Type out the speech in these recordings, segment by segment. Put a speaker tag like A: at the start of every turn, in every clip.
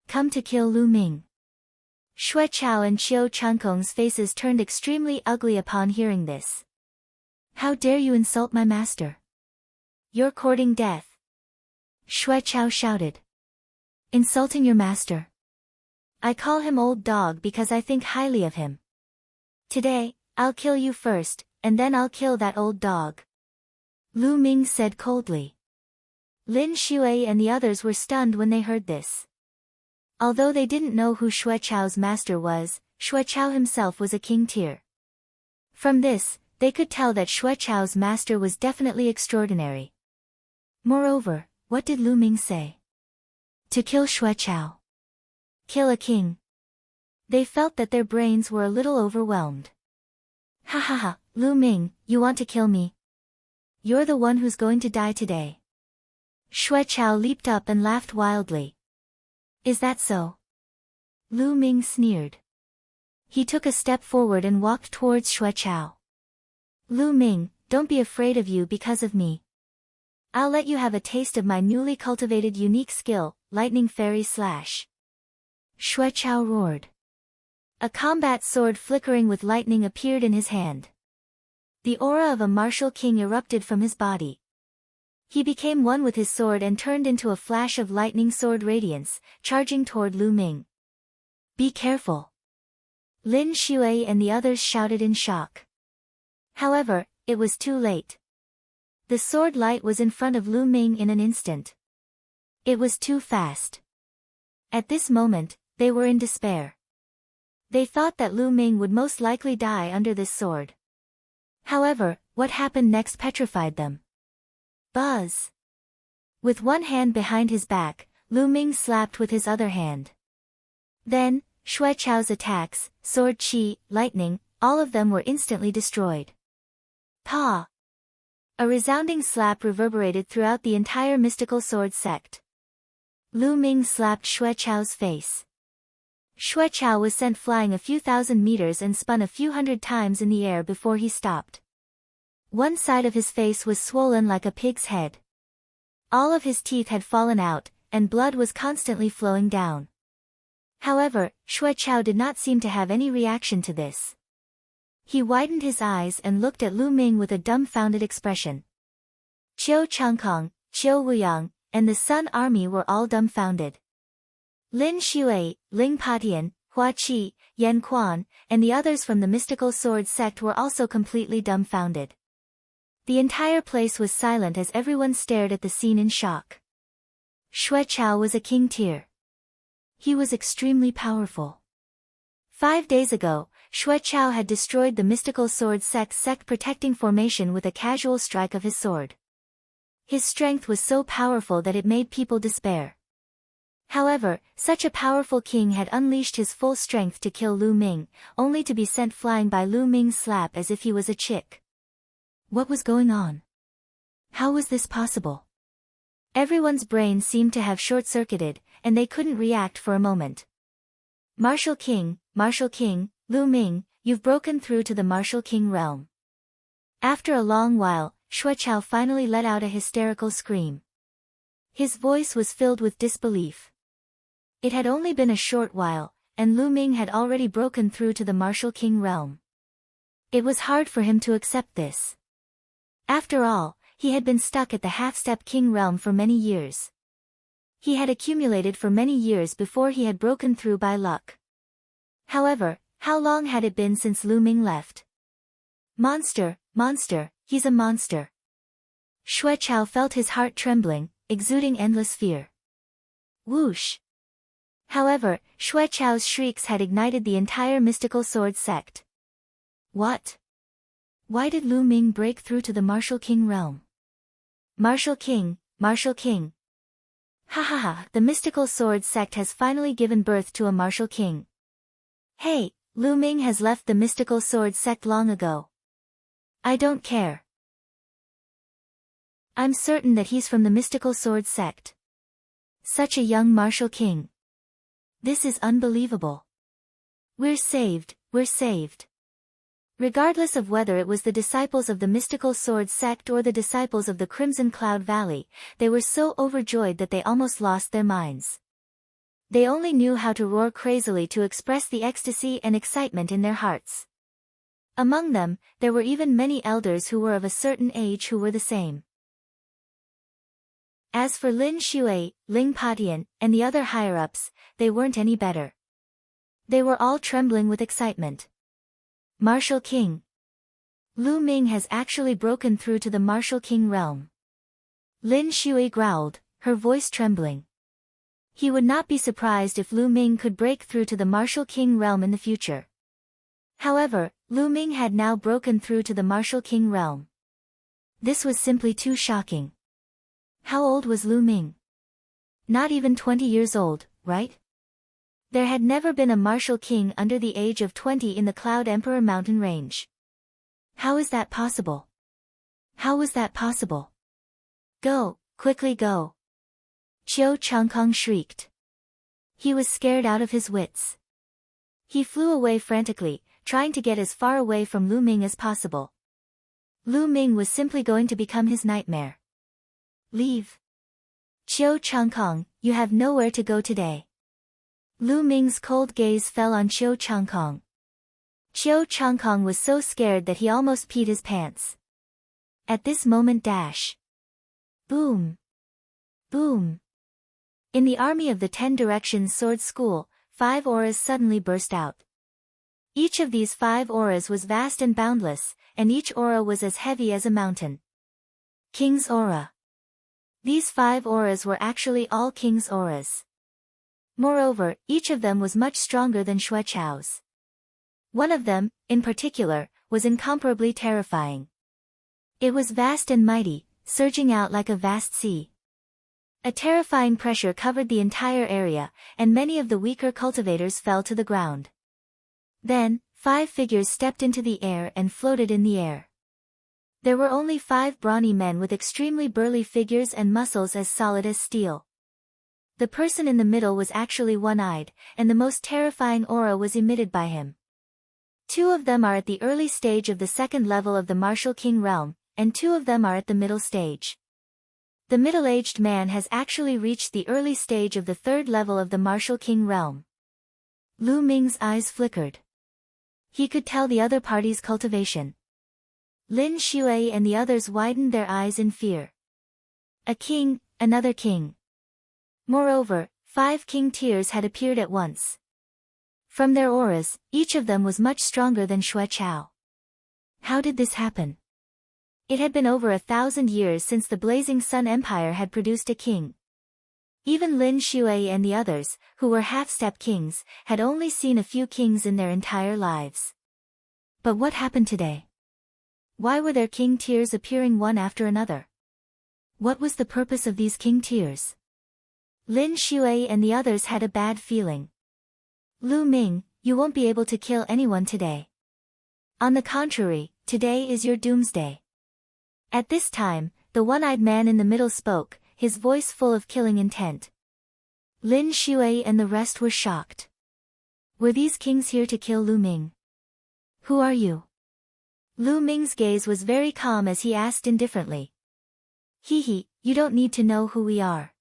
A: come to kill Lu Ming. Xue Chao and Qiu Changkong's faces turned extremely ugly upon hearing this. How dare you insult my master? You're courting death. Xue Chao shouted. Insulting your master? I call him old dog because I think highly of him. Today, I'll kill you first, and then I'll kill that old dog. Lu Ming said coldly. Lin Xue and the others were stunned when they heard this. Although they didn't know who Xue Chao's master was, Xue Chao himself was a king tier. From this, they could tell that Xue Chao's master was definitely extraordinary. Moreover, what did Lu Ming say? To kill Xue Chao. Kill a king. They felt that their brains were a little overwhelmed. Ha ha ha, Lu Ming, you want to kill me? You're the one who's going to die today. Xue Chao leaped up and laughed wildly. Is that so? Lu Ming sneered. He took a step forward and walked towards Xue Chao. Lu Ming, don't be afraid of you because of me. I'll let you have a taste of my newly cultivated unique skill, Lightning Fairy Slash. Xue Chao roared. A combat sword flickering with lightning appeared in his hand. The aura of a martial king erupted from his body. He became one with his sword and turned into a flash of lightning sword radiance, charging toward Lu Ming. Be careful. Lin Xue and the others shouted in shock. However, it was too late. The sword light was in front of Lu Ming in an instant. It was too fast. At this moment, they were in despair. They thought that Lu Ming would most likely die under this sword. However, what happened next petrified them. Buzz! With one hand behind his back, Lu Ming slapped with his other hand. Then, Xue Chao's attacks, sword chi, lightning, all of them were instantly destroyed. Pa! A resounding slap reverberated throughout the entire mystical sword sect. Lu Ming slapped Xue Chao's face. Xue Chao was sent flying a few thousand meters and spun a few hundred times in the air before he stopped. One side of his face was swollen like a pig's head. All of his teeth had fallen out, and blood was constantly flowing down. However, Xue Chao did not seem to have any reaction to this. He widened his eyes and looked at Lu Ming with a dumbfounded expression. Qiu Changkong, Qiu Wuyang, and the Sun Army were all dumbfounded. Lin Xue, Ling Patian, Hua Qi, Yan Quan, and the others from the mystical sword sect were also completely dumbfounded. The entire place was silent as everyone stared at the scene in shock. Xue Chao was a king tier. He was extremely powerful. 5 days ago, Xue Chao had destroyed the mystical sword sect protecting formation with a casual strike of his sword. His strength was so powerful that it made people despair. However, such a powerful king had unleashed his full strength to kill Lu Ming, only to be sent flying by Lu Ming's slap as if he was a chick. What was going on? How was this possible? Everyone's brain seemed to have short-circuited, and they couldn't react for a moment. Martial King, Lu Ming, you've broken through to the Martial King realm. After a long while, Xue Chao finally let out a hysterical scream. His voice was filled with disbelief. It had only been a short while, and Lu Ming had already broken through to the Martial King realm. It was hard for him to accept this. After all, he had been stuck at the half-step king realm for many years. He had accumulated for many years before he had broken through by luck. However, how long had it been since Lu Ming left? Monster, he's a monster. Xue Chao felt his heart trembling, exuding endless fear. Whoosh! However, Xue Chao's shrieks had ignited the entire mystical sword sect. What? Why did Lu Ming break through to the Martial King realm? Martial King. Ha ha ha, the mystical sword sect has finally given birth to a Martial King. Hey, Lu Ming has left the mystical sword sect long ago. I don't care. I'm certain that he's from the mystical sword sect. Such a young Martial King. This is unbelievable. We're saved. Regardless of whether it was the disciples of the mystical sword sect or the disciples of the Crimson Cloud Valley, they were so overjoyed that they almost lost their minds. They only knew how to roar crazily to express the ecstasy and excitement in their hearts. Among them, there were even many elders who were of a certain age who were the same. As for Lin Shui, Ling Patian, and the other higher-ups, they weren't any better. They were all trembling with excitement. Martial King. Lu Ming has actually broken through to the Martial King realm. Lin Shui growled, her voice trembling. He would not be surprised if Lu Ming could break through to the Martial King realm in the future. However, Lu Ming had now broken through to the Martial King realm. This was simply too shocking. How old was Lu Ming? Not even 20 years old, right? There had never been a Martial King under the age of 20 in the Cloud Emperor mountain range. How is that possible? How was that possible? Go, quickly go! Qiu Changkong shrieked. He was scared out of his wits. He flew away frantically, trying to get as far away from Lu Ming as possible. Lu Ming was simply going to become his nightmare. Leave. Qiu Changkong, you have nowhere to go today. Lu Ming's cold gaze fell on Qiu Changkong. Qiu Changkong was so scared that he almost peed his pants. At this moment dash. Boom. Boom. In the army of the 10 Directions Sword School, 5 auras suddenly burst out. Each of these 5 auras was vast and boundless, and each aura was as heavy as a mountain. King's Aura. These 5 auras were actually all King's auras. Moreover, each of them was much stronger than Xue Chao's. One of them, in particular, was incomparably terrifying. It was vast and mighty, surging out like a vast sea. A terrifying pressure covered the entire area, and many of the weaker cultivators fell to the ground. Then, 5 figures stepped into the air and floated in the air. There were only 5 brawny men with extremely burly figures and muscles as solid as steel. The person in the middle was actually one-eyed, and the most terrifying aura was emitted by him. 2 of them are at the early stage of the 2nd level of the Martial King realm, and 2 of them are at the middle stage. The middle-aged man has actually reached the early stage of the 3rd level of the Martial King realm. Lu Ming's eyes flickered. He could tell the other party's cultivation. Lin Shui and the others widened their eyes in fear. A king, another king. Moreover, 5 king tiers had appeared at once. From their auras, each of them was much stronger than Xue Chao. How did this happen? It had been over 1,000 years since the Blazing Sun Empire had produced a king. Even Lin Shui and the others, who were half-step kings, had only seen a few kings in their entire lives. But what happened today? Why were there king tiers appearing one after another? What was the purpose of these king tiers? Lin Shui and the others had a bad feeling. Lu Ming, you won't be able to kill anyone today. On the contrary, today is your doomsday. At this time, the one-eyed man in the middle spoke, his voice full of killing intent. Lin Shui and the rest were shocked. Were these kings here to kill Lu Ming? Who are you? Lu Ming's gaze was very calm as he asked indifferently. He, you don't need to know who we are.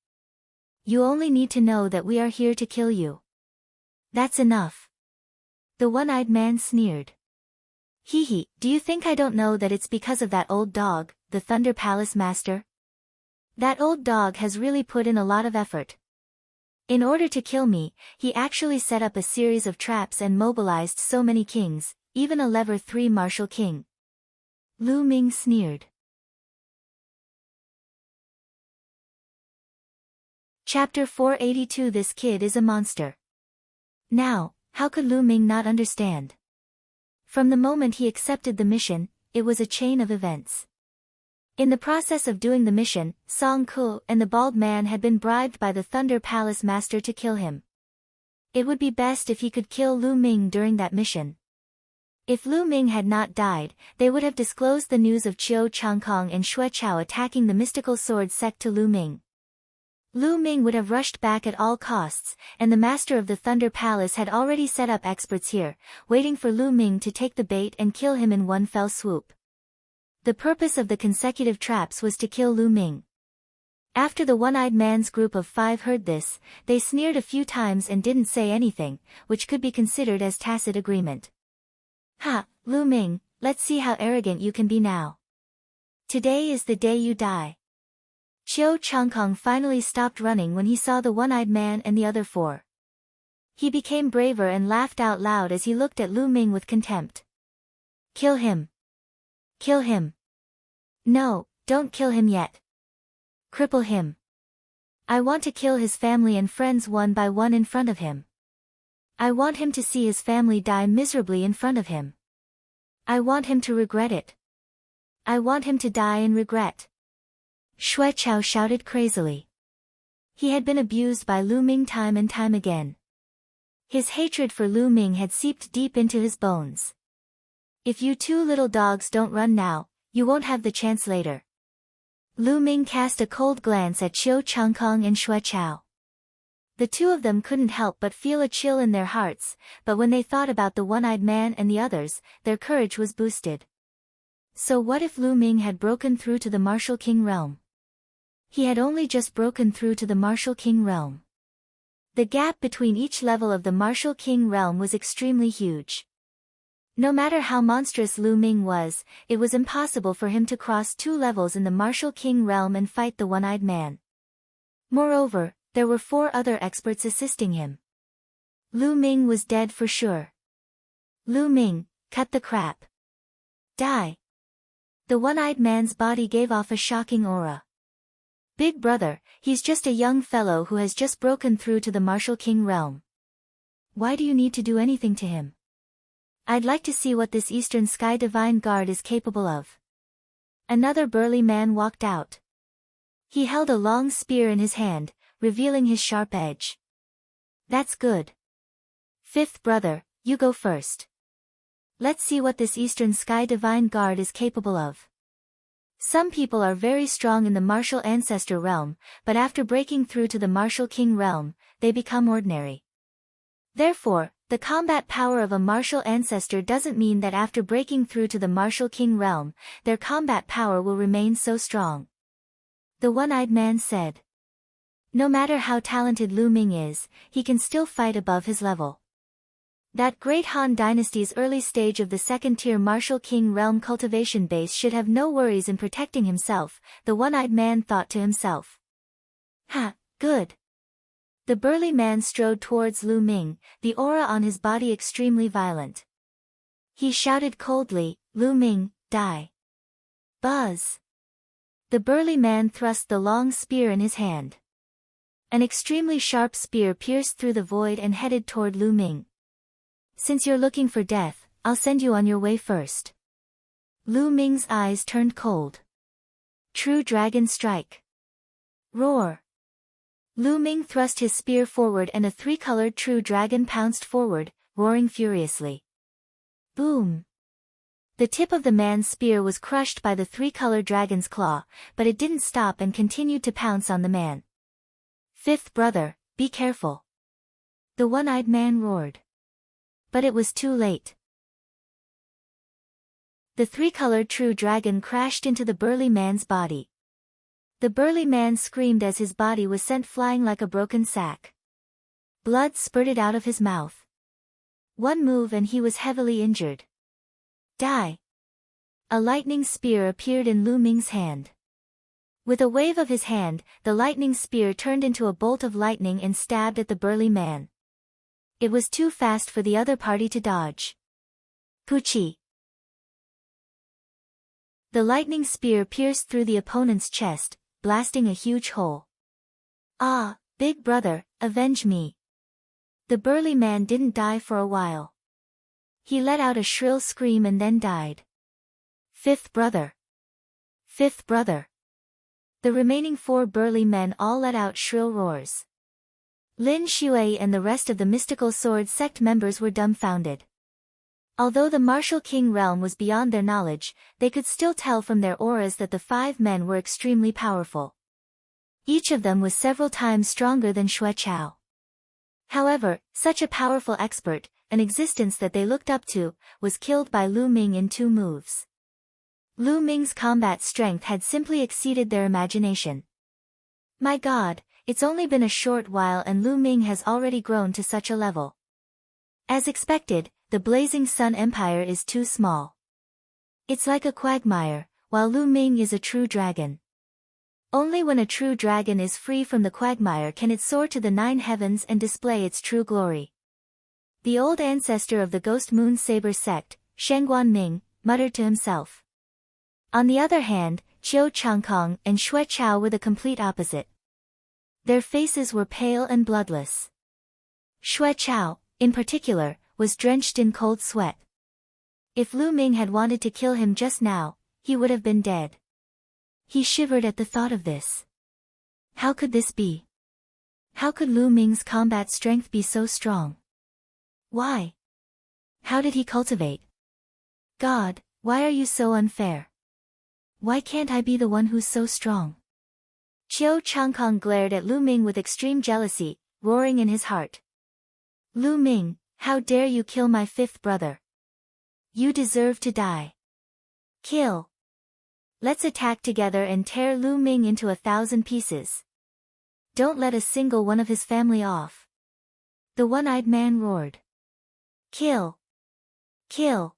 A: You only need to know that we are here to kill you. That's enough. The one-eyed man sneered. Do you think I don't know that it's because of that old dog, the Thunder Palace Master? That old dog has really put in a lot of effort. In order to kill me, he actually set up a series of traps and mobilized so many kings, even a level 3 martial king. Lu Ming sneered. Chapter 482. This kid is a monster. Now, how could Lu Ming not understand? From the moment he accepted the mission, it was a chain of events. In the process of doing the mission, Song Ku and the bald man had been bribed by the Thunder Palace Master to kill him. It would be best if he could kill Lu Ming during that mission. If Lu Ming had not died, they would have disclosed the news of Qiu Changkong and Xue Chao attacking the mystical sword sect to Lu Ming. Lu Ming would have rushed back at all costs, and the master of the Thunder Palace had already set up experts here, waiting for Lu Ming to take the bait and kill him in one fell swoop. The purpose of the consecutive traps was to kill Lu Ming. After the one-eyed man's group of 5 heard this, they sneered a few times and didn't say anything, which could be considered as tacit agreement. Ha, Lu Ming, let's see how arrogant you can be now. Today is the day you die. Qiu Changkong finally stopped running when he saw the one-eyed man and the other 4. He became braver and laughed out loud as he looked at Lu Ming with contempt. Kill him. Kill him. No, don't kill him yet. Cripple him. I want to kill his family and friends one by one in front of him. I want him to see his family die miserably in front of him. I want him to regret it. I want him to die in regret. Xue Chao shouted crazily. He had been abused by Lu Ming time and time again. His hatred for Lu Ming had seeped deep into his bones. If you 2 little dogs don't run now, you won't have the chance later. Lu Ming cast a cold glance at Qiu Changkong and Xue Chao. The 2 of them couldn't help but feel a chill in their hearts, but when they thought about the one-eyed man and the others, their courage was boosted. So what if Lu Ming had broken through to the Martial King realm? He had only just broken through to the Martial King realm. The gap between each level of the Martial King realm was extremely huge. No matter how monstrous Lu Ming was, it was impossible for him to cross 2 levels in the Martial King realm and fight the one-eyed man. Moreover, there were 4 other experts assisting him. Lu Ming was dead for sure. Lu Ming, cut the crap. Die. The one-eyed man's body gave off a shocking aura. Big brother, he's just a young fellow who has just broken through to the Martial King realm. Why do you need to do anything to him? I'd like to see what this Eastern Sky Divine Guard is capable of. Another burly man walked out. He held a long spear in his hand, revealing his sharp edge. That's good. 5th brother, you go first. Let's see what this Eastern Sky Divine Guard is capable of. Some people are very strong in the Martial Ancestor realm, but after breaking through to the Martial King realm, they become ordinary. Therefore, the combat power of a Martial Ancestor doesn't mean that after breaking through to the Martial King realm, their combat power will remain so strong. The one-eyed man said. No matter how talented Lu Ming is, he can still fight above his level. That great Han Dynasty's early stage of the 2nd-tier Martial King realm cultivation base should have no worries in protecting himself, the one-eyed man thought to himself. Ha, good. The burly man strode towards Lu Ming, the aura on his body extremely violent. He shouted coldly, Lu Ming, die. Buzz. The burly man thrust the long spear in his hand. An extremely sharp spear pierced through the void and headed toward Lu Ming. Since you're looking for death, I'll send you on your way first. Lu Ming's eyes turned cold. True Dragon Strike. Roar. Lu Ming thrust his spear forward and a 3-colored true dragon pounced forward, roaring furiously. Boom! The tip of the man's spear was crushed by the 3-colored dragon's claw, but it didn't stop and continued to pounce on the man. 5th brother, be careful. The one-eyed man roared. But it was too late. The 3-colored true dragon crashed into the burly man's body. The burly man screamed as his body was sent flying like a broken sack. Blood spurted out of his mouth. One move and he was heavily injured. Die! A lightning spear appeared in Lu Ming's hand. With a wave of his hand, the lightning spear turned into a bolt of lightning and stabbed at the burly man. It was too fast for the other party to dodge. Puchi! The lightning spear pierced through the opponent's chest, blasting a huge hole. Ah, big brother, avenge me. The burly man didn't die for a while. He let out a shrill scream and then died. 5th brother. 5th brother. The remaining 4 burly men all let out shrill roars. Lin Shui and the rest of the mystical sword sect members were dumbfounded. Although the Martial King realm was beyond their knowledge, they could still tell from their auras that the 5 men were extremely powerful. Each of them was several times stronger than Xue Chao. However, such a powerful expert, an existence that they looked up to, was killed by Lu Ming in 2 moves. Lu Ming's combat strength had simply exceeded their imagination. My God, it's only been a short while and Lu Ming has already grown to such a level. As expected, the Blazing Sun Empire is too small. It's like a quagmire, while Lu Ming is a true dragon. Only when a true dragon is free from the quagmire can it soar to the 9 heavens and display its true glory. The old ancestor of the Ghost Moon Saber sect, Shengguan Ming, muttered to himself. On the other hand, Qiu Changkong and Xue Chao were the complete opposite. Their faces were pale and bloodless. Xue Chao, in particular, was drenched in cold sweat. If Lu Ming had wanted to kill him just now, he would have been dead. He shivered at the thought of this. How could this be? How could Lu Ming's combat strength be so strong? Why? How did he cultivate? God, why are you so unfair? Why can't I be the one who's so strong? Qiu Changkong glared at Lu Ming with extreme jealousy, roaring in his heart. Lu Ming, how dare you kill my 5th brother? You deserve to die. Kill. Let's attack together and tear Lu Ming into 1,000 pieces. Don't let a single one of his family off. The one-eyed man roared. Kill. Kill.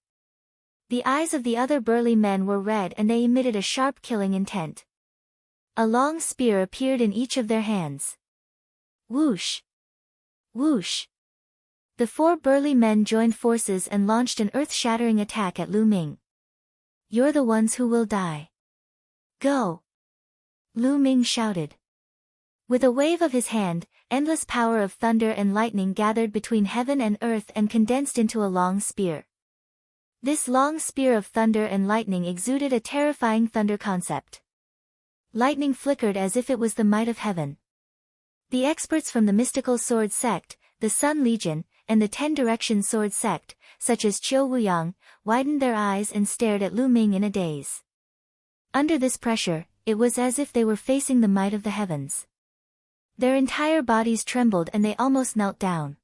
A: The eyes of the other burly men were red and they emitted a sharp killing intent. A long spear appeared in each of their hands. Whoosh! Whoosh! The 4 burly men joined forces and launched an earth-shattering attack at Lu Ming. You're the ones who will die. Go! Lu Ming shouted. With a wave of his hand, endless power of thunder and lightning gathered between heaven and earth and condensed into a long spear. This long spear of thunder and lightning exuded a terrifying thunder concept. Lightning flickered as if it was the might of heaven. The experts from the mystical sword sect, the Sun Legion, and the 10 Direction sword sect, such as Qiu Wuyang, widened their eyes and stared at Lu Ming in a daze. Under this pressure, it was as if they were facing the might of the heavens. Their entire bodies trembled and they almost knelt down.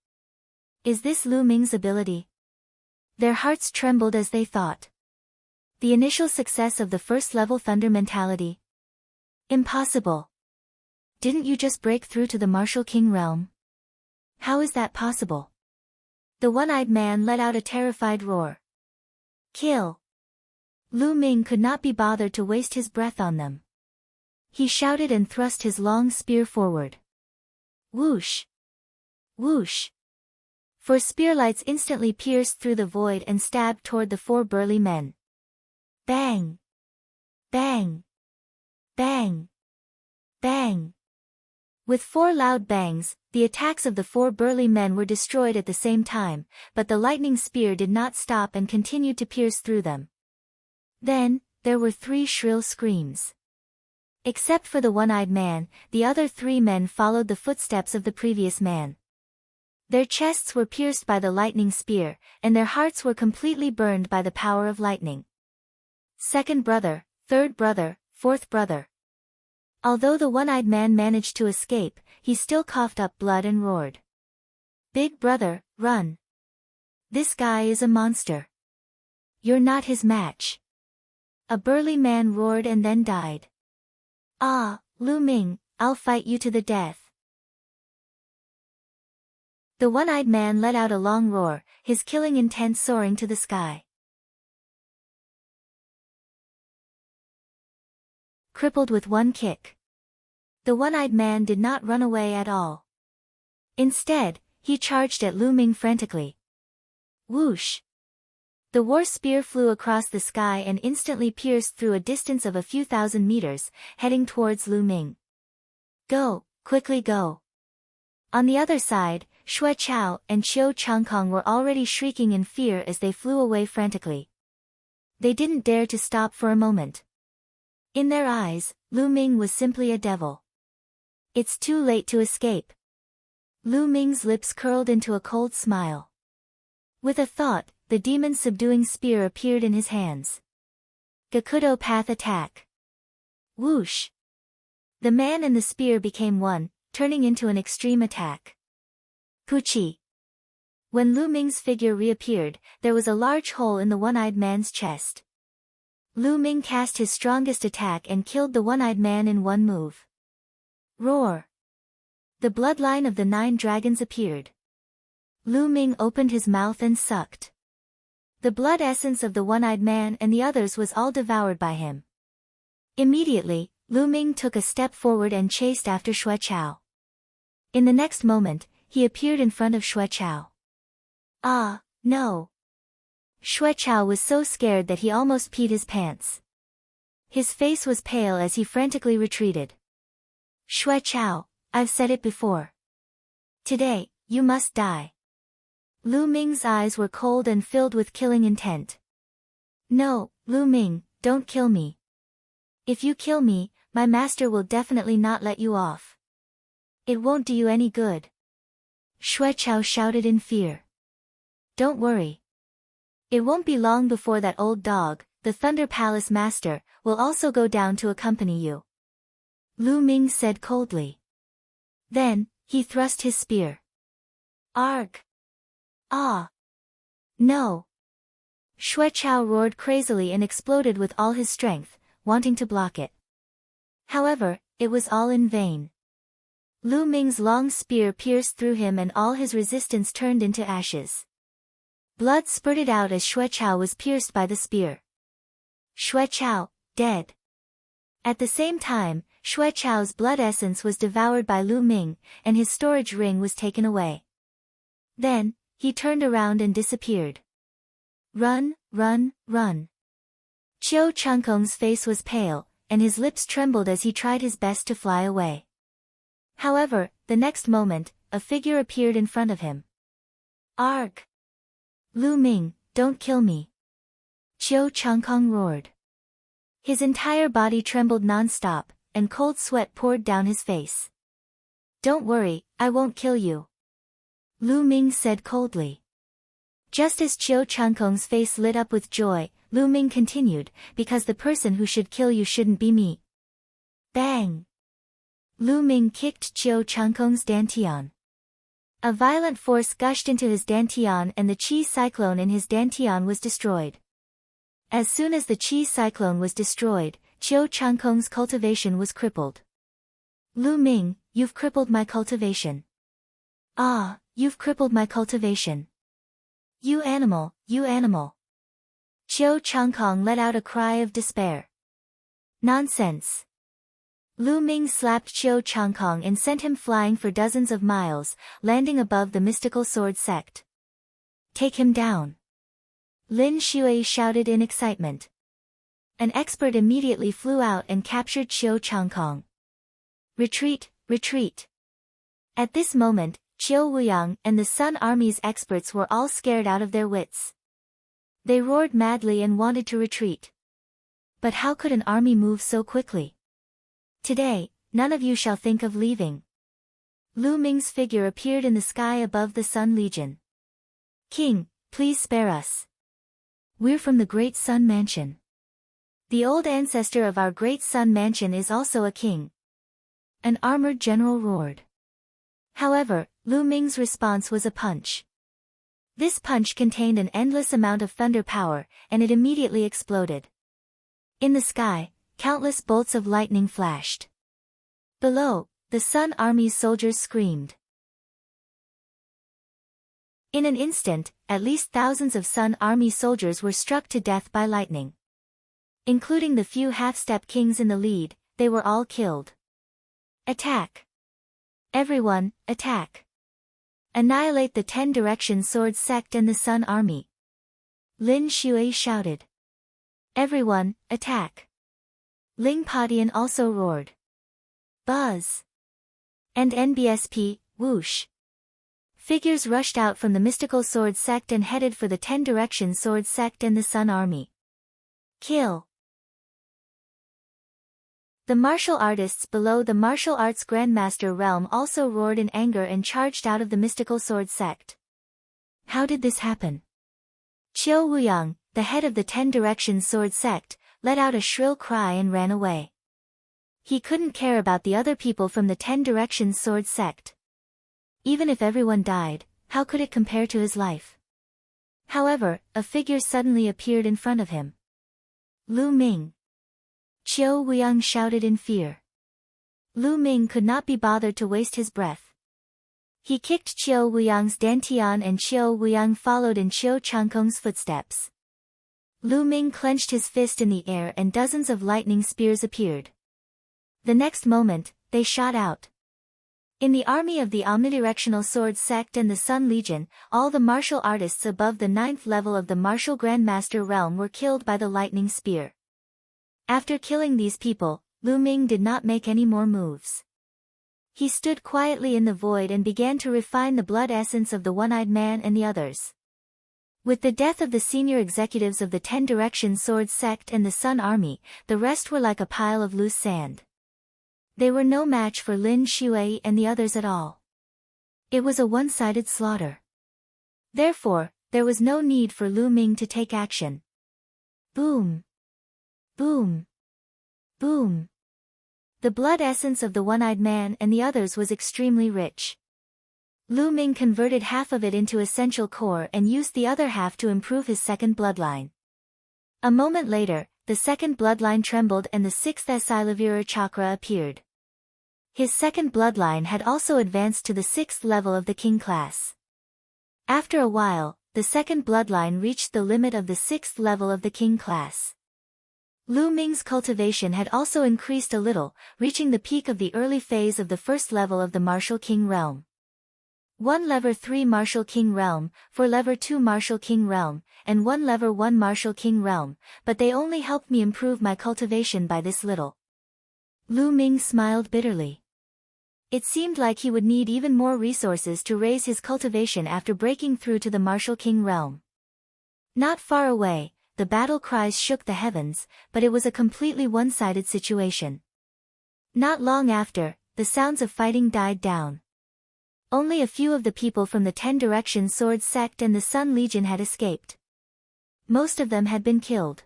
A: Is this Lu Ming's ability? Their hearts trembled as they thought. The initial success of the first-level thunder mentality? Impossible. Didn't you just break through to the Martial King realm? How is that possible? The one-eyed man let out a terrified roar. Kill. Lu Ming could not be bothered to waste his breath on them. He shouted and thrust his long spear forward. Whoosh! Whoosh! 4 spearlights instantly pierced through the void and stabbed toward the 4 burly men. Bang! Bang! Bang! Bang! With 4 loud bangs, the attacks of the 4 burly men were destroyed at the same time, but the lightning spear did not stop and continued to pierce through them. Then, there were 3 shrill screams. Except for the one-eyed man, the other 3 men followed the footsteps of the previous man. Their chests were pierced by the lightning spear, and their hearts were completely burned by the power of lightning. 2nd brother, 3rd brother, 4th brother. Although the one-eyed man managed to escape, he still coughed up blood and roared. Big brother, run. This guy is a monster. You're not his match. A burly man roared and then died. Ah, Lu Ming, I'll fight you to the death. The one-eyed man let out a long roar, his killing intent soaring to the sky. Crippled with 1 kick. The one-eyed man did not run away at all. Instead, he charged at Lu Ming frantically. Whoosh! The war spear flew across the sky and instantly pierced through a distance of a few thousand meters, heading towards Lu Ming. Go, quickly go. On the other side, Xue Chao and Qiu Changkong were already shrieking in fear as they flew away frantically. They didn't dare to stop for a moment. In their eyes, Lu Ming was simply a devil. It's too late to escape. Lu Ming's lips curled into a cold smile. With a thought, the demon's subduing spear appeared in his hands. Gakudo Path Attack. Whoosh! The man and the spear became one, turning into an extreme attack. Puchi! When Lu Ming's figure reappeared, there was a large hole in the one-eyed man's chest. Lu Ming cast his strongest attack and killed the one-eyed man in one move. Roar! The bloodline of the 9 dragons appeared. Lu Ming opened his mouth and sucked. The blood essence of the one-eyed man and the others was all devoured by him. Immediately, Lu Ming took a step forward and chased after Xue Chao. In the next moment, he appeared in front of Xue Chao. Ah, no! Xue Chao was so scared that he almost peed his pants. His face was pale as he frantically retreated. Xue Chao, I've said it before. Today, you must die. Lu Ming's eyes were cold and filled with killing intent. No, Lu Ming, don't kill me. If you kill me, my master will definitely not let you off. It won't do you any good. Xue Chao shouted in fear. Don't worry. It won't be long before that old dog, the Thunder Palace Master, will also go down to accompany you. Lu Ming said coldly. Then, he thrust his spear. Arg! Ah! No! Xue Chao roared crazily and exploded with all his strength, wanting to block it. However, it was all in vain. Lu Ming's long spear pierced through him and all his resistance turned into ashes. Blood spurted out as Xue Chao was pierced by the spear. Xue Chao, dead. At the same time, Xue Chao's blood essence was devoured by Lu Ming, and his storage ring was taken away. Then, he turned around and disappeared. Run, run, run. Qiu Changkong's face was pale, and his lips trembled as he tried his best to fly away. However, the next moment, a figure appeared in front of him. Arg! Lu Ming, don't kill me. Qiu Changkong roared. His entire body trembled non-stop, and cold sweat poured down his face. Don't worry, I won't kill you. Lu Ming said coldly. Just as Qiu Changkong's face lit up with joy, Lu Ming continued, because the person who should kill you shouldn't be me. Bang! Lu Ming kicked Qiu Changkong's dantian. A violent force gushed into his dantian and the chi cyclone in his dantian was destroyed. As soon as the chi cyclone was destroyed, Qiu Changkong's cultivation was crippled. Lu Ming, you've crippled my cultivation. Ah, you've crippled my cultivation. You animal, you animal. Qiu Changkong let out a cry of despair. Nonsense. Lu Ming slapped Qiu Changkong and sent him flying for dozens of miles, landing above the mystical sword sect. Take him down. Lin Shui shouted in excitement. An expert immediately flew out and captured Qiu Changkong. Retreat, retreat. At this moment, Qiu Wuyang and the Sun Army's experts were all scared out of their wits. They roared madly and wanted to retreat. But how could an army move so quickly? Today, none of you shall think of leaving. Lu Ming's figure appeared in the sky above the Sun Legion. King, please spare us. We're from the Great Sun Mansion. The old ancestor of our Great Sun Mansion is also a king. An armored general roared. However, Lu Ming's response was a punch. This punch contained an endless amount of thunder power, and it immediately exploded. In the sky, countless bolts of lightning flashed. Below, the Sun Army's soldiers screamed. In an instant, at least thousands of Sun Army soldiers were struck to death by lightning. Including the few half-step kings in the lead, they were all killed. Attack! Everyone, attack! Annihilate the 10 Direction Sword Sect and the Sun Army. Lin Shui shouted. Everyone, attack! Ling Padian also roared. Buzz! And NBSP, whoosh! Figures rushed out from the mystical sword sect and headed for the 10 Direction Sword Sect and the Sun Army. Kill! The martial artists below the martial arts Grandmaster realm also roared in anger and charged out of the mystical sword sect. How did this happen? Qiu Wuyang, the head of the 10 Direction Sword Sect, let out a shrill cry and ran away. He couldn't care about the other people from the 10 Direction Sword Sect. Even if everyone died, how could it compare to his life? However, a figure suddenly appeared in front of him. Lu Ming. Qiu Wuyang shouted in fear. Lu Ming could not be bothered to waste his breath. He kicked Qiu Wuyang's dantian and Qiu Wuyang followed in Qiu Changkong's footsteps. Lu Ming clenched his fist in the air and dozens of lightning spears appeared. The next moment, they shot out. In the army of the omnidirectional sword sect and the Sun Legion, all the martial artists above the 9th level of the martial grandmaster realm were killed by the lightning spear. After killing these people, Lu Ming did not make any more moves. He stood quietly in the void and began to refine the blood essence of the one-eyed man and the others. With the death of the senior executives of the 10 Direction Sword Sect and the Sun Army, the rest were like a pile of loose sand. They were no match for Lin Shui and the others at all. It was a one-sided slaughter. Therefore, there was no need for Lu Ming to take action. Boom! Boom! Boom! The blood essence of the one-eyed man and the others was extremely rich. Lu Ming converted half of it into essential core and used the other half to improve his second bloodline. A moment later, the second bloodline trembled and the 6th Asilavira chakra appeared. His second bloodline had also advanced to the 6th level of the king class. After a while, the second bloodline reached the limit of the 6th level of the king class. Lu Ming's cultivation had also increased a little, reaching the peak of the early phase of the first level of the Martial King Realm. 1 Lever 3 Martial King Realm, 4 Lever 2 Martial King Realm, and 1 Lever 1 Martial King Realm, but they only helped me improve my cultivation by this little. Lu Ming smiled bitterly. It seemed like he would need even more resources to raise his cultivation after breaking through to the Martial King Realm. Not far away, the battle cries shook the heavens, but it was a completely one-sided situation. Not long after, the sounds of fighting died down. Only a few of the people from the 10 Direction Sword Sect and the Sun Legion had escaped. Most of them had been killed.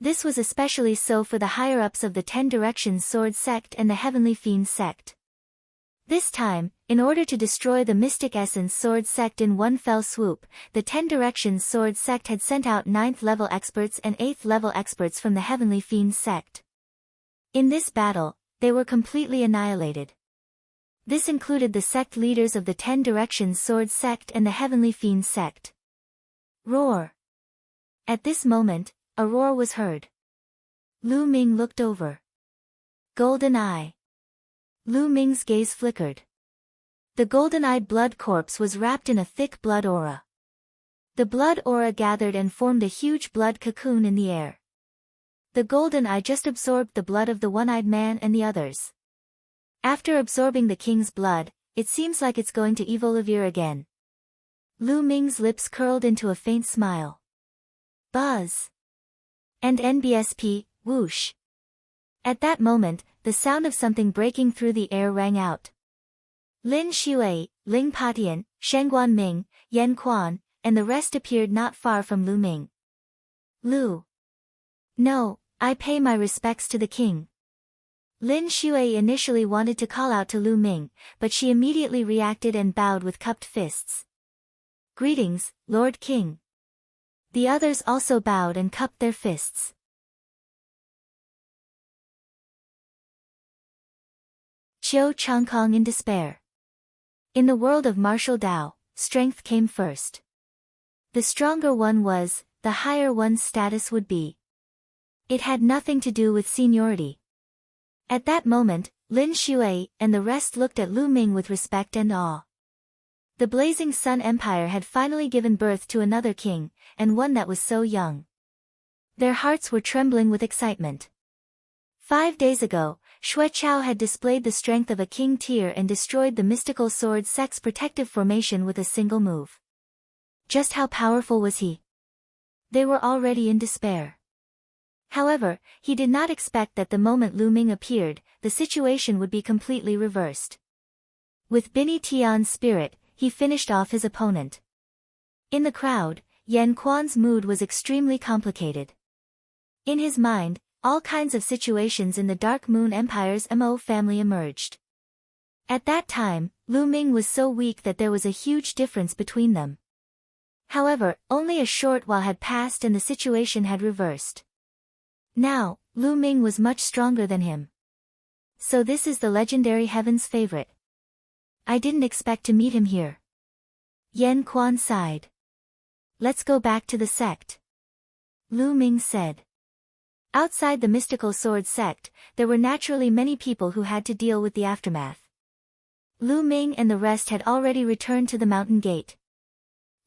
A: This was especially so for the higher-ups of the 10 Direction Sword Sect and the Heavenly Fiend Sect. This time, in order to destroy the Mystic Essence Sword Sect in one fell swoop, the 10 Directions Sword Sect had sent out 9th-level experts and 8th-level experts from the Heavenly Fiend Sect. In this battle, they were completely annihilated. This included the sect leaders of the 10 Directions Sword Sect and the Heavenly Fiend Sect. Roar! At this moment, a roar was heard. Lu Ming looked over. Golden Eye. Lu Ming's gaze flickered. The golden-eyed blood corpse was wrapped in a thick blood aura. The blood aura gathered and formed a huge blood cocoon in the air. The golden eye just absorbed the blood of the one-eyed man and the others. After absorbing the king's blood, it seems like it's going to evolve again. Lu Ming's lips curled into a faint smile. Buzz. And NBSP, whoosh. At that moment, the sound of something breaking through the air rang out. Lin Shui, Ling Patian, Shengguan Ming, Yan Quan, and the rest appeared not far from Lu Ming. Lu. No, I pay my respects to the king. Lin Shui initially wanted to call out to Lu Ming, but she immediately reacted and bowed with cupped fists. Greetings, Lord King. The others also bowed and cupped their fists. Qiu Changkong in despair. In the world of martial Dao, strength came first. The stronger one was, the higher one's status would be. It had nothing to do with seniority. At that moment, Lin Shui and the rest looked at Lu Ming with respect and awe. The Blazing Sun Empire had finally given birth to another king, and one that was so young. Their hearts were trembling with excitement. 5 days ago, Xue Chao had displayed the strength of a king tier and destroyed the mystical sword sect's protective formation with a single move. Just how powerful was he? They were already in despair. However, he did not expect that the moment Lu Ming appeared, the situation would be completely reversed. With Bini Tian's spirit, he finished off his opponent. In the crowd, Yan Quan's mood was extremely complicated. In his mind, all kinds of situations in the Dark Moon Empire's Mo family emerged. At that time, Lu Ming was so weak that there was a huge difference between them. However, only a short while had passed and the situation had reversed. Now, Lu Ming was much stronger than him. So this is the legendary Heaven's favorite. I didn't expect to meet him here. Yan Quan sighed. Let's go back to the sect, Lu Ming said. Outside the mystical sword sect, there were naturally many people who had to deal with the aftermath. Lu Ming and the rest had already returned to the mountain gate.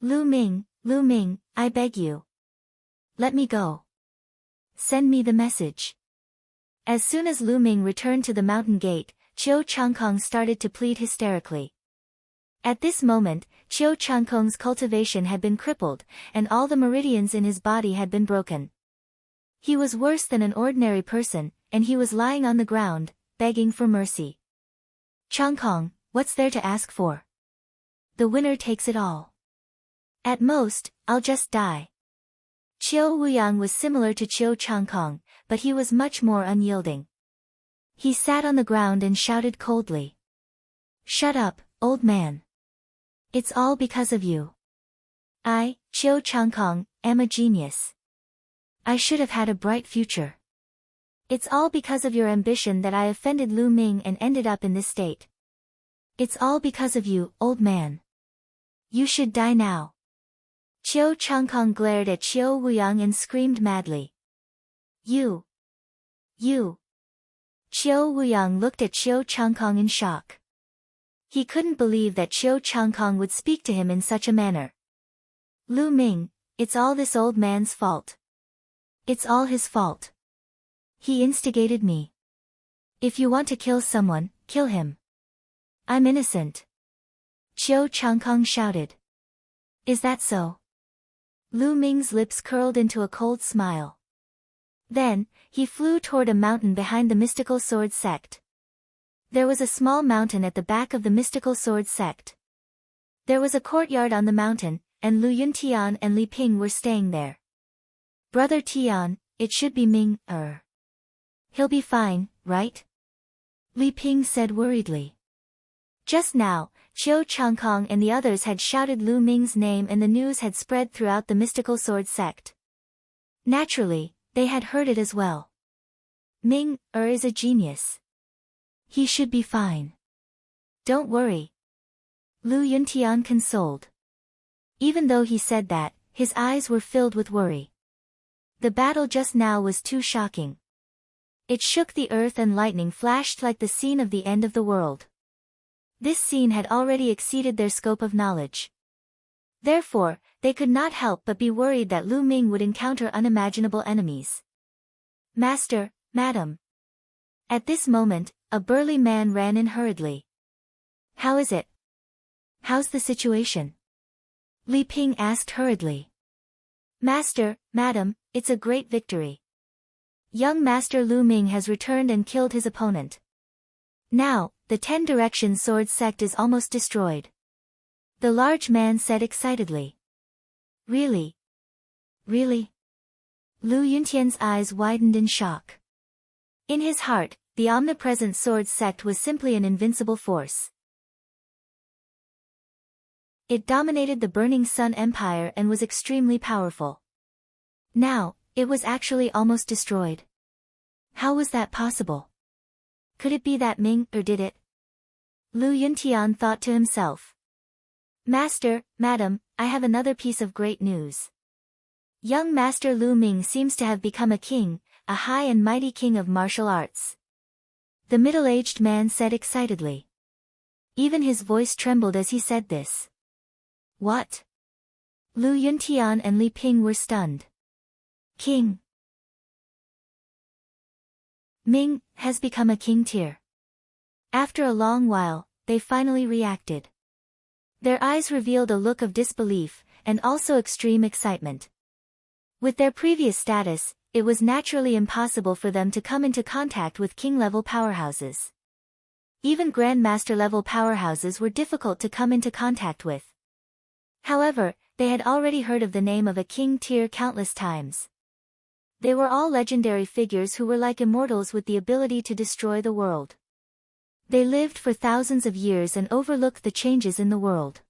A: Lu Ming, I beg you. Let me go. Send me the message. As soon as Lu Ming returned to the mountain gate, Qiu Changkong started to plead hysterically. At this moment, Qiu Changkong's cultivation had been crippled, and all the meridians in his body had been broken. He was worse than an ordinary person, and he was lying on the ground, begging for mercy. Changkong, what's there to ask for? The winner takes it all. At most, I'll just die. Qiu Wuyang was similar to Qiu Changkong, but he was much more unyielding. He sat on the ground and shouted coldly. Shut up, old man. It's all because of you. I, Qiu Changkong, am a genius. I should have had a bright future. It's all because of your ambition that I offended Lu Ming and ended up in this state. It's all because of you, old man. You should die now. Qiu Changkong glared at Qiu Wuyang and screamed madly. You. Qiu Wuyang looked at Qiu Changkong in shock. He couldn't believe that Qiu Changkong would speak to him in such a manner. Lu Ming, it's all this old man's fault. It's all his fault. He instigated me. If you want to kill someone, kill him. I'm innocent. Qiu Changkong shouted. Is that so? Lu Ming's lips curled into a cold smile. Then, he flew toward a mountain behind the mystical sword sect. There was a small mountain at the back of the mystical sword sect. There was a courtyard on the mountain, and Lu Yuntian and Li Ping were staying there. Brother Tian, it should be Ming, He'll be fine, right? Li Ping said worriedly. Just now, Qiu Changkong and the others had shouted Lu Ming's name and the news had spread throughout the mystical sword sect. Naturally, they had heard it as well. Ming, is a genius. He should be fine. Don't worry. Lu Yuntian consoled. Even though he said that, his eyes were filled with worry. The battle just now was too shocking. It shook the earth and lightning flashed like the scene of the end of the world. This scene had already exceeded their scope of knowledge. Therefore, they could not help but be worried that Lu Ming would encounter unimaginable enemies. Master, Madam. At this moment, a burly man ran in hurriedly. How is it? How's the situation? Li Ping asked hurriedly. Master, Madam, it's a great victory. Young Master Lu Ming has returned and killed his opponent. Now, the 10 Direction Sword Sect is almost destroyed. The large man said excitedly. Really? Really? Lu Yuntian's eyes widened in shock. In his heart, the omnipresent sword sect was simply an invincible force. It dominated the Burning Sun Empire and was extremely powerful. Now, it was actually almost destroyed. How was that possible? Could it be that Ming, or did it? Lu Yuntian thought to himself. Master, Madam, I have another piece of great news. Young Master Lu Ming seems to have become a king, a high and mighty king of martial arts. The middle-aged man said excitedly. Even his voice trembled as he said this. What? Lu Yuntian and Li Ping were stunned. King Ming has become a king tier. After a long while, they finally reacted. Their eyes revealed a look of disbelief, and also extreme excitement. With their previous status, it was naturally impossible for them to come into contact with king-level powerhouses. Even Grandmaster-level powerhouses were difficult to come into contact with. However, they had already heard of the name of a king tier countless times. They were all legendary figures who were like immortals with the ability to destroy the world. They lived for thousands of years and overlooked the changes in the world.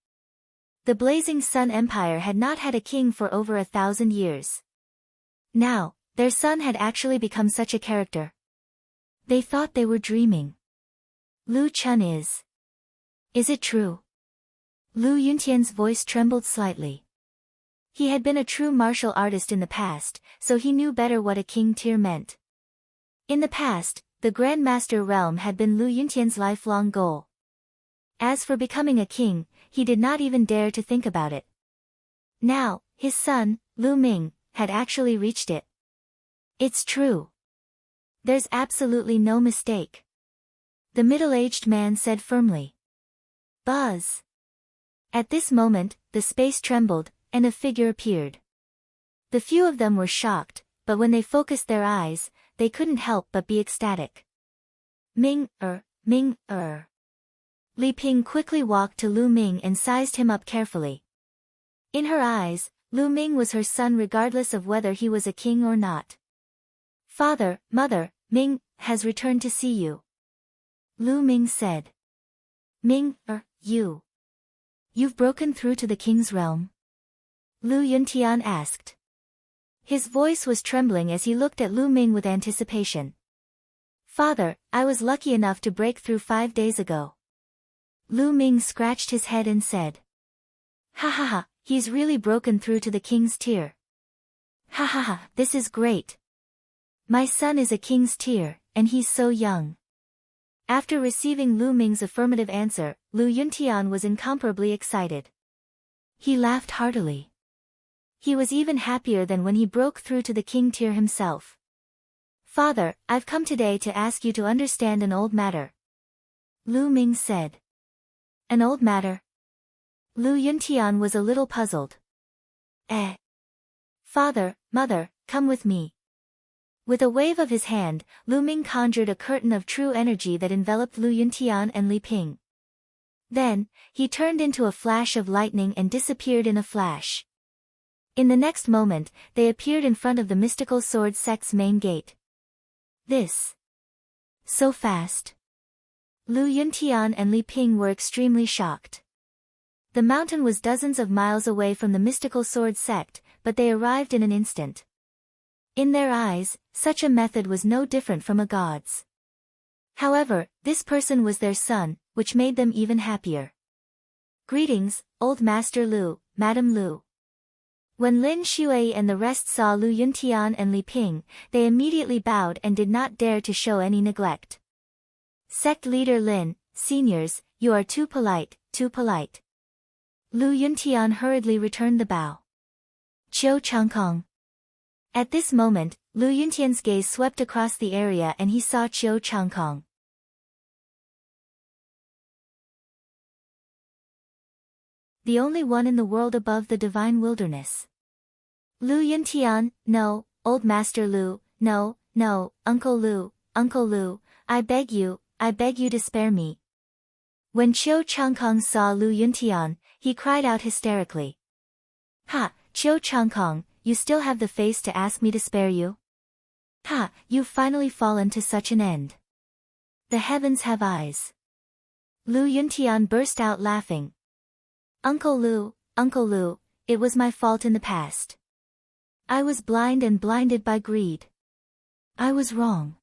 A: The Blazing Sun Empire had not had a king for over 1,000 years. Now, their son had actually become such a character. They thought they were dreaming. Lu Chun is. Is it true? Lu Yuntian's voice trembled slightly. He had been a true martial artist in the past, so he knew better what a king tier meant. In the past, the Grand Master realm had been Lu Yuntian's lifelong goal. As for becoming a king, he did not even dare to think about it. Now, his son, Lu Ming, had actually reached it. It's true. There's absolutely no mistake. The middle-aged man said firmly. Buzz. At this moment, the space trembled, and a figure appeared. The few of them were shocked, but when they focused their eyes, they couldn't help but be ecstatic. Ming. Li Ping quickly walked to Lu Ming and sized him up carefully. In her eyes, Lu Ming was her son regardless of whether he was a king or not. Father, mother, Ming has returned to see you. Lu Ming said. Ming, You've broken through to the king's realm? Lu Yuntian asked. His voice was trembling as he looked at Lu Ming with anticipation. Father, I was lucky enough to break through 5 days ago. Lu Ming scratched his head and said. Ha ha ha, he's really broken through to the king's tier. Ha ha ha, this is great. My son is a king's tier, and he's so young. After receiving Lu Ming's affirmative answer, Lu Yuntian was incomparably excited. He laughed heartily. He was even happier than when he broke through to the king tier himself. Father, I've come today to ask you to understand an old matter. Lu Ming said. An old matter? Lu Yuntian was a little puzzled. Father, mother, come with me. With a wave of his hand, Lu Ming conjured a curtain of true energy that enveloped Lu Yuntian and Li Ping. Then, he turned into a flash of lightning and disappeared in a flash. In the next moment, they appeared in front of the mystical sword sect's main gate. This. So fast. Lu Yuntian and Li Ping were extremely shocked. The mountain was dozens of miles away from the mystical sword sect, but they arrived in an instant. In their eyes, such a method was no different from a god's. However, this person was their son, which made them even happier. Greetings, Old Master Lu, Madam Lu. When Lin Shui and the rest saw Lu Yuntian and Li Ping, they immediately bowed and did not dare to show any neglect. Sect leader Lin, seniors, you are too polite, too polite. Lu Yuntian hurriedly returned the bow. Qiu Changkong. At this moment, Lu Yuntian's gaze swept across the area and he saw Qiu Changkong. The only one in the world above the divine wilderness. Lu Yuntian, no, Old Master Lu, no, Uncle Lu, I beg you to spare me. When Qiu Changkong saw Lu Yuntian, he cried out hysterically. Ha, Qiu Changkong, you still have the face to ask me to spare you? Ha, you've finally fallen to such an end. The heavens have eyes. Lu Yuntian burst out laughing. Uncle Lu, it was my fault in the past. I was blind and blinded by greed. I was wrong.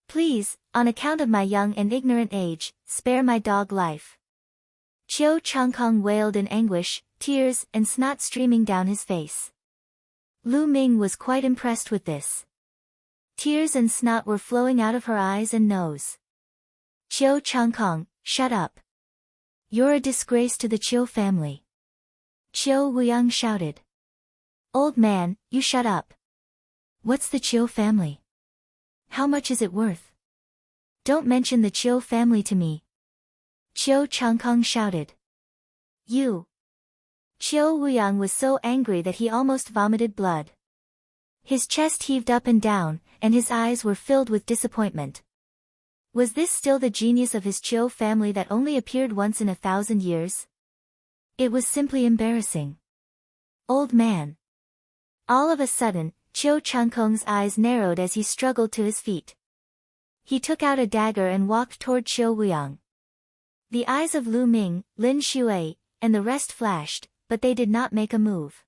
A: Please, on account of my young and ignorant age, spare my dog life. Qiu Changkong wailed in anguish, tears and snot streaming down his face. Lu Ming was quite impressed with this. Tears and snot were flowing out of her eyes and nose. Qiu Changkong, shut up. You're a disgrace to the Qiu family. Qiu Wuyang shouted. Old man, you shut up. What's the Qiu family? How much is it worth? Don't mention the Qiu family to me. Qiu Changkong shouted. You. Qiu Wuyang was so angry that he almost vomited blood. His chest heaved up and down, and his eyes were filled with disappointment. Was this still the genius of his Qiu family that only appeared once in 1,000 years? It was simply embarrassing. Old man. All of a sudden, Qiu Changkong's eyes narrowed as he struggled to his feet. He took out a dagger and walked toward Qiu Wuyang. The eyes of Lu Ming, Lin Shui, and the rest flashed, but they did not make a move.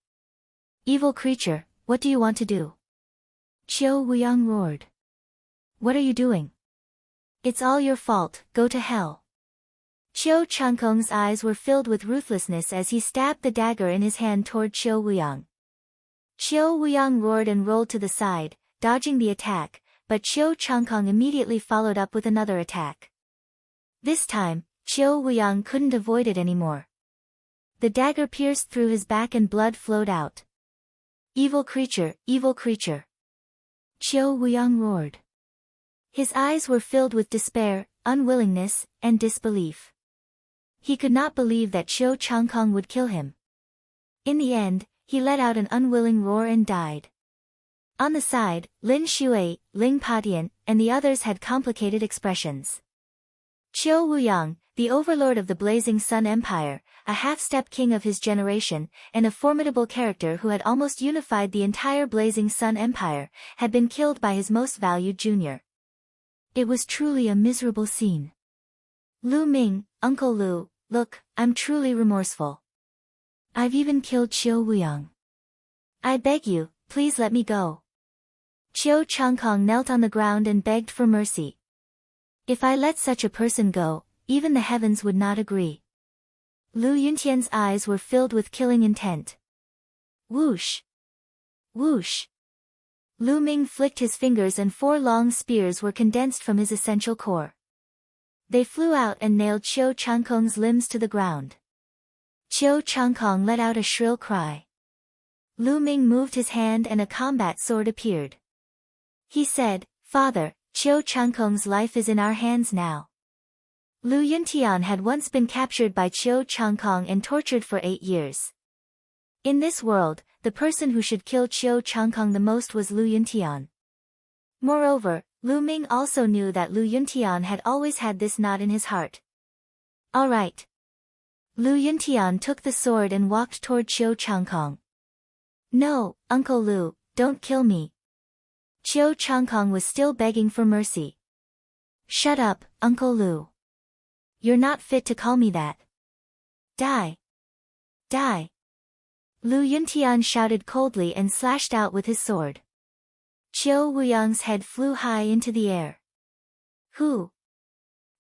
A: Evil creature, what do you want to do? Qiu Wuyang roared. What are you doing? It's all your fault, go to hell. Qiu Changkong's eyes were filled with ruthlessness as he stabbed the dagger in his hand toward Qiu Wuyang. Qiu Wuyang roared and rolled to the side, dodging the attack, but Qiu Changkong immediately followed up with another attack. This time, Qiu Wuyang couldn't avoid it anymore. The dagger pierced through his back and blood flowed out. Evil creature, evil creature. Qiu Wuyang roared. His eyes were filled with despair, unwillingness, and disbelief. He could not believe that Qiu Changkong would kill him. In the end, he let out an unwilling roar and died. On the side, Lin Shui, Ling Patian, and the others had complicated expressions. Qiu Wuyang, the overlord of the Blazing Sun Empire, a half-step king of his generation, and a formidable character who had almost unified the entire Blazing Sun Empire, had been killed by his most valued junior. It was truly a miserable scene. Lu Ming, Uncle Lu, look, I'm truly remorseful. I've even killed Qiu Wuyang. I beg you, please let me go. Qiu Changkong knelt on the ground and begged for mercy. If I let such a person go, even the heavens would not agree. Lu Yuntian's eyes were filled with killing intent. Whoosh! Whoosh! Lu Ming flicked his fingers and 4 long spears were condensed from his essential core. They flew out and nailed Qiu Changkong's limbs to the ground. Qiu Changkong let out a shrill cry. Lu Ming moved his hand and a combat sword appeared. He said, Father, Qiu Changkong's life is in our hands now. Lu Yuntian had once been captured by Qiu Changkong and tortured for 8 years. In this world, the person who should kill Qiu Changkong the most was Lu Yuntian. Moreover, Lu Ming also knew that Lu Yuntian had always had this knot in his heart. All right. Lu Yuntian took the sword and walked toward Qiu Changkong. No, Uncle Lu, don't kill me. Qiu Changkong was still begging for mercy. Shut up, Uncle Lu. You're not fit to call me that. Die. Die. Lu Yuntian shouted coldly and slashed out with his sword. Qiu Wuyang's head flew high into the air. Who?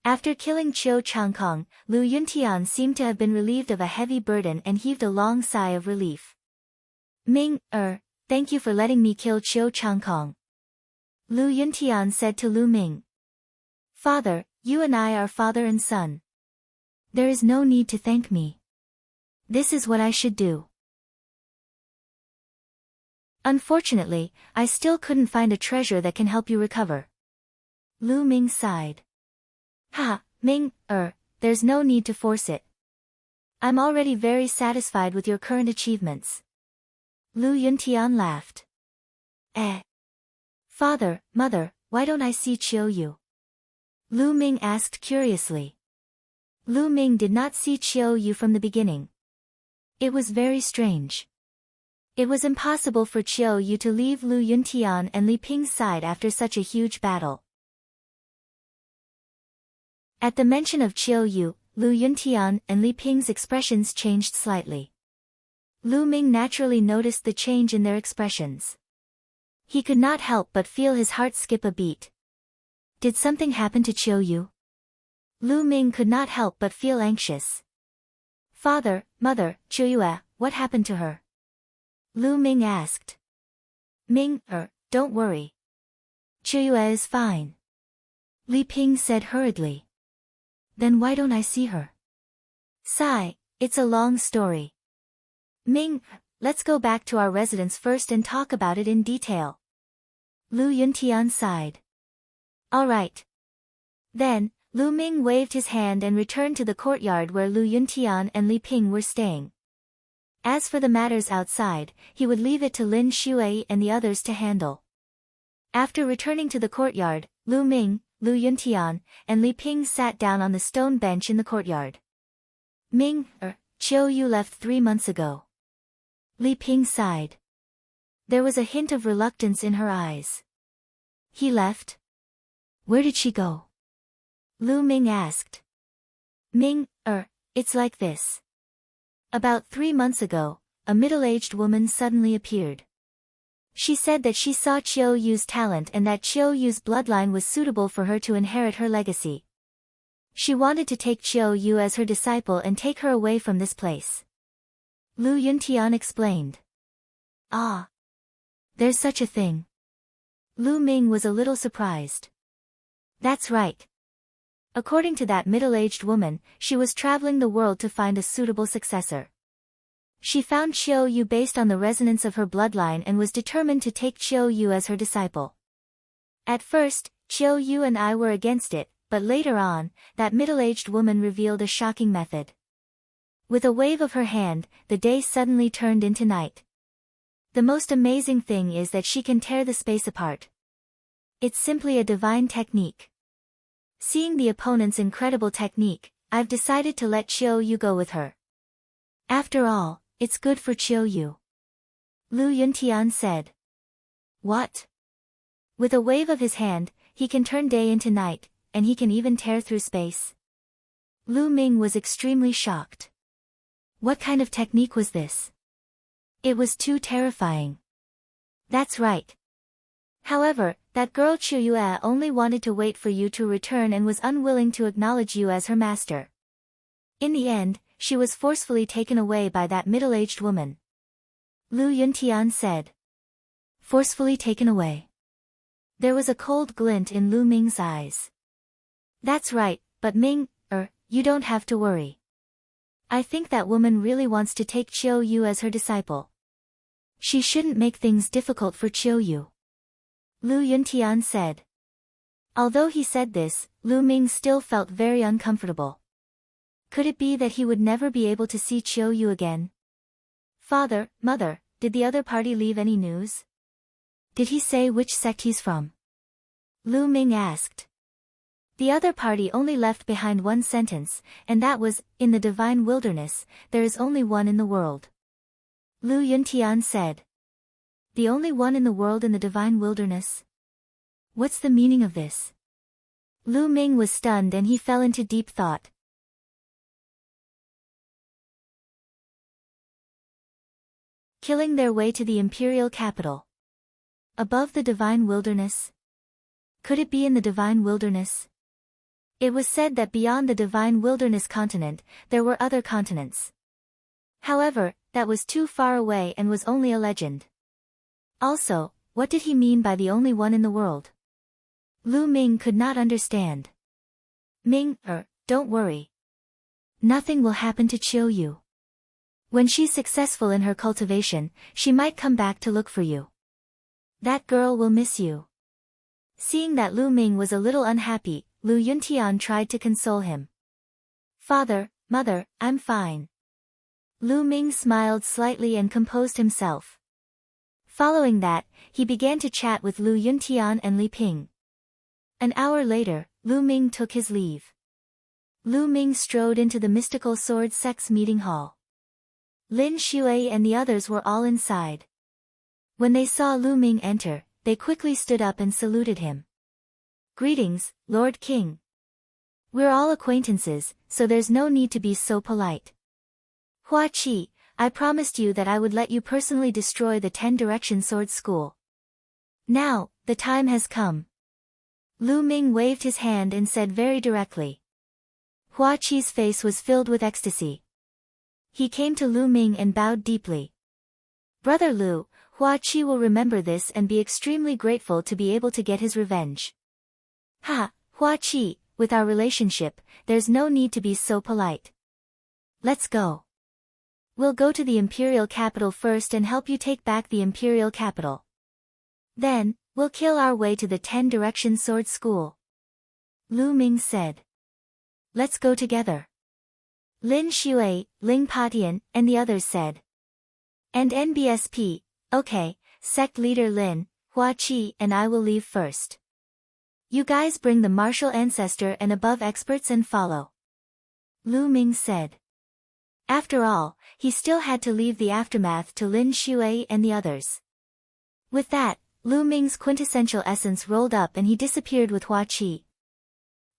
A: After killing Qiu Changkong, Lu Yuntian seemed to have been relieved of a heavy burden and heaved a long sigh of relief. Ming, thank you for letting me kill Qiu Changkong. Lu Yuntian said to Lu Ming. Father, you and I are father and son. There is no need to thank me. This is what I should do. Unfortunately, I still couldn't find a treasure that can help you recover. Lu Ming sighed. Ha, Ming, there's no need to force it. I'm already very satisfied with your current achievements. Lu Yuntian laughed. Father, Mother, why don't I see Qiu Yu? Lu Ming asked curiously. Lu Ming did not see Qiu Yu from the beginning. It was very strange. It was impossible for Qiu Yu to leave Lu Yuntian and Li Ping's side after such a huge battle. At the mention of Qiu Yu, Lu Yuntian and Li Ping's expressions changed slightly. Lu Ming naturally noticed the change in their expressions. He could not help but feel his heart skip a beat. Did something happen to Qiu Yu? Lu Ming could not help but feel anxious. Father, Mother, Qiu Yu, what happened to her? Lu Ming asked. Ming, don't worry. Qiu Yu is fine. Li Ping said hurriedly. Then why don't I see her? Sigh, it's a long story. Ming, let's go back to our residence first and talk about it in detail. Lu Yuntian sighed. All right. Then, Lu Ming waved his hand and returned to the courtyard where Lu Yuntian and Li Ping were staying. As for the matters outside, he would leave it to Lin Shui and the others to handle. After returning to the courtyard, Lu Ming, Lu Yuntian, and Li Ping sat down on the stone bench in the courtyard. Ming, Qiu Yu left 3 months ago. Li Ping sighed. There was a hint of reluctance in her eyes. He left? Where did she go? Lu Ming asked. Ming, it's like this. About 3 months ago, a middle-aged woman suddenly appeared. She said that she saw Qiu Yu's talent and that Qiu Yu's bloodline was suitable for her to inherit her legacy. She wanted to take Qiu Yu as her disciple and take her away from this place. Lu Yuntian explained. Ah. There's such a thing. Lu Ming was a little surprised. That's right. According to that middle-aged woman, she was traveling the world to find a suitable successor. She found Qiu Yu based on the resonance of her bloodline and was determined to take Qiu Yu as her disciple. At first, Qiu Yu and I were against it, but later on, that middle-aged woman revealed a shocking method. With a wave of her hand, the day suddenly turned into night. The most amazing thing is that she can tear the space apart. It's simply a divine technique. Seeing the opponent's incredible technique, I've decided to let Qiu Yu go with her. After all, it's good for Qiu Yu. Lu Yuntian said. What? With a wave of his hand, he can turn day into night, and he can even tear through space. Lu Ming was extremely shocked. What kind of technique was this? It was too terrifying. That's right. However, that girl Qiu Yue only wanted to wait for you to return and was unwilling to acknowledge you as her master. In the end, she was forcefully taken away by that middle-aged woman. Lu Yuntian said. Forcefully taken away. There was a cold glint in Lu Ming's eyes. That's right, but Ming, you don't have to worry. I think that woman really wants to take Qiu Yu as her disciple. She shouldn't make things difficult for Qiu Yu. Lu Yuntian said. Although he said this, Lu Ming still felt very uncomfortable. Could it be that he would never be able to see Qiu Yu again? Father, mother, did the other party leave any news? Did he say which sect he's from? Lu Ming asked. The other party only left behind one sentence, and that was, in the divine wilderness, there is only one in the world. Lu Yuntian said. The only one in the world in the divine wilderness? What's the meaning of this? Lu Ming was stunned and he fell into deep thought. Killing their way to the imperial capital. Above the divine wilderness? Could it be in the divine wilderness? It was said that beyond the divine wilderness continent, there were other continents. However, that was too far away and was only a legend. Also, what did he mean by the only one in the world? Lu Ming could not understand. Ming, don't worry. Nothing will happen to Qiu Yu. When she's successful in her cultivation, she might come back to look for you. That girl will miss you. Seeing that Lu Ming was a little unhappy, Lu Yuntian tried to console him. Father, mother, I'm fine. Lu Ming smiled slightly and composed himself. Following that, he began to chat with Lu Yuntian and Li Ping. An hour later, Lu Ming took his leave. Lu Ming strode into the mystical sword sect's meeting hall. Lin Xue and the others were all inside. When they saw Lu Ming enter, they quickly stood up and saluted him. Greetings, Lord King. We're all acquaintances, so there's no need to be so polite. Hua Qi, I promised you that I would let you personally destroy the 10-direction sword school. Now, the time has come. Lu Ming waved his hand and said very directly. Hua Qi's face was filled with ecstasy. He came to Lu Ming and bowed deeply. Brother Lu, Hua Qi will remember this and be extremely grateful to be able to get his revenge. Ha, Hua Qi, with our relationship, there's no need to be so polite. Let's go. We'll go to the imperial capital first and help you take back the imperial capital. Then, we'll kill our way to the 10-direction sword school. Lu Ming said. Let's go together. Lin Xue, Ling Patian, and the others said. And NBSP, okay, sect leader Lin, Hua Qi and I will leave first. You guys bring the martial ancestor and above experts and follow. Lu Ming said. After all, he still had to leave the aftermath to Lin Xue and the others. With that, Lu Ming's quintessential essence rolled up and he disappeared with Hua Qi.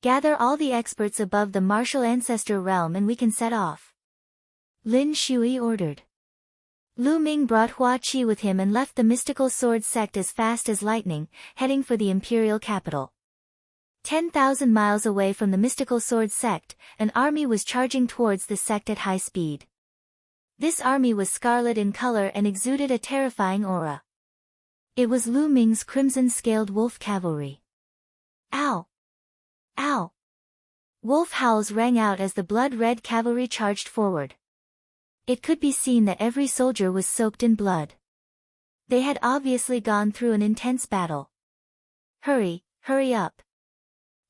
A: Gather all the experts above the martial ancestor realm and we can set off. Lin Xue ordered. Lu Ming brought Hua Qi with him and left the mystical sword sect as fast as lightning, heading for the imperial capital. 10,000 miles away from the mystical sword sect, an army was charging towards the sect at high speed. This army was scarlet in color and exuded a terrifying aura. It was Lu Ming's crimson-scaled wolf cavalry. Ow! Ow! Wolf howls rang out as the blood-red cavalry charged forward. It could be seen that every soldier was soaked in blood. They had obviously gone through an intense battle. Hurry, hurry up.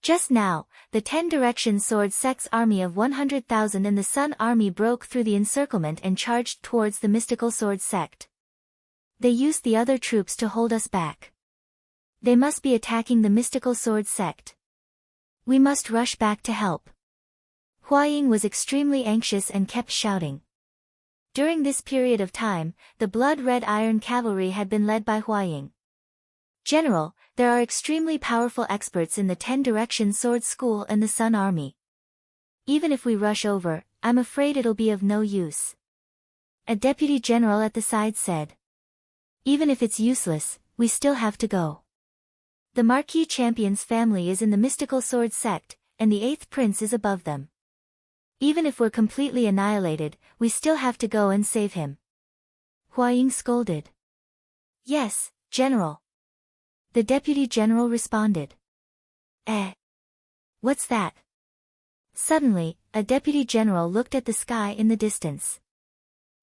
A: Just now, the 10 Direction Sword Sect's army of 100,000 and the Sun Army broke through the encirclement and charged towards the mystical sword sect. They used the other troops to hold us back. They must be attacking the mystical sword sect. We must rush back to help. Hua Ying was extremely anxious and kept shouting. During this period of time, the blood-red iron cavalry had been led by Hua Ying. General, there are extremely powerful experts in the 10 Direction Sword School and the Sun Army. Even if we rush over, I'm afraid it'll be of no use. A deputy general at the side said. Even if it's useless, we still have to go. The Marquis Champion's family is in the mystical sword sect, and the 8th prince is above them. Even if we're completely annihilated, we still have to go and save him. Hua Ying scolded. Yes, General. The deputy general responded. What's that? Suddenly, a deputy general looked at the sky in the distance.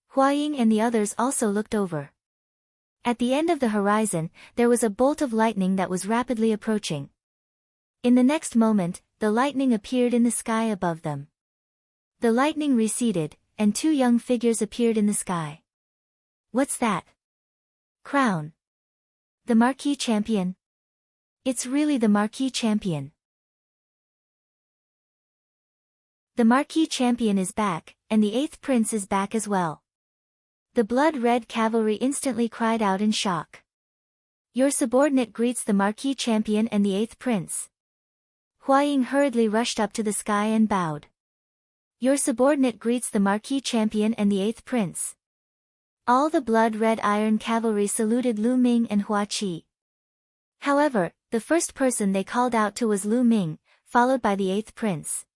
A: Hua Ying and the others also looked over. At the end of the horizon, there was a bolt of lightning that was rapidly approaching. In the next moment, the lightning appeared in the sky above them. The lightning receded, and 2 young figures appeared in the sky. What's that? Crown. The Marquis Champion? It's really the Marquis Champion. The Marquis Champion is back, and the 8th prince is back as well. The blood-red cavalry instantly cried out in shock. Your subordinate greets the Marquis Champion and the 8th prince. Hua Ying hurriedly rushed up to the sky and bowed. Your subordinate greets the Marquis Champion and the 8th prince. All the blood-red iron cavalry saluted Lu Ming and Hua Qi. However, the first person they called out to was Lu Ming, followed by the 8th prince.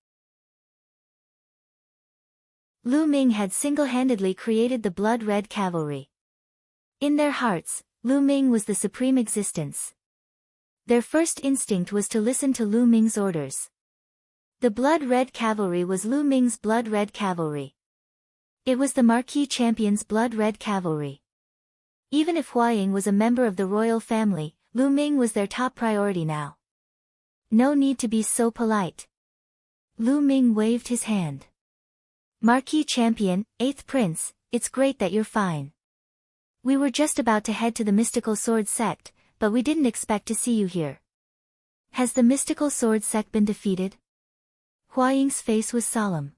A: Lu Ming had single-handedly created the blood-red cavalry. In their hearts, Lu Ming was the supreme existence. Their first instinct was to listen to Lu Ming's orders. The blood-red cavalry was Lu Ming's blood-red cavalry. It was the Marquis Champion's blood-red cavalry. Even if Hua Ying was a member of the royal family, Lu Ming was their top priority now. No need to be so polite. Lu Ming waved his hand. Marquis Champion, 8th Prince, it's great that you're fine. We were just about to head to the mystical sword sect, but we didn't expect to see you here. Has the mystical sword sect been defeated? Hua Ying's face was solemn.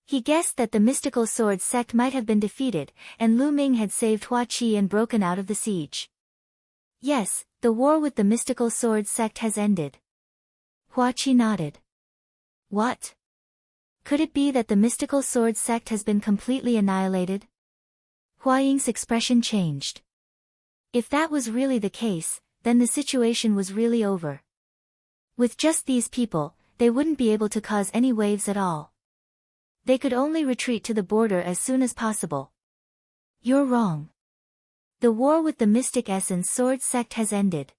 A: He guessed that the mystical sword sect might have been defeated, and Lu Ming had saved Hua Qi and broken out of the siege. Yes, the war with the mystical sword sect has ended. Hua Qi nodded. What? Could it be that the mystical sword sect has been completely annihilated? Hua Ying's expression changed. If that was really the case, then the situation was really over. With just these people, they wouldn't be able to cause any waves at all. They could only retreat to the border as soon as possible. You're wrong. The war with the Mystic Essence Sword Sect has ended.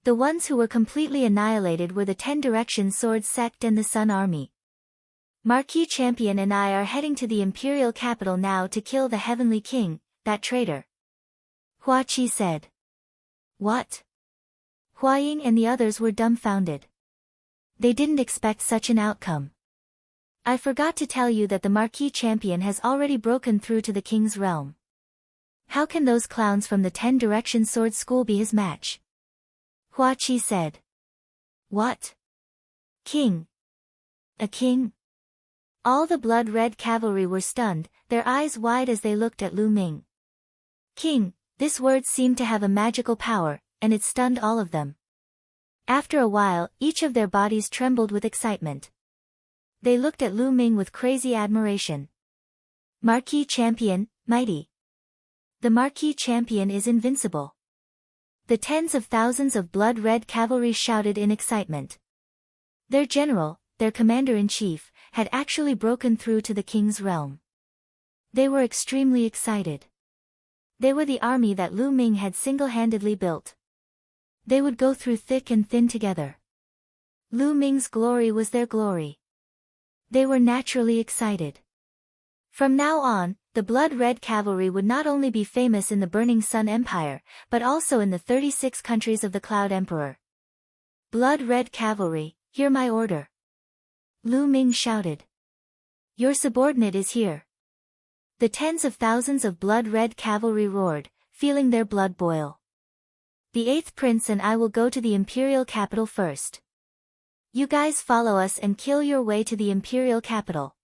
A: The ones who were completely annihilated were the 10 Direction Sword Sect and the Sun Army. Marquis Champion and I are heading to the Imperial capital now to kill the Heavenly King, that traitor. Hua Qi said. What? Hua Ying and the others were dumbfounded. They didn't expect such an outcome. I forgot to tell you that the Marquis Champion has already broken through to the king's realm. How can those clowns from the 10 Direction Sword School be his match? Hua Qi said. What? King? A king? All the blood-red cavalry were stunned, their eyes wide as they looked at Lu Ming. King, this word seemed to have a magical power, and it stunned all of them. After a while, each of their bodies trembled with excitement. They looked at Lu Ming with crazy admiration. Marquis Champion, mighty. The Marquis champion is invincible. The tens of thousands of blood-red cavalry shouted in excitement. Their general, their commander-in-chief, had actually broken through to the king's realm. They were extremely excited. They were the army that Lu Ming had single-handedly built. They would go through thick and thin together. Lu Ming's glory was their glory. They were naturally excited. From now on, the blood-red cavalry would not only be famous in the Burning Sun Empire, but also in the 36 countries of the Cloud Emperor. Blood-red cavalry, hear my order. Lu Ming shouted. Your subordinate is here. The tens of thousands of blood-red cavalry roared, feeling their blood boil. The 8th prince and I will go to the imperial capital first. You guys follow us and kill your way to the imperial capital.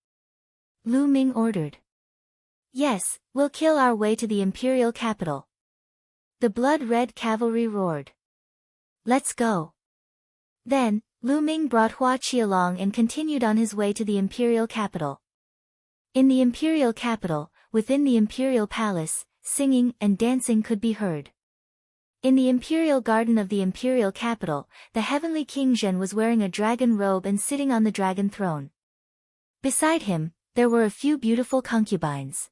A: Lu Ming ordered. Yes, we'll kill our way to the imperial capital. The blood-red cavalry roared. Let's go. Then, Lu Ming brought Hua Qi along and continued on his way to the imperial capital. In the imperial capital, within the imperial palace, singing and dancing could be heard. In the imperial garden of the imperial capital, the heavenly King Zhen was wearing a dragon robe and sitting on the dragon throne. Beside him, there were a few beautiful concubines.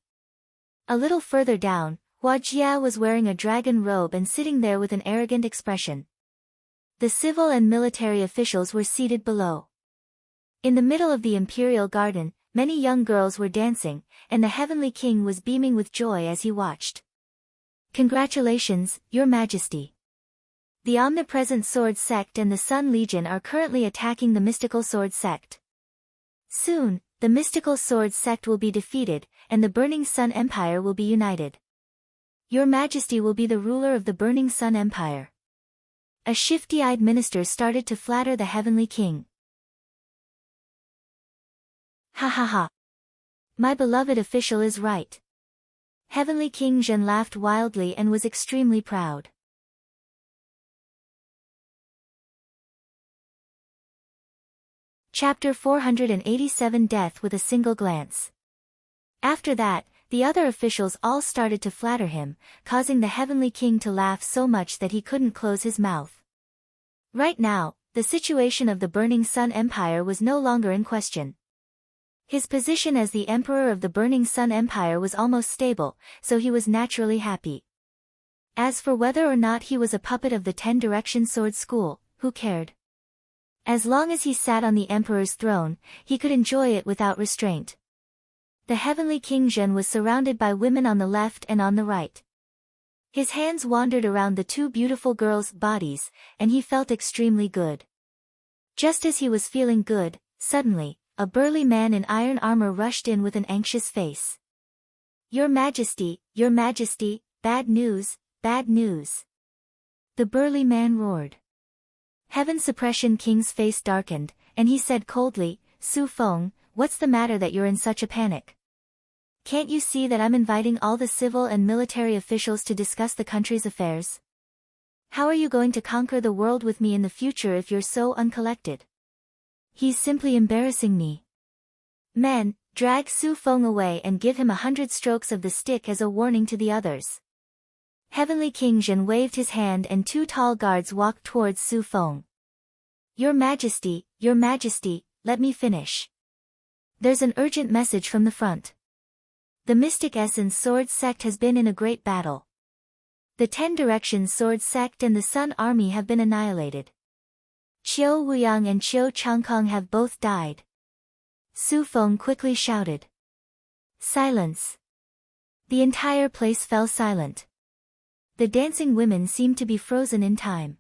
A: A little further down, Hua Jia was wearing a dragon robe and sitting there with an arrogant expression. The civil and military officials were seated below. In the middle of the imperial garden, many young girls were dancing, and the heavenly king was beaming with joy as he watched. Congratulations, Your Majesty. The omnipresent sword sect and the Sun Legion are currently attacking the mystical sword sect. Soon, the mystical sword sect will be defeated, and the Burning Sun Empire will be united. Your Majesty will be the ruler of the Burning Sun Empire. A shifty-eyed minister started to flatter the heavenly king. Ha ha ha. My beloved official is right. Heavenly King Zhen laughed wildly and was extremely proud. Chapter 487 Death with a Single Glance. After that, the other officials all started to flatter him, causing the heavenly king to laugh so much that he couldn't close his mouth. Right now, the situation of the Burning Sun Empire was no longer in question. His position as the emperor of the Burning Sun Empire was almost stable, so he was naturally happy. As for whether or not he was a puppet of the 10 Direction Sword School, who cared? As long as he sat on the emperor's throne, he could enjoy it without restraint. The heavenly King Zhen was surrounded by women on the left and on the right. His hands wandered around the two beautiful girls' bodies, and he felt extremely good. Just as he was feeling good, suddenly, a burly man in iron armor rushed in with an anxious face. Your Majesty, bad news, bad news. The burly man roared. Heaven Suppression King's face darkened, and he said coldly, Su Feng, what's the matter that you're in such a panic? Can't you see that I'm inviting all the civil and military officials to discuss the country's affairs? How are you going to conquer the world with me in the future if you're so uncollected? He's simply embarrassing me. Men, drag Su Feng away and give him 100 strokes of the stick as a warning to the others. Heavenly King Zhen waved his hand and 2 tall guards walked towards Su Feng. Your Majesty, let me finish. There's an urgent message from the front. The Mystic Essence Sword Sect has been in a great battle. The 10 Directions Sword Sect and the Sun Army have been annihilated. Qiu Wuyang and Qiu Changkong have both died. Su Feng quickly shouted. Silence. The entire place fell silent. The dancing women seemed to be frozen in time.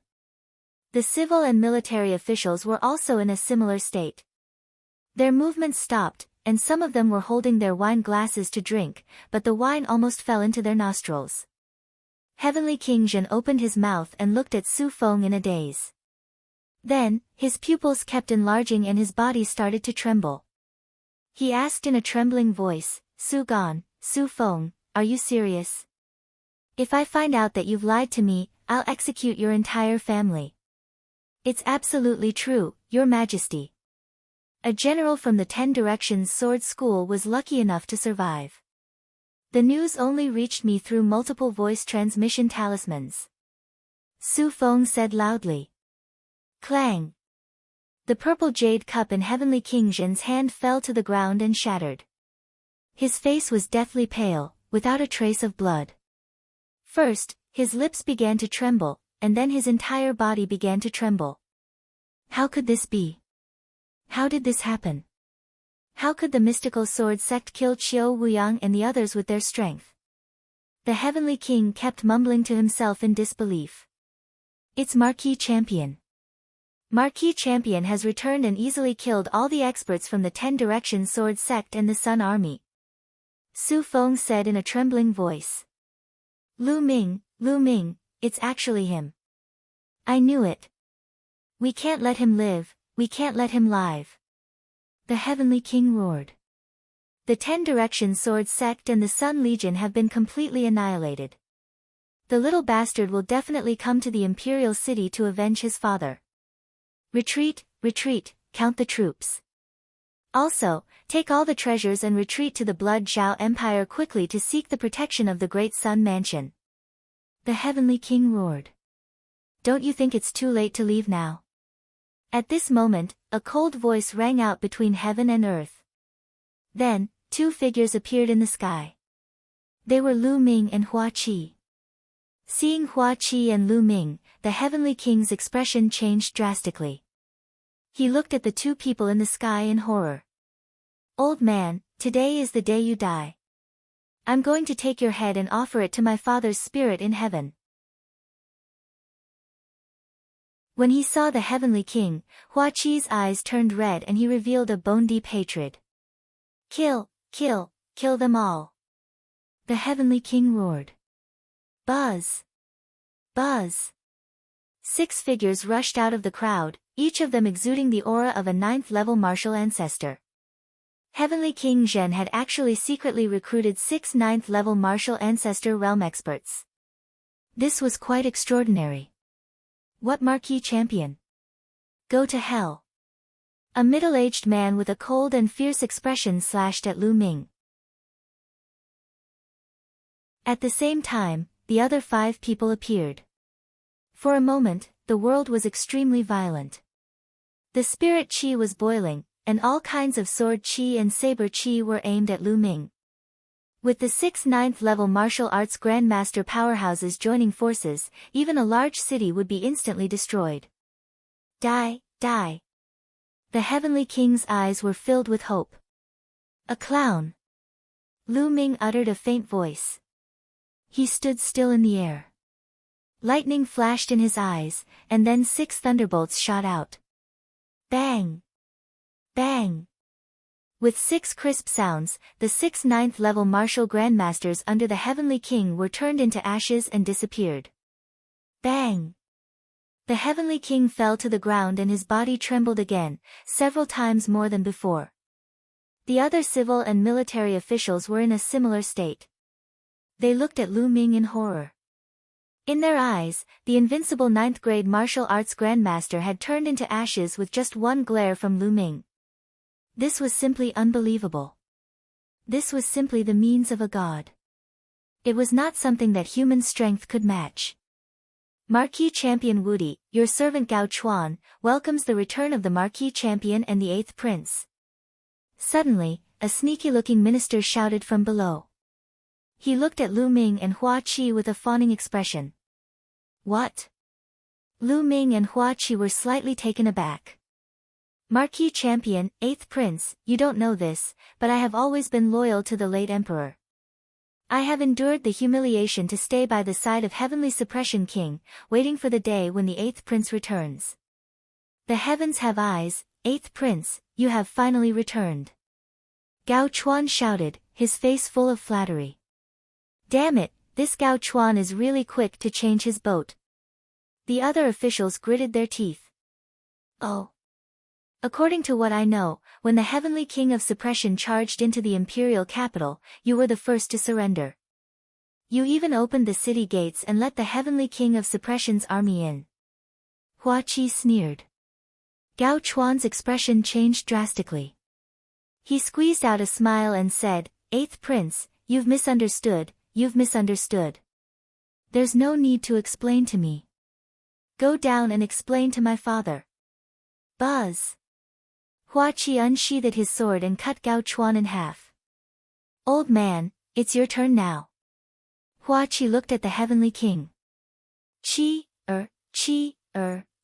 A: The civil and military officials were also in a similar state. Their movements stopped, and some of them were holding their wine glasses to drink, but the wine almost fell into their nostrils. Heavenly King Zhen opened his mouth and looked at Su Feng in a daze. Then, his pupils kept enlarging and his body started to tremble. He asked in a trembling voice, Su Feng, are you serious? If I find out that you've lied to me, I'll execute your entire family. It's absolutely true, Your Majesty. A general from the 10 Directions Sword School was lucky enough to survive. The news only reached me through multiple voice transmission talismans. Su Feng said loudly. Clang! The purple jade cup in Heavenly King Zhen's hand fell to the ground and shattered. His face was deathly pale, without a trace of blood. First, his lips began to tremble, and then his entire body began to tremble. How could this be? How did this happen? How could the mystical sword sect kill Qiu Wuyang and the others with their strength? The Heavenly King kept mumbling to himself in disbelief. It's Marquis Champion. Marquis Champion has returned and easily killed all the experts from the 10 Direction Sword Sect and the Sun Army. Su Feng said in a trembling voice. Lu Ming, it's actually him. I knew it. We can't let him live, we can't let him live. The Heavenly King roared. The 10 Direction Sword Sect and the Sun Legion have been completely annihilated. The little bastard will definitely come to the Imperial City to avenge his father. Retreat, count the troops. Also, take all the treasures and retreat to the Blood Zhao Empire quickly to seek the protection of the Great Sun Mansion. The Heavenly King roared. Don't you think it's too late to leave now? At this moment, a cold voice rang out between heaven and earth. Then, 2 figures appeared in the sky. They were Lu Ming and Hua Qi. Seeing Hua Qi and Lu Ming, the Heavenly King's expression changed drastically. He looked at the 2 people in the sky in horror. Old man, today is the day you die. I'm going to take your head and offer it to my father's spirit in heaven. When he saw the Heavenly King, Hua Qi's eyes turned red and he revealed a bone-deep hatred. Kill them all. The Heavenly King roared. Buzz! 6 figures rushed out of the crowd, each of them exuding the aura of a 9th-level martial ancestor. Heavenly King Zhen had actually secretly recruited 6 9th-level martial ancestor realm experts. This was quite extraordinary. What Marquis Champion? Go to hell. A middle-aged man with a cold and fierce expression slashed at Lu Ming. At the same time, the other 5 people appeared. For a moment, the world was extremely violent. The spirit qi was boiling, and all kinds of sword qi and saber qi were aimed at Lu Ming. With the 6 9th-level martial arts grandmaster powerhouses joining forces, even a large city would be instantly destroyed. Die! The Heavenly King's eyes were filled with hope. A clown! Lu Ming uttered a faint voice. He stood still in the air. Lightning flashed in his eyes, and then 6 thunderbolts shot out. Bang! Bang! With 6 crisp sounds, the 6 9th-level martial grandmasters under the Heavenly King were turned into ashes and disappeared. Bang! The Heavenly King fell to the ground and his body trembled again, several times more than before. The other civil and military officials were in a similar state. They looked at Lu Ming in horror. In their eyes, the invincible 9th-grade martial arts grandmaster had turned into ashes with just one glare from Lu Ming. This was simply unbelievable. This was simply the means of a god. It was not something that human strength could match. Marquis Champion Wudi, your servant Gao Chuan, welcomes the return of the Marquis Champion and the 8th Prince. Suddenly, a sneaky-looking minister shouted from below. He looked at Lu Ming and Hua Qi with a fawning expression. What? Lu Ming and Hua Qi were slightly taken aback. Marquis Champion, 8th Prince, you don't know this, but I have always been loyal to the late Emperor. I have endured the humiliation to stay by the side of Heavenly Suppression King, waiting for the day when the 8th Prince returns. The heavens have eyes, 8th Prince, you have finally returned. Gao Chuan shouted, his face full of flattery. Damn it, this Gao Chuan is really quick to change his boat. The other officials gritted their teeth. Oh. According to what I know, when the Heavenly King of Suppression charged into the imperial capital, you were the first to surrender. You even opened the city gates and let the Heavenly King of Suppression's army in. Hua Qi sneered. Gao Chuan's expression changed drastically. He squeezed out a smile and said, 8th Prince, You've misunderstood, you've misunderstood. There's no need to explain to me. Go down and explain to my father. Buzz. Hua Qi unsheathed his sword and cut Gao Chuan in half. Old man, it's your turn now. Hua Qi looked at the heavenly king. Qi,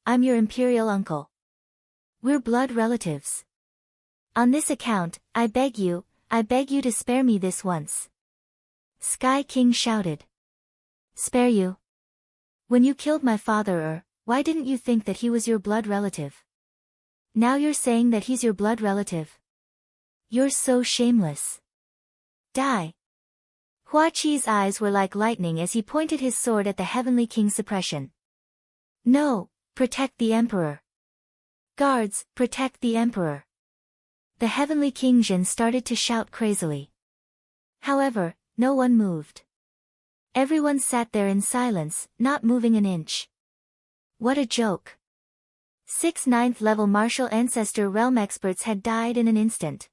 A: I'm your imperial uncle. We're blood relatives. On this account, I beg you to spare me this once. Sky King shouted. Spare you? When you killed my father, why didn't you think that he was your blood relative? Now you're saying that he's your blood relative. You're so shameless. Die. Hua Qi's eyes were like lightning as he pointed his sword at the heavenly king's suppression. No, protect the emperor. Guards, protect the emperor. The heavenly king Jin started to shout crazily. However, no one moved. Everyone sat there in silence, not moving an inch. What a joke. 6 9th level martial ancestor realm experts had died in an instant.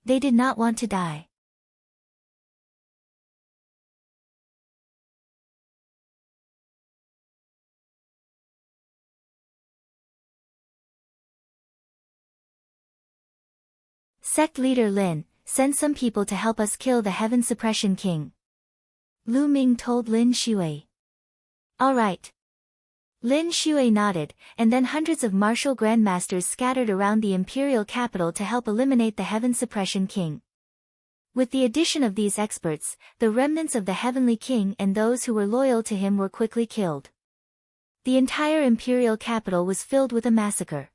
A: They did not want to die. Sect leader Lin, send some people to help us kill the Heaven Suppression King. Lu Ming told Lin Shui. All right. Lin Shui nodded, and then hundreds of martial grandmasters scattered around the imperial capital to help eliminate the Heaven Suppression King. With the addition of these experts, the remnants of the Heavenly King and those who were loyal to him were quickly killed. The entire imperial capital was filled with a massacre.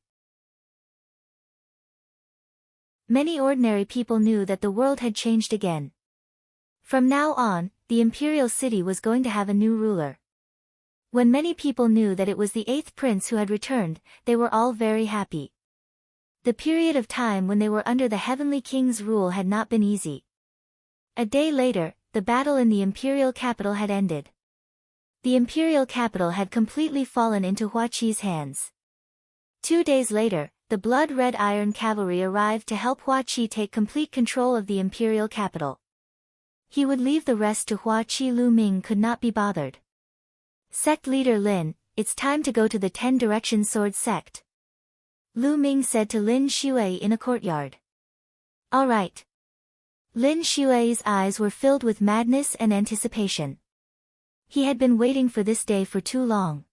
A: Many ordinary people knew that the world had changed again. From now on, the imperial city was going to have a new ruler. When many people knew that it was the 8th prince who had returned, they were all very happy. The period of time when they were under the Heavenly King's rule had not been easy. A day later, the battle in the imperial capital had ended. The imperial capital had completely fallen into Hua Qi's hands. 2 days later, the blood-red iron cavalry arrived to help Hua Qi take complete control of the imperial capital. He would leave the rest to Hua Qi. Lu Ming could not be bothered. Sect leader Lin, it's time to go to the 10 Direction Sword Sect. Lu Ming said to Lin Shui in a courtyard. All right. Lin Shui's eyes were filled with madness and anticipation. He had been waiting for this day for too long.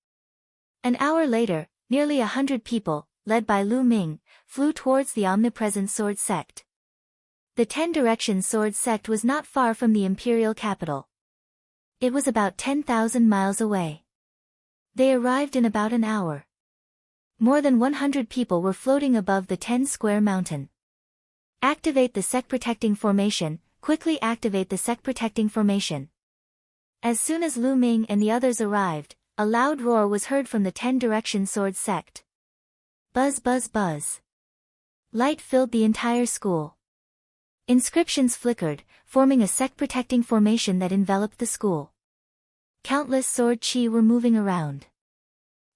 A: An hour later, nearly 100 people, led by Lu Ming, flew towards the omnipresent sword sect. The 10 Direction Sword Sect was not far from the imperial capital. It was about 10,000 miles away. They arrived in about an hour. More than 100 people were floating above the 10-square mountain. Activate the sect protecting formation, quickly activate the sect protecting formation. As soon as Lu Ming and the others arrived, a loud roar was heard from the 10 Direction Sword Sect. Buzz buzz buzz. Light filled the entire school. Inscriptions flickered, forming a sect-protecting formation that enveloped the school. Countless sword chi were moving around.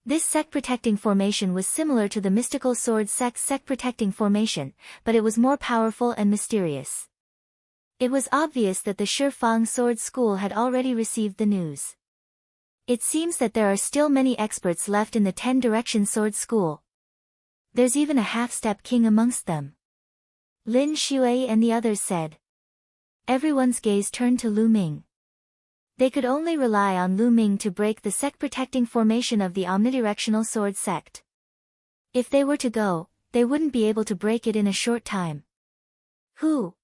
A: This sect-protecting formation was similar to the mystical sword sect's sect-protecting formation, but it was more powerful and mysterious. It was obvious that the Shifang Sword School had already received the news. It seems that there are still many experts left in the 10 Direction Sword School. There's even a half-step king amongst them. Lin Shui and the others said. Everyone's gaze turned to Lu Ming. They could only rely on Lu Ming to break the sect-protecting formation of the omnidirectional sword sect. If they were to go, they wouldn't be able to break it in a short time. Who?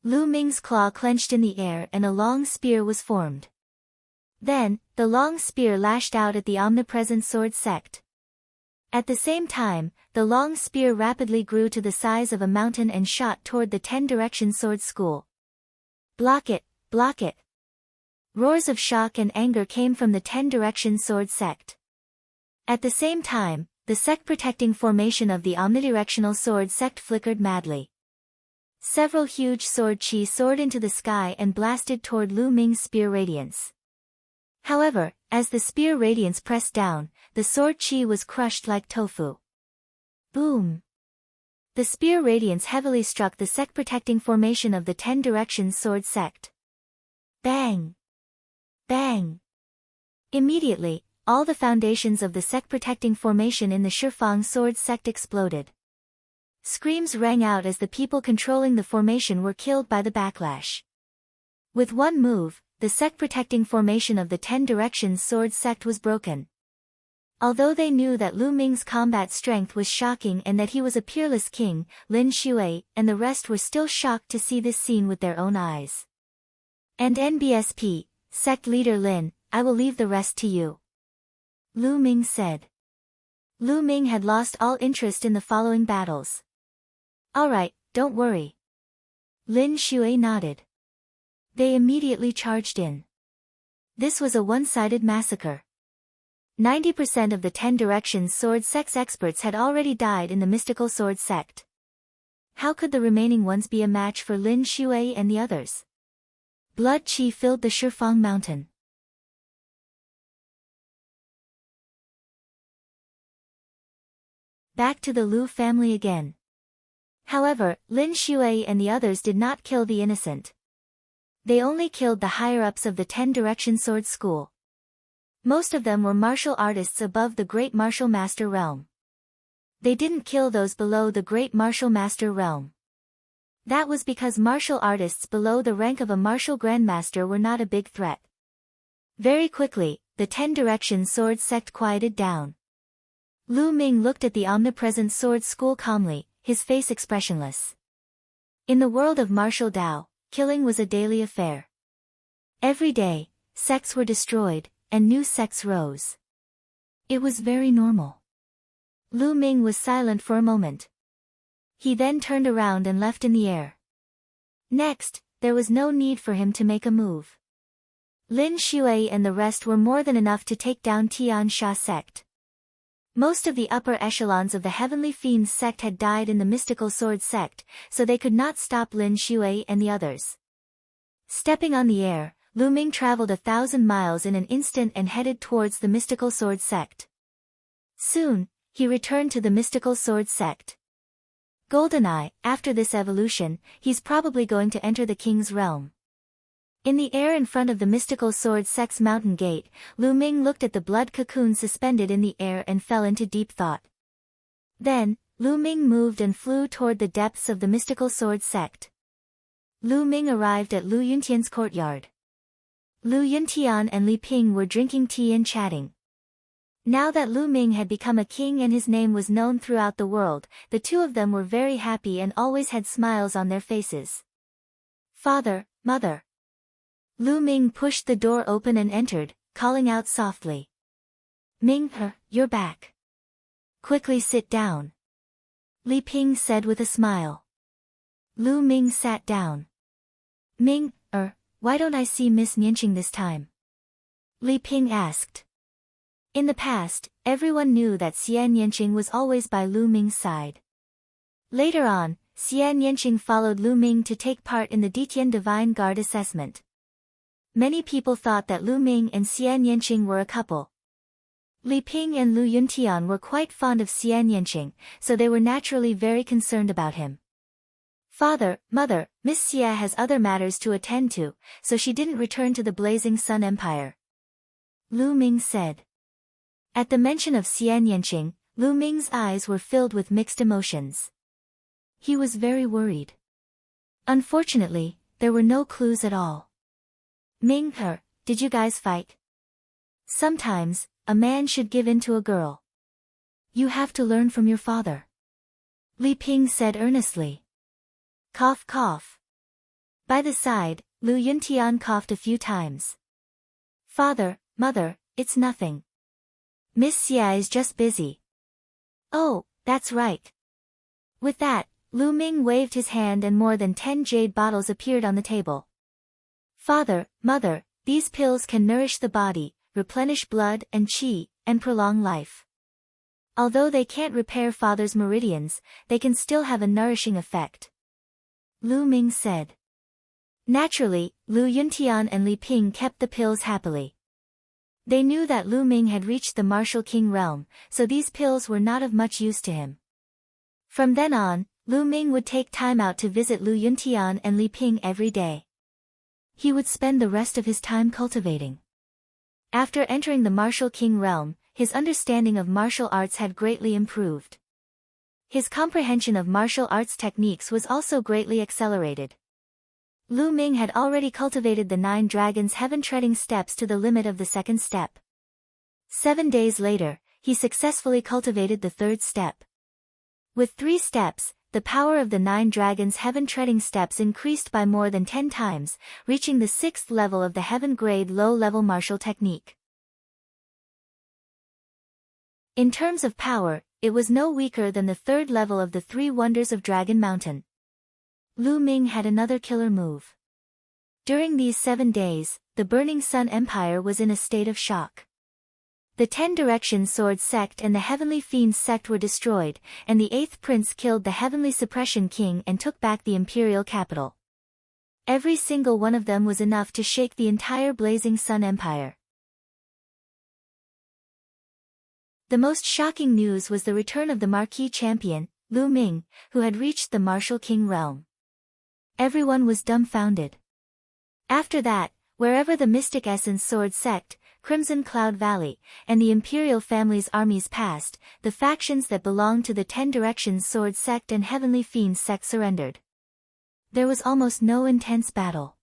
A: Lu Ming's claw clenched in the air and a long spear was formed. Then, the long spear lashed out at the omnipresent sword sect. At the same time, the long spear rapidly grew to the size of a mountain and shot toward the 10 Direction Sword School. Block it, block it. Roars of shock and anger came from the 10 Direction Sword Sect. At the same time, the sect-protecting formation of the omnidirectional sword sect flickered madly. Several huge sword chi soared into the sky and blasted toward Lu Ming's spear radiance. However, as the spear radiance pressed down, the sword chi was crushed like tofu. Boom! The spear radiance heavily struck the sect-protecting formation of the 10 Directions Sword Sect. Bang! Bang! Immediately, all the foundations of the sect-protecting formation in the Shifang Sword Sect exploded. Screams rang out as the people controlling the formation were killed by the backlash. With one move, the sect-protecting formation of the 10 Directions Sword Sect was broken. Although they knew that Lu Ming's combat strength was shocking and that he was a peerless king, Lin Shui and the rest were still shocked to see this scene with their own eyes. And NBSP, sect leader Lin, I will leave the rest to you. Lu Ming said. Lu Ming had lost all interest in the following battles. Alright, don't worry. Lin Shui nodded. They immediately charged in. This was a one-sided massacre. 90% of the 10 Directions Sword Sect's experts had already died in the Mystical Sword Sect. How could the remaining ones be a match for Lin Shui and the others? Blood qi filled the Shifang mountain. Back to the Lu family again. However, Lin Shui and the others did not kill the innocent. They only killed the higher-ups of the 10 Directions Sword School. Most of them were martial artists above the Great Martial Master realm. They didn't kill those below the Great Martial Master realm. That was because martial artists below the rank of a martial grandmaster were not a big threat. Very quickly, the 10 Directions Sword Sect quieted down. Lu Ming looked at the omnipresent sword school calmly, his face expressionless. In the world of martial Dao, killing was a daily affair. Every day, sects were destroyed, and new sects rose. It was very normal. Lu Ming was silent for a moment. He then turned around and left in the air. Next, there was no need for him to make a move. Lin Shui and the rest were more than enough to take down Tian Sha sect. Most of the upper echelons of the Heavenly Fiends sect had died in the Mystical Sword sect, so they could not stop Lin Shui and the others. Stepping on the air, Lu Ming traveled 1,000 miles in an instant and headed towards the Mystical Sword sect. Soon, he returned to the Mystical Sword sect. Goldeneye, after this evolution, he's probably going to enter the king's realm. In the air in front of the Mystical Sword sect's mountain gate, Lu Ming looked at the blood cocoon suspended in the air and fell into deep thought. Then, Lu Ming moved and flew toward the depths of the Mystical Sword sect. Lu Ming arrived at Lu Yuntian's courtyard. Lu Yuntian and Li Ping were drinking tea and chatting. Now that Lu Ming had become a king and his name was known throughout the world, the two of them were very happy and always had smiles on their faces. Father, mother. Lu Ming pushed the door open and entered, calling out softly. Ming, you're back. Quickly sit down. Li Ping said with a smile. Lu Ming sat down. Ming, why don't I see Miss Nianqing this time? Li Ping asked. In the past, everyone knew that Xian Nianqing was always by Lu Ming's side. Later on, Xian Nianqing followed Lu Ming to take part in the Ditian Divine Guard assessment. Many people thought that Lu Ming and Xian Nianqing were a couple. Li Ping and Lu Yuntian were quite fond of Xian Nianqing, so they were naturally very concerned about him. Father, mother, Miss Xia has other matters to attend to, so she didn't return to the Blazing Sun Empire. Lu Ming said. At the mention of Xian Nianqing, Lu Ming's eyes were filled with mixed emotions. He was very worried. Unfortunately, there were no clues at all. Ming, did you guys fight? Sometimes, a man should give in to a girl. You have to learn from your father. Li Ping said earnestly. Cough cough. By the side, Lu Yuntian coughed a few times. Father, mother, it's nothing. Miss Xia is just busy. Oh, that's right. With that, Lu Ming waved his hand and more than 10 jade bottles appeared on the table. Father, mother, these pills can nourish the body, replenish blood and qi, and prolong life. Although they can't repair father's meridians, they can still have a nourishing effect. Lu Ming said. Naturally, Lu Yuntian and Li Ping kept the pills happily. They knew that Lu Ming had reached the martial king realm, so these pills were not of much use to him. From then on, Lu Ming would take time out to visit Lu Yuntian and Li Ping every day. He would spend the rest of his time cultivating. After entering the martial king realm, his understanding of martial arts had greatly improved. His comprehension of martial arts techniques was also greatly accelerated. Lu Ming had already cultivated the 9 dragons' heaven-treading steps to the limit of the 2nd step. 7 days later, he successfully cultivated the 3rd step. With 3 steps, the power of the 9 dragons' heaven-treading steps increased by more than 10 times, reaching the 6th level of the heaven-grade low-level martial technique. In terms of power, it was no weaker than the 3rd level of the 3 wonders of Dragon Mountain. Lu Ming had another killer move. During these 7 days, the Burning Sun Empire was in a state of shock. The 10 Direction Sword sect and the Heavenly Fiends sect were destroyed, and the 8th prince killed the Heavenly Suppression King and took back the imperial capital. Every single one of them was enough to shake the entire Blazing Sun Empire. The most shocking news was the return of the Marquis Champion, Lu Ming, who had reached the Martial King realm. Everyone was dumbfounded. After that, wherever the Mystic Essence Sword sect, Crimson Cloud Valley, and the Imperial family's armies passed, the factions that belonged to the 10 Directions Sword sect and Heavenly Fiends sect surrendered. There was almost no intense battle.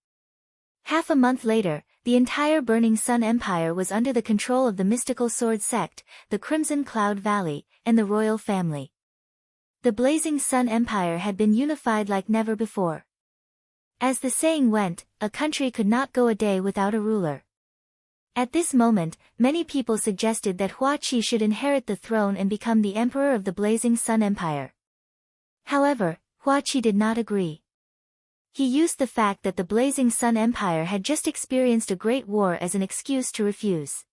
A: Half a month later, the entire Burning Sun Empire was under the control of the Mystical Sword sect, the Crimson Cloud Valley, and the royal family. The Blazing Sun Empire had been unified like never before. As the saying went, a country could not go a day without a ruler. At this moment, many people suggested that Hua Qi should inherit the throne and become the emperor of the Blazing Sun Empire. However, Hua Qi did not agree. He used the fact that the Blazing Sun Empire had just experienced a great war as an excuse to refuse.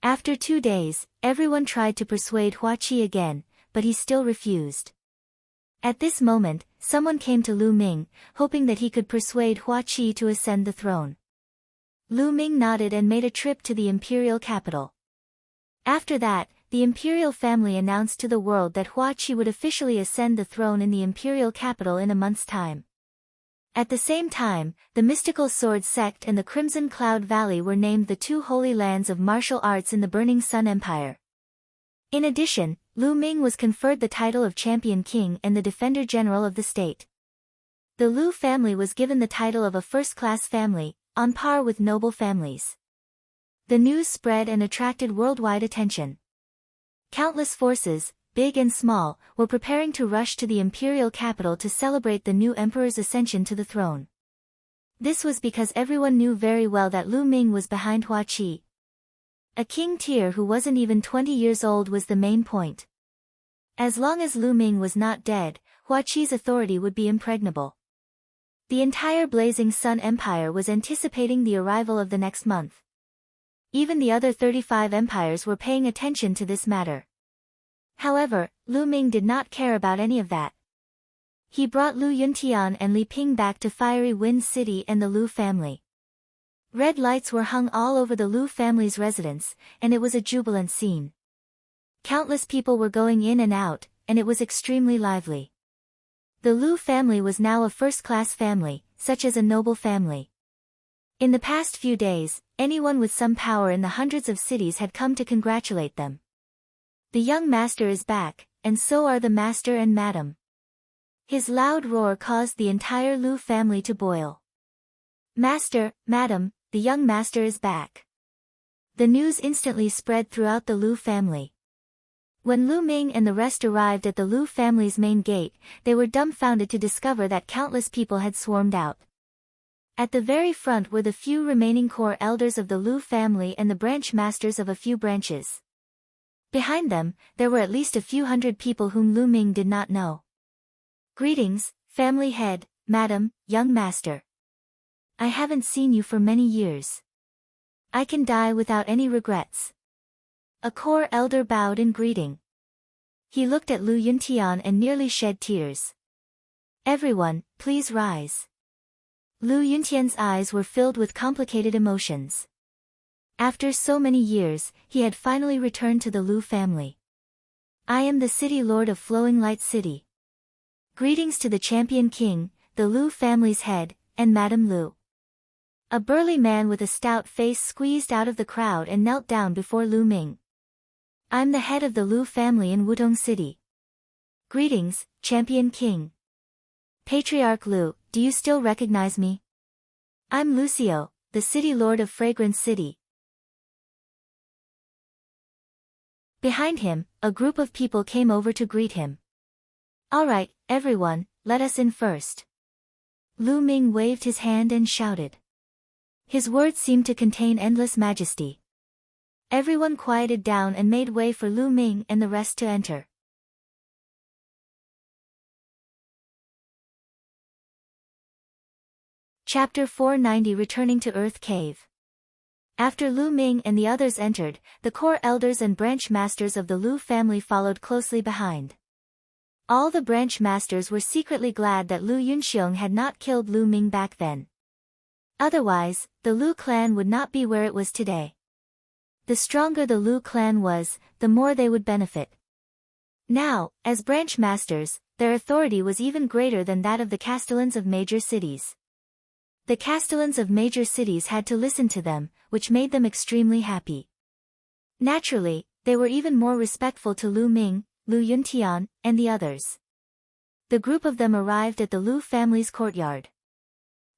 A: After 2 days, everyone tried to persuade Hua Qi again, but he still refused. At this moment, someone came to Lu Ming, hoping that he could persuade Hua Qi to ascend the throne. Lu Ming nodded and made a trip to the imperial capital. After that, the imperial family announced to the world that Hua Qi would officially ascend the throne in the imperial capital in a month's time. At the same time, the Mystical Sword sect and the Crimson Cloud Valley were named the 2 holy lands of martial arts in the Burning Sun Empire. In addition, Lu Ming was conferred the title of Champion King and the Defender General of the state. The Lu family was given the title of a first-class family, on par with noble families. The news spread and attracted worldwide attention. Countless forces, big and small, were preparing to rush to the imperial capital to celebrate the new emperor's ascension to the throne. This was because everyone knew very well that Lu Ming was behind Hua Qi. A king tier who wasn't even 20 years old was the main point. As long as Lu Ming was not dead, Hua Qi's authority would be impregnable. The entire Blazing Sun Empire was anticipating the arrival of the next month. Even the other 35 empires were paying attention to this matter. However, Lu Ming did not care about any of that. He brought Lu Yuntian and Li Ping back to Fiery Wind City and the Lu family. Red lights were hung all over the Lu family's residence, and it was a jubilant scene. Countless people were going in and out, and it was extremely lively. The Lu family was now a first-class family, such as a noble family. In the past few days, anyone with some power in the hundreds of cities had come to congratulate them. The young master is back, and so are the master and madam. His loud roar caused the entire Lu family to boil. Master, madam, the young master is back. The news instantly spread throughout the Lu family. When Lu Ming and the rest arrived at the Lu family's main gate, they were dumbfounded to discover that countless people had swarmed out. At the very front were the few remaining core elders of the Lu family and the branch masters of a few branches. Behind them, there were at least a few hundred people whom Lu Ming did not know. Greetings, family head, madam, young master. I haven't seen you for many years. I can die without any regrets. A core elder bowed in greeting. He looked at Lu Yuntian and nearly shed tears. Everyone, please rise. Lu Yuntian's eyes were filled with complicated emotions. After so many years, he had finally returned to the Lu family. I am the city lord of Flowing Light City. Greetings to the champion king, the Lu family's head, and Madame Lu. A burly man with a stout face squeezed out of the crowd and knelt down before Lu Ming. I'm the head of the Lu family in Wutong City. Greetings, champion king. Patriarch Lu, do you still recognize me? I'm Lucio, the city lord of Fragrance City. Behind him, a group of people came over to greet him. All right, everyone, let us in first. Lu Ming waved his hand and shouted. His words seemed to contain endless majesty. Everyone quieted down and made way for Lu Ming and the rest to enter. Chapter 490 Returning to Earth Cave. After Lu Ming and the others entered, the core elders and branch masters of the Lu family followed closely behind. All the branch masters were secretly glad that Lu Yunxiong had not killed Lu Ming back then. Otherwise, the Lu clan would not be where it was today. The stronger the Lu clan was, the more they would benefit. Now, as branch masters, their authority was even greater than that of the castellans of major cities. The castellans of major cities had to listen to them, which made them extremely happy. Naturally, they were even more respectful to Lu Ming, Lu Yuntian, and the others. The group of them arrived at the Lu family's courtyard.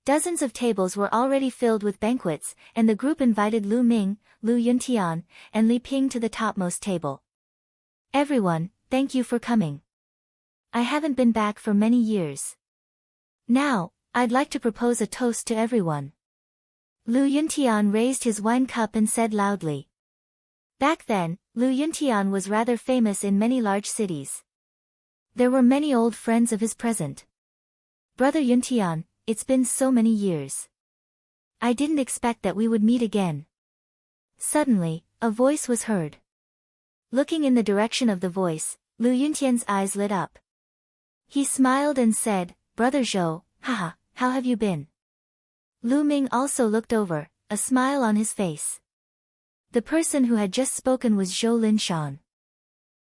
A: Dozens of tables were already filled with banquets, and the group invited Lu Ming, Lu Yuntian, and Li Ping to the topmost table. Everyone, thank you for coming. I haven't been back for many years. Now, I'd like to propose a toast to everyone. Lu Yuntian raised his wine cup and said loudly. Back then, Lu Yuntian was rather famous in many large cities. There were many old friends of his present. Brother Yuntian, it's been so many years. I didn't expect that we would meet again. Suddenly, a voice was heard. Looking in the direction of the voice, Lu Yuntian's eyes lit up. He smiled and said, Brother Zhou, haha, how have you been? Lu Ming also looked over, a smile on his face. The person who had just spoken was Zhou Linshan.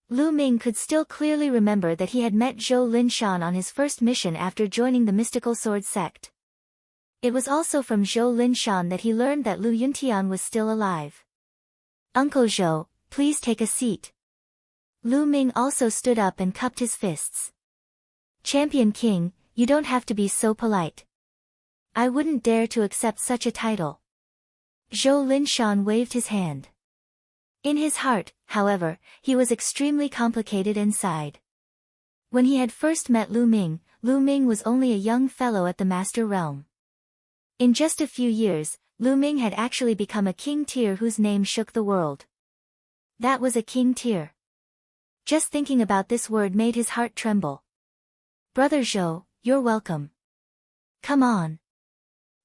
A: Lu Ming could still clearly remember that he had met Zhou Linshan on his first mission after joining the mystical sword sect. It was also from Zhou Linshan that he learned that Lu Yuntian was still alive. Uncle Zhou, please take a seat. Lu Ming also stood up and cupped his fists. Champion King, you don't have to be so polite. I wouldn't dare to accept such a title. Zhou Linshan waved his hand. In his heart, however, he was extremely complicated and sighed. When he had first met Lu Ming was only a young fellow at the Master Realm. In just a few years, Lu Ming had actually become a king tier whose name shook the world. That was a king tier. Just thinking about this word made his heart tremble. Brother Zhou, you're welcome. Come on.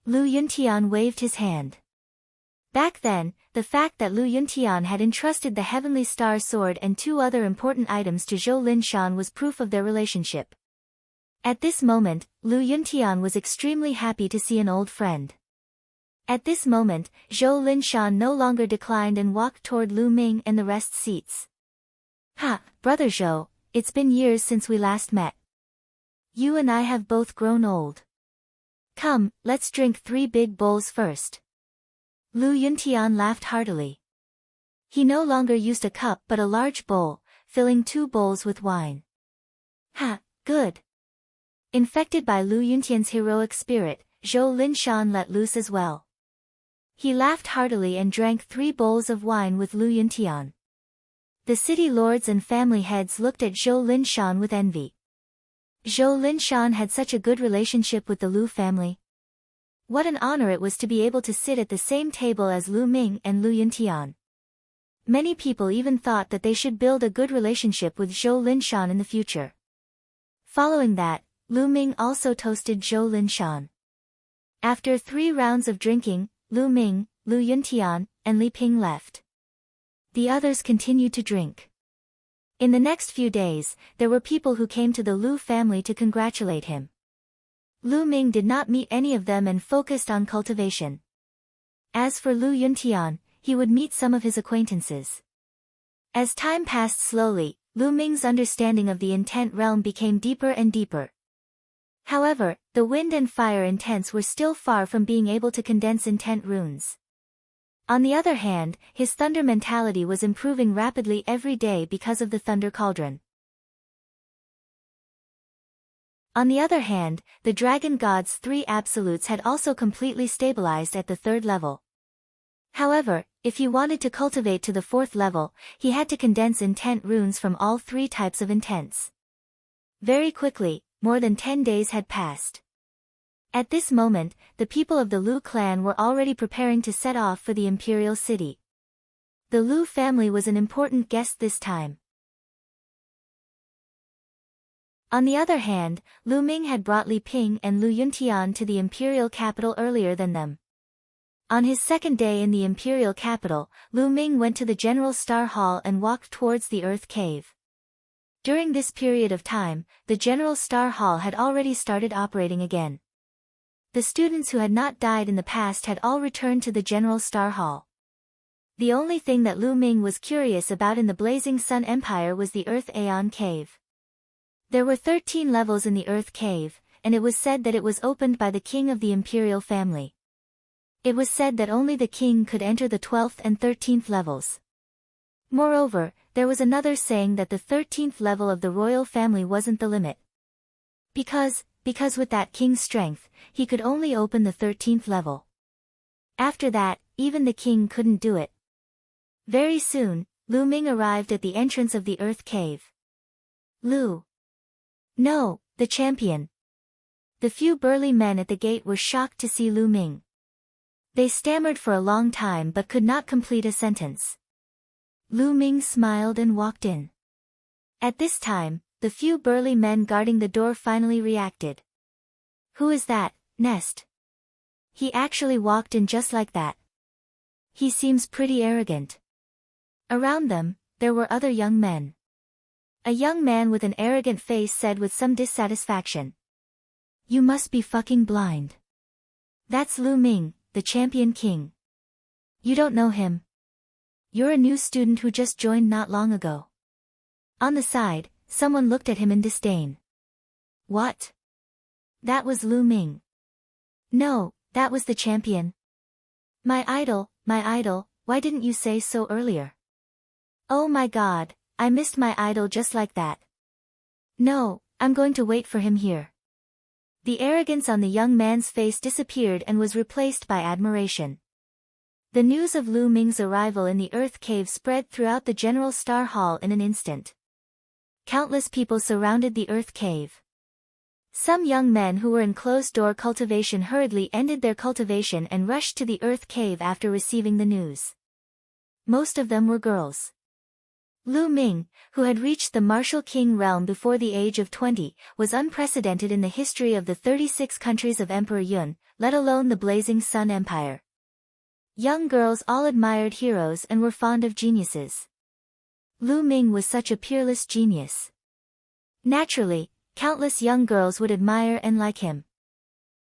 A: Lu Yuntian waved his hand. Back then, the fact that Lu Yuntian had entrusted the Heavenly Star Sword and 2 other important items to Zhou Linshan was proof of their relationship. At this moment, Lu Yuntian was extremely happy to see an old friend. At this moment, Zhou Linshan no longer declined and walked toward Lu Ming and the rest's seats. Ha, Brother Zhou, it's been years since we last met. You and I have both grown old. Come, let's drink 3 big bowls first. Lu Yuntian laughed heartily. He no longer used a cup but a large bowl, filling 2 bowls with wine. Ha, good. Infected by Lu Yuntian's heroic spirit, Zhou Linshan let loose as well. He laughed heartily and drank 3 bowls of wine with Lu Yuntian. The city lords and family heads looked at Zhou Linshan with envy. Zhou Linshan had such a good relationship with the Lu family. What an honor it was to be able to sit at the same table as Lu Ming and Lu Yuntian. Many people even thought that they should build a good relationship with Zhou Linshan in the future. Following that, Lu Ming also toasted Zhou Linshan. After 3 rounds of drinking, Lu Ming, Lu Yuntian, and Li Ping left. The others continued to drink. In the next few days, there were people who came to the Lu family to congratulate him. Lu Ming did not meet any of them and focused on cultivation. As for Lu Yuntian, he would meet some of his acquaintances. As time passed slowly, Lu Ming's understanding of the intent realm became deeper and deeper. However, the wind and fire intents were still far from being able to condense intent runes. On the other hand, his thunder mentality was improving rapidly every day because of the thunder cauldron. On the other hand, the dragon god's 3 absolutes had also completely stabilized at the 3rd level. However, if he wanted to cultivate to the 4th level, he had to condense intent runes from all 3 types of intents. Very quickly, more than 10 days had passed. At this moment, the people of the Lu clan were already preparing to set off for the imperial city. The Lu family was an important guest this time. On the other hand, Lu Ming had brought Li Ping and Lu Yuntian to the imperial capital earlier than them. On his 2nd day in the imperial capital, Lu Ming went to the General Star Hall and walked towards the Earth Cave. During this period of time, the General Star Hall had already started operating again. The students who had not died in the past had all returned to the General Star Hall. The only thing that Lu Ming was curious about in the Blazing Sun Empire was the Earth Aeon Cave. There were 13 levels in the Earth Cave, and it was said that it was opened by the king of the imperial family. It was said that only the king could enter the 12th and 13th levels. Moreover, there was another saying that the 13th level of the royal family wasn't the limit. Because with that king's strength, he could only open the 13th level. After that, even the king couldn't do it. Very soon, Lu Ming arrived at the entrance of the Earth Cave. Lu. No, the champion. The few burly men at the gate were shocked to see Lu Ming. They stammered for a long time but could not complete a sentence. Lu Ming smiled and walked in. At this time, the few burly men guarding the door finally reacted. Who is that, Nest? He actually walked in just like that. He seems pretty arrogant. Around them, there were other young men. A young man with an arrogant face said with some dissatisfaction. You must be fucking blind. That's Lu Ming, the champion king. You don't know him. You're a new student who just joined not long ago. On the side, someone looked at him in disdain. What? That was Lu Ming. No, that was the champion. My idol, why didn't you say so earlier? Oh my god, I missed my idol just like that. No, I'm going to wait for him here. The arrogance on the young man's face disappeared and was replaced by admiration. The news of Lu Ming's arrival in the Earth Cave spread throughout the General Star Hall in an instant. Countless people surrounded the Earth Cave. Some young men who were in closed-door cultivation hurriedly ended their cultivation and rushed to the Earth Cave after receiving the news. Most of them were girls. Lu Ming, who had reached the martial king realm before the age of 20, was unprecedented in the history of the 36 countries of Emperor Yun, let alone the Blazing Sun Empire. Young girls all admired heroes and were fond of geniuses. Lu Ming was such a peerless genius. Naturally, countless young girls would admire and like him.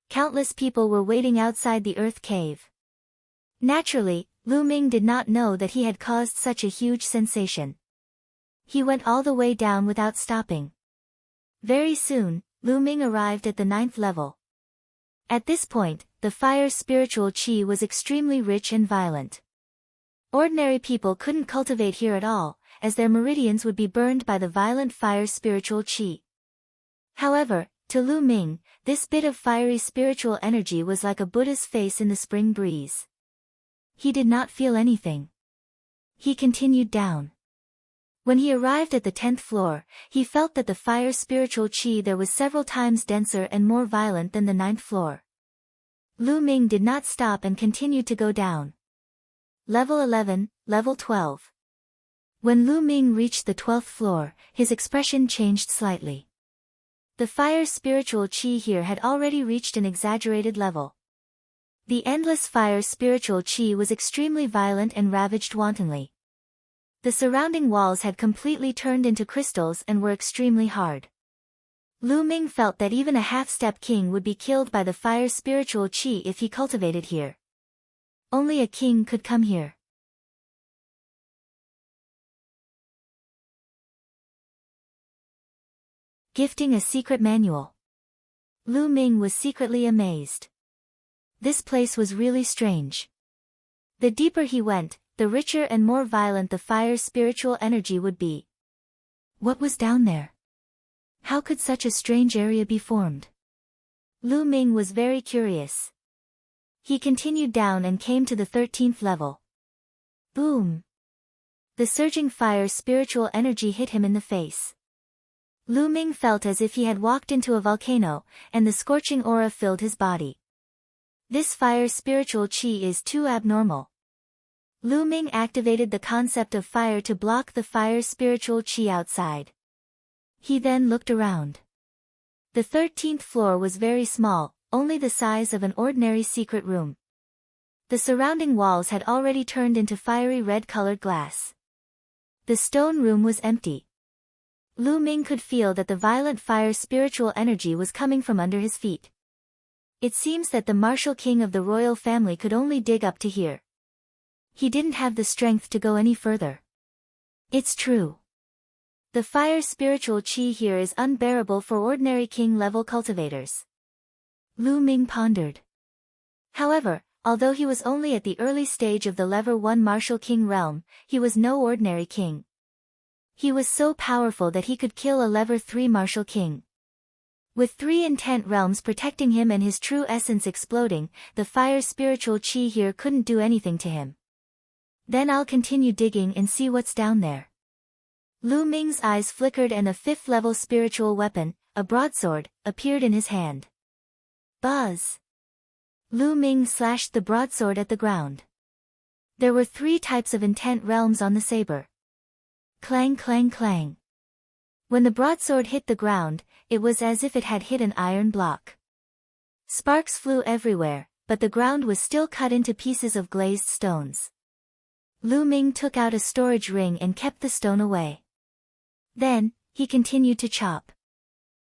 A: Countless people were waiting outside the Earth Cave. Naturally, Lu Ming did not know that he had caused such a huge sensation. He went all the way down without stopping. Very soon, Lu Ming arrived at the 9th level. At this point, the fire spiritual qi was extremely rich and violent. Ordinary people couldn't cultivate here at all, as their meridians would be burned by the violent fire spiritual qi. However, to Lu Ming, this bit of fiery spiritual energy was like a Buddha's face in the spring breeze. He did not feel anything. He continued down. When he arrived at the 10th floor, he felt that the fire spiritual qi there was several times denser and more violent than the 9th floor. Lu Ming did not stop and continued to go down. Level 11, Level 12. When Lu Ming reached the 12th floor, his expression changed slightly. The fire spiritual qi here had already reached an exaggerated level. The endless fire spiritual qi was extremely violent and ravaged wantonly. The surrounding walls had completely turned into crystals and were extremely hard. Lu Ming felt that even a half-step king would be killed by the fire spiritual qi if he cultivated here. Only a king could come here. Gifting a secret manual. Lu Ming was secretly amazed. This place was really strange. The deeper he went, the richer and more violent the fire's spiritual energy would be. What was down there? How could such a strange area be formed? Lu Ming was very curious. He continued down and came to the 13th level. Boom! The surging fire's spiritual energy hit him in the face. Lu Ming felt as if he had walked into a volcano, and the scorching aura filled his body. This fire's spiritual chi is too abnormal. Lu Ming activated the concept of fire to block the fire's spiritual chi outside. He then looked around. The 13th floor was very small, only the size of an ordinary secret room. The surrounding walls had already turned into fiery red-colored glass. The stone room was empty. Lu Ming could feel that the violent fire's spiritual energy was coming from under his feet. It seems that the martial king of the royal family could only dig up to here. He didn't have the strength to go any further. It's true. The fire's spiritual chi here is unbearable for ordinary king-level cultivators. Lu Ming pondered. However, although he was only at the early stage of the level 1 martial king realm, he was no ordinary king. He was so powerful that he could kill a level 3 martial king. With 3 intent realms protecting him and his true essence exploding, the fire's spiritual chi here couldn't do anything to him. Then I'll continue digging and see what's down there. Lu Ming's eyes flickered and a 5th level spiritual weapon, a broadsword, appeared in his hand. Buzz! Lu Ming slashed the broadsword at the ground. There were 3 types of intent realms on the saber. Clang clang clang. When the broadsword hit the ground, it was as if it had hit an iron block. Sparks flew everywhere, but the ground was still cut into pieces of glazed stones. Lu Ming took out a storage ring and kept the stone away. Then, he continued to chop.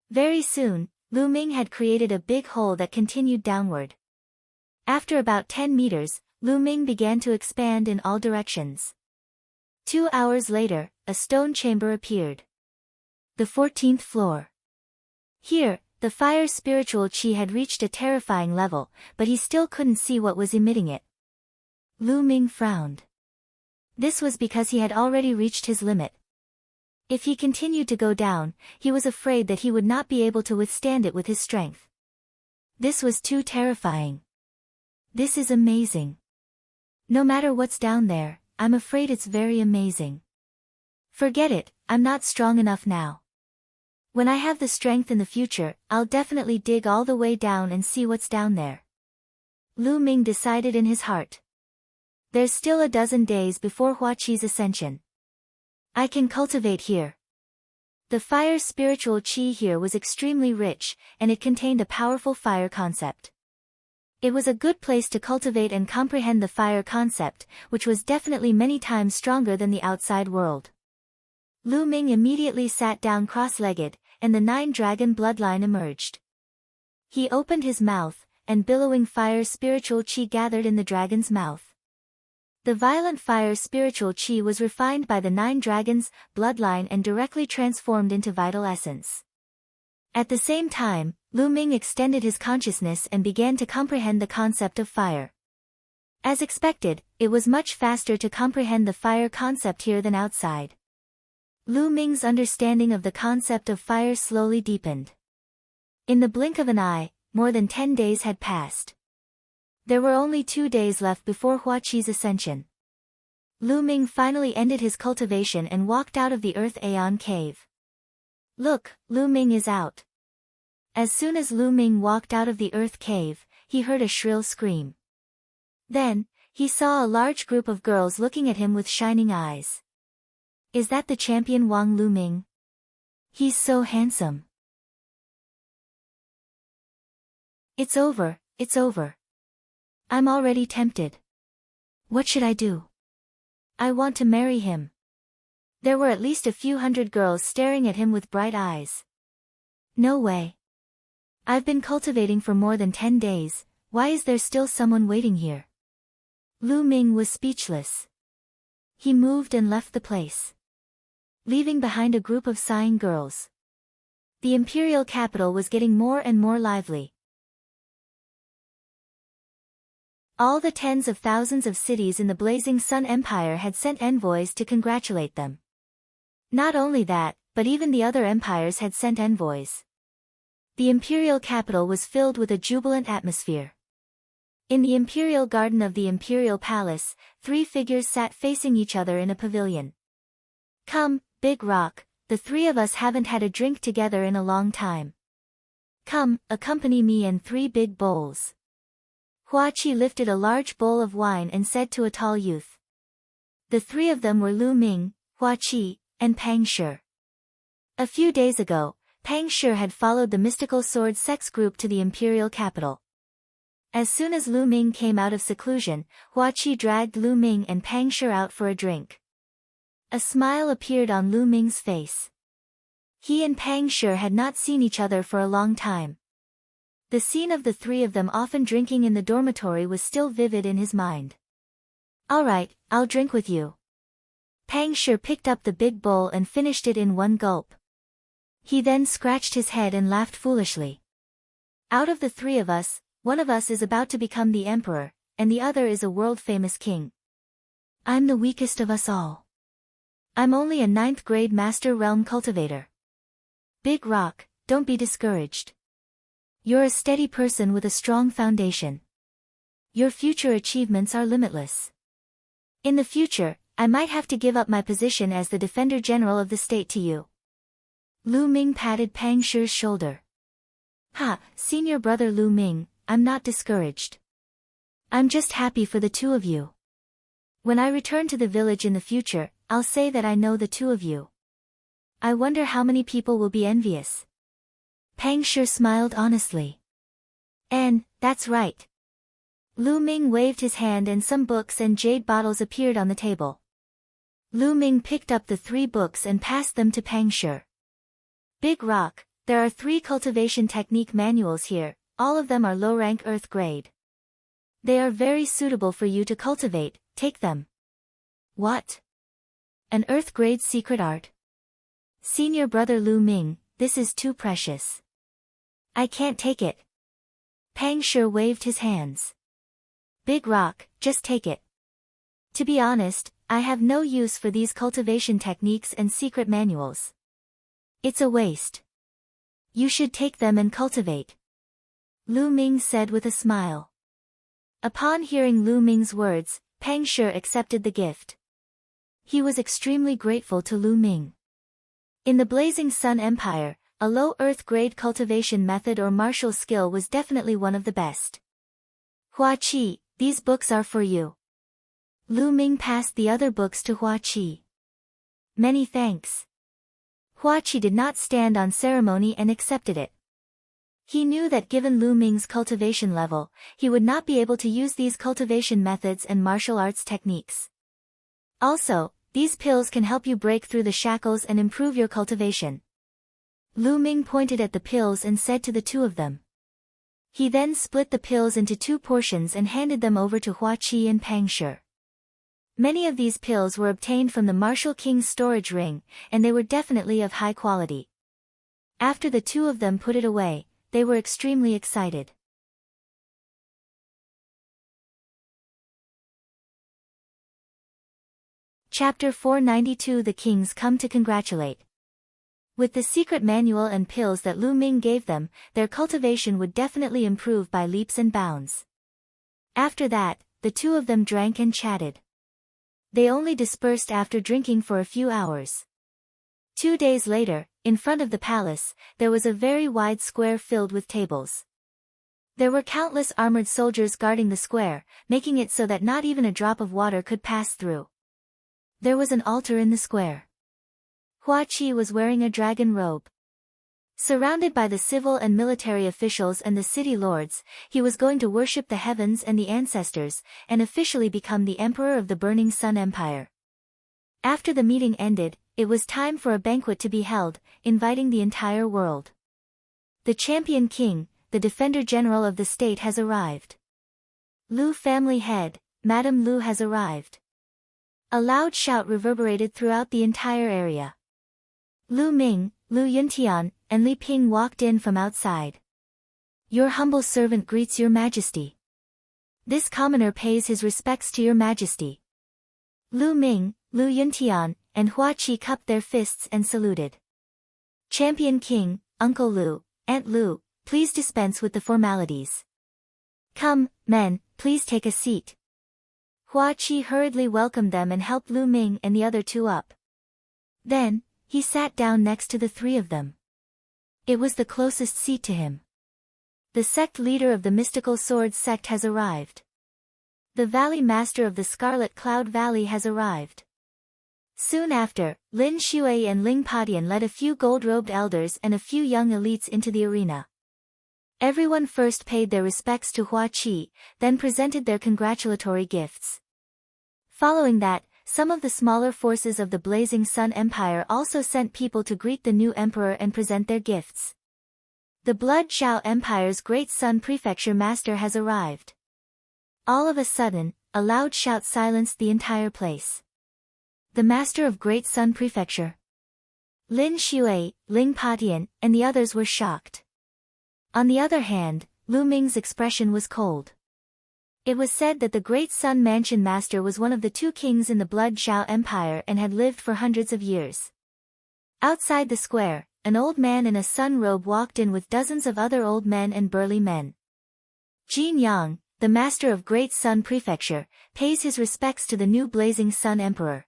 A: Very soon, Lu Ming had created a big hole that continued downward. After about 10 meters, Lu Ming began to expand in all directions. 2 hours later, a stone chamber appeared. The 14th floor. Here, the fire's spiritual chi had reached a terrifying level, but he still couldn't see what was emitting it. Lu Ming frowned. This was because he had already reached his limit. If he continued to go down, he was afraid that he would not be able to withstand it with his strength. This was too terrifying. This is amazing. No matter what's down there, I'm afraid it's very amazing. Forget it, I'm not strong enough now. When I have the strength in the future, I'll definitely dig all the way down and see what's down there. Lu Ming decided in his heart. There's still a dozen days before Hua Qi's ascension. I can cultivate here. The fire's spiritual chi here was extremely rich, and it contained a powerful fire concept. It was a good place to cultivate and comprehend the fire concept, which was definitely many times stronger than the outside world. Lu Ming immediately sat down cross-legged, and the 9-dragon bloodline emerged. He opened his mouth, and billowing fire's spiritual chi gathered in the dragon's mouth. The violent fire's spiritual chi was refined by the 9 dragons' bloodline and directly transformed into vital essence. At the same time, Lu Ming extended his consciousness and began to comprehend the concept of fire. As expected, it was much faster to comprehend the fire concept here than outside. Lu Ming's understanding of the concept of fire slowly deepened. In the blink of an eye, more than 10 days had passed. There were only 2 days left before Hua Qi's ascension. Lu Ming finally ended his cultivation and walked out of the Earth Aeon cave. Look, Lu Ming is out. As soon as Lu Ming walked out of the Earth cave, he heard a shrill scream. Then, he saw a large group of girls looking at him with shining eyes. Is that the champion Wang Lu Ming? He's so handsome. It's over, it's over. I'm already tempted. What should I do? I want to marry him. There were at least a few hundred girls staring at him with bright eyes. No way. I've been cultivating for more than 10 days, why is there still someone waiting here? Lu Ming was speechless. He moved and left the place, leaving behind a group of sighing girls. The imperial capital was getting more and more lively. All the tens of thousands of cities in the Blazing Sun Empire had sent envoys to congratulate them. Not only that, but even the other empires had sent envoys. The imperial capital was filled with a jubilant atmosphere. In the imperial garden of the imperial palace, 3 figures sat facing each other in a pavilion. "Come, Big Rock, the 3 of us haven't had a drink together in a long time. Come, accompany me and 3 big bowls." Hua Qi lifted a large bowl of wine and said to a tall youth. The 3 of them were Lu Ming, Hua Qi, and Pang Shi. A few days ago, Pang Shi had followed the mystical sword sex group to the imperial capital. As soon as Lu Ming came out of seclusion, Hua Qi dragged Lu Ming and Pang Shi out for a drink. A smile appeared on Lu Ming's face. He and Pang Shi had not seen each other for a long time. The scene of the 3 of them often drinking in the dormitory was still vivid in his mind. "All right, I'll drink with you." Pang Shi picked up the big bowl and finished it in one gulp. He then scratched his head and laughed foolishly. "Out of the 3 of us, one of us is about to become the emperor, and the other is a world-famous king. I'm the weakest of us all. I'm only a 9th grade master realm cultivator. Big Rock, don't be discouraged. You're a steady person with a strong foundation. Your future achievements are limitless. In the future, I might have to give up my position as the Defender General of the state to you." Lu Ming patted Pang Shi's shoulder. "Ha, senior brother Lu Ming, I'm not discouraged. I'm just happy for the 2 of you. When I return to the village in the future, I'll say that I know the 2 of you. I wonder how many people will be envious." Pang Shi smiled honestly. "And, that's right." Lu Ming waved his hand and some books and jade bottles appeared on the table. Lu Ming picked up the 3 books and passed them to Pang Shi. "Big Rock, there are 3 cultivation technique manuals here, all of them are low-rank earth grade. They are very suitable for you to cultivate, take them." "What? An earth grade secret art? Senior brother Lu Ming, this is too precious. I can't take it." Pang Shi waved his hands. "Big Rock, just take it. To be honest, I have no use for these cultivation techniques and secret manuals. It's a waste. You should take them and cultivate," Lu Ming said with a smile. Upon hearing Lu Ming's words, Pang Shi accepted the gift. He was extremely grateful to Lu Ming. In the Blazing Sun Empire, a low earth grade cultivation method or martial skill was definitely one of the best. "Hua Qi, these books are for you." Lu Ming passed the other books to Hua Qi. "Many thanks." Hua Qi did not stand on ceremony and accepted it. He knew that given Lu Ming's cultivation level, he would not be able to use these cultivation methods and martial arts techniques. Also, these pills can help you break through the shackles and improve your cultivation. Lu Ming pointed at the pills and said to the 2 of them. He then split the pills into 2 portions and handed them over to Hua Qi and Pang Shi. Many of these pills were obtained from the Martial King's storage ring, and they were definitely of high quality. After the 2 of them put it away, they were extremely excited. Chapter 492 The Kings Come to Congratulate. With the secret manual and pills that Lu Ming gave them, their cultivation would definitely improve by leaps and bounds. After that, the 2 of them drank and chatted. They only dispersed after drinking for a few hours. 2 days later, in front of the palace, there was a very wide square filled with tables. There were countless armored soldiers guarding the square, making it so that not even a drop of water could pass through. There was an altar in the square. Hua Qi was wearing a dragon robe. Surrounded by the civil and military officials and the city lords, he was going to worship the heavens and the ancestors, and officially become the emperor of the Burning Sun Empire. After the meeting ended, it was time for a banquet to be held, inviting the entire world. The champion king, the Defender General of the state has arrived. Lu family head, Madame Lu has arrived. A loud shout reverberated throughout the entire area. Lu Ming, Lu Yuntian, and Li Ping walked in from outside. Your humble servant greets your majesty. This commoner pays his respects to your majesty. Lu Ming, Lu Yuntian, and Hua Qi cupped their fists and saluted. Champion King, Uncle Lu, Aunt Lu, please dispense with the formalities. Come, men, please take a seat. Hua Qi hurriedly welcomed them and helped Lu Ming and the other two up. Then, he sat down next to the three of them. It was the closest seat to him. The sect leader of the mystical swords sect has arrived. The valley master of the Scarlet Cloud Valley has arrived. Soon after, Lin Shui and Ling Padian led a few gold-robed elders and a few young elites into the arena. Everyone first paid their respects to Hua Qi, then presented their congratulatory gifts. Following that, some of the smaller forces of the Blazing Sun Empire also sent people to greet the new emperor and present their gifts. The Blood Zhao Empire's Great Sun Prefecture Master has arrived. All of a sudden, a loud shout silenced the entire place. The Master of Great Sun Prefecture. Lin Shui, Ling Padian, and the others were shocked. On the other hand, Lu Ming's expression was cold. It was said that the Great Sun Mansion Master was one of the two kings in the Blood Zhao Empire and had lived for hundreds of years. Outside the square, an old man in a sun robe walked in with dozens of other old men and burly men. Jin Yang, the Master of Great Sun Prefecture, pays his respects to the new Blazing Sun Emperor.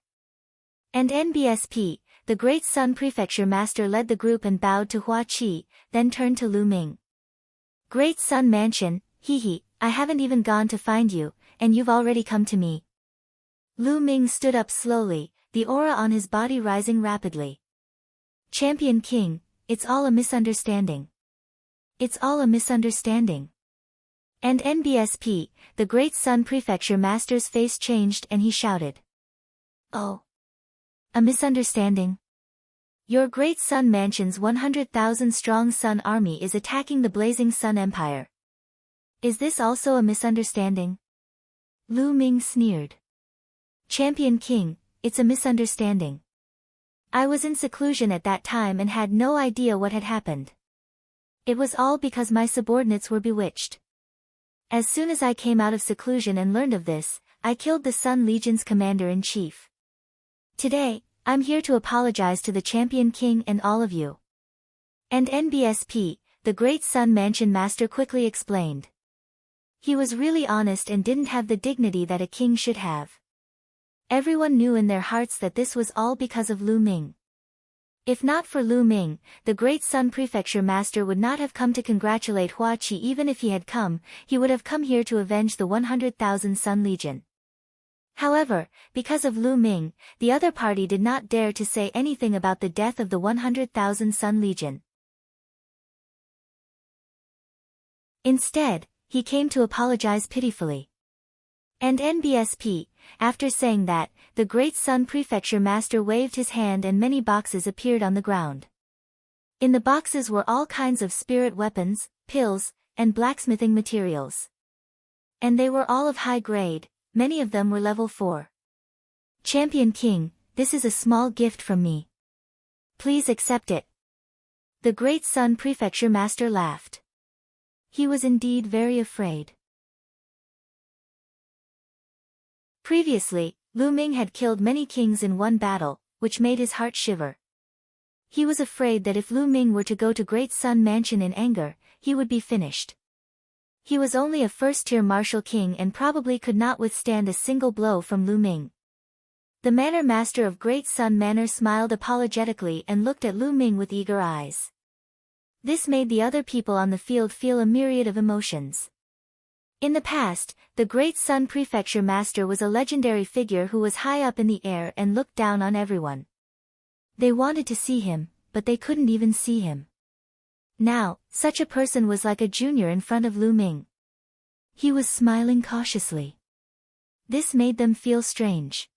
A: And NBSP, the Great Sun Prefecture Master led the group and bowed to Hua Qi, then turned to Lu Ming. Great Sun Mansion, hee, I haven't even gone to find you, and you've already come to me. Lu Ming stood up slowly, the aura on his body rising rapidly. Champion King, it's all a misunderstanding. It's all a misunderstanding. And NBSP, the Great Sun Prefecture Master's face changed and he shouted. Oh. A misunderstanding? Your Great Sun Mansion's 100,000-strong Sun Army is attacking the Blazing Sun Empire. Is this also a misunderstanding? Lu Ming sneered. Champion King, it's a misunderstanding. I was in seclusion at that time and had no idea what had happened. It was all because my subordinates were bewitched. As soon as I came out of seclusion and learned of this, I killed the Sun Legion's commander-in-chief. Today, I'm here to apologize to the Champion King and all of you. And NBSP, the Great Sun Mansion Master quickly explained. He was really honest and didn't have the dignity that a king should have. Everyone knew in their hearts that this was all because of Lu Ming. If not for Lu Ming, the Great Sun Prefecture Master would not have come to congratulate Hua Qi. Even if he had come, he would have come here to avenge the 100,000 Sun Legion. However, because of Lu Ming, the other party did not dare to say anything about the death of the 100,000 Sun Legion. Instead, he came to apologize pitifully. And NBSP, after saying that, the Great Sun Prefecture Master waved his hand and many boxes appeared on the ground. In the boxes were all kinds of spirit weapons, pills, and blacksmithing materials. And they were all of high grade, many of them were level 4. Champion King, this is a small gift from me. Please accept it. The Great Sun Prefecture Master laughed. He was indeed very afraid. Previously, Lu Ming had killed many kings in one battle, which made his heart shiver. He was afraid that if Lu Ming were to go to Great Sun Mansion in anger, he would be finished. He was only a first-tier martial king and probably could not withstand a single blow from Lu Ming. The Manor Master of Great Sun Manor smiled apologetically and looked at Lu Ming with eager eyes. This made the other people on the field feel a myriad of emotions. In the past, the Great Sun Prefecture Master was a legendary figure who was high up in the air and looked down on everyone. They wanted to see him, but they couldn't even see him. Now, such a person was like a junior in front of Lu Ming. He was smiling cautiously. This made them feel strange.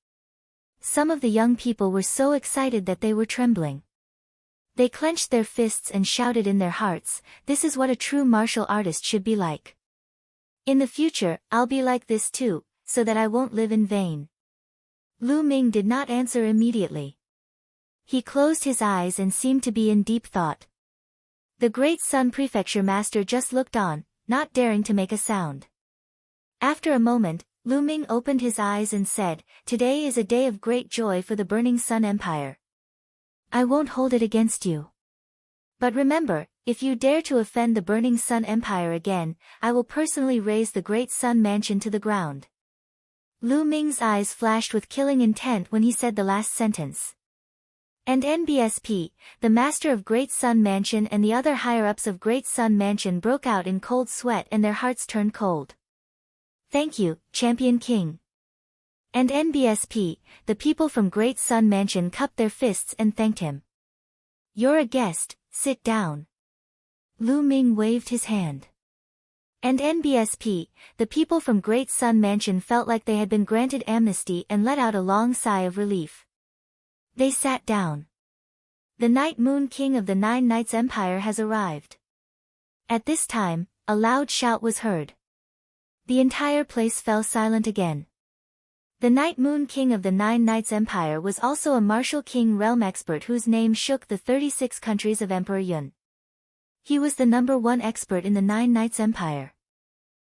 A: Some of the young people were so excited that they were trembling. They clenched their fists and shouted in their hearts, "This is what a true martial artist should be like. In the future, I'll be like this too, so that I won't live in vain." Lu Ming did not answer immediately. He closed his eyes and seemed to be in deep thought. The Great Sun Prefecture Master just looked on, not daring to make a sound. After a moment, Lu Ming opened his eyes and said, "Today is a day of great joy for the Burning Sun Empire. I won't hold it against you. But remember, if you dare to offend the Burning Sun Empire again, I will personally raze the Great Sun Mansion to the ground." Lu Ming's eyes flashed with killing intent when he said the last sentence. And NBSP, the master of Great Sun Mansion and the other higher-ups of Great Sun Mansion broke out in cold sweat and their hearts turned cold. "Thank you, Champion King." And NBSP, the people from Great Sun Mansion cupped their fists and thanked him. "You're a guest, sit down." Lu Ming waved his hand. And NBSP, the people from Great Sun Mansion felt like they had been granted amnesty and let out a long sigh of relief. They sat down. The Night Moon King of the Nine Knights Empire has arrived. At this time, a loud shout was heard. The entire place fell silent again. The Night Moon King of the Nine Knights Empire was also a martial king realm expert whose name shook the 36 countries of Emperor Yun. He was the #1 expert in the Nine Knights Empire.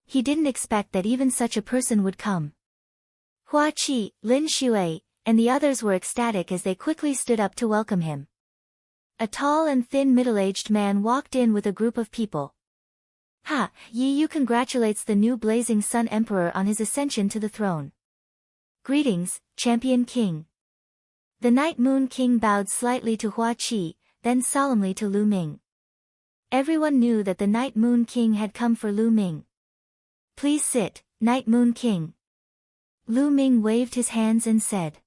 A: He didn't expect that even such a person would come. Hua Qi, Lin Shui, and the others were ecstatic as they quickly stood up to welcome him. A tall and thin middle-aged man walked in with a group of people. "Ha, Yi Yu congratulates the new Blazing Sun Emperor on his ascension to the throne. Greetings, Champion King." The Night Moon King bowed slightly to Hua Qi, then solemnly to Lu Ming. Everyone knew that the Night Moon King had come for Lu Ming. "Please sit, Night Moon King." Lu Ming waved his hands and said,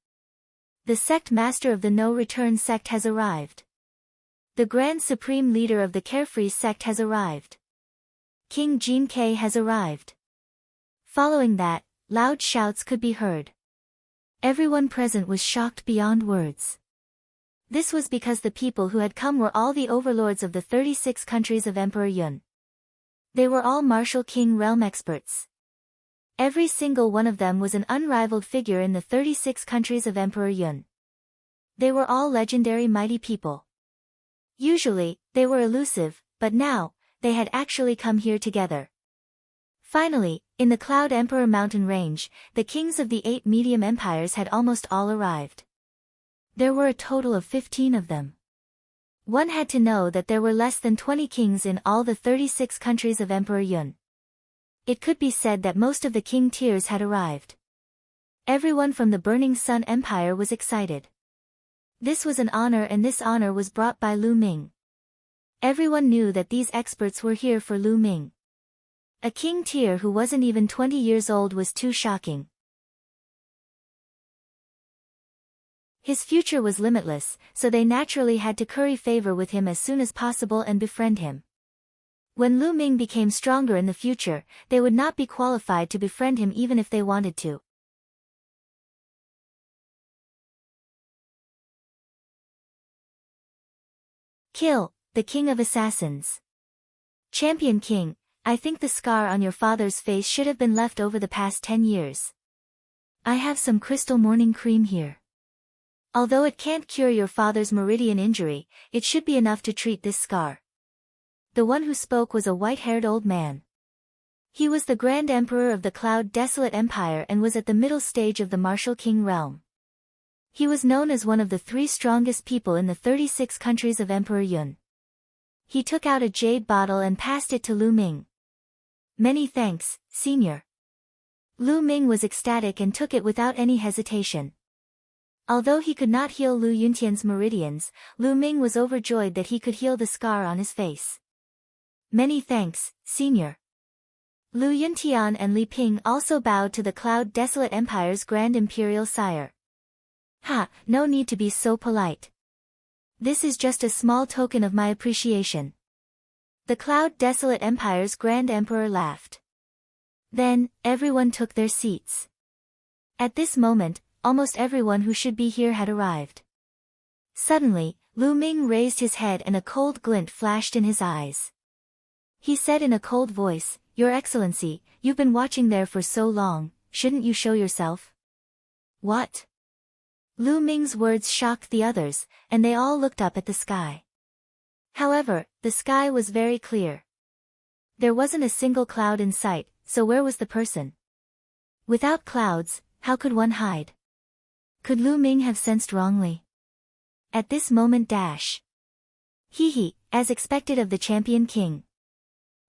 A: "The sect master of the No Return sect has arrived. The Grand Supreme Leader of the Carefree sect has arrived. King Jin Kai has arrived." Following that, loud shouts could be heard. Everyone present was shocked beyond words. This was because the people who had come were all the overlords of the 36 countries of Emperor Yun. They were all martial king realm experts. Every single one of them was an unrivaled figure in the 36 countries of Emperor Yun. They were all legendary mighty people. Usually, they were elusive, but now, they had actually come here together. Finally, in the Cloud Emperor mountain range, the kings of the 8 medium empires had almost all arrived. There were a total of 15 of them. One had to know that there were less than 20 kings in all the 36 countries of Emperor Yun. It could be said that most of the king tiers had arrived. Everyone from the Burning Sun Empire was excited. This was an honor, and this honor was brought by Lu Ming. Everyone knew that these experts were here for Lu Ming. A king tier who wasn't even 20 years old was too shocking. His future was limitless, so they naturally had to curry favor with him as soon as possible and befriend him. When Lu Ming became stronger in the future, they would not be qualified to befriend him even if they wanted to. Kill, the King of Assassins. Champion King, I think the scar on your father's face should have been left over the past 10 years. I have some crystal morning cream here. Although it can't cure your father's meridian injury, it should be enough to treat this scar. The one who spoke was a white-haired old man. He was the Grand Emperor of the Cloud Desolate Empire and was at the middle stage of the martial king realm. He was known as one of the 3 strongest people in the 36 countries of Emperor Yun. He took out a jade bottle and passed it to Lu Ming. "Many thanks, Senior." Lu Ming was ecstatic and took it without any hesitation. Although he could not heal Lu Yuntian's meridians, Lu Ming was overjoyed that he could heal the scar on his face. "Many thanks, Senior." Lu Yuntian and Li Ping also bowed to the Cloud Desolate Empire's Grand Imperial Sire. "Ha, no need to be so polite. This is just a small token of my appreciation." The Cloud Desolate Empire's Grand Emperor laughed. Then, everyone took their seats. At this moment, almost everyone who should be here had arrived. Suddenly, Lu Ming raised his head and a cold glint flashed in his eyes. He said in a cold voice, "Your Excellency, you've been watching there for so long, shouldn't you show yourself?" "What?" Lu Ming's words shocked the others, and they all looked up at the sky. However, the sky was very clear. There wasn't a single cloud in sight, so where was the person? Without clouds, how could one hide? Could Lu Ming have sensed wrongly? At this moment Hee, as expected of the champion king.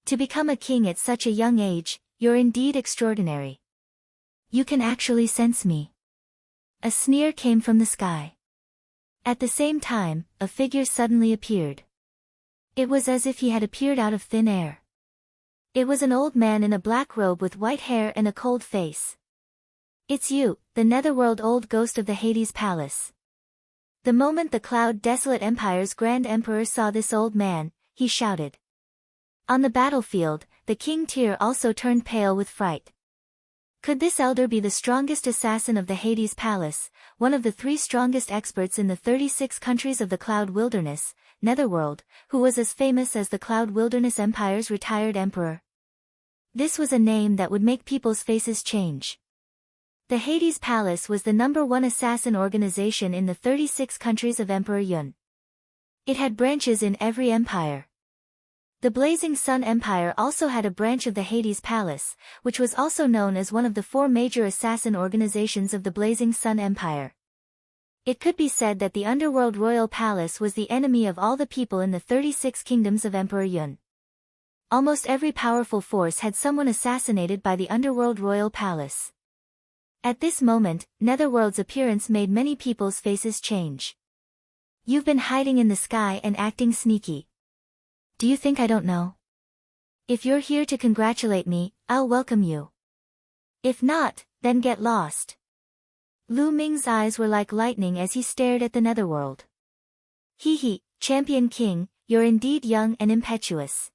A: To become a king at such a young age, you're indeed extraordinary. You can actually sense me. A sneer came from the sky. At the same time, a figure suddenly appeared. It was as if he had appeared out of thin air. It was an old man in a black robe with white hair and a cold face. It's you, the netherworld old ghost of the Hades palace. The moment the Cloud Desolate Empire's Grand Emperor saw this old man, he shouted. On the battlefield, the King Tyr also turned pale with fright. Could this elder be the strongest assassin of the Hades palace, one of the 3 strongest experts in the 36 countries of the Cloud Wilderness, Netherworld, who was as famous as the Cloud Wilderness Empire's retired emperor? This was a name that would make people's faces change. The Hades Palace was the #1 assassin organization in the 36 countries of Emperor Yun. It had branches in every empire. The Blazing Sun Empire also had a branch of the Hades Palace, which was also known as one of the 4 major assassin organizations of the Blazing Sun Empire. It could be said that the Underworld Royal Palace was the enemy of all the people in the 36 kingdoms of Emperor Yun. Almost every powerful force had someone assassinated by the Underworld Royal Palace. At this moment, Netherworld's appearance made many people's faces change. You've been hiding in the sky and acting sneaky. Do you think I don't know? If you're here to congratulate me, I'll welcome you. If not, then get lost. Lu Ming's eyes were like lightning as he stared at the Netherworld. Hee, Champion King, you're indeed young and impetuous.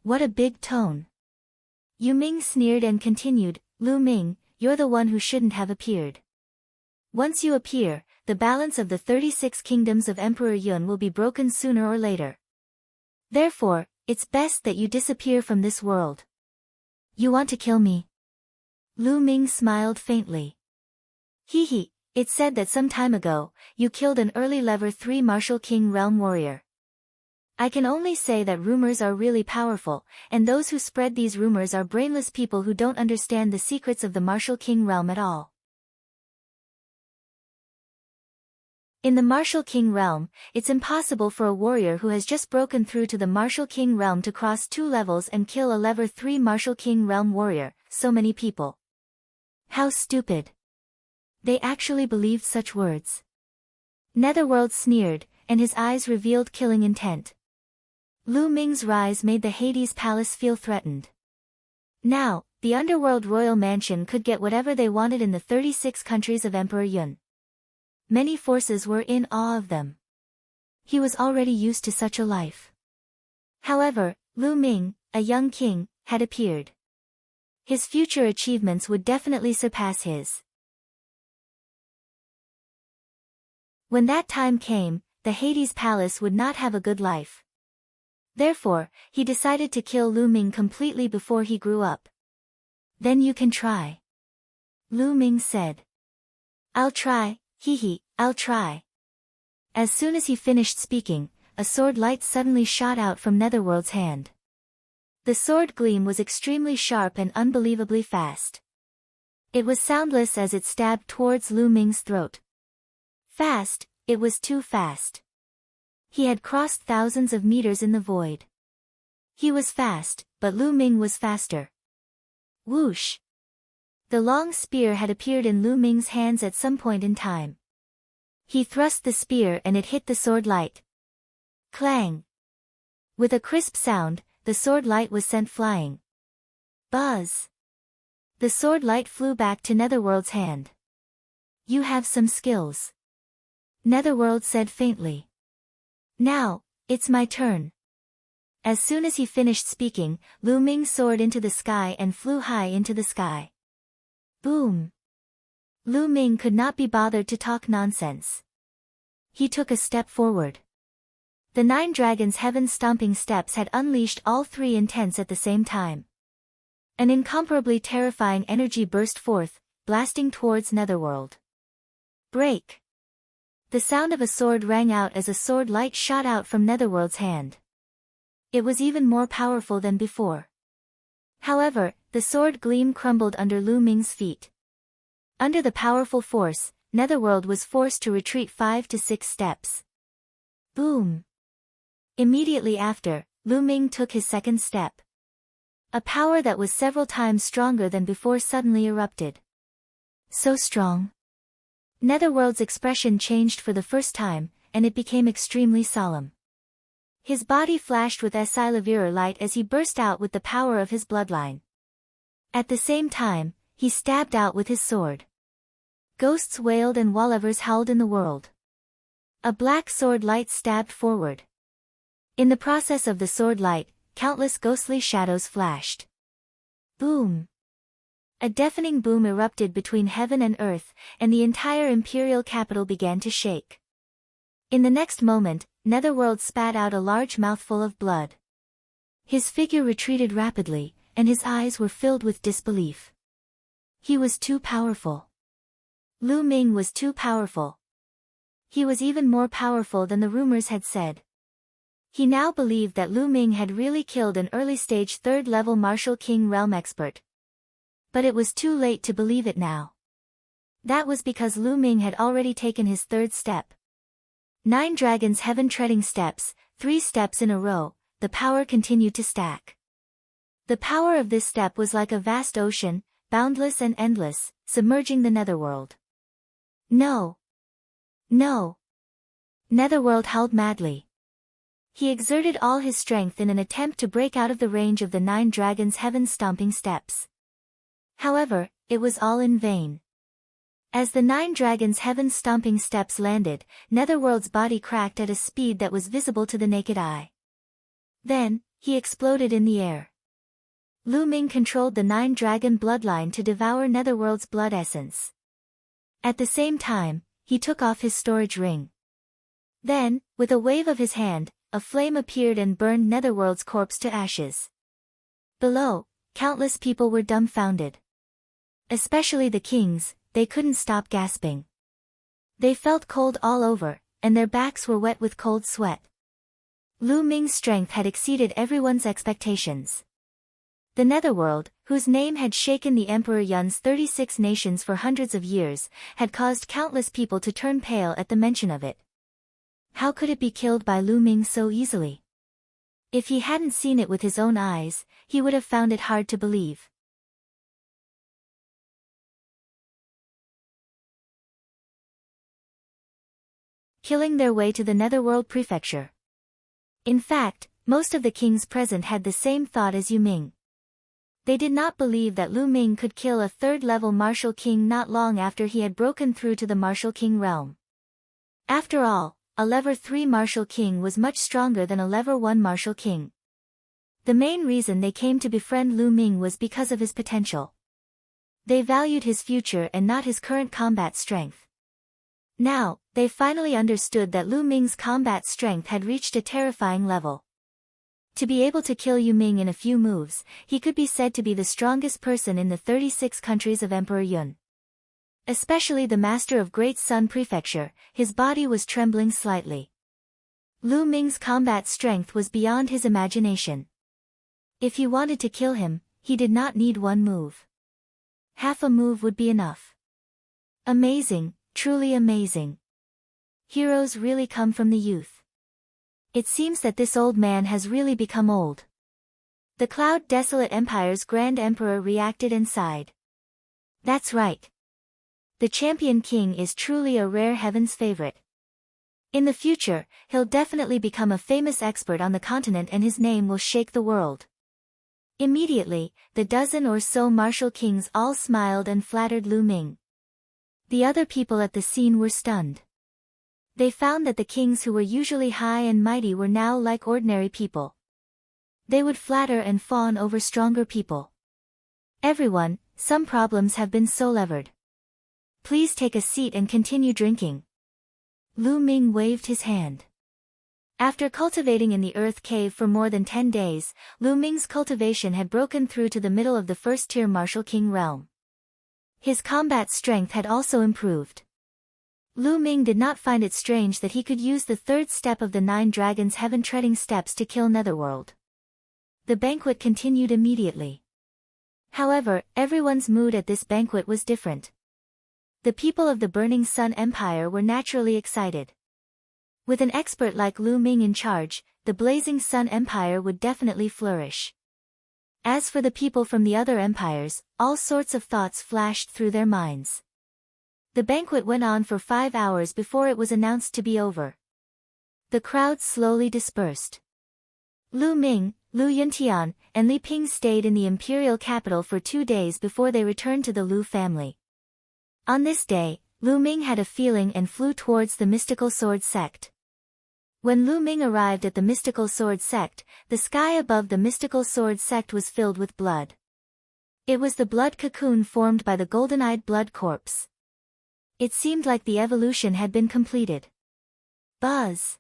A: What a big tone. Yu Ming sneered and continued, Lu Ming, you're the one who shouldn't have appeared. Once you appear, the balance of the 36 kingdoms of Emperor Yun will be broken sooner or later. Therefore, it's best that you disappear from this world. You want to kill me? Lu Ming smiled faintly. Hee, it's said that some time ago, you killed an early level 3 Martial King Realm warrior. I can only say that rumors are really powerful, and those who spread these rumors are brainless people who don't understand the secrets of the Martial King realm at all. In the Martial King realm, it's impossible for a warrior who has just broken through to the Martial King realm to cross 2 levels and kill a level 3 Martial King realm warrior, so many people. How stupid. They actually believed such words. Netherworld sneered, and his eyes revealed killing intent. Lu Ming's rise made the Hades Palace feel threatened. Now, the Underworld Royal Mansion could get whatever they wanted in the 36 countries of Emperor Yun. Many forces were in awe of them. He was already used to such a life. However, Lu Ming, a young king, had appeared. His future achievements would definitely surpass his. When that time came, the Hades Palace would not have a good life. Therefore, he decided to kill Lu Ming completely before he grew up. Then you can try. Lu Ming said. I'll try, I'll try. As soon as he finished speaking, a sword light suddenly shot out from Netherworld's hand. The sword gleam was extremely sharp and unbelievably fast. It was soundless as it stabbed towards Lu Ming's throat. Fast, it was too fast. He had crossed thousands of meters in the void. He was fast, but Lu Ming was faster. Whoosh! The long spear had appeared in Lu Ming's hands at some point in time. He thrust the spear and it hit the sword light. Clang! With a crisp sound, the sword light was sent flying. Buzz! The sword light flew back to Netherworld's hand. You have some skills. Netherworld said faintly. Now, it's my turn. As soon as he finished speaking, Lu Ming soared into the sky and flew high into the sky. Boom! Lu Ming could not be bothered to talk nonsense. He took a step forward. The 9 dragons' heaven-stomping steps had unleashed all 3 intents at the same time. An incomparably terrifying energy burst forth, blasting towards Netherworld. Break! The sound of a sword rang out as a sword light shot out from Netherworld's hand. It was even more powerful than before. However, the sword gleam crumbled under Lu Ming's feet. Under the powerful force, Netherworld was forced to retreat 5 to 6 steps. Boom! Immediately after, Lu Ming took his second step. A power that was several times stronger than before suddenly erupted. So strong. Netherworld's expression changed for the first time, and it became extremely solemn. His body flashed with Esilavir light as he burst out with the power of his bloodline. At the same time, he stabbed out with his sword. Ghosts wailed and Wallevers howled in the world. A black sword light stabbed forward. In the process of the sword light, countless ghostly shadows flashed. Boom! A deafening boom erupted between heaven and earth, and the entire imperial capital began to shake. In the next moment, Netherworld spat out a large mouthful of blood. His figure retreated rapidly, and his eyes were filled with disbelief. He was too powerful. Lu Ming was too powerful. He was even more powerful than the rumors had said. He now believed that Lu Ming had really killed an early-stage third-level Martial King realm expert. But it was too late to believe it now. That was because Lu Ming had already taken his third step. 9 dragons heaven-treading steps, 3 steps in a row, the power continued to stack. The power of this step was like a vast ocean, boundless and endless, submerging the Netherworld. No! No! Netherworld howled madly. He exerted all his strength in an attempt to break out of the range of the 9 dragons heaven-stomping steps. However, it was all in vain. As the 9 dragons heaven-stomping steps landed, Netherworld's body cracked at a speed that was visible to the naked eye. Then, he exploded in the air. Lu Ming controlled the 9 dragon bloodline to devour Netherworld's blood essence. At the same time, he took off his storage ring. Then, with a wave of his hand, a flame appeared and burned Netherworld's corpse to ashes. Below, countless people were dumbfounded. Especially the kings, they couldn't stop gasping. They felt cold all over, and their backs were wet with cold sweat. Lu Ming's strength had exceeded everyone's expectations. The Netherworld, whose name had shaken the Emperor Yun's 36 nations for hundreds of years, had caused countless people to turn pale at the mention of it. How could it be killed by Lu Ming so easily? If he hadn't seen it with his own eyes, he would have found it hard to believe. Killing their way to the Netherworld Prefecture. In fact, most of the kings present had the same thought as Yu Ming. They did not believe that Lu Ming could kill a third-level Martial King not long after he had broken through to the Martial King realm. After all, a Level 3 Martial King was much stronger than a Level 1 Martial King. The main reason they came to befriend Lu Ming was because of his potential. They valued his future and not his current combat strength. Now, they finally understood that Lu Ming's combat strength had reached a terrifying level. To be able to kill Yu Ming in a few moves, he could be said to be the strongest person in the 36 countries of Emperor Yun. Especially the Master of Great Sun Prefecture, his body was trembling slightly. Lu Ming's combat strength was beyond his imagination. If he wanted to kill him, he did not need one move. Half a move would be enough. Amazing, truly amazing. Heroes really come from the youth. It seems that this old man has really become old. The Cloud Desolate Empire's Grand Emperor reacted and sighed. That's right. The Champion King is truly a rare heaven's favorite. In the future, he'll definitely become a famous expert on the continent and his name will shake the world. Immediately, the dozen or so martial kings all smiled and flattered Lu Ming. The other people at the scene were stunned. They found that the kings who were usually high and mighty were now like ordinary people. They would flatter and fawn over stronger people. Everyone, some problems have been solved. Please take a seat and continue drinking. Lu Ming waved his hand. After cultivating in the earth cave for more than 10 days, Lu Ming's cultivation had broken through to the middle of the first-tier Martial King realm. His combat strength had also improved. Lu Ming did not find it strange that he could use the third step of the 9 dragons' heaven-treading steps to kill Netherworld. The banquet continued immediately. However, everyone's mood at this banquet was different. The people of the Burning Sun Empire were naturally excited. With an expert like Lu Ming in charge, the Blazing Sun Empire would definitely flourish. As for the people from the other empires, all sorts of thoughts flashed through their minds. The banquet went on for 5 hours before it was announced to be over. The crowd slowly dispersed. Lu Ming, Lu Yuntian, and Li Ping stayed in the imperial capital for 2 days before they returned to the Lu family. On this day, Lu Ming had a feeling and flew towards the mystical sword sect. When Lu Ming arrived at the mystical sword sect, the sky above the mystical sword sect was filled with blood. It was the blood cocoon formed by the golden-eyed blood corpse. It seemed like the evolution had been completed. Buzz!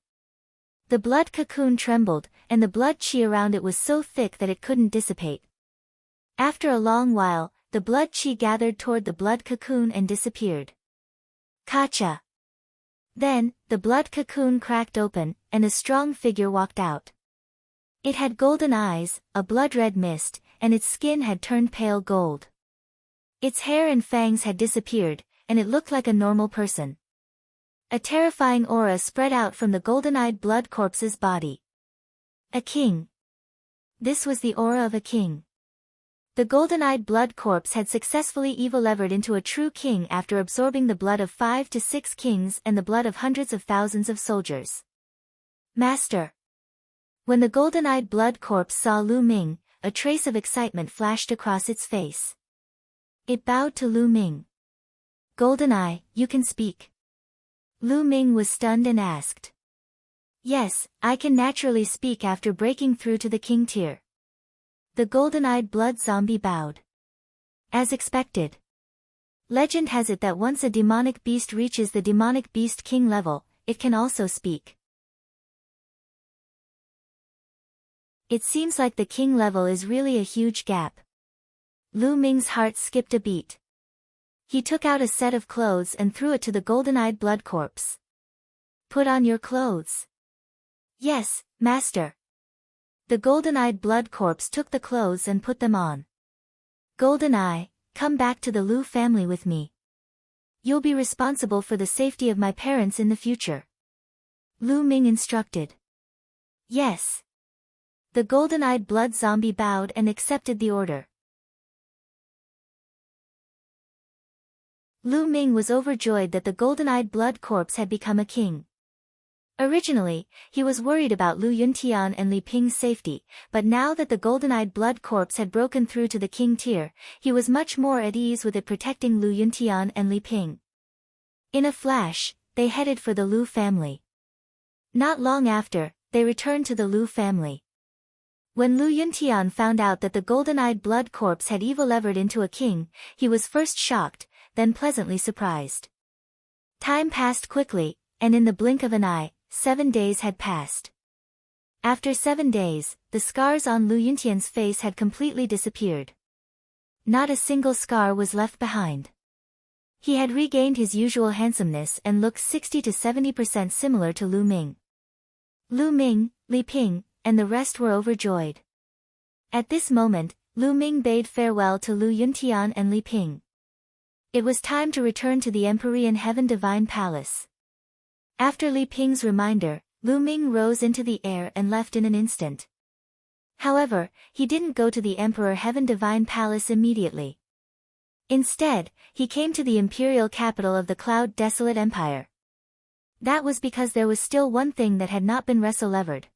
A: The blood cocoon trembled, and the blood chi around it was so thick that it couldn't dissipate. After a long while, the blood chi gathered toward the blood cocoon and disappeared. Kacha! Then, the blood cocoon cracked open, and a strong figure walked out. It had golden eyes, a blood-red mist, and its skin had turned pale gold. Its hair and fangs had disappeared, and it looked like a normal person. A terrifying aura spread out from the golden-eyed blood corpse's body. A king. This was the aura of a king. The golden-eyed blood corpse had successfully evo-levered into a true king after absorbing the blood of 5 to 6 kings and the blood of hundreds of thousands of soldiers. Master! When the golden-eyed blood corpse saw Lu Ming, a trace of excitement flashed across its face. It bowed to Lu Ming. Golden-eye, you can speak. Lu Ming was stunned and asked. Yes, I can naturally speak after breaking through to the king tier. The golden-eyed blood zombie bowed. As expected. Legend has it that once a demonic beast reaches the demonic beast king level, it can also speak. It seems like the king level is really a huge gap. Lu Ming's heart skipped a beat. He took out a set of clothes and threw it to the golden-eyed blood corpse. Put on your clothes. Yes, master. The golden-eyed blood corpse took the clothes and put them on. Golden-eye, come back to the Lu family with me. You'll be responsible for the safety of my parents in the future. Lu Ming instructed. Yes. The golden-eyed blood zombie bowed and accepted the order. Lu Ming was overjoyed that the golden-eyed blood corpse had become a king. Originally, he was worried about Lu Yuntian and Li Ping's safety, but now that the golden-eyed blood corpse had broken through to the king tier, he was much more at ease with it protecting Lu Yuntian and Li Ping. In a flash, they headed for the Lu family. Not long after, they returned to the Lu family. When Lu Yuntian found out that the golden-eyed blood corpse had evo-levered into a king, he was first shocked, then pleasantly surprised. Time passed quickly, and in the blink of an eye, 7 days had passed. After 7 days, the scars on Lu Yuntian's face had completely disappeared. Not a single scar was left behind. He had regained his usual handsomeness and looked 60 to 70% similar to Lu Ming. Lu Ming, Li Ping, and the rest were overjoyed. At this moment, Lu Ming bade farewell to Lu Yuntian and Li Ping. It was time to return to the Empyrean Heaven Divine Palace. After Li Ping's reminder, Lu Ming rose into the air and left in an instant. However, he didn't go to the Emperor Heaven Divine Palace immediately. Instead, he came to the imperial capital of the Cloud Desolate Empire. That was because there was still one thing that had not been reso-levered.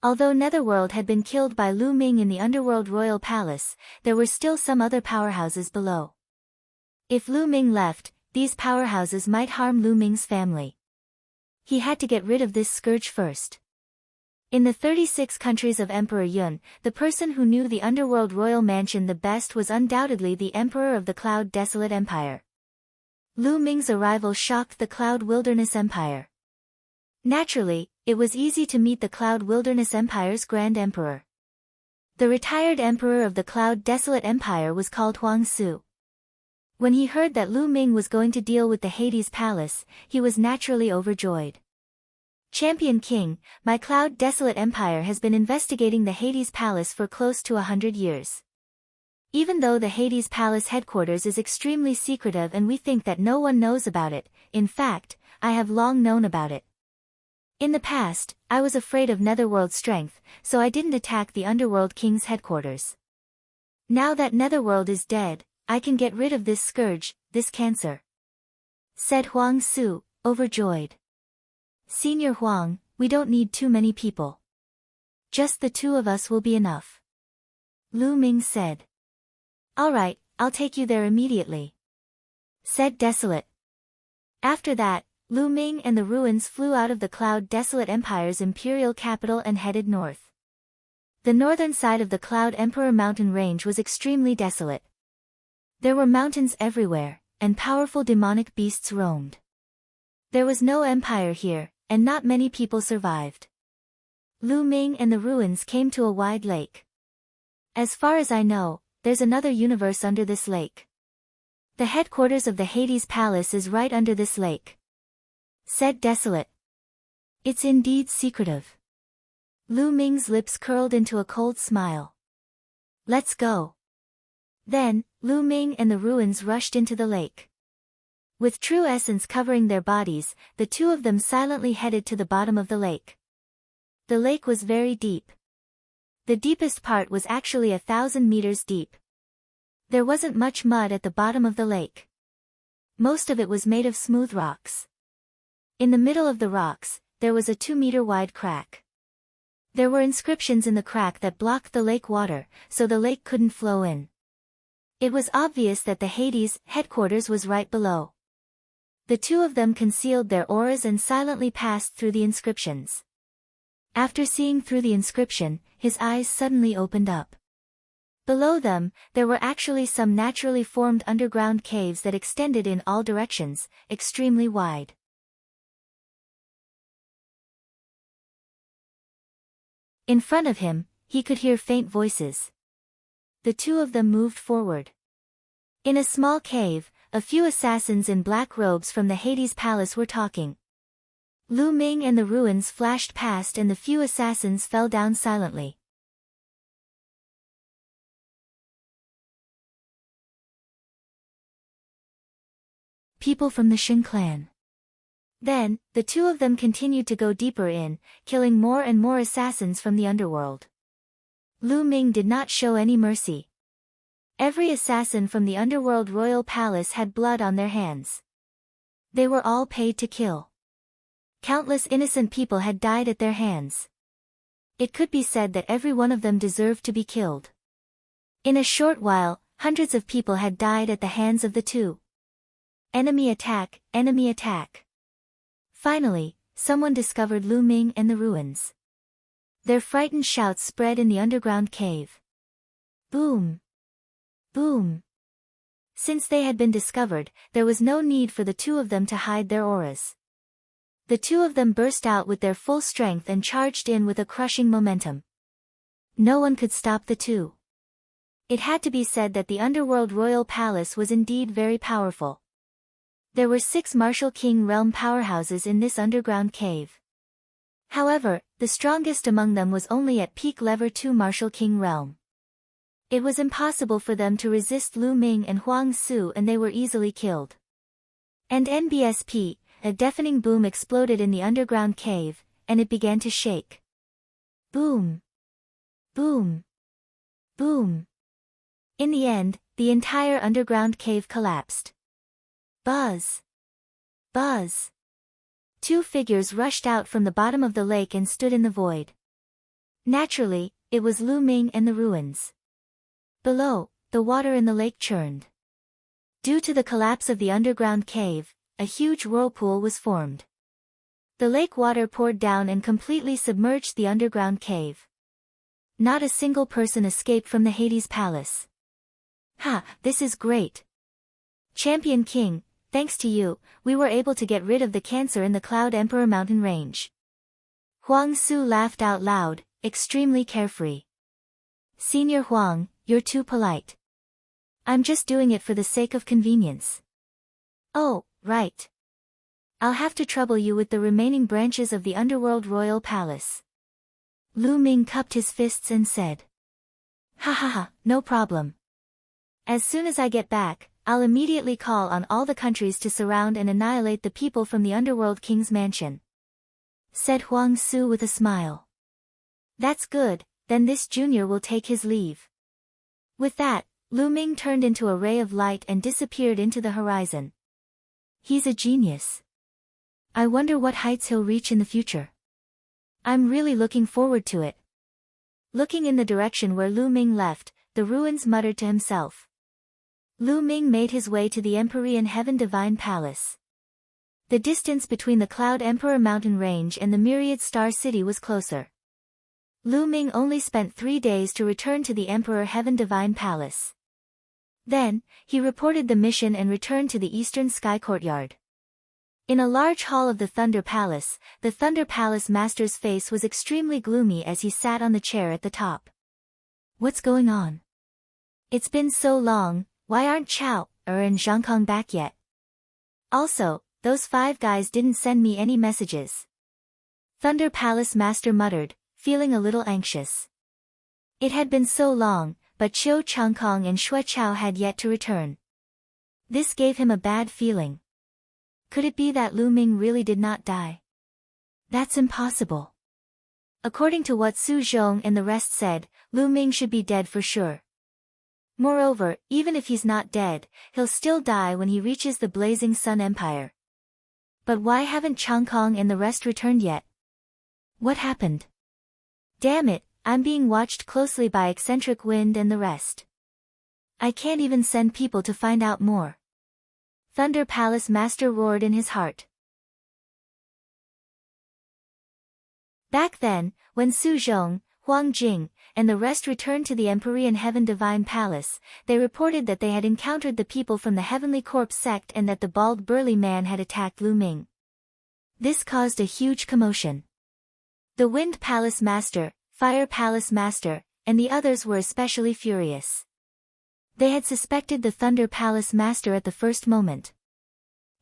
A: Although Netherworld had been killed by Lu Ming in the Underworld Royal Palace, there were still some other powerhouses below. If Lu Ming left, these powerhouses might harm Lu Ming's family. He had to get rid of this scourge first. In the 36 countries of Emperor Yun, the person who knew the Underworld Royal Mansion the best was undoubtedly the Emperor of the Cloud Desolate Empire. Lu Ming's arrival shocked the Cloud Wilderness Empire. Naturally, it was easy to meet the Cloud Wilderness Empire's Grand Emperor. The retired Emperor of the Cloud Desolate Empire was called Huang Su. When he heard that Lu Ming was going to deal with the Hades Palace, he was naturally overjoyed. Champion King, my Cloud Desolate Empire has been investigating the Hades Palace for close to 100 years. Even though the Hades Palace headquarters is extremely secretive and we think that no one knows about it, in fact, I have long known about it. In the past, I was afraid of Netherworld strength, so I didn't attack the Underworld King's headquarters. Now that Netherworld is dead, I can get rid of this scourge, this cancer," said Huang Su, overjoyed. "Senior Huang, we don't need too many people. Just the two of us will be enough," Lu Ming said. "All right, I'll take you there immediately," said Desolate. After that, Lu Ming and the ruins flew out of the Cloud Desolate Empire's imperial capital and headed north. The northern side of the Cloud Emperor mountain range was extremely desolate. There were mountains everywhere, and powerful demonic beasts roamed. There was no empire here, and not many people survived. Lu Ming and the ruins came to a wide lake. "As far as I know, there's another universe under this lake. The headquarters of the Hades Palace is right under this lake," said Desolate. "It's indeed secretive." Lu Ming's lips curled into a cold smile. "Let's go." Then, Lu Ming and the ruins rushed into the lake. With true essence covering their bodies, the two of them silently headed to the bottom of the lake. The lake was very deep. The deepest part was actually 1,000 meters deep. There wasn't much mud at the bottom of the lake. Most of it was made of smooth rocks. In the middle of the rocks, there was a 2-meter wide crack. There were inscriptions in the crack that blocked the lake water, so the lake couldn't flow in. It was obvious that the Hades headquarters was right below. The two of them concealed their auras and silently passed through the inscriptions. After seeing through the inscription, his eyes suddenly opened up. Below them, there were actually some naturally formed underground caves that extended in all directions, extremely wide. In front of him, he could hear faint voices. The two of them moved forward. In a small cave, a few assassins in black robes from the Hades Palace were talking. Lu Ming and the ruins flashed past and the few assassins fell down silently. People from the Shin clan. Then, the two of them continued to go deeper in, killing more and more assassins from the underworld. Lu Ming did not show any mercy. Every assassin from the underworld royal palace had blood on their hands. They were all paid to kill. Countless innocent people had died at their hands. It could be said that every one of them deserved to be killed. In a short while, hundreds of people had died at the hands of the two. Enemy attack, enemy attack. Finally, someone discovered Lu Ming and the ruins. Their frightened shouts spread in the underground cave. Boom! Boom! Since they had been discovered, there was no need for the two of them to hide their auras. The two of them burst out with their full strength and charged in with a crushing momentum. No one could stop the two. It had to be said that the underworld royal palace was indeed very powerful. There were 6 Martial King realm powerhouses in this underground cave. However, the strongest among them was only at peak level 2 Martial King realm. It was impossible for them to resist Lu Ming and Huang Su and they were easily killed. And NBSP, a deafening boom exploded in the underground cave, and it began to shake. Boom! Boom! Boom! In the end, the entire underground cave collapsed. Buzz! Buzz! 2 figures rushed out from the bottom of the lake and stood in the void. Naturally, it was Lu Ming and the ruins. Below, the water in the lake churned. Due to the collapse of the underground cave, a huge whirlpool was formed. The lake water poured down and completely submerged the underground cave. Not a single person escaped from the Hades Palace. Ha, this is great! Champion King, thanks to you, we were able to get rid of the cancer in the Cloud Emperor mountain range. Huang Su laughed out loud, extremely carefree. Senior Huang, you're too polite. I'm just doing it for the sake of convenience. Oh, right. I'll have to trouble you with the remaining branches of the underworld royal palace. Lu Ming cupped his fists and said. Ha ha ha, no problem. As soon as I get back, I'll immediately call on all the countries to surround and annihilate the people from the underworld king's mansion. Said Huang Su with a smile. That's good, then this junior will take his leave. With that, Lu Ming turned into a ray of light and disappeared into the horizon. He's a genius. I wonder what heights he'll reach in the future. I'm really looking forward to it. Looking in the direction where Lu Ming left, the ruins muttered to himself. Lu Ming made his way to the Empyrean Heaven Divine Palace. The distance between the Cloud Emperor mountain range and the Myriad Star City was closer. Lu Ming only spent 3 days to return to the Emperor Heaven Divine Palace. Then, he reported the mission and returned to the Eastern Sky Courtyard. In a large hall of the Thunder Palace, the Thunder Palace Master's face was extremely gloomy as he sat on the chair at the top. What's going on? It's been so long, why aren't Chao and Zhang Kong back yet? Also, those 5 guys didn't send me any messages. Thunder Palace Master muttered, feeling a little anxious. It had been so long, but Qiu Changkong and Xue Chao had yet to return. This gave him a bad feeling. Could it be that Lu Ming really did not die? That's impossible. According to what Su Zhong and the rest said, Lu Ming should be dead for sure. Moreover, even if he's not dead, he'll still die when he reaches the Blazing Sun Empire. But why haven't Changkong and the rest returned yet? What happened? Damn it, I'm being watched closely by Eccentric Wind and the rest. I can't even send people to find out more. Thunder Palace Master roared in his heart. Back then, when Su Zhong, Huang Jing, and the rest returned to the Empyrean Heaven Divine Palace, they reported that they had encountered the people from the Heavenly Corpse sect and that the bald burly man had attacked Lu Ming. This caused a huge commotion. The Wind Palace Master, Fire Palace Master, and the others were especially furious. They had suspected the Thunder Palace Master at the first moment.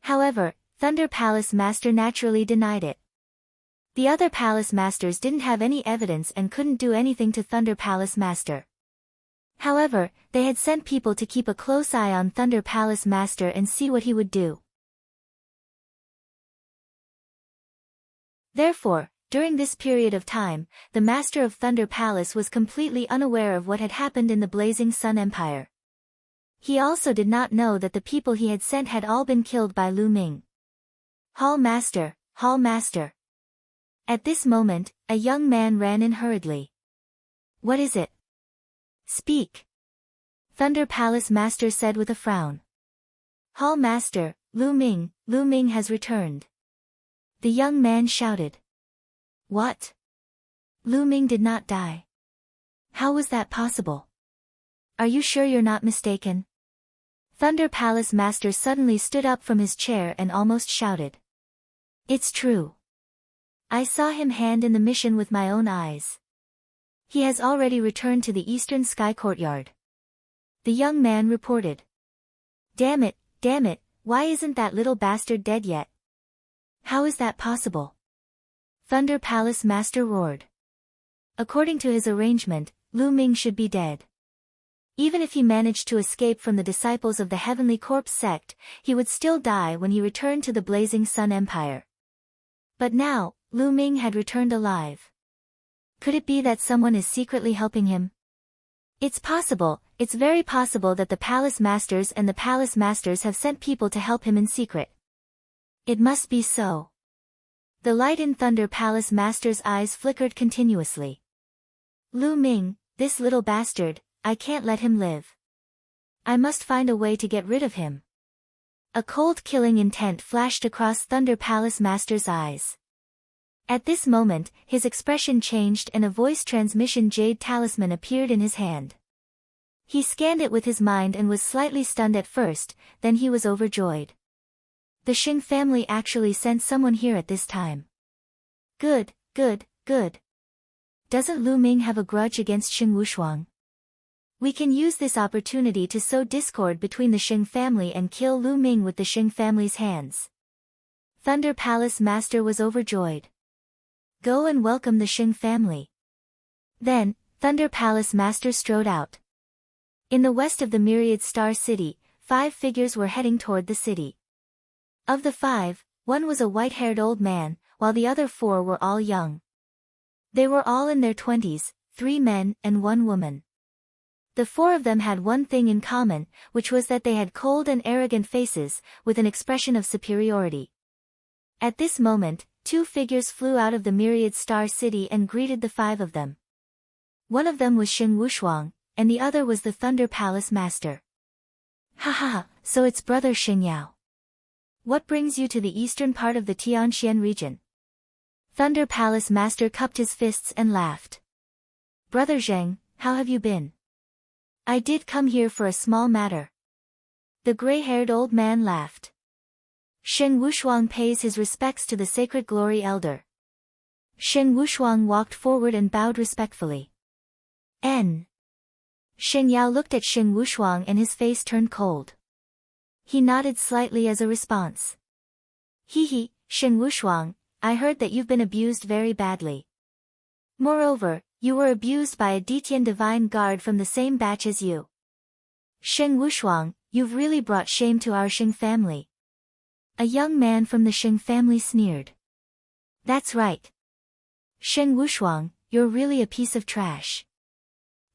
A: However, Thunder Palace Master naturally denied it. The other Palace Masters didn't have any evidence and couldn't do anything to Thunder Palace Master. However, they had sent people to keep a close eye on Thunder Palace Master and see what he would do. Therefore, during this period of time, the Master of Thunder Palace was completely unaware of what had happened in the Blazing Sun Empire. He also did not know that the people he had sent had all been killed by Lu Ming. Hall Master, Hall Master. At this moment, a young man ran in hurriedly. What is it? Speak. Thunder Palace Master said with a frown. Hall Master, Lu Ming has returned. The young man shouted. What? Lu Ming did not die. How was that possible? Are you sure you're not mistaken? Thunder Palace Master suddenly stood up from his chair and almost shouted. It's true. I saw him hand in the mission with my own eyes. He has already returned to the Eastern Sky Courtyard. The young man reported. Damn it, why isn't that little bastard dead yet? How is that possible? Thunder Palace Master roared. According to his arrangement, Lu Ming should be dead. Even if he managed to escape from the disciples of the Heavenly Corpse sect, he would still die when he returned to the Blazing Sun Empire. But now, Lu Ming had returned alive. Could it be that someone is secretly helping him? It's possible, it's very possible that the Palace Masters and the Palace Masters have sent people to help him in secret. It must be so. The light in Thunder Palace Master's eyes flickered continuously. Lu Ming, this little bastard, I can't let him live. I must find a way to get rid of him. A cold killing intent flashed across Thunder Palace Master's eyes. At this moment, his expression changed and a voice transmission jade talisman appeared in his hand. He scanned it with his mind and was slightly stunned at first, then he was overjoyed. The Xing family actually sent someone here at this time. Good. Doesn't Lu Ming have a grudge against Xing Wushuang? We can use this opportunity to sow discord between the Sheng family and kill Lu Ming with the Sheng family's hands. Thunder Palace Master was overjoyed. Go and welcome the Sheng family. Then, Thunder Palace Master strode out. In the west of the Myriad Star City, 5 figures were heading toward the city. Of the 5, one was a white-haired old man, while the other 4 were all young. They were all in their 20s, 3 men and 1 woman. The 4 of them had one thing in common, which was that they had cold and arrogant faces, with an expression of superiority. At this moment, 2 figures flew out of the Myriad Star City and greeted the 5 of them. One of them was Sheng Wushuang, and the other was the Thunder Palace Master. Ha ha ha, so it's brother Sheng Yao. What brings you to the eastern part of the Tianxian region? Thunder Palace Master cupped his fists and laughed. Brother Zheng, how have you been? I did come here for a small matter. The gray-haired old man laughed. Sheng Wushuang pays his respects to the Sacred Glory Elder. Sheng Wushuang walked forward and bowed respectfully. N. Sheng Yao looked at Sheng Wushuang and his face turned cold. He nodded slightly as a response. Hee, Sheng Wushuang, I heard that you've been abused very badly. Moreover, you were abused by a Detian divine guard from the same batch as you. Sheng Wushuang, you've really brought shame to our Sheng family. A young man from the Sheng family sneered. That's right. Sheng Wushuang, you're really a piece of trash.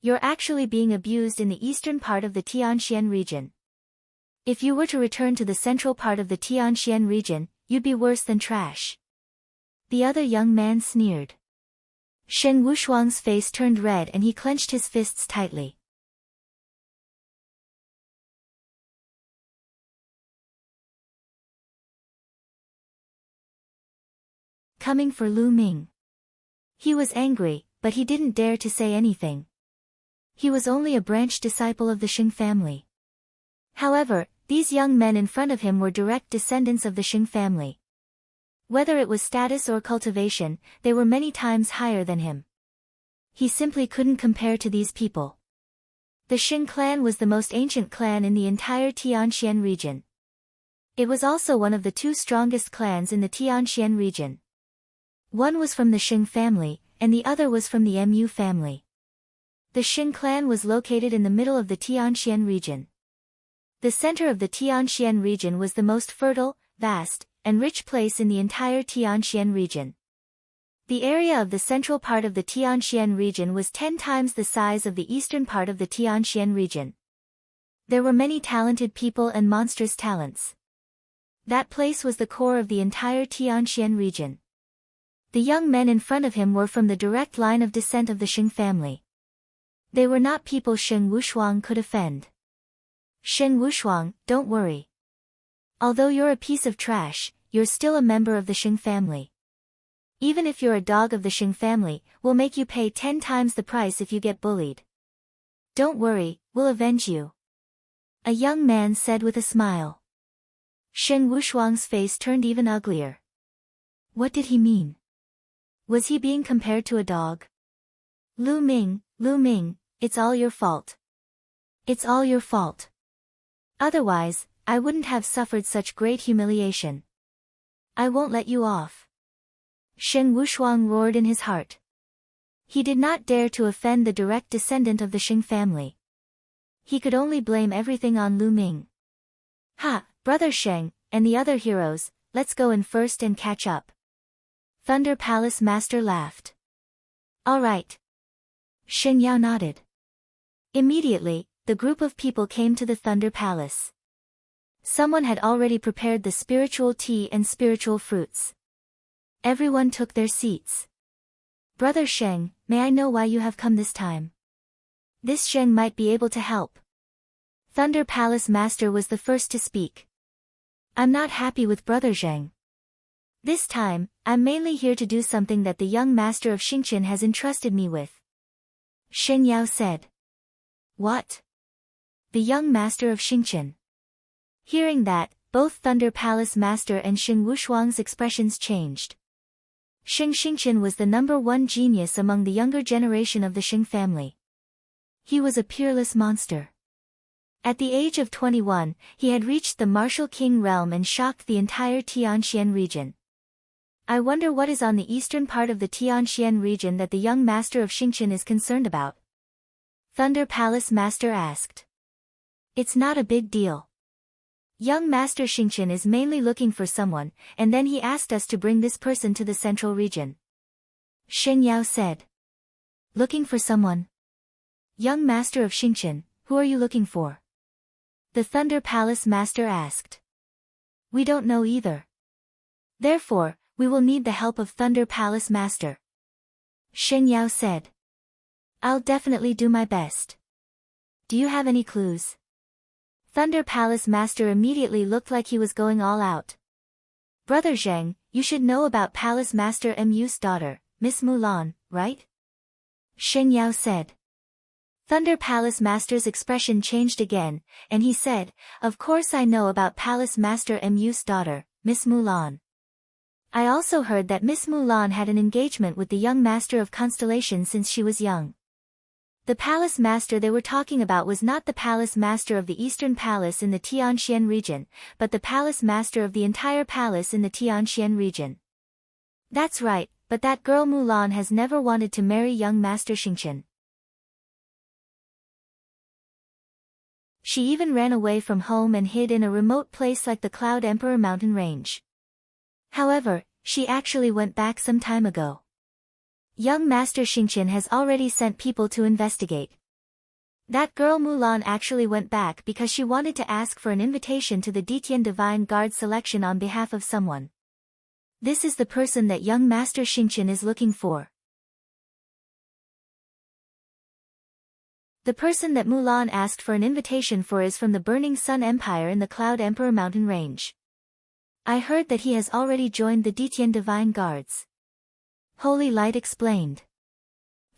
A: You're actually being abused in the eastern part of the Tianxian region. If you were to return to the central part of the Tianxian region, you'd be worse than trash. The other young man sneered. Sheng Wushuang's face turned red and he clenched his fists tightly. Coming for Lu Ming. He was angry, but he didn't dare to say anything. He was only a branch disciple of the Sheng family. However, these young men in front of him were direct descendants of the Sheng family. Whether it was status or cultivation, they were many times higher than him. He simply couldn't compare to these people. The Sheng clan was the most ancient clan in the entire Tianxian region. It was also one of the 2 strongest clans in the Tianxian region. One was from the Sheng family, and the other was from the Mu family. The Sheng clan was located in the middle of the Tianxian region. The center of the Tianxian region was the most fertile, vast, and rich place in the entire Tianxian region. The area of the central part of the Tianxian region was 10 times the size of the eastern part of the Tianxian region. There were many talented people and monstrous talents. That place was the core of the entire Tianxian region. The young men in front of him were from the direct line of descent of the Sheng family. They were not people Sheng Wushuang could offend. Sheng Wushuang, don't worry. Although you're a piece of trash, you're still a member of the Sheng family. Even if you're a dog of the Sheng family, we'll make you pay 10 times the price if you get bullied. Don't worry, we'll avenge you. A young man said with a smile. Sheng Wushuang's face turned even uglier. What did he mean? Was he being compared to a dog? Lu Ming, it's all your fault. It's all your fault. Otherwise, I wouldn't have suffered such great humiliation. I won't let you off. Sheng Wushuang roared in his heart. He did not dare to offend the direct descendant of the Sheng family. He could only blame everything on Lu Ming. Ha, brother Sheng, and the other heroes, let's go in first and catch up. Thunder Palace Master laughed. All right. Sheng Yao nodded. Immediately, the group of people came to the Thunder Palace. Someone had already prepared the spiritual tea and spiritual fruits. Everyone took their seats. Brother Sheng, may I know why you have come this time? This Sheng might be able to help. Thunder Palace Master was the first to speak. I'm not happy with Brother Zheng. This time, I'm mainly here to do something that the young master of Xingqian has entrusted me with. Sheng Yao said. What? The young master of Xingqian. Hearing that, both Thunder Palace Master and Sheng Wushuang's expressions changed. Sheng Xingqian was the #1 genius among the younger generation of the Sheng family. He was a peerless monster. At the age of 21, he had reached the Martial King realm and shocked the entire Tianxian region. I wonder what is on the eastern part of the Tianxian region that the young master of Xingqian is concerned about? Thunder Palace Master asked. It's not a big deal. Young Master Xingqian is mainly looking for someone, and then he asked us to bring this person to the central region. Sheng Yao said. Looking for someone? Young Master of Xingqian, who are you looking for? The Thunder Palace Master asked. We don't know either. Therefore, we will need the help of Thunder Palace Master. Sheng Yao said. I'll definitely do my best. Do you have any clues? Thunder Palace Master immediately looked like he was going all out. Brother Zheng, you should know about Palace Master Mu's daughter, Miss Mulan, right? Sheng Yao said. Thunder Palace Master's expression changed again, and he said, of course I know about Palace Master Mu's daughter, Miss Mulan. I also heard that Miss Mulan had an engagement with the young Master of Constellation since she was young. The Palace Master they were talking about was not the Palace Master of the Eastern Palace in the Tianxian region, but the Palace Master of the entire palace in the Tianxian region. That's right, but that girl Mulan has never wanted to marry young Master Xingqian. She even ran away from home and hid in a remote place like the Cloud Emperor mountain range. However, she actually went back some time ago. Young Master Xingqian has already sent people to investigate. That girl Mulan actually went back because she wanted to ask for an invitation to the Detian Divine Guard selection on behalf of someone. This is the person that young Master Xingqian is looking for. The person that Mulan asked for an invitation for is from the Burning Sun Empire in the Cloud Emperor mountain range. I heard that he has already joined the Detian Divine Guards. Holy Light explained.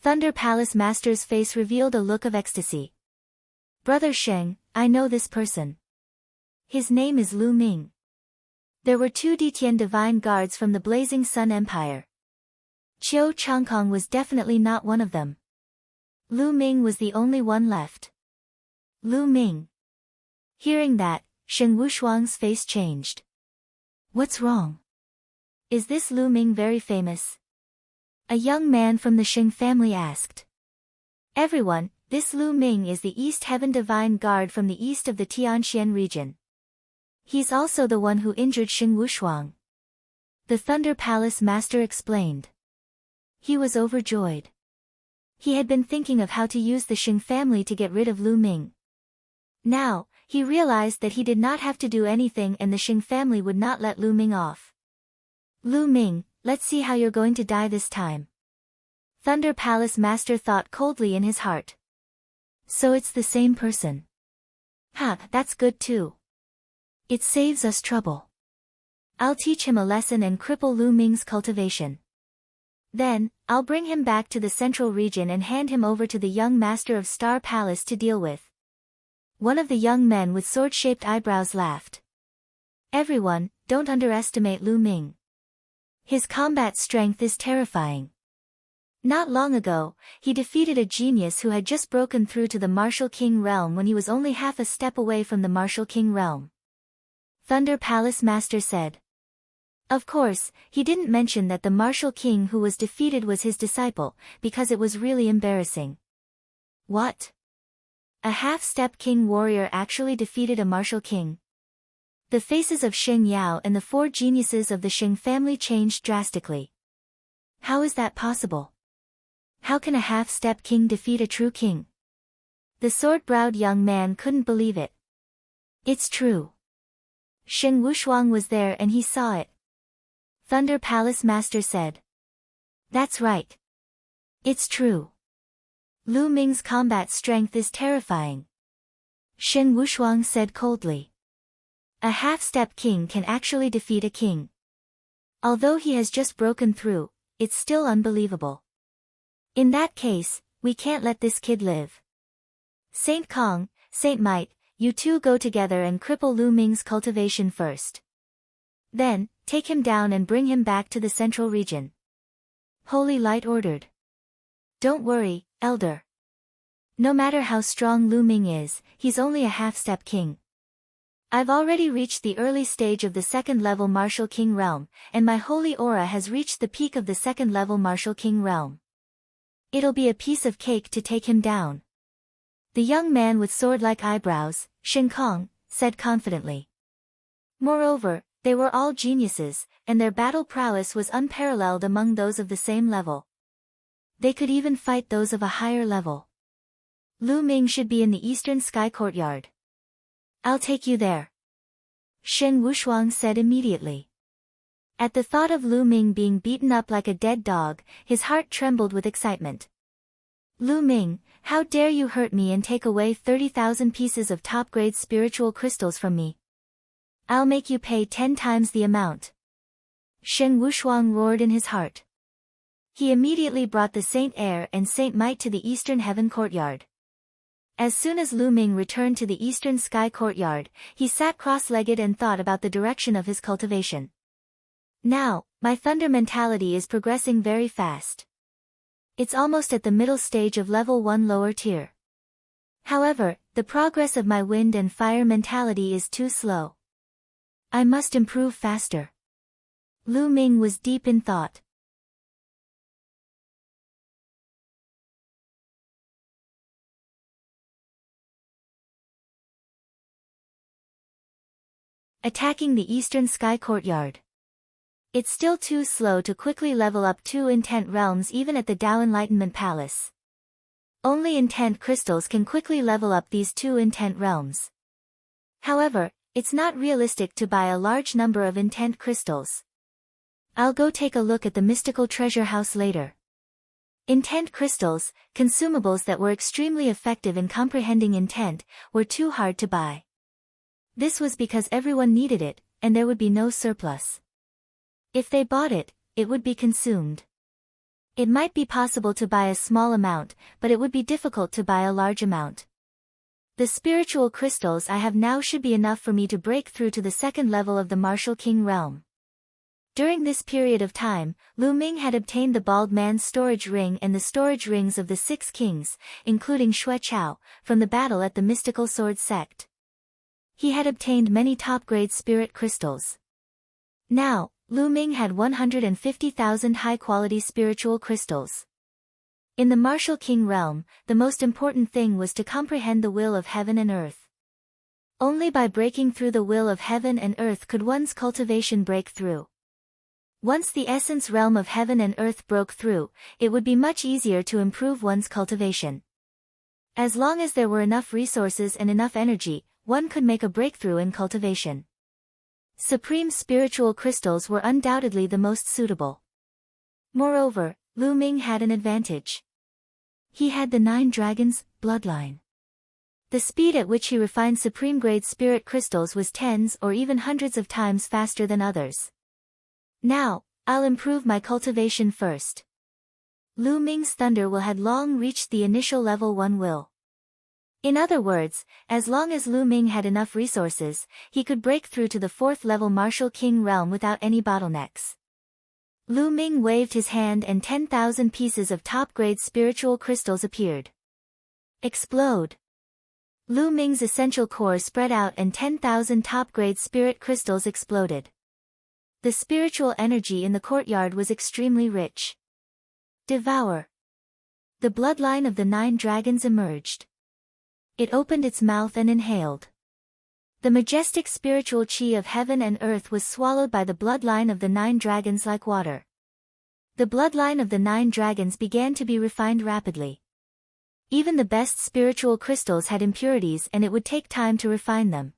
A: Thunder Palace Master's face revealed a look of ecstasy. Brother Sheng, I know this person. His name is Lu Ming. There were 2 Detian Divine Guards from the Blazing Sun Empire. Qiu Changkong was definitely not one of them. Lu Ming was the only one left. Lu Ming. Hearing that, Sheng Wushuang's face changed. What's wrong? Is this Lu Ming very famous? A young man from the Sheng family asked. Everyone, this Lu Ming is the East Heaven Divine Guard from the east of the Tianxian region. He's also the one who injured Sheng Wushuang. The Thunder Palace Master explained. He was overjoyed. He had been thinking of how to use the Sheng family to get rid of Lu Ming. Now, he realized that he did not have to do anything and the Sheng family would not let Lu Ming off. Lu Ming, let's see how you're going to die this time. Thunder Palace Master thought coldly in his heart. So it's the same person. Ha, that's good too. It saves us trouble. I'll teach him a lesson and cripple Lu Ming's cultivation. Then, I'll bring him back to the central region and hand him over to the young master of Star Palace to deal with. One of the young men with sword-shaped eyebrows laughed. Everyone, don't underestimate Lu Ming. His combat strength is terrifying. Not long ago, he defeated a genius who had just broken through to the Martial King realm when he was only half a step away from the Martial King realm. Thunder Palace Master said. Of course, he didn't mention that the Martial King who was defeated was his disciple, because it was really embarrassing. What? A half-step king warrior actually defeated a Martial King? The faces of Sheng Yao and the 4 geniuses of the Sheng family changed drastically. How is that possible? How can a half-step king defeat a true king? The sword-browed young man couldn't believe it. It's true. Sheng Wushuang was there and he saw it. Thunder Palace Master said. That's right. It's true. Lu Ming's combat strength is terrifying. Sheng Wushuang said coldly. A half-step king can actually defeat a king. Although he has just broken through, it's still unbelievable. In that case, we can't let this kid live. Saint Kong, Saint Might, you two go together and cripple Lu Ming's cultivation first. Then, take him down and bring him back to the central region. Holy Light ordered. Don't worry, Elder. No matter how strong Lu Ming is, he's only a half-step king. I've already reached the early stage of the second-level Martial King realm, and my holy aura has reached the peak of the second-level Martial King realm. It'll be a piece of cake to take him down. The young man with sword-like eyebrows, Shen Kong, said confidently. Moreover, they were all geniuses, and their battle prowess was unparalleled among those of the same level. They could even fight those of a higher level. Lu Ming should be in the Eastern Sky Courtyard. I'll take you there. Shen Wushuang said immediately. At the thought of Lu Ming being beaten up like a dead dog, his heart trembled with excitement. Lu Ming, how dare you hurt me and take away 30,000 pieces of top-grade spiritual crystals from me? I'll make you pay 10 times the amount. Shen Wushuang roared in his heart. He immediately brought the Saint Air and Saint Might to the Eastern Heaven Courtyard. As soon as Lu Ming returned to the Eastern Sky Courtyard, he sat cross-legged and thought about the direction of his cultivation. Now, my thunder mentality is progressing very fast. It's almost at the middle stage of level 1 lower tier. However, the progress of my wind and fire mentality is too slow. I must improve faster. Lu Ming was deep in thought. Attacking the Eastern Sky Courtyard. It's still too slow to quickly level up 2 intent realms even at the Tao Enlightenment Palace. Only intent crystals can quickly level up these 2 intent realms. However, it's not realistic to buy a large number of intent crystals. I'll go take a look at the mystical treasure house later. Intent crystals, consumables that were extremely effective in comprehending intent, were too hard to buy. This was because everyone needed it, and there would be no surplus. If they bought it, it would be consumed. It might be possible to buy a small amount, but it would be difficult to buy a large amount. The spiritual crystals I have now should be enough for me to break through to the second level of the Martial King realm. During this period of time, Lu Ming had obtained the Bald Man's storage ring and the storage rings of the 6 kings, including Xue Chao, from the battle at the Mystical Sword Sect. He had obtained many top-grade spirit crystals. Now, Lu Ming had 150,000 high-quality spiritual crystals. In the Martial King realm, the most important thing was to comprehend the will of heaven and earth. Only by breaking through the will of heaven and earth could one's cultivation break through. Once the essence realm of heaven and earth broke through, it would be much easier to improve one's cultivation. As long as there were enough resources and enough energy, one could make a breakthrough in cultivation. Supreme spiritual crystals were undoubtedly the most suitable. Moreover, Lu Ming had an advantage. He had the 9 dragons bloodline. The speed at which he refined supreme-grade spirit crystals was tens or even hundreds of times faster than others. Now, I'll improve my cultivation first. Lu Ming's thunder will had long reached the initial level 1 will. In other words, as long as Lu Ming had enough resources, he could break through to the 4th level Martial King realm without any bottlenecks. Lu Ming waved his hand and 10,000 pieces of top-grade spiritual crystals appeared. Explode! Lu Ming's essential core spread out and 10,000 top-grade spirit crystals exploded. The spiritual energy in the courtyard was extremely rich. Devour! The bloodline of the 9 dragons emerged. It opened its mouth and inhaled. The majestic spiritual chi of heaven and earth was swallowed by the bloodline of the 9 dragons like water. The bloodline of the 9 dragons began to be refined rapidly. Even the best spiritual crystals had impurities and it would take time to refine them.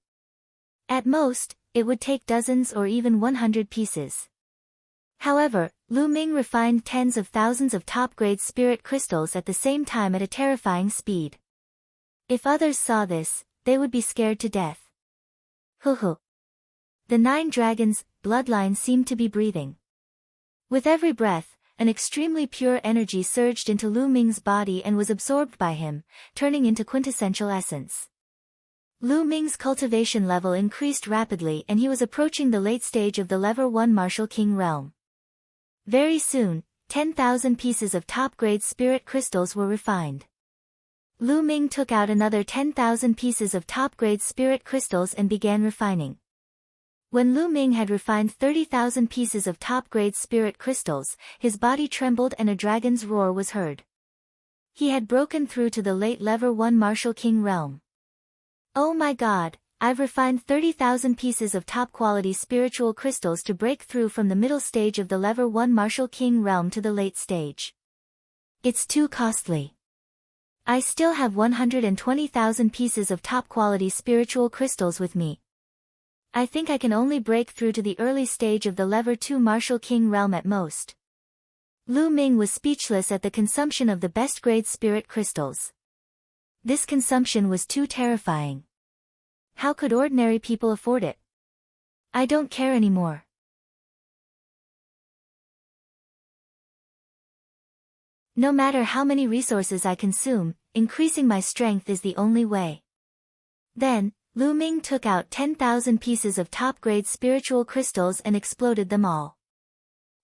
A: At most, it would take dozens or even 100 pieces. However, Lu Ming refined tens of thousands of top-grade spirit crystals at the same time at a terrifying speed. If others saw this, they would be scared to death. Hoo. The 9 dragons' bloodline seemed to be breathing. With every breath, an extremely pure energy surged into Lu Ming's body and was absorbed by him, turning into quintessential essence. Lu Ming's cultivation level increased rapidly and he was approaching the late stage of the level 1 Martial King realm. Very soon, 10,000 pieces of top-grade spirit crystals were refined. Lu Ming took out another 10,000 pieces of top-grade spirit crystals and began refining. When Lu Ming had refined 30,000 pieces of top-grade spirit crystals, his body trembled and a dragon's roar was heard. He had broken through to the late Level 1 Martial King realm. Oh my god, I've refined 30,000 pieces of top-quality spiritual crystals to break through from the middle stage of the Level 1 Martial King realm to the late stage. It's too costly. I still have 120,000 pieces of top-quality spiritual crystals with me. I think I can only break through to the early stage of the Level 2 Martial King realm at most. Lu Ming was speechless at the consumption of the best-grade spirit crystals. This consumption was too terrifying. How could ordinary people afford it? I don't care anymore. No matter how many resources I consume, increasing my strength is the only way. Then, Lu Ming took out 10,000 pieces of top-grade spiritual crystals and exploded them all.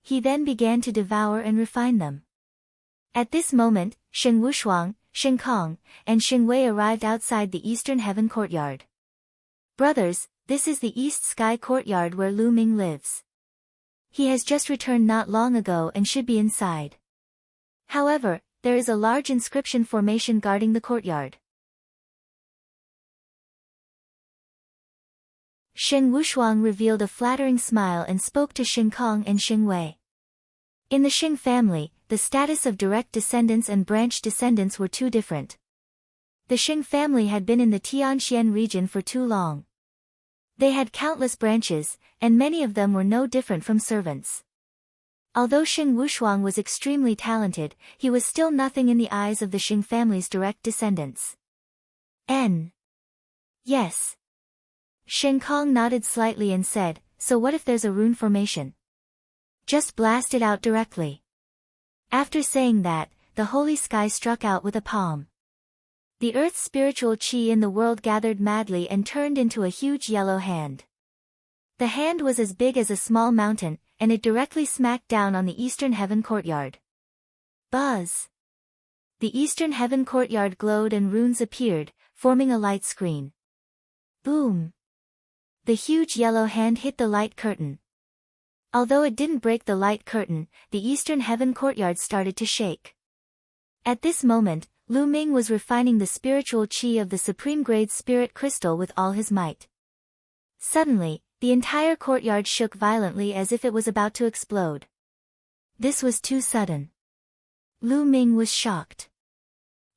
A: He then began to devour and refine them. At this moment, Shen Wushuang, Shen Kong, and Shen Wei arrived outside the Eastern Heaven Courtyard. Brothers, this is the East Sky Courtyard where Lu Ming lives. He has just returned not long ago and should be inside. However, there is a large inscription formation guarding the courtyard. Shen Wushuang revealed a flattering smile and spoke to Shen Kong and Shen Wei. In the Sheng family, the status of direct descendants and branch descendants were too different. The Sheng family had been in the Tianxian region for too long. They had countless branches, and many of them were no different from servants. Although Shen Wushuang was extremely talented, he was still nothing in the eyes of the Sheng family's direct descendants. Yes. Shen Kong nodded slightly and said, so what if there's a rune formation? Just blast it out directly. After saying that, the holy sky struck out with a palm. The earth's spiritual chi in the world gathered madly and turned into a huge yellow hand. The hand was as big as a small mountain, and it directly smacked down on the Eastern Heaven Courtyard. Buzz! The Eastern Heaven Courtyard glowed and runes appeared, forming a light screen. Boom! The huge yellow hand hit the light curtain. Although it didn't break the light curtain, the Eastern Heaven Courtyard started to shake. At this moment, Lu Ming was refining the spiritual chi of the supreme grade spirit crystal with all his might. Suddenly, the entire courtyard shook violently as if it was about to explode. This was too sudden. Lu Ming was shocked.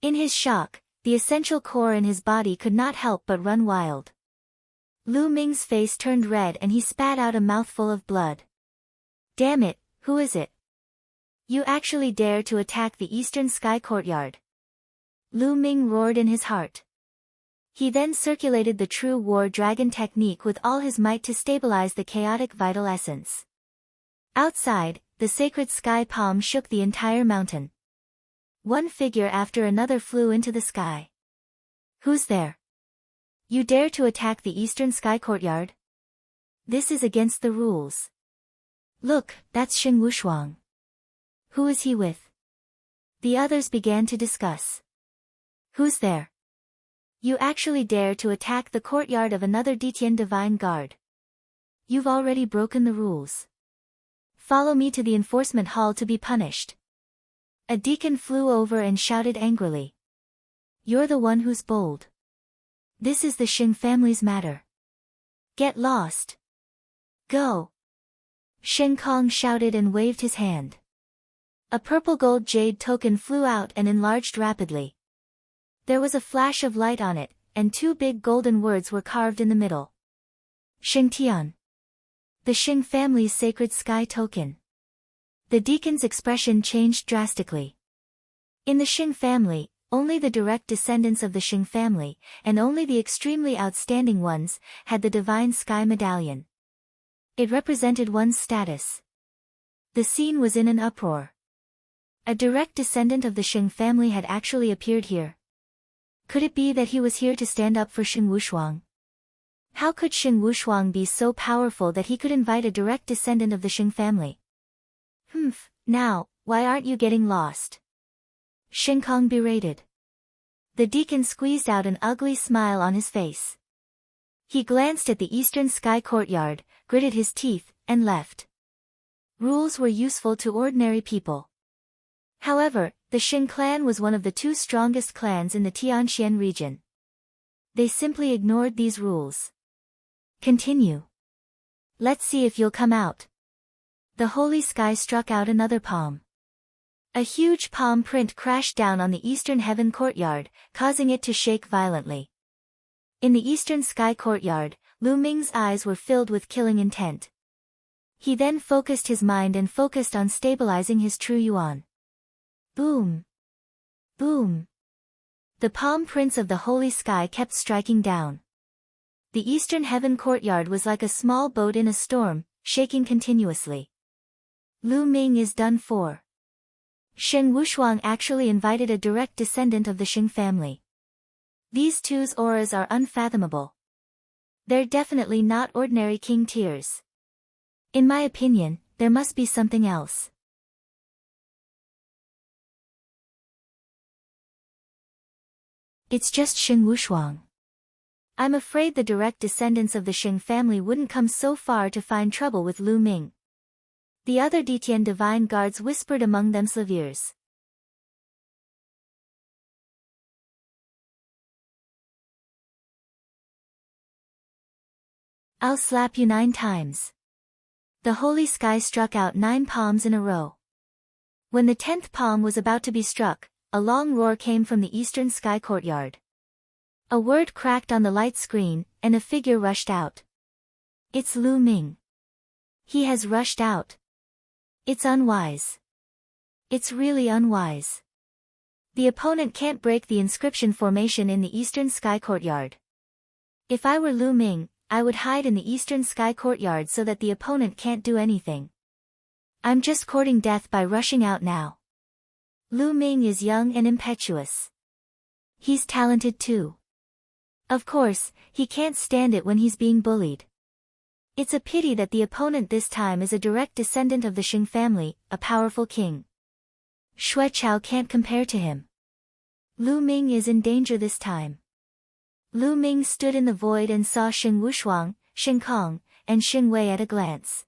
A: In his shock, the essential core in his body could not help but run wild. Lu Ming's face turned red and he spat out a mouthful of blood. Damn it, who is it? You actually dare to attack the Eastern Sky Courtyard? Lu Ming roared in his heart. He then circulated the true war dragon technique with all his might to stabilize the chaotic vital essence. Outside, the sacred sky palm shook the entire mountain. One figure after another flew into the sky. Who's there? You dare to attack the Eastern Sky Courtyard? This is against the rules. Look, that's Shen Wushuang. Who is he with? The others began to discuss. Who's there? You actually dare to attack the courtyard of another Detian Divine Guard. You've already broken the rules. Follow me to the enforcement hall to be punished. A deacon flew over and shouted angrily. You're the one who's bold. This is the Sheng family's matter. Get lost. Go. Shen Kong shouted and waved his hand. A purple gold jade token flew out and enlarged rapidly. There was a flash of light on it, and two big golden words were carved in the middle. Shengtian. The Sheng family's sacred sky token. The deacon's expression changed drastically. In the Sheng family, only the direct descendants of the Sheng family, and only the extremely outstanding ones, had the divine sky medallion. It represented one's status. The scene was in an uproar. A direct descendant of the Sheng family had actually appeared here. Could it be that he was here to stand up for Shen Wushuang? How could Shen Wushuang be so powerful that he could invite a direct descendant of the Sheng family? Now, why aren't you getting lost? Shen Kong berated. The deacon squeezed out an ugly smile on his face. He glanced at the eastern sky courtyard, gritted his teeth, and left. Rules were useful to ordinary people. However, the Xing clan was one of the two strongest clans in the Tianxian region. They simply ignored these rules. Continue. Let's see if you'll come out. The holy sky struck out another palm. A huge palm print crashed down on the eastern heaven courtyard, causing it to shake violently. In the eastern sky courtyard, Lu Ming's eyes were filled with killing intent. He then focused his mind and focused on stabilizing his true yuan. Boom! Boom! The palm prints of the holy sky kept striking down. The eastern heaven courtyard was like a small boat in a storm, shaking continuously. Lu Ming is done for. Shen Wushuang actually invited a direct descendant of the Xing family. These two's auras are unfathomable. They're definitely not ordinary king tiers. In my opinion, there must be something else. It's just Shen Wushuang. I'm afraid the direct descendants of the Xing family wouldn't come so far to find trouble with Lu Ming. The other Detian divine guards whispered among themselves. I'll slap you 9 times. The holy sky struck out 9 palms in a row. When the 10th palm was about to be struck, a long roar came from the eastern sky courtyard. A word cracked on the light screen, and a figure rushed out. It's Lu Ming. He has rushed out. It's unwise. It's really unwise. The opponent can't break the inscription formation in the eastern sky courtyard. If I were Lu Ming, I would hide in the eastern sky courtyard so that the opponent can't do anything. I'm just courting death by rushing out now. Lu Ming is young and impetuous. He's talented too. Of course, he can't stand it when he's being bullied. It's a pity that the opponent this time is a direct descendant of the Xing family, a powerful king. Xue Chao can't compare to him. Lu Ming is in danger this time. Lu Ming stood in the void and saw Shen Wushuang, Shen Kong, and Xing Wei at a glance.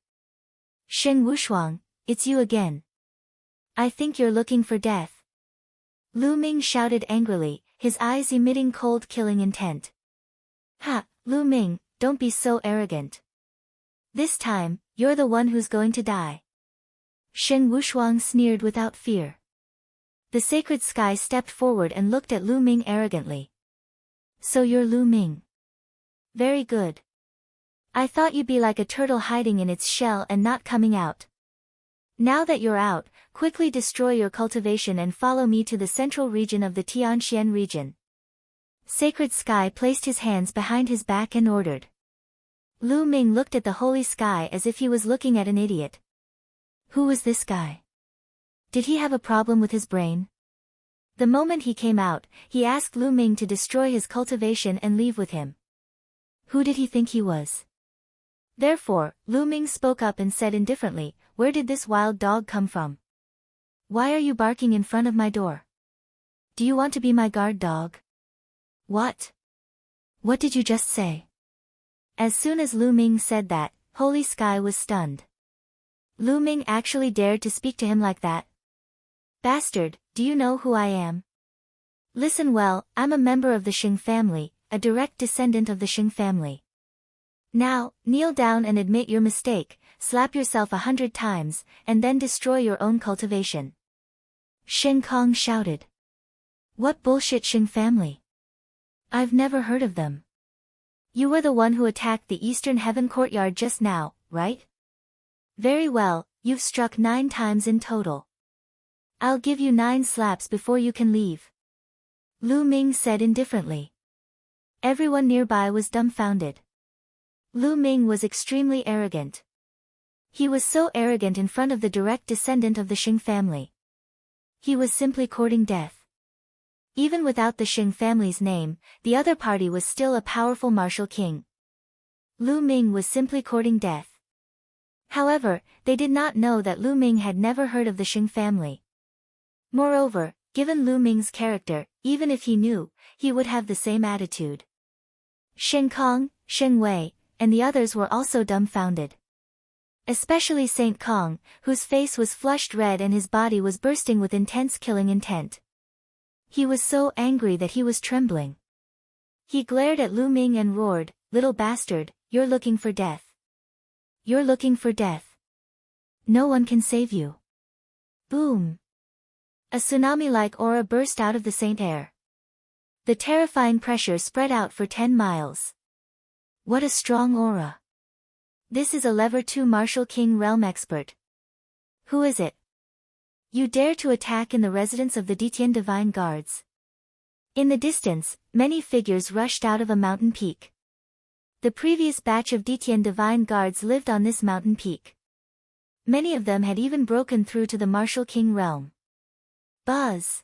A: Shen Wushuang, it's you again. I think you're looking for death. Lu Ming shouted angrily, his eyes emitting cold killing intent. Ha, Lu Ming, don't be so arrogant. This time, you're the one who's going to die. Shen Wushuang sneered without fear. The sacred sky stepped forward and looked at Lu Ming arrogantly. So you're Lu Ming. Very good. I thought you'd be like a turtle hiding in its shell and not coming out. Now that you're out, quickly destroy your cultivation and follow me to the central region of the Tianxian region. Sacred Sky placed his hands behind his back and ordered. Lu Ming looked at the holy sky as if he was looking at an idiot. Who was this guy? Did he have a problem with his brain? The moment he came out, he asked Lu Ming to destroy his cultivation and leave with him. Who did he think he was? Therefore, Lu Ming spoke up and said indifferently, "Where did this wild dog come from? Why are you barking in front of my door? Do you want to be my guard dog?" What? What did you just say? As soon as Lu Ming said that, Holy Sky was stunned. Lu Ming actually dared to speak to him like that? Bastard, do you know who I am? Listen well, I'm a member of the Xing family, a direct descendant of the Xing family. Now, kneel down and admit your mistake, slap yourself 100 times, and then destroy your own cultivation. Shen Kong shouted. What bullshit Xing family? I've never heard of them. You were the one who attacked the Eastern Heaven Courtyard just now, right? Very well, you've struck 9 times in total. I'll give you 9 slaps before you can leave. Lu Ming said indifferently. Everyone nearby was dumbfounded. Lu Ming was extremely arrogant. He was so arrogant in front of the direct descendant of the Xing family. He was simply courting death. Even without the Xing family's name, the other party was still a powerful martial king. Lu Ming was simply courting death. However, they did not know that Lu Ming had never heard of the Xing family. Moreover, given Lu Ming's character, even if he knew, he would have the same attitude. Shen Kong, Shen Wei, and the others were also dumbfounded. Especially Saint Kong, whose face was flushed red and his body was bursting with intense killing intent. He was so angry that he was trembling. He glared at Lu Ming and roared, "Little bastard, you're looking for death. You're looking for death. No one can save you." Boom! A tsunami-like aura burst out of the saint air. The terrifying pressure spread out for 10 miles. What a strong aura. This is a Level 2 Martial King Realm expert. Who is it? You dare to attack in the residence of the Ditian Divine Guards. In the distance, many figures rushed out of a mountain peak. The previous batch of Ditian Divine Guards lived on this mountain peak. Many of them had even broken through to the Martial King realm. Buzz!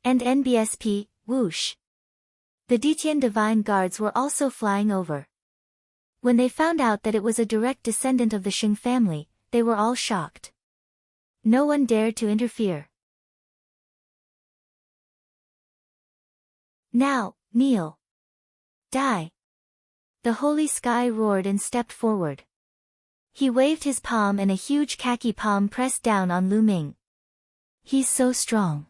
A: And NBSP, whoosh! The Ditian Divine Guards were also flying over. When they found out that it was a direct descendant of the Shing family, they were all shocked. No one dared to interfere. Now, kneel. Die. The holy sky roared and stepped forward. He waved his palm and a huge khaki palm pressed down on Lu Ming. He's so strong.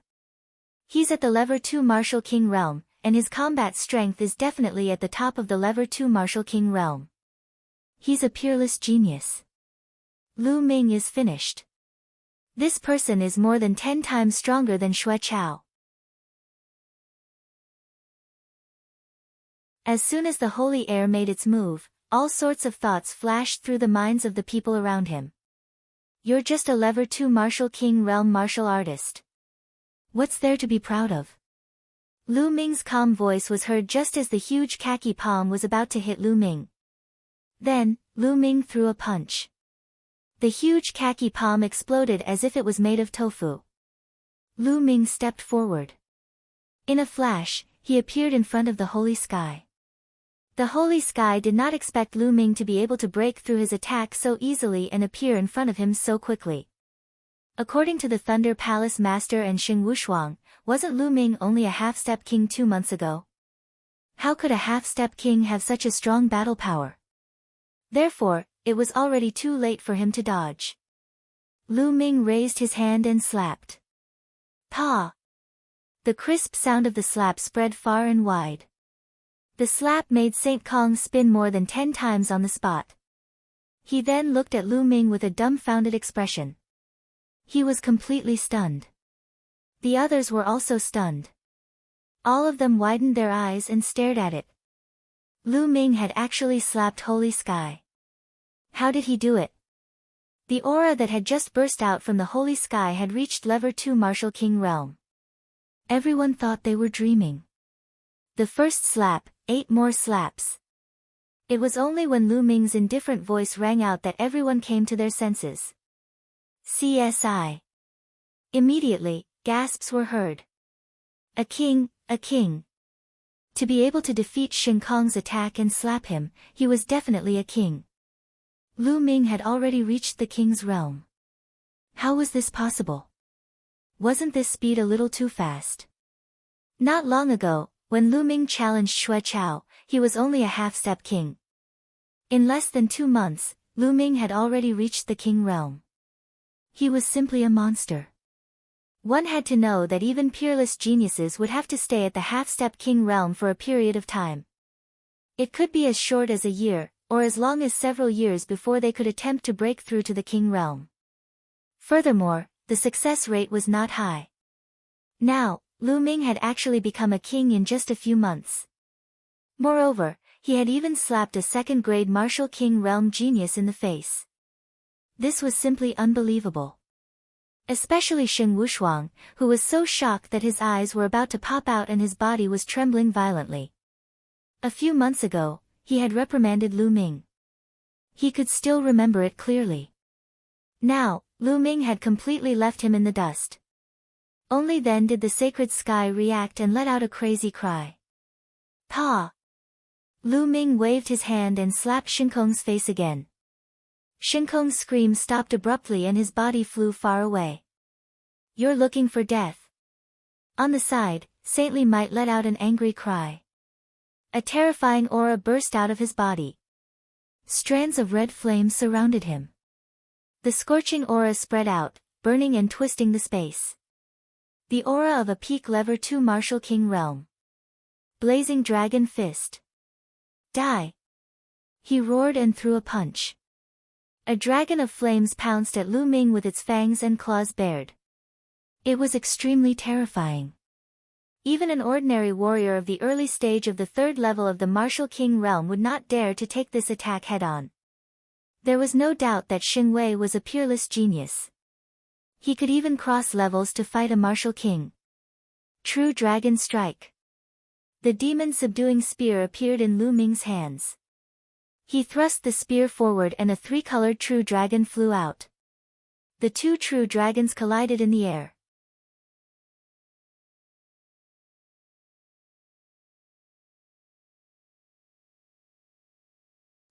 A: He's at the Level 2 Martial King realm, and his combat strength is definitely at the top of the Level 2 Martial King realm. He's a peerless genius. Lu Ming is finished. This person is more than 10 times stronger than Xue Chao. As soon as the holy air made its move, all sorts of thoughts flashed through the minds of the people around him. You're just a Level 2 Martial King realm martial artist. What's there to be proud of? Lu Ming's calm voice was heard just as the huge khaki palm was about to hit Lu Ming. Then, Lu Ming threw a punch. The huge khaki palm exploded as if it was made of tofu. Lu Ming stepped forward. In a flash, he appeared in front of the holy sky. The holy sky did not expect Lu Ming to be able to break through his attack so easily and appear in front of him so quickly. According to the Thunder Palace Master and Xing Wushuang, wasn't Lu Ming only a half-step king 2 months ago? How could a half-step king have such a strong battle power? Therefore, it was already too late for him to dodge. Lu Ming raised his hand and slapped. Pa! The crisp sound of the slap spread far and wide. The slap made Saint Kong spin more than 10 times on the spot. He then looked at Lu Ming with a dumbfounded expression. He was completely stunned. The others were also stunned. All of them widened their eyes and stared at it. Lu Ming had actually slapped Holy Sky. How did he do it? The aura that had just burst out from the Holy Sky had reached Level 2 Martial King realm. Everyone thought they were dreaming. The first slap, 8 more slaps. It was only when Lu Ming's indifferent voice rang out that everyone came to their senses. CSI. Immediately, gasps were heard. A king, a king. To be able to defeat Shen Kong's attack and slap him, he was definitely a king. Lu Ming had already reached the king's realm. How was this possible? Wasn't this speed a little too fast? Not long ago, when Lu Ming challenged Xue Chao, he was only a half-step king. In less than 2 months, Lu Ming had already reached the king realm. He was simply a monster. One had to know that even peerless geniuses would have to stay at the half-step king realm for a period of time. It could be as short as a year, or as long as several years before they could attempt to break through to the king realm. Furthermore, the success rate was not high. Now, Lu Ming had actually become a king in just a few months. Moreover, he had even slapped a second-grade martial king realm genius in the face. This was simply unbelievable. Especially Xing Wushuang, who was so shocked that his eyes were about to pop out and his body was trembling violently. A few months ago, he had reprimanded Lu Ming. He could still remember it clearly. Now, Lu Ming had completely left him in the dust. Only then did the sacred sky react and let out a crazy cry. Pa! Lu Ming waved his hand and slapped Shen Kong's face again. Shen Kong's scream stopped abruptly and his body flew far away. You're looking for death. On the side, Saintly Might let out an angry cry. A terrifying aura burst out of his body. Strands of red flame surrounded him. The scorching aura spread out, burning and twisting the space. The aura of a peak lever 2 Martial King realm. Blazing Dragon Fist. Die! He roared and threw a punch. A dragon of flames pounced at Lu Ming with its fangs and claws bared. It was extremely terrifying. Even an ordinary warrior of the early stage of the 3rd level of the Martial King realm would not dare to take this attack head-on. There was no doubt that Xing Wei was a peerless genius. He could even cross levels to fight a Martial King. True Dragon Strike. The demon-subduing spear appeared in Lu Ming's hands. He thrust the spear forward and a 3-colored true dragon flew out. The 2 true dragons collided in the air.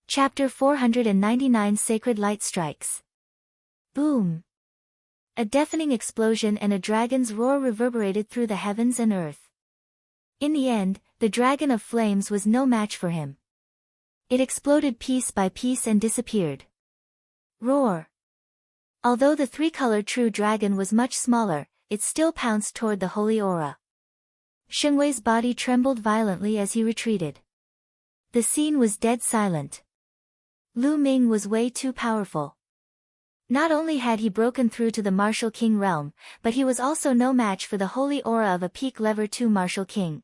A: Chapter 499 Sacred Light Strikes. Boom! A deafening explosion and a dragon's roar reverberated through the heavens and earth. In the end, the dragon of flames was no match for him. It exploded piece by piece and disappeared. Roar! Although the 3-colored true dragon was much smaller, it still pounced toward the holy aura. Xing Wei's body trembled violently as he retreated. The scene was dead silent. Lu Ming was way too powerful. Not only had he broken through to the Martial King realm, but he was also no match for the holy aura of a peak lever 2 Martial King.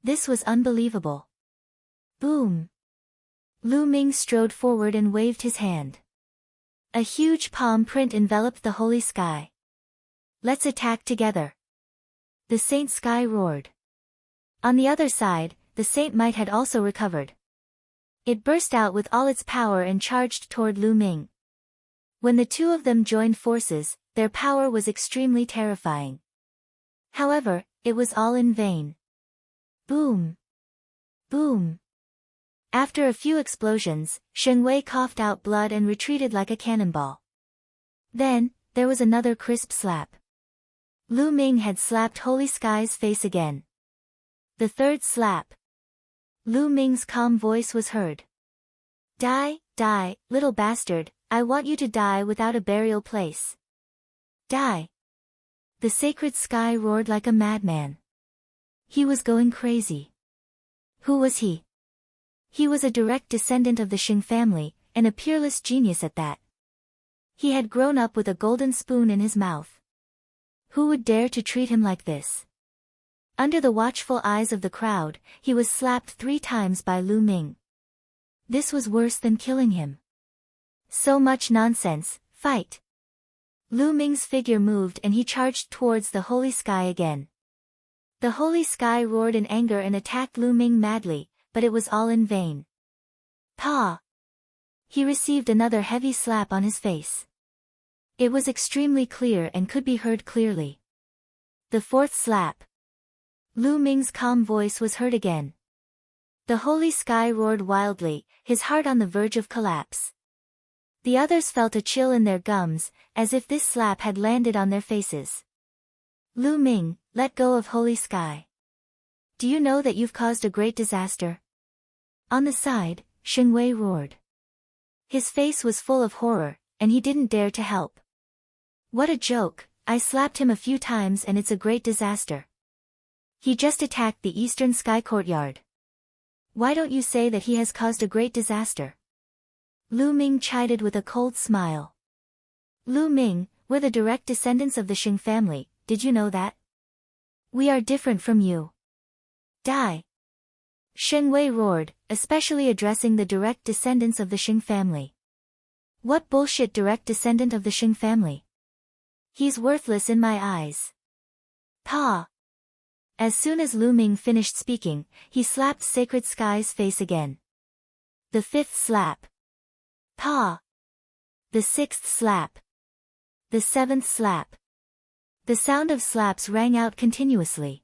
A: This was unbelievable. Boom! Lu Ming strode forward and waved his hand. A huge palm print enveloped the holy sky. Let's attack together. The Saint Sky roared. On the other side, the Saint Might had also recovered. It burst out with all its power and charged toward Lu Ming. When the two of them joined forces, their power was extremely terrifying. However, it was all in vain. Boom! Boom! After a few explosions, Xing Wei coughed out blood and retreated like a cannonball. Then, there was another crisp slap. Lu Ming had slapped Holy Sky's face again. The 3rd slap. Lu Ming's calm voice was heard. Die, die, little bastard, I want you to die without a burial place. Die! The sacred sky roared like a madman. He was going crazy. Who was he? He was a direct descendant of the Xing family, and a peerless genius at that. He had grown up with a golden spoon in his mouth. Who would dare to treat him like this? Under the watchful eyes of the crowd, he was slapped 3 times by Lu Ming. This was worse than killing him. So much nonsense, fight! Lu Ming's figure moved and he charged towards the holy sky again. The holy sky roared in anger and attacked Lu Ming madly, but it was all in vain. Pa! He received another heavy slap on his face. It was extremely clear and could be heard clearly. The 4th slap. Lu Ming's calm voice was heard again. The holy sky roared wildly, his heart on the verge of collapse. The others felt a chill in their gums, as if this slap had landed on their faces. Lu Ming, let go of holy sky. Do you know that you've caused a great disaster? On the side, Xing Wei roared. His face was full of horror, and he didn't dare to help. What a joke, I slapped him a few times and it's a great disaster. He just attacked the Eastern Sky Courtyard. Why don't you say that he has caused a great disaster? Lu Ming chided with a cold smile. Lu Ming, we're the direct descendants of the Xing family, did you know that? We are different from you. Die! Xing Wei roared, especially addressing the direct descendants of the Xing family. What bullshit direct descendant of the Xing family? He's worthless in my eyes. Pa! As soon as Lu Ming finished speaking, he slapped Sacred Sky's face again. The 5th slap. Pa! The 6th slap. The 7th slap. The sound of slaps rang out continuously.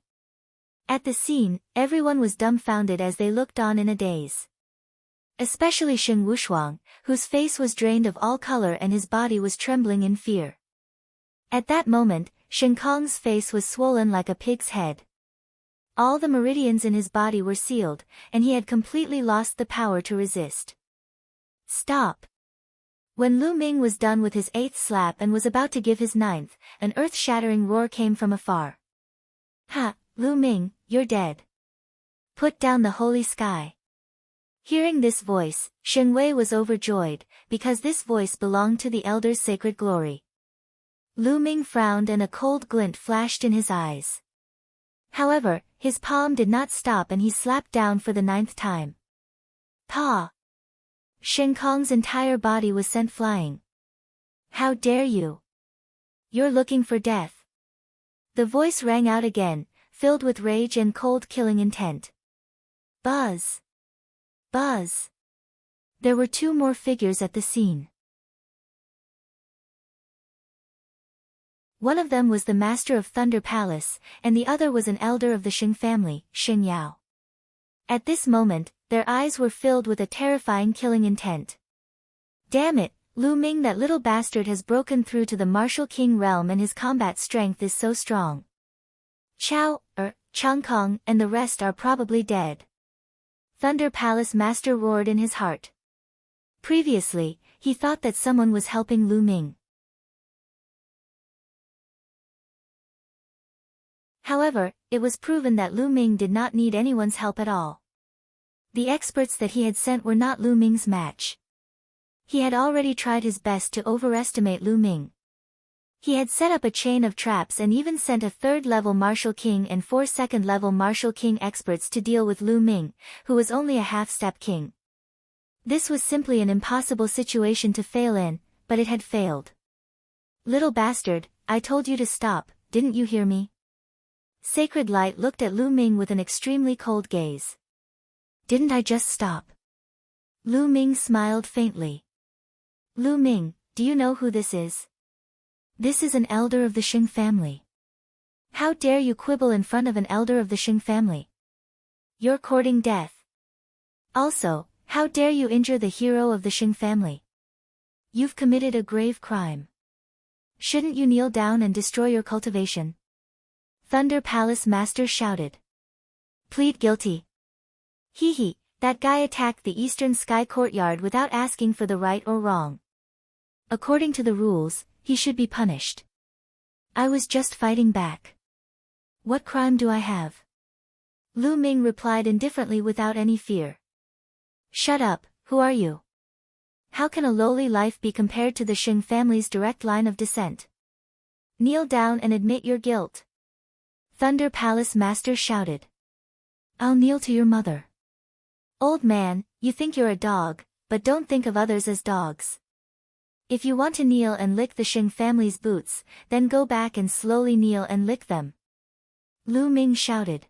A: At the scene, everyone was dumbfounded as they looked on in a daze. Especially Xing Wushuang, whose face was drained of all color and his body was trembling in fear. At that moment, Shen Kong's face was swollen like a pig's head. All the meridians in his body were sealed, and he had completely lost the power to resist. Stop! When Lu Ming was done with his 8th slap and was about to give his 9th, an earth-shattering roar came from afar. Ha, Lu Ming, you're dead. Put down the holy sky. Hearing this voice, Shen Wei was overjoyed, because this voice belonged to the elder's sacred glory. Lu Ming frowned and a cold glint flashed in his eyes. However, his palm did not stop and he slapped down for the 9th time. Pa! Shen Kong's entire body was sent flying. How dare you! You're looking for death. The voice rang out again, filled with rage and cold killing intent. Buzz! Buzz! There were 2 more figures at the scene. One of them was the master of Thunder Palace, and the other was an elder of the Sheng family, Sheng Yao. At this moment, their eyes were filled with a terrifying killing intent. Damn it, Lu Ming, that little bastard has broken through to the martial king realm and his combat strength is so strong. Chang Kong and the rest are probably dead. Thunder Palace Master roared in his heart. Previously, he thought that someone was helping Lu Ming. However, it was proven that Lu Ming did not need anyone's help at all. The experts that he had sent were not Lu Ming's match. He had already tried his best to overestimate Lu Ming. He had set up a chain of traps and even sent a 3rd-level Martial King and 4 2nd-level Martial King experts to deal with Lu Ming, who was only a half-step king. This was simply an impossible situation to fail in, but it had failed. Little bastard, I told you to stop, didn't you hear me? Sacred Light looked at Lu Ming with an extremely cold gaze. Didn't I just stop? Lu Ming smiled faintly. Lu Ming, do you know who this is? This is an elder of the Sheng family. How dare you quibble in front of an elder of the Sheng family? You're courting death. Also, how dare you injure the hero of the Sheng family? You've committed a grave crime. Shouldn't you kneel down and destroy your cultivation? Thunder Palace Master shouted. Plead guilty. Hee, that guy attacked the Eastern Sky Courtyard without asking for the right or wrong. According to the rules, he should be punished. I was just fighting back. What crime do I have? Lu Ming replied indifferently without any fear. Shut up, who are you? How can a lowly life be compared to the Sheng family's direct line of descent? Kneel down and admit your guilt. Thunder Palace Master shouted. I'll kneel to your mother. Old man, you think you're a dog, but don't think of others as dogs. If you want to kneel and lick the Sheng family's boots, then go back and slowly kneel and lick them. Lu Ming shouted.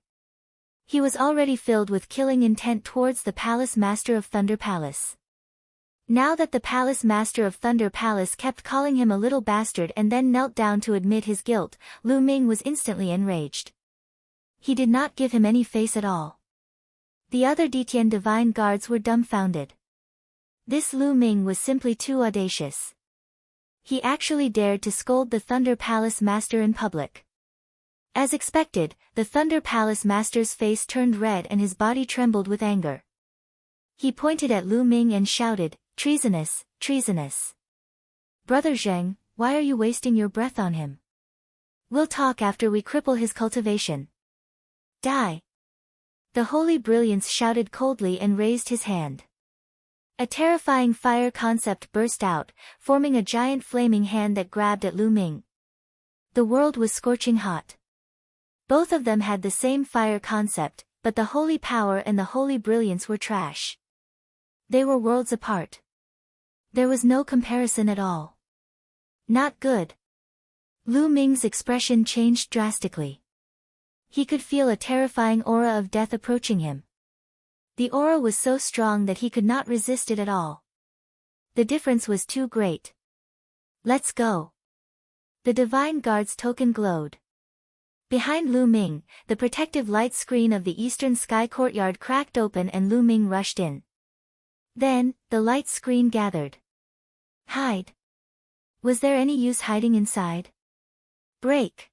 A: He was already filled with killing intent towards the Palace Master of Thunder Palace. Now that the Palace Master of Thunder Palace kept calling him a little bastard and then knelt down to admit his guilt, Lu Ming was instantly enraged. He did not give him any face at all. The other Detian divine guards were dumbfounded. This Lu Ming was simply too audacious. He actually dared to scold the Thunder Palace Master in public. As expected, the Thunder Palace Master's face turned red and his body trembled with anger. He pointed at Lu Ming and shouted, Treasonous, treasonous. Brother Zheng, why are you wasting your breath on him? We'll talk after we cripple his cultivation. Die. The Holy Brilliance shouted coldly and raised his hand. A terrifying fire concept burst out, forming a giant flaming hand that grabbed at Lu Ming. The world was scorching hot. Both of them had the same fire concept, but the Holy Power and the Holy Brilliance were trash. They were worlds apart. There was no comparison at all. Not good. Lu Ming's expression changed drastically. He could feel a terrifying aura of death approaching him. The aura was so strong that he could not resist it at all. The difference was too great. Let's go. The Divine Guard's token glowed. Behind Lu Ming, the protective light screen of the Eastern Sky Courtyard cracked open and Lu Ming rushed in. Then, the light screen gathered. Hide. Was there any use hiding inside? Break!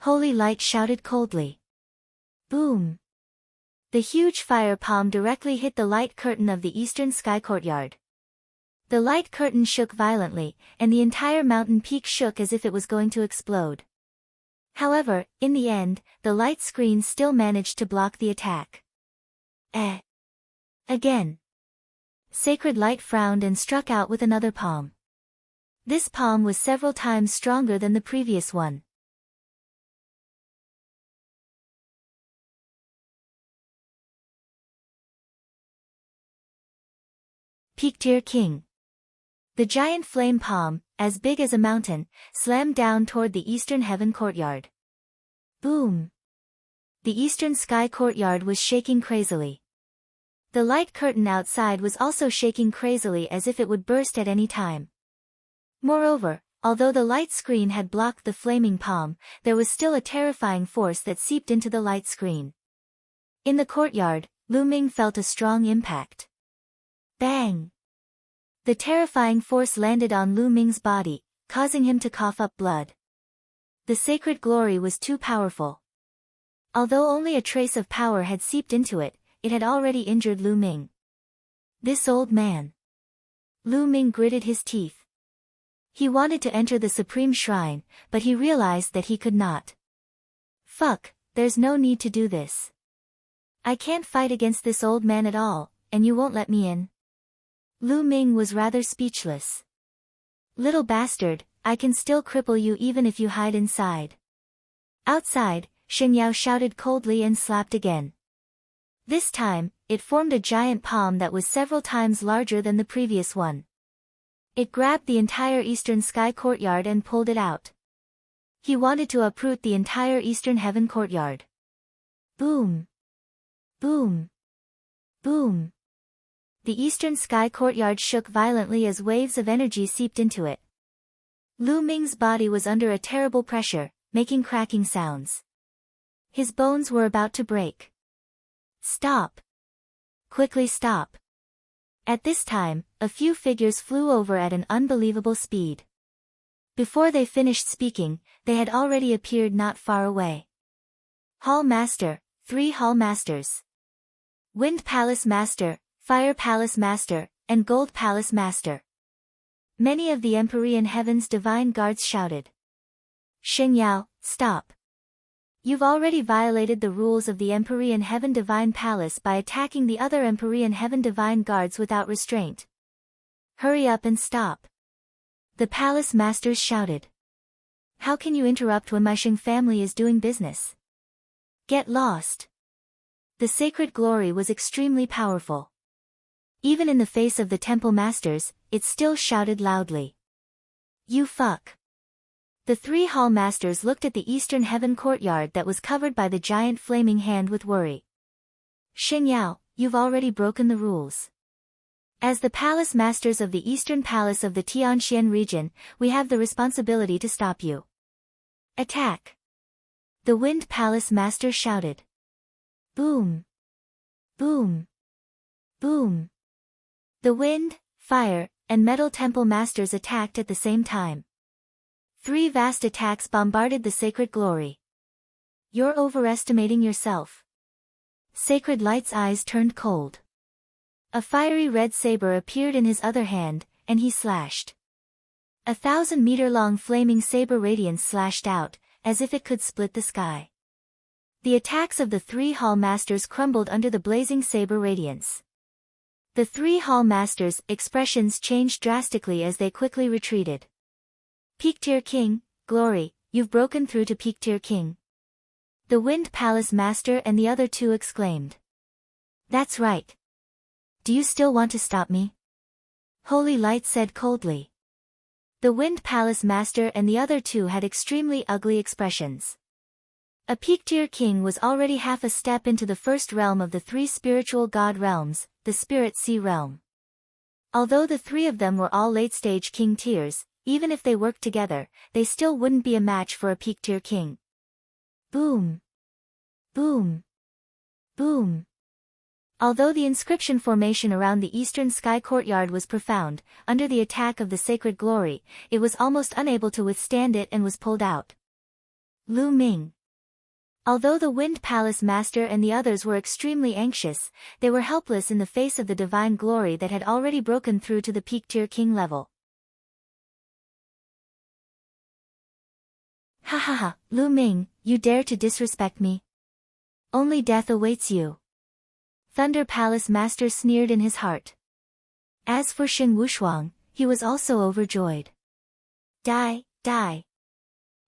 A: Holy Light shouted coldly. Boom! The huge fire palm directly hit the light curtain of the eastern sky courtyard. The light curtain shook violently, and the entire mountain peak shook as if it was going to explode. However, in the end, the light screen still managed to block the attack. Again. Sacred Light frowned and struck out with another palm. This palm was several times stronger than the previous one. Peak-tier King. The giant flame palm, as big as a mountain, slammed down toward the eastern heaven courtyard. Boom! The eastern sky courtyard was shaking crazily. The light curtain outside was also shaking crazily as if it would burst at any time. Moreover, although the light screen had blocked the flaming palm, there was still a terrifying force that seeped into the light screen. In the courtyard, Lu Ming felt a strong impact. Bang! The terrifying force landed on Lu Ming's body, causing him to cough up blood. The sacred glory was too powerful. Although only a trace of power had seeped into it, it had already injured Lu Ming. This old man. Lu Ming gritted his teeth. He wanted to enter the Supreme Shrine, but he realized that he could not. Fuck, there's no need to do this. I can't fight against this old man at all, and you won't let me in. Lu Ming was rather speechless. Little bastard, I can still cripple you even if you hide inside. Outside, Shen Yao shouted coldly and slapped again. This time, it formed a giant palm that was several times larger than the previous one. It grabbed the entire eastern sky courtyard and pulled it out. He wanted to uproot the entire eastern heaven courtyard. Boom! Boom! Boom! The eastern sky courtyard shook violently as waves of energy seeped into it. Lu Ming's body was under a terrible pressure, making cracking sounds. His bones were about to break. Stop! Quickly stop! At this time, a few figures flew over at an unbelievable speed. Before they finished speaking, they had already appeared not far away. Hall Master, 3 Hall Masters. Wind Palace Master, Fire Palace Master, and Gold Palace Master. Many of the Empyrean Heaven's divine guards shouted. Shen Yao, stop. You've already violated the rules of the Empyrean Heaven Divine Palace by attacking the other Empyrean Heaven Divine Guards without restraint. Hurry up and stop. The Palace Masters shouted. How can you interrupt when my Sheng family is doing business? Get lost. The sacred glory was extremely powerful. Even in the face of the Temple Masters, it still shouted loudly. You fuck. The 3 Hall Masters looked at the eastern heaven courtyard that was covered by the giant flaming hand with worry. Shen Yao, you've already broken the rules. As the Palace Masters of the Eastern Palace of the Tianxian region, we have the responsibility to stop you. Attack! The Wind Palace Master shouted. Boom! Boom! Boom! The Wind, Fire, and Metal Temple Masters attacked at the same time. 3 vast attacks bombarded the sacred glory. You're overestimating yourself. Sacred Light's eyes turned cold. A fiery red saber appeared in his other hand, and he slashed. 1,000-meter-long flaming saber radiance slashed out, as if it could split the sky. The attacks of the 3 Hall Masters crumbled under the blazing saber radiance. The 3 Hall Masters' expressions changed drastically as they quickly retreated. Peak-tier King, Glory, you've broken through to Peak-tier King. The Wind Palace Master and the other 2 exclaimed. That's right. Do you still want to stop me? Holy Light said coldly. The Wind Palace Master and the other 2 had extremely ugly expressions. A Peak-tier King was already half a step into the first realm of the 3 spiritual god realms, the Spirit Sea realm. Although the 3 of them were all late-stage king tiers, even if they worked together, they still wouldn't be a match for a Peak-tier King. Boom! Boom! Boom! Although the inscription formation around the eastern sky courtyard was profound, under the attack of the sacred glory, it was almost unable to withstand it and was pulled out. Lu Ming. Although the Wind Palace Master and the others were extremely anxious, they were helpless in the face of the divine glory that had already broken through to the peak-tier king level. Ha ha ha, Lu Ming, you dare to disrespect me? Only death awaits you. Thunder Palace Master sneered in his heart. As for Shen Wushuang, he was also overjoyed. Die, die.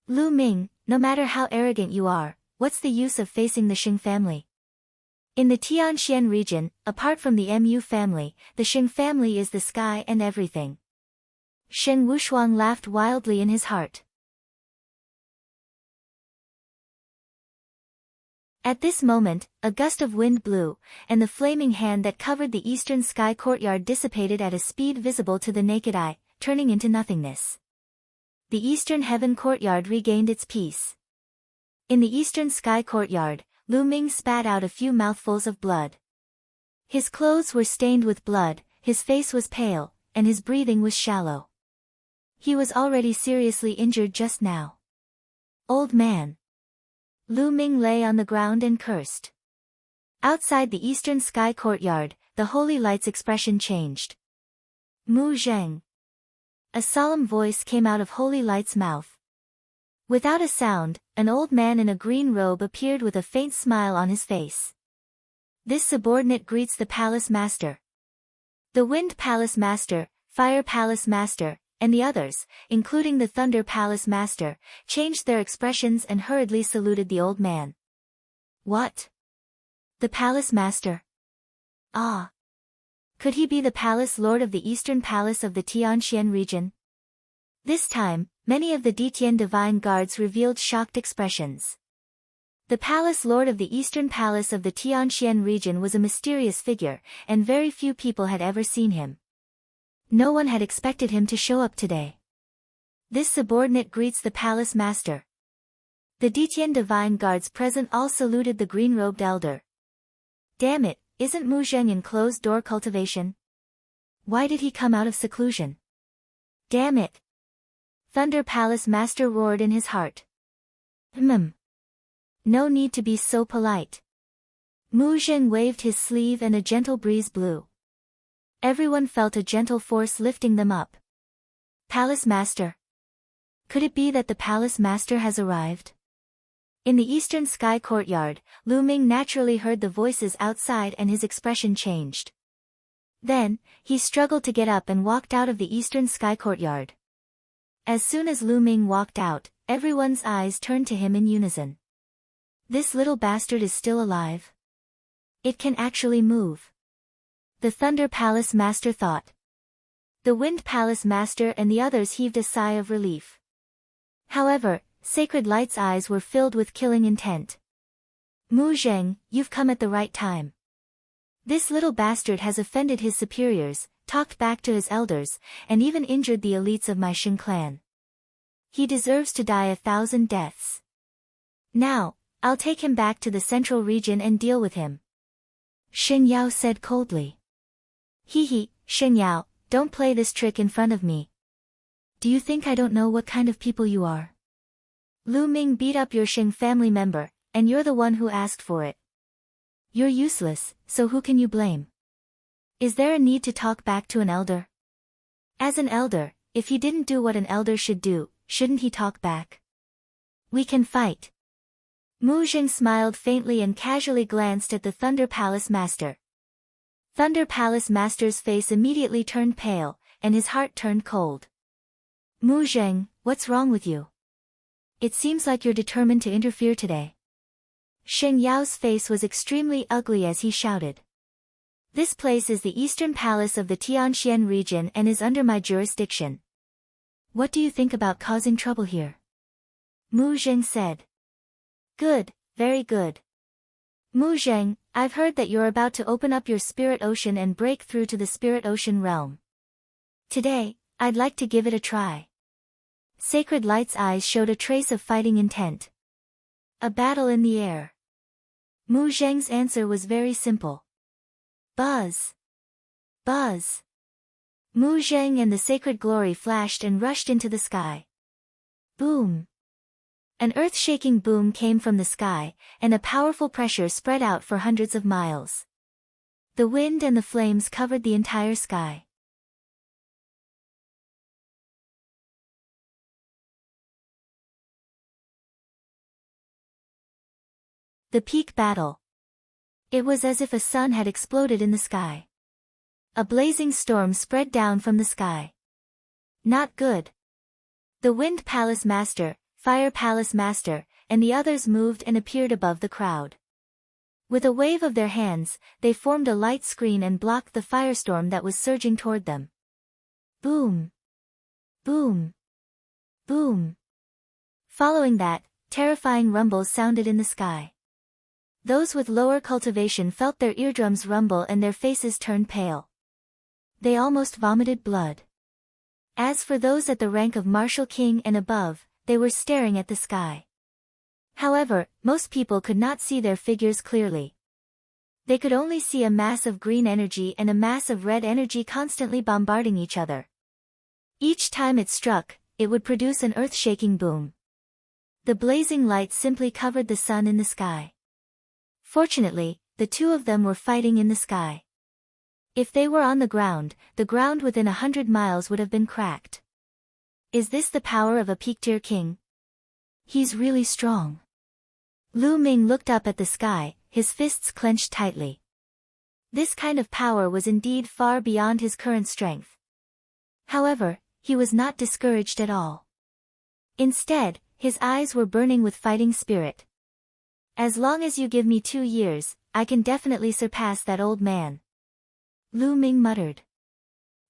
A: Lu Ming, no matter how arrogant you are, what's the use of facing the Xing family? In the Tianxian region, apart from the Mu family, the Xing family is the sky and everything. Shen Wushuang laughed wildly in his heart. At this moment, a gust of wind blew, and the flaming hand that covered the eastern sky courtyard dissipated at a speed visible to the naked eye, turning into nothingness. The eastern heaven courtyard regained its peace. In the eastern sky courtyard, Lu Ming spat out a few mouthfuls of blood. His clothes were stained with blood, his face was pale, and his breathing was shallow. He was already seriously injured just now. Old man. Lu Ming lay on the ground and cursed. Outside the eastern sky courtyard, the holy light's expression changed. Mu Zheng. A solemn voice came out of Holy Light's mouth. Without a sound, an old man in a green robe appeared with a faint smile on his face. This subordinate greets the Palace Master. The Wind Palace Master, Fire Palace Master, and the others, including the Thunder Palace Master, changed their expressions and hurriedly saluted the old man. What? The Palace Master? Ah! Could he be the Palace Lord of the Eastern Palace of the Tianxian region? This time, many of the Ditian divine guards revealed shocked expressions. The Palace Lord of the Eastern Palace of the Tianxian region was a mysterious figure, and very few people had ever seen him. No one had expected him to show up today. This subordinate greets the Palace Master. The Ditian divine guards present all saluted the green-robed elder. Damn it, isn't Mu Zheng in closed-door cultivation? Why did he come out of seclusion? Damn it! Thunder Palace Master roared in his heart. No need to be so polite. Mu Zheng waved his sleeve and a gentle breeze blew. Everyone felt a gentle force lifting them up. Palace Master. Could it be that the Palace Master has arrived? In the eastern sky courtyard, Lu Ming naturally heard the voices outside and his expression changed. Then, he struggled to get up and walked out of the eastern sky courtyard. As soon as Lu Ming walked out, everyone's eyes turned to him in unison. This little bastard is still alive. It can actually move. The Thunder Palace Master thought. The Wind Palace Master and the others heaved a sigh of relief. However, Sacred Light's eyes were filled with killing intent. Mu Zheng, you've come at the right time. This little bastard has offended his superiors, talked back to his elders, and even injured the elites of my Xing clan. He deserves to die 1,000 deaths. Now, I'll take him back to the central region and deal with him. Shen Yao said coldly. Hee, Shen Yao, don't play this trick in front of me. Do you think I don't know what kind of people you are? Lu Ming beat up your Xing family member, and you're the one who asked for it. You're useless, so who can you blame? Is there a need to talk back to an elder? As an elder, if he didn't do what an elder should do, shouldn't he talk back? We can fight. Mu Zheng smiled faintly and casually glanced at the Thunder Palace Master. Thunder Palace Master's face immediately turned pale, and his heart turned cold. Mu Zheng, what's wrong with you? It seems like you're determined to interfere today. Shen Yao's face was extremely ugly as he shouted. This place is the eastern palace of the Tianxian region and is under my jurisdiction. What do you think about causing trouble here? Mu Zheng said. Good, very good. Mu Zheng, I've heard that you're about to open up your spirit ocean and break through to the spirit ocean realm. Today, I'd like to give it a try. Sacred Light's eyes showed a trace of fighting intent. A battle in the air. Mu Zheng's answer was very simple. Buzz! Buzz! Mu Zheng and the sacred glory flashed and rushed into the sky. Boom! An earth-shaking boom came from the sky, and a powerful pressure spread out for hundreds of miles. The wind and the flames covered the entire sky. The peak battle. It was as if a sun had exploded in the sky. A blazing storm spread down from the sky. Not good. The Wind Palace Master, Fire Palace Master, and the others moved and appeared above the crowd. With a wave of their hands, they formed a light screen and blocked the firestorm that was surging toward them. Boom! Boom! Boom! Following that, terrifying rumbles sounded in the sky. Those with lower cultivation felt their eardrums rumble and their faces turned pale. They almost vomited blood. As for those at the rank of Martial King and above, they were staring at the sky. However, most people could not see their figures clearly. They could only see a mass of green energy and a mass of red energy constantly bombarding each other. Each time it struck, it would produce an earth-shaking boom. The blazing light simply covered the sun in the sky. Fortunately, the two of them were fighting in the sky. If they were on the ground within 100 miles would have been cracked. Is this the power of a peak-tier king? He's really strong. Lu Ming looked up at the sky, his fists clenched tightly. This kind of power was indeed far beyond his current strength. However, he was not discouraged at all. Instead, his eyes were burning with fighting spirit. As long as you give me 2 years, I can definitely surpass that old man. Lu Ming muttered.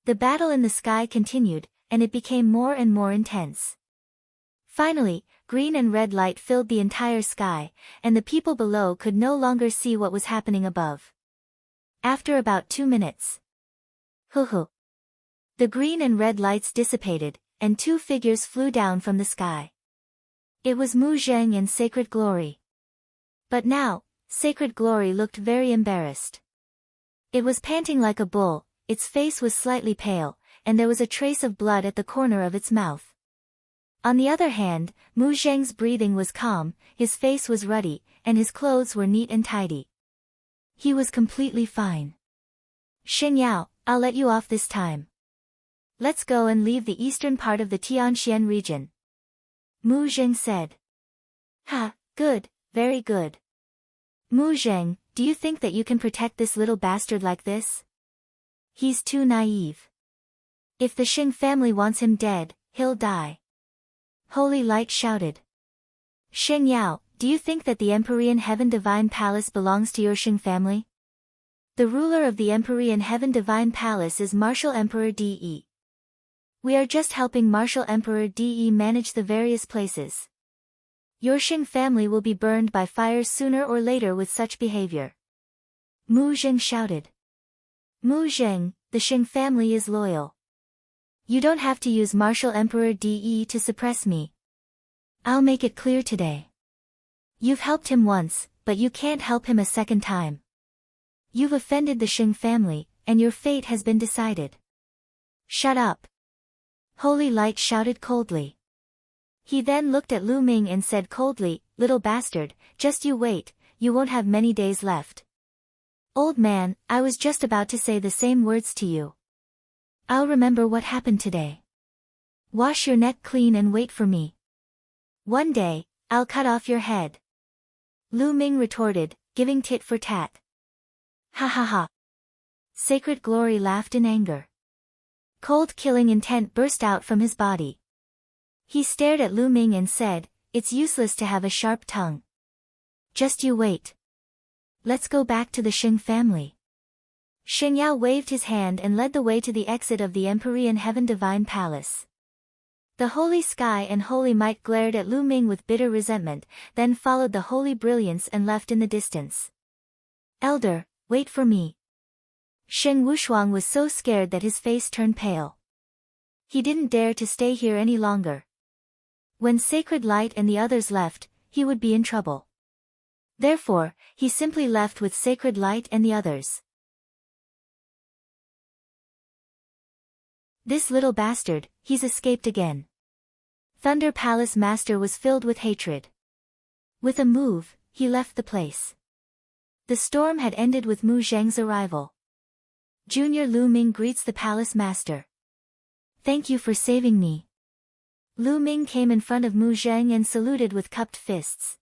A: The battle in the sky continued, and it became more and more intense. Finally, green and red light filled the entire sky, and the people below could no longer see what was happening above. After about 2 minutes. Hoo-hoo. The green and red lights dissipated, and 2 figures flew down from the sky. It was Mu Zheng and Sacred Glory. But now, Sacred Glory looked very embarrassed. It was panting like a bull, its face was slightly pale, and there was a trace of blood at the corner of its mouth. On the other hand, Mu Zheng's breathing was calm, his face was ruddy, and his clothes were neat and tidy. He was completely fine. Xing Yao, I'll let you off this time. Let's go and leave the eastern part of the Tianxian region. Mu Zheng said. Ha, good, very good. Mu Zheng, do you think that you can protect this little bastard like this? He's too naive. If the Xing family wants him dead, he'll die. Holy Light shouted. Xing Yao, do you think that the Empyrean Heaven Divine Palace belongs to your Xing family? The ruler of the Empyrean Heaven Divine Palace is Martial Emperor De. We are just helping Martial Emperor De manage the various places. Your Xing family will be burned by fire sooner or later with such behavior. Mu Zheng shouted. Mu Zheng, the Xing family is loyal. You don't have to use Martial Emperor De to suppress me. I'll make it clear today. You've helped him once, but you can't help him a second time. You've offended the Xing family, and your fate has been decided. Shut up. Holy Light shouted coldly. He then looked at Lu Ming and said coldly, little bastard, just you wait, you won't have many days left. Old man, I was just about to say the same words to you. I'll remember what happened today. Wash your neck clean and wait for me. One day, I'll cut off your head. Lu Ming retorted, giving tit for tat. Ha ha ha. Sacred Glory laughed in anger. Cold killing intent burst out from his body. He stared at Lu Ming and said, it's useless to have a sharp tongue. Just you wait. Let's go back to the Xing family. Xing Yao waved his hand and led the way to the exit of the Empyrean Heaven Divine Palace. The Holy Sky and Holy Might glared at Lu Ming with bitter resentment, then followed the Holy Brilliance and left in the distance. Elder, wait for me. Sheng Wushuang was so scared that his face turned pale. He didn't dare to stay here any longer. When Sacred Light and the others left, he would be in trouble. Therefore, he simply left with Sacred Light and the others. This little bastard, he's escaped again. Thunder Palace Master was filled with hatred. With a move, he left the place. The storm had ended with Mu Zheng's arrival. Junior Lu Ming greets the Palace Master. Thank you for saving me. Lu Ming came in front of Mu Zheng and saluted with cupped fists.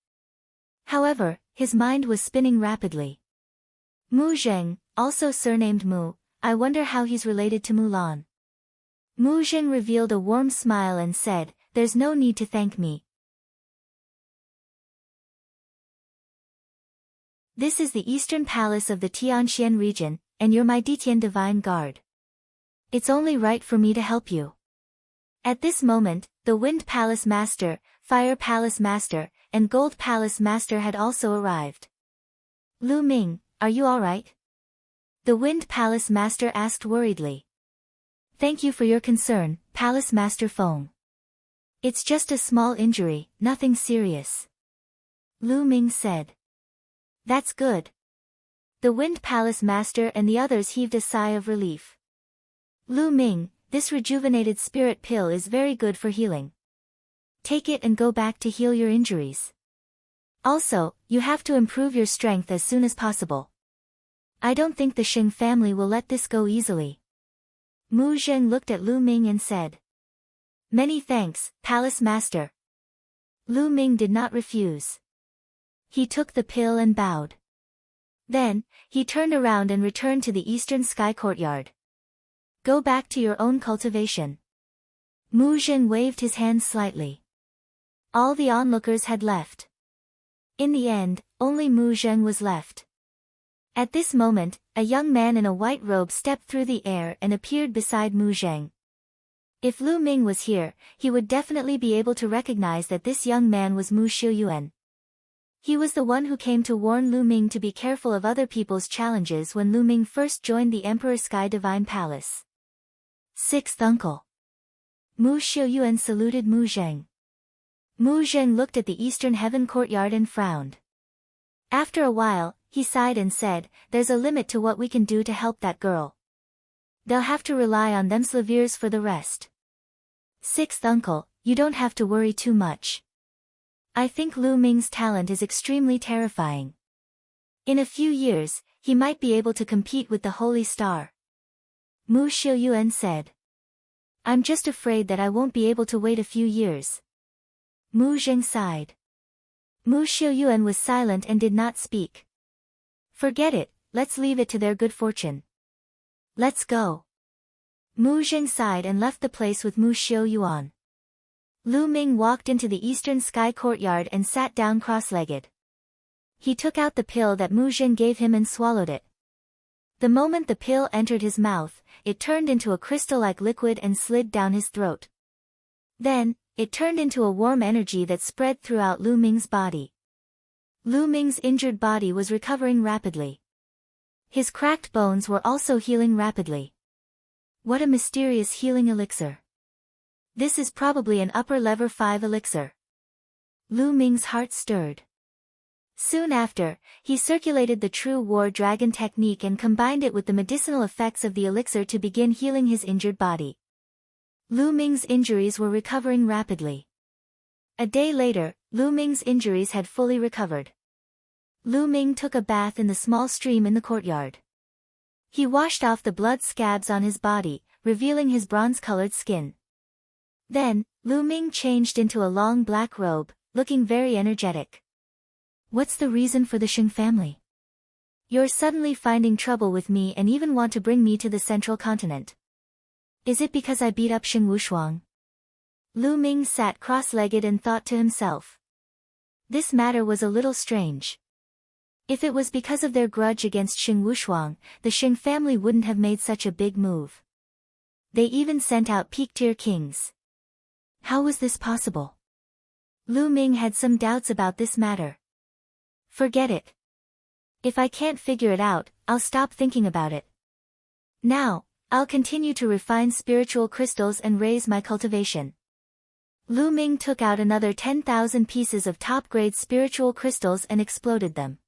A: However, his mind was spinning rapidly. Mu Zheng, also surnamed Mu, I wonder how he's related to Mulan. Mu Zheng revealed a warm smile and said, there's no need to thank me. This is the Eastern Palace of the Tianxian region, and you're my Ditian Divine Guard. It's only right for me to help you. At this moment, the Wind Palace Master, Fire Palace Master, and Gold Palace Master had also arrived. Lu Ming, are you alright? The Wind Palace Master asked worriedly. Thank you for your concern, Palace Master Feng. It's just a small injury, nothing serious. Lu Ming said. That's good. The Wind Palace Master and the others heaved a sigh of relief. Lu Ming, this rejuvenated spirit pill is very good for healing. Take it and go back to heal your injuries. Also, you have to improve your strength as soon as possible. I don't think the Xing family will let this go easily. Mu Zheng looked at Lu Ming and said. Many thanks, Palace Master. Lu Ming did not refuse. He took the pill and bowed. Then, he turned around and returned to the Eastern Sky Courtyard. Go back to your own cultivation. Mu Zheng waved his hand slightly. All the onlookers had left. In the end, only Mu Zheng was left. At this moment, a young man in a white robe stepped through the air and appeared beside Mu Zheng. If Lu Ming was here, he would definitely be able to recognize that this young man was Mu Xiuyuan. He was the one who came to warn Lu Ming to be careful of other people's challenges when Lu Ming first joined the Emperor Sky Divine Palace. Sixth uncle. Mu Xiuyuan saluted Mu Zheng. Mu Zheng looked at the Eastern Heaven Courtyard and frowned. After a while, he sighed and said, there's a limit to what we can do to help that girl. They'll have to rely on them Slaviers for the rest. Sixth uncle, you don't have to worry too much. I think Lu Ming's talent is extremely terrifying. In a few years, he might be able to compete with the Holy Star. Mu Xiuyuan said. I'm just afraid that I won't be able to wait a few years. Mu Zheng sighed. Mu Xiuyuan was silent and did not speak. Forget it, let's leave it to their good fortune. Let's go. Mu Zheng sighed and left the place with Mu Xiuyuan. Lu Ming walked into the Eastern Sky Courtyard and sat down cross-legged. He took out the pill that Mu Zheng gave him and swallowed it. The moment the pill entered his mouth, it turned into a crystal-like liquid and slid down his throat. Then, it turned into a warm energy that spread throughout Lu Ming's body. Lu Ming's injured body was recovering rapidly. His cracked bones were also healing rapidly. What a mysterious healing elixir. This is probably an upper level 5 elixir. Lu Ming's heart stirred. Soon after, he circulated the True War Dragon technique and combined it with the medicinal effects of the elixir to begin healing his injured body. Lu Ming's injuries were recovering rapidly. A day later, Lu Ming's injuries had fully recovered. Lu Ming took a bath in the small stream in the courtyard. He washed off the blood scabs on his body, revealing his bronze-colored skin. Then, Lu Ming changed into a long black robe, looking very energetic. What's the reason for the Xing family? You're suddenly finding trouble with me and even want to bring me to the central continent. Is it because I beat up Xing Wushuang? Lu Ming sat cross-legged and thought to himself. This matter was a little strange. If it was because of their grudge against Xing Wushuang, the Xing family wouldn't have made such a big move. They even sent out peak-tier kings. How was this possible? Lu Ming had some doubts about this matter. Forget it. If I can't figure it out, I'll stop thinking about it. Now, I'll continue to refine spiritual crystals and raise my cultivation. Lu Ming took out another 10,000 pieces of top-grade spiritual crystals and exploded them.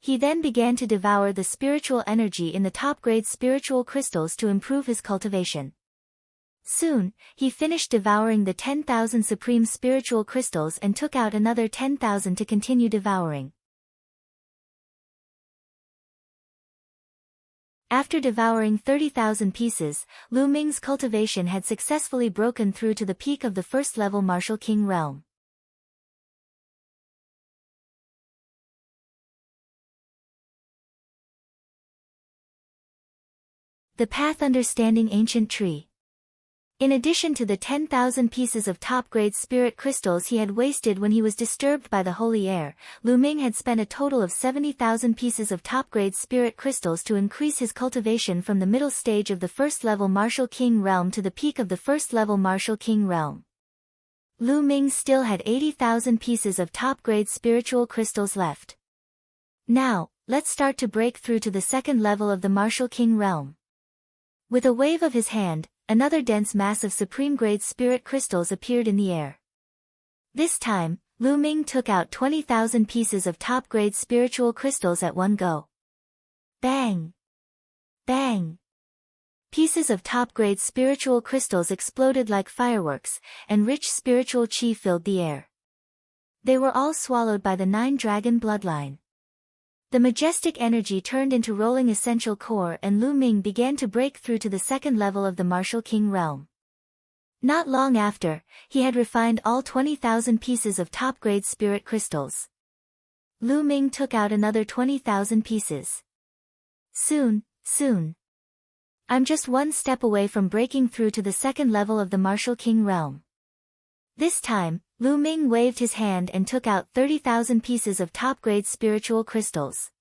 A: He then began to devour the spiritual energy in the top-grade spiritual crystals to improve his cultivation. Soon, he finished devouring the 10,000 supreme spiritual crystals and took out another 10,000 to continue devouring. After devouring 30,000 pieces, Lu Ming's cultivation had successfully broken through to the peak of the first-level Martial King realm. The Path Understanding Ancient Tree. In addition to the 10,000 pieces of top-grade spirit crystals he had wasted when he was disturbed by the holy air, Lu Ming had spent a total of 70,000 pieces of top-grade spirit crystals to increase his cultivation from the middle stage of the first-level Martial King realm to the peak of the first-level Martial King realm. Lu Ming still had 80,000 pieces of top-grade spiritual crystals left. Now, let's start to break through to the second level of the Martial King realm. With a wave of his hand, another dense mass of supreme-grade spirit crystals appeared in the air. This time, Lu Ming took out 20,000 pieces of top-grade spiritual crystals at one go. Bang! Bang! Pieces of top-grade spiritual crystals exploded like fireworks, and rich spiritual chi filled the air. They were all swallowed by the Nine-Dragon bloodline. The majestic energy turned into rolling essential core and Lu Ming began to break through to the second level of the Martial King realm. Not long after, he had refined all 20,000 pieces of top-grade spirit crystals. Lu Ming took out another 20,000 pieces. Soon. I'm just one step away from breaking through to the second level of the Martial King realm. This time, Lu Ming waved his hand and took out 30,000 pieces of top-grade spiritual crystals.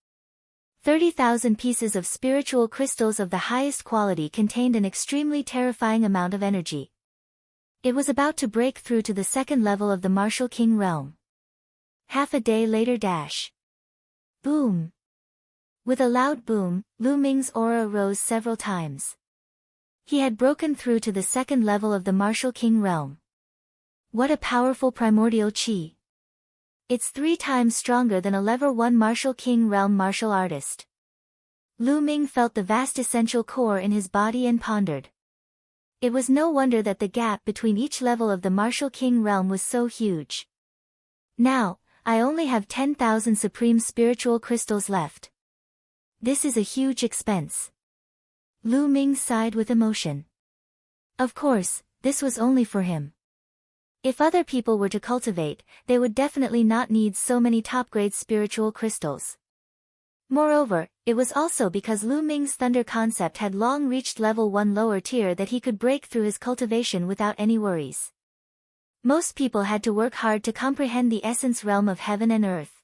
A: 30,000 pieces of spiritual crystals of the highest quality contained an extremely terrifying amount of energy. It was about to break through to the second level of the Martial King realm. Half a day later. Boom! With a loud boom, Lu Ming's aura rose several times. He had broken through to the second level of the Martial King realm. What a powerful primordial chi! It's 3 times stronger than a level 1 Martial King realm martial artist. Lu Ming felt the vast essential core in his body and pondered. It was no wonder that the gap between each level of the Martial King realm was so huge. Now, I only have 10,000 supreme spiritual crystals left. This is a huge expense. Lu Ming sighed with emotion. Of course, this was only for him. If other people were to cultivate, they would definitely not need so many top-grade spiritual crystals. Moreover, it was also because Lu Ming's thunder concept had long reached level 1 lower tier that he could break through his cultivation without any worries. Most people had to work hard to comprehend the essence realm of heaven and earth.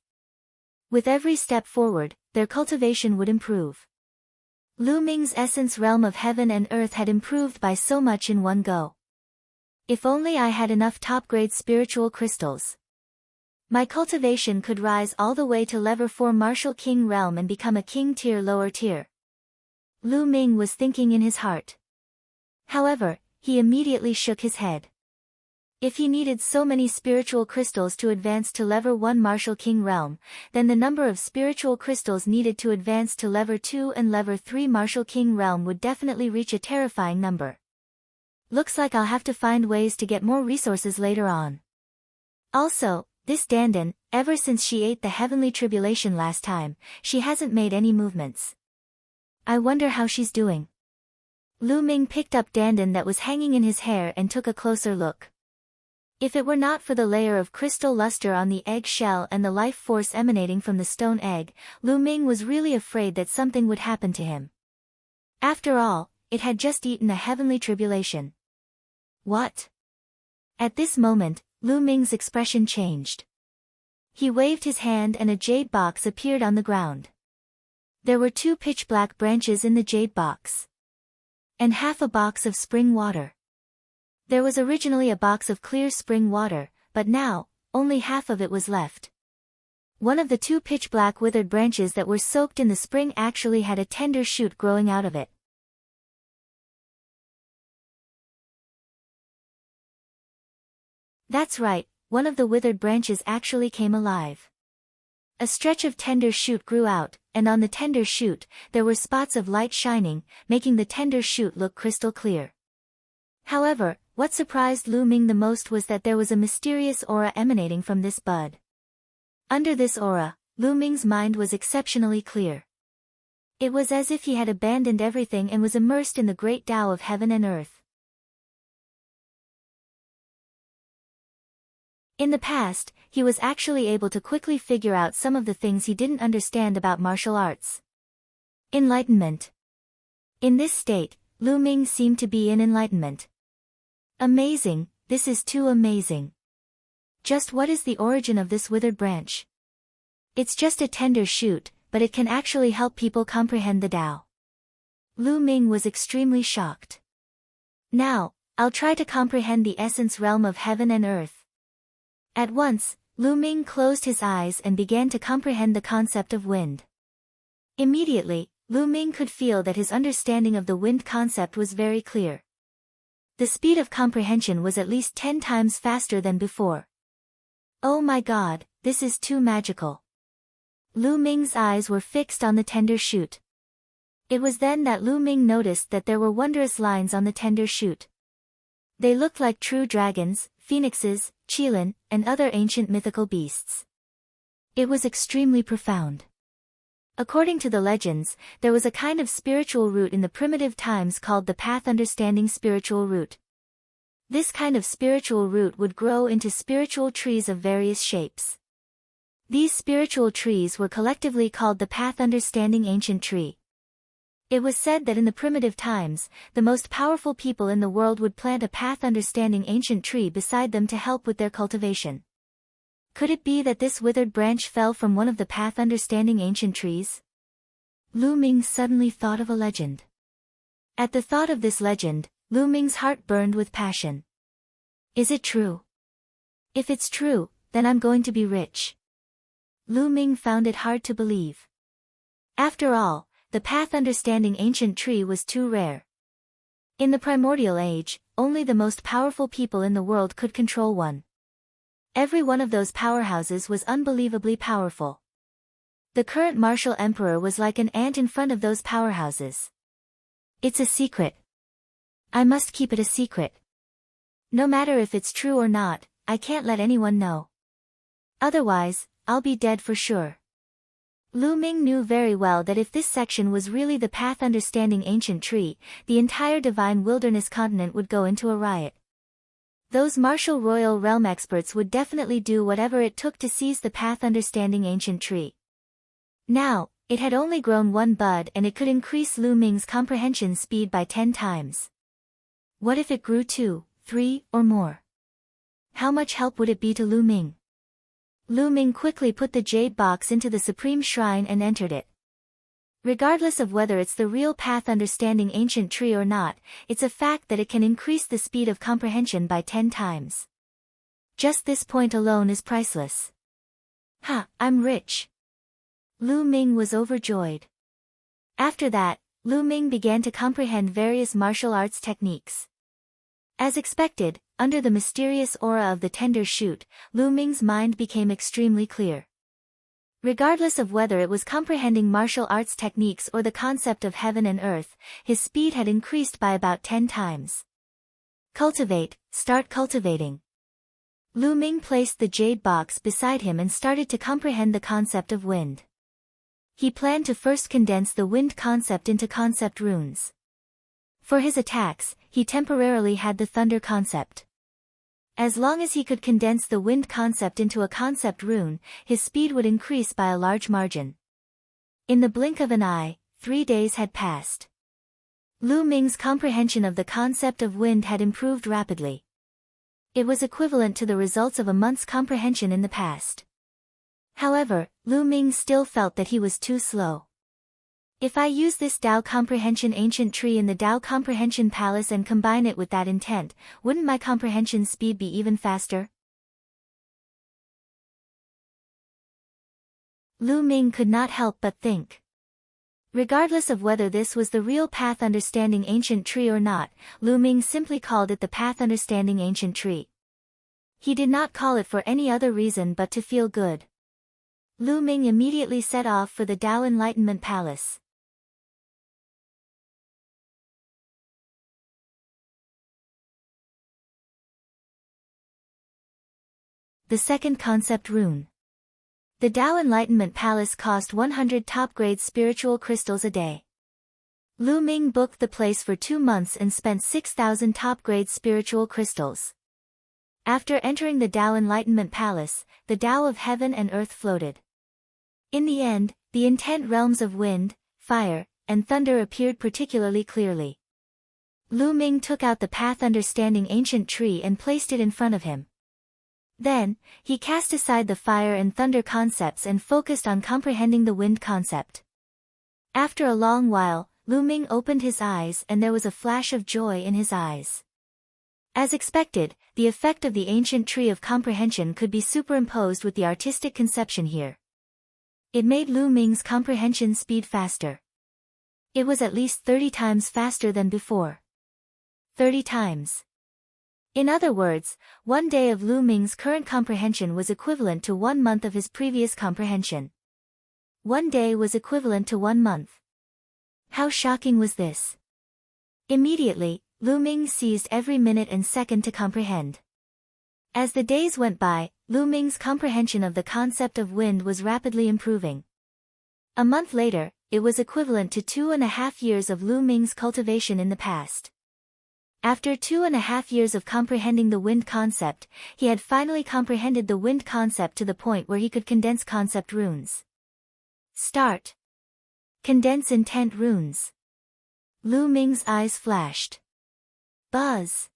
A: With every step forward, their cultivation would improve. Lu Ming's essence realm of heaven and earth had improved by so much in one go. If only I had enough top-grade spiritual crystals. My cultivation could rise all the way to level 4 Martial King realm and become a king tier lower tier. Lu Ming was thinking in his heart. However, he immediately shook his head. If he needed so many spiritual crystals to advance to level 1 Martial King realm, then the number of spiritual crystals needed to advance to level 2 and level 3 Martial King realm would definitely reach a terrifying number. Looks like I'll have to find ways to get more resources later on. Also, this Dandan, ever since she ate the heavenly tribulation last time, she hasn't made any movements. I wonder how she's doing. Lu Ming picked up Dandan that was hanging in his hair and took a closer look. If it were not for the layer of crystal luster on the egg shell and the life force emanating from the stone egg, Lu Ming was really afraid that something would happen to him. After all, it had just eaten a heavenly tribulation. What? At this moment, Lu Ming's expression changed. He waved his hand and a jade box appeared on the ground. There were 2 pitch-black branches in the jade box. And half a box of spring water. There was originally a box of clear spring water, but now, only half of it was left. One of the 2 pitch-black withered branches that were soaked in the spring actually had a tender shoot growing out of it. That's right, one of the withered branches actually came alive. A stretch of tender shoot grew out, and on the tender shoot, there were spots of light shining, making the tender shoot look crystal clear. However, what surprised Lu Ming the most was that there was a mysterious aura emanating from this bud. Under this aura, Lu Ming's mind was exceptionally clear. It was as if he had abandoned everything and was immersed in the great Tao of heaven and earth. In the past, he was actually able to quickly figure out some of the things he didn't understand about martial arts. Enlightenment. In this state, Lu Ming seemed to be in enlightenment. Amazing, this is too amazing. Just what is the origin of this withered branch? It's just a tender shoot, but it can actually help people comprehend the Tao. Lu Ming was extremely shocked. Now, I'll try to comprehend the essence realm of heaven and earth. At once, Lu Ming closed his eyes and began to comprehend the concept of wind. Immediately, Lu Ming could feel that his understanding of the wind concept was very clear. The speed of comprehension was at least 10 times faster than before. Oh my God, this is too magical. Lu Ming's eyes were fixed on the tender shoot. It was then that Lu Ming noticed that there were wondrous lines on the tender shoot. They looked like true dragons, phoenixes, qilin, and other ancient mythical beasts. It was extremely profound. According to the legends, there was a kind of spiritual root in the primitive times called the path understanding spiritual root. This kind of spiritual root would grow into spiritual trees of various shapes. These spiritual trees were collectively called the path understanding ancient tree. It was said that in the primitive times, the most powerful people in the world would plant a path understanding ancient tree beside them to help with their cultivation. Could it be that this withered branch fell from one of the path understanding ancient trees? Lu Ming suddenly thought of a legend. At the thought of this legend, Lu Ming's heart burned with passion. Is it true? If it's true, then I'm going to be rich. Lu Ming found it hard to believe. After all, the path understanding ancient tree was too rare. In the primordial age, only the most powerful people in the world could control one. Every one of those powerhouses was unbelievably powerful. The current martial emperor was like an ant in front of those powerhouses. It's a secret. I must keep it a secret. No matter if it's true or not, I can't let anyone know. Otherwise, I'll be dead for sure. Lu Ming knew very well that if this section was really the path understanding ancient tree, the entire divine wilderness continent would go into a riot. Those martial royal realm experts would definitely do whatever it took to seize the path understanding ancient tree. Now, it had only grown one bud and it could increase Lu Ming's comprehension speed by 10 times. What if it grew 2, 3, or more? How much help would it be to Lu Ming? Lu Ming quickly put the jade box into the supreme shrine and entered it. Regardless of whether it's the real path understanding ancient tree or not, it's a fact that it can increase the speed of comprehension by 10 times. Just this point alone is priceless. Ha, I'm rich. Lu Ming was overjoyed. After that, Lu Ming began to comprehend various martial arts techniques. As expected, under the mysterious aura of the tender shoot, Lu Ming's mind became extremely clear. Regardless of whether it was comprehending martial arts techniques or the concept of heaven and earth, his speed had increased by about 10 times. Cultivate, start cultivating. Lu Ming placed the jade box beside him and started to comprehend the concept of wind. He planned to first condense the wind concept into concept runes. For his attacks, he temporarily had the thunder concept. As long as he could condense the wind concept into a concept rune, his speed would increase by a large margin. In the blink of an eye, 3 days had passed. Lu Ming's comprehension of the concept of wind had improved rapidly. It was equivalent to the results of a month's comprehension in the past. However, Lu Ming still felt that he was too slow. If I use this Tao Comprehension ancient tree in the Tao Comprehension Palace and combine it with that intent, wouldn't my comprehension speed be even faster? Lu Ming could not help but think. Regardless of whether this was the real path understanding ancient tree or not, Lu Ming simply called it the path understanding ancient tree. He did not call it for any other reason but to feel good. Lu Ming immediately set off for the Tao Enlightenment Palace. the second concept rune. The Tao Enlightenment Palace cost 100 top-grade spiritual crystals a day. Lu Ming booked the place for 2 months and spent 6,000 top-grade spiritual crystals. After entering the Tao Enlightenment Palace, the Tao of heaven and earth floated. In the end, the intent realms of wind, fire, and thunder appeared particularly clearly. Lu Ming took out the path understanding ancient tree and placed it in front of him. Then, he cast aside the fire and thunder concepts and focused on comprehending the wind concept. After a long while, Lu Ming opened his eyes and there was a flash of joy in his eyes. As expected, the effect of the ancient tree of comprehension could be superimposed with the artistic conception here. It made Lu Ming's comprehension speed faster. It was at least 30 times faster than before. 30 times. In other words, 1 day of Lu Ming's current comprehension was equivalent to 1 month of his previous comprehension. 1 day was equivalent to 1 month. How shocking was this? Immediately, Lu Ming seized every minute and second to comprehend. As the days went by, Lu Ming's comprehension of the concept of wind was rapidly improving. A month later, it was equivalent to 2.5 years of Lu Ming's cultivation in the past. After 2.5 years of comprehending the wind concept, he had finally comprehended the wind concept to the point where he could condense concept runes. Start. Condense intent runes. Lu Ming's eyes flashed. Buzz.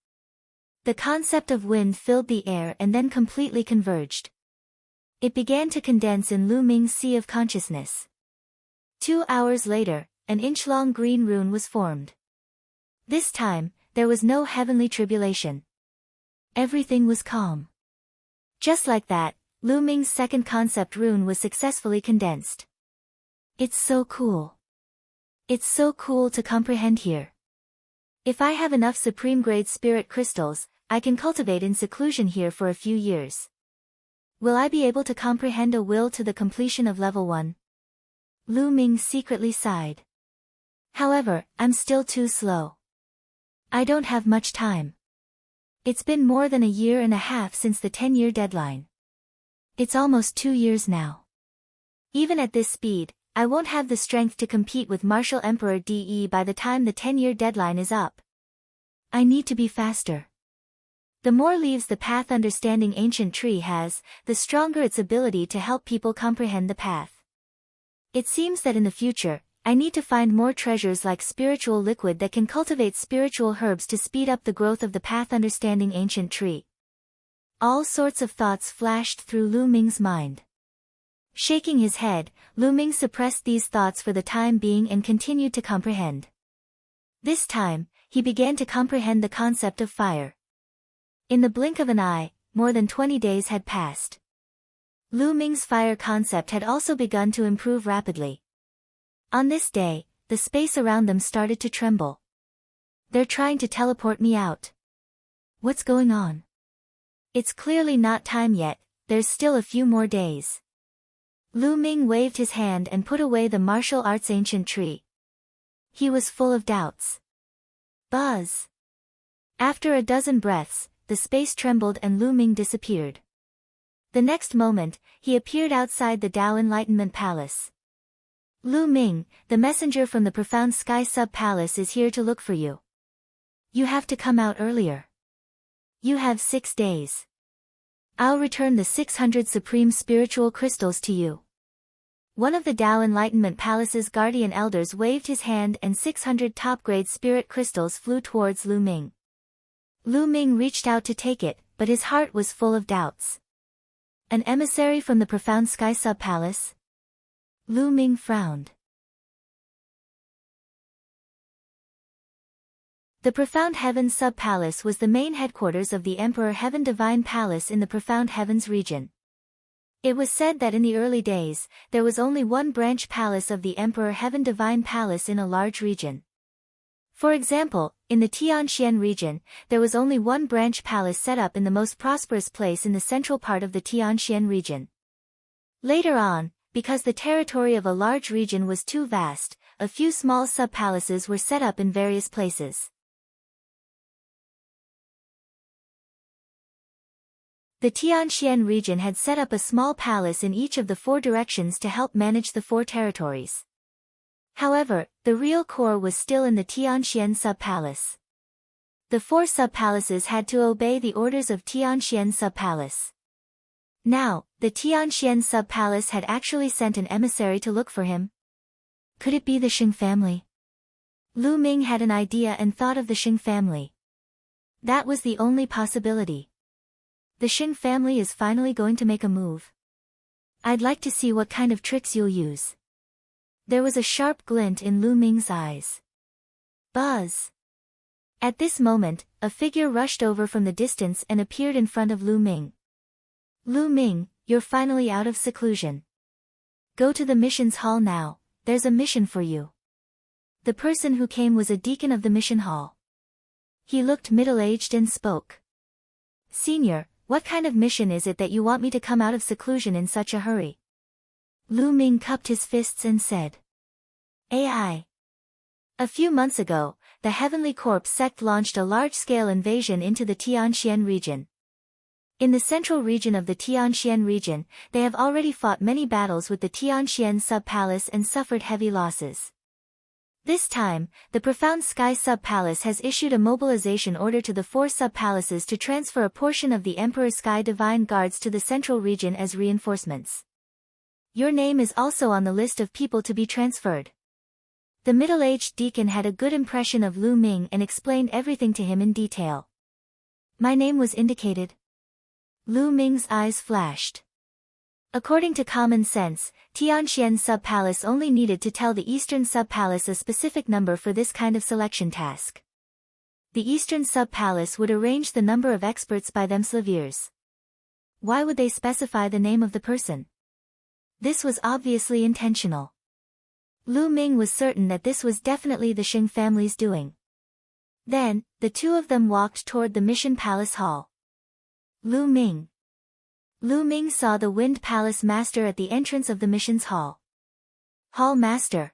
A: The concept of wind filled the air and then completely converged. It began to condense in Lu Ming's sea of consciousness. 2 hours later, an inch-long green rune was formed. This time, there was no heavenly tribulation. Everything was calm. Just like that, Lu Ming's second concept rune was successfully condensed. It's so cool. It's so cool to comprehend here. If I have enough supreme-grade spirit crystals, I can cultivate in seclusion here for a few years. Will I be able to comprehend a will to the completion of level 1? Lu Ming secretly sighed. However, I'm still too slow. I don't have much time. It's been more than 1.5 years since the 10-year deadline. It's almost 2 years now. Even at this speed, I won't have the strength to compete with Martial Emperor DE by the time the 10-year deadline is up. I need to be faster. The more leaves the path understanding ancient tree has, the stronger its ability to help people comprehend the path. It seems that in the future, I need to find more treasures like spiritual liquid that can cultivate spiritual herbs to speed up the growth of the path understanding ancient tree. All sorts of thoughts flashed through Lu Ming's mind. Shaking his head, Lu Ming suppressed these thoughts for the time being and continued to comprehend. This time, he began to comprehend the concept of fire. In the blink of an eye, more than 20 days had passed. Lu Ming's fire concept had also begun to improve rapidly. On this day, the space around them started to tremble. They're trying to teleport me out. What's going on? It's clearly not time yet, there's still a few more days. Lu Ming waved his hand and put away the martial arts ancient tree. He was full of doubts. Buzz. After a dozen breaths, the space trembled and Lu Ming disappeared. The next moment, he appeared outside the Tao Enlightenment Palace. Lu Ming, the messenger from the Profound Sky Sub-Palace is here to look for you. You have to come out earlier. You have 6 days. I'll return the 600 supreme spiritual crystals to you. One of the Tao Enlightenment Palace's guardian elders waved his hand and 600 top-grade spirit crystals flew towards Lu Ming. Lu Ming reached out to take it, but his heart was full of doubts. An emissary from the Profound Sky Sub-Palace? Lu Ming frowned. The Profound Heavens Sub-Palace was the main headquarters of the Emperor Heaven Divine Palace in the Profound Heavens region. It was said that in the early days, there was only one branch palace of the Emperor Heaven Divine Palace in a large region. For example, in the Tianxian region, there was only one branch palace set up in the most prosperous place in the central part of the Tianxian region. Later on, because the territory of a large region was too vast, a few small sub-palaces were set up in various places. The Tianxian region had set up a small palace in each of the 4 directions to help manage the 4 territories. However, the real core was still in the Tianxian sub-palace. The 4 sub-palaces had to obey the orders of Tianxian sub-palace. Now, the Tianxian sub-palace had actually sent an emissary to look for him. Could it be the Xing family? Lu Ming had an idea and thought of the Xing family. That was the only possibility. The Xing family is finally going to make a move. I'd like to see what kind of tricks you'll use. There was a sharp glint in Lu Ming's eyes. Buzz! At this moment, a figure rushed over from the distance and appeared in front of Lu Ming. Lu Ming, you're finally out of seclusion. Go to the missions hall now, there's a mission for you. The person who came was a deacon of the mission hall. He looked middle-aged and spoke. Senior, what kind of mission is it that you want me to come out of seclusion in such a hurry? Lu Ming cupped his fists and said. AI. A few months ago, the Heavenly Corps sect launched a large-scale invasion into the Tianxian region. In the central region of the Tianxian region, they have already fought many battles with the Tianxian sub-palace and suffered heavy losses. This time, the Profound Sky Sub-Palace has issued a mobilization order to the 4 sub-palaces to transfer a portion of the Emperor Sky Divine Guards to the central region as reinforcements. Your name is also on the list of people to be transferred. The middle-aged deacon had a good impression of Lu Ming and explained everything to him in detail. My name was indicated. Lu Ming's eyes flashed. According to common sense, Tianxian Sub-Palace only needed to tell the Eastern Sub-Palace a specific number for this kind of selection task. The Eastern Sub-Palace would arrange the number of experts by themselves. Why would they specify the name of the person? This was obviously intentional. Lu Ming was certain that this was definitely the Xing family's doing. Then, the 2 of them walked toward the Mission Palace Hall. Lu Ming. Lu Ming saw the Wind Palace Master at the entrance of the mission's hall. Hall Master.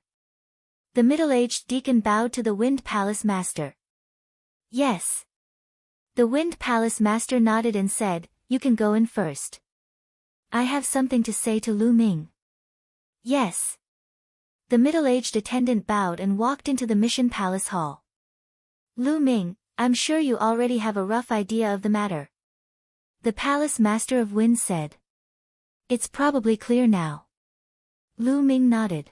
A: The middle-aged deacon bowed to the Wind Palace Master. Yes. The Wind Palace Master nodded and said, you can go in first. I have something to say to Lu Ming. Yes. The middle-aged attendant bowed and walked into the Mission Palace Hall. Lu Ming, I'm sure you already have a rough idea of the matter. The Palace Master of Wind said. It's probably clear now. Lu Ming nodded.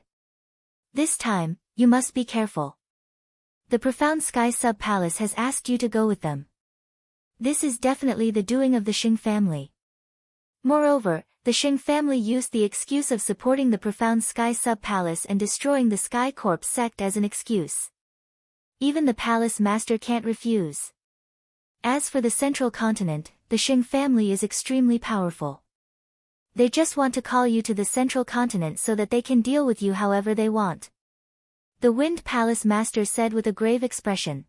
A: This time, you must be careful. The Profound Sky Sub-Palace has asked you to go with them. This is definitely the doing of the Xing family. Moreover, the Xing family used the excuse of supporting the Profound Sky Sub-Palace and destroying the Sky Corps sect as an excuse. Even the Palace Master can't refuse. As for the Central Continent, the Xing family is extremely powerful. They just want to call you to the Central Continent so that they can deal with you however they want. The Wind Palace Master said with a grave expression.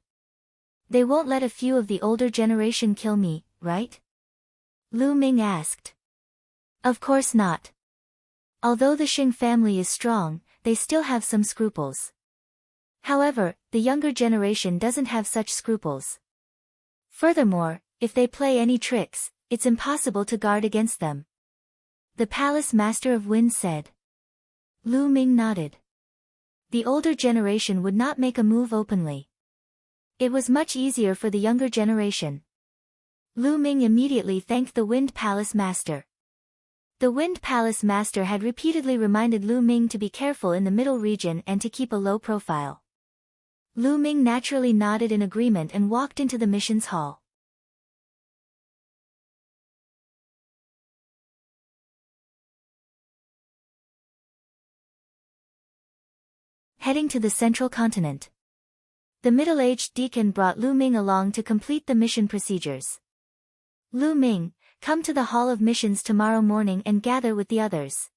A: They won't let a few of the older generation kill me, right? Lu Ming asked. Of course not. Although the Xing family is strong, they still have some scruples. However, the younger generation doesn't have such scruples. Furthermore, if they play any tricks, it's impossible to guard against them. The Palace Master of Wind said. Lu Ming nodded. The older generation would not make a move openly. It was much easier for the younger generation. Lu Ming immediately thanked the Wind Palace Master. The Wind Palace Master had repeatedly reminded Lu Ming to be careful in the middle region and to keep a low profile. Lu Ming naturally nodded in agreement and walked into the missions hall. Heading to the Central Continent. The middle-aged deacon brought Lu Ming along to complete the mission procedures. Lu Ming, come to the Hall of Missions tomorrow morning and gather with the others.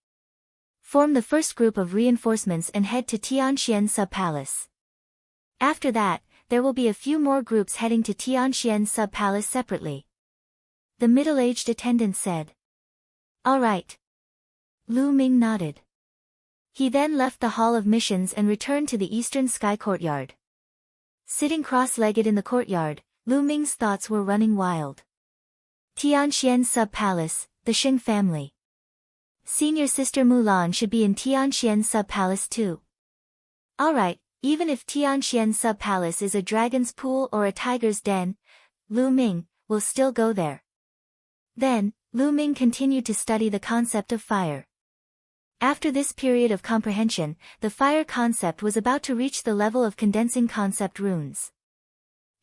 A: Form the first group of reinforcements and head to Tianxian Sub-Palace. After that, there will be a few more groups heading to Tianxian Sub-Palace separately. The middle-aged attendant said. All right. Lu Ming nodded. He then left the Hall of Missions and returned to the Eastern Sky Courtyard. Sitting cross-legged in the courtyard, Lu Ming's thoughts were running wild. Tianxian Sub-Palace, the Xing family. Senior sister Mulan should be in Tianxian Sub-Palace too. Alright, even if Tianxian Sub-Palace is a dragon's pool or a tiger's den, Lu Ming will still go there. Then, Lu Ming continued to study the concept of fire. After this period of comprehension, the fire concept was about to reach the level of condensing concept runes.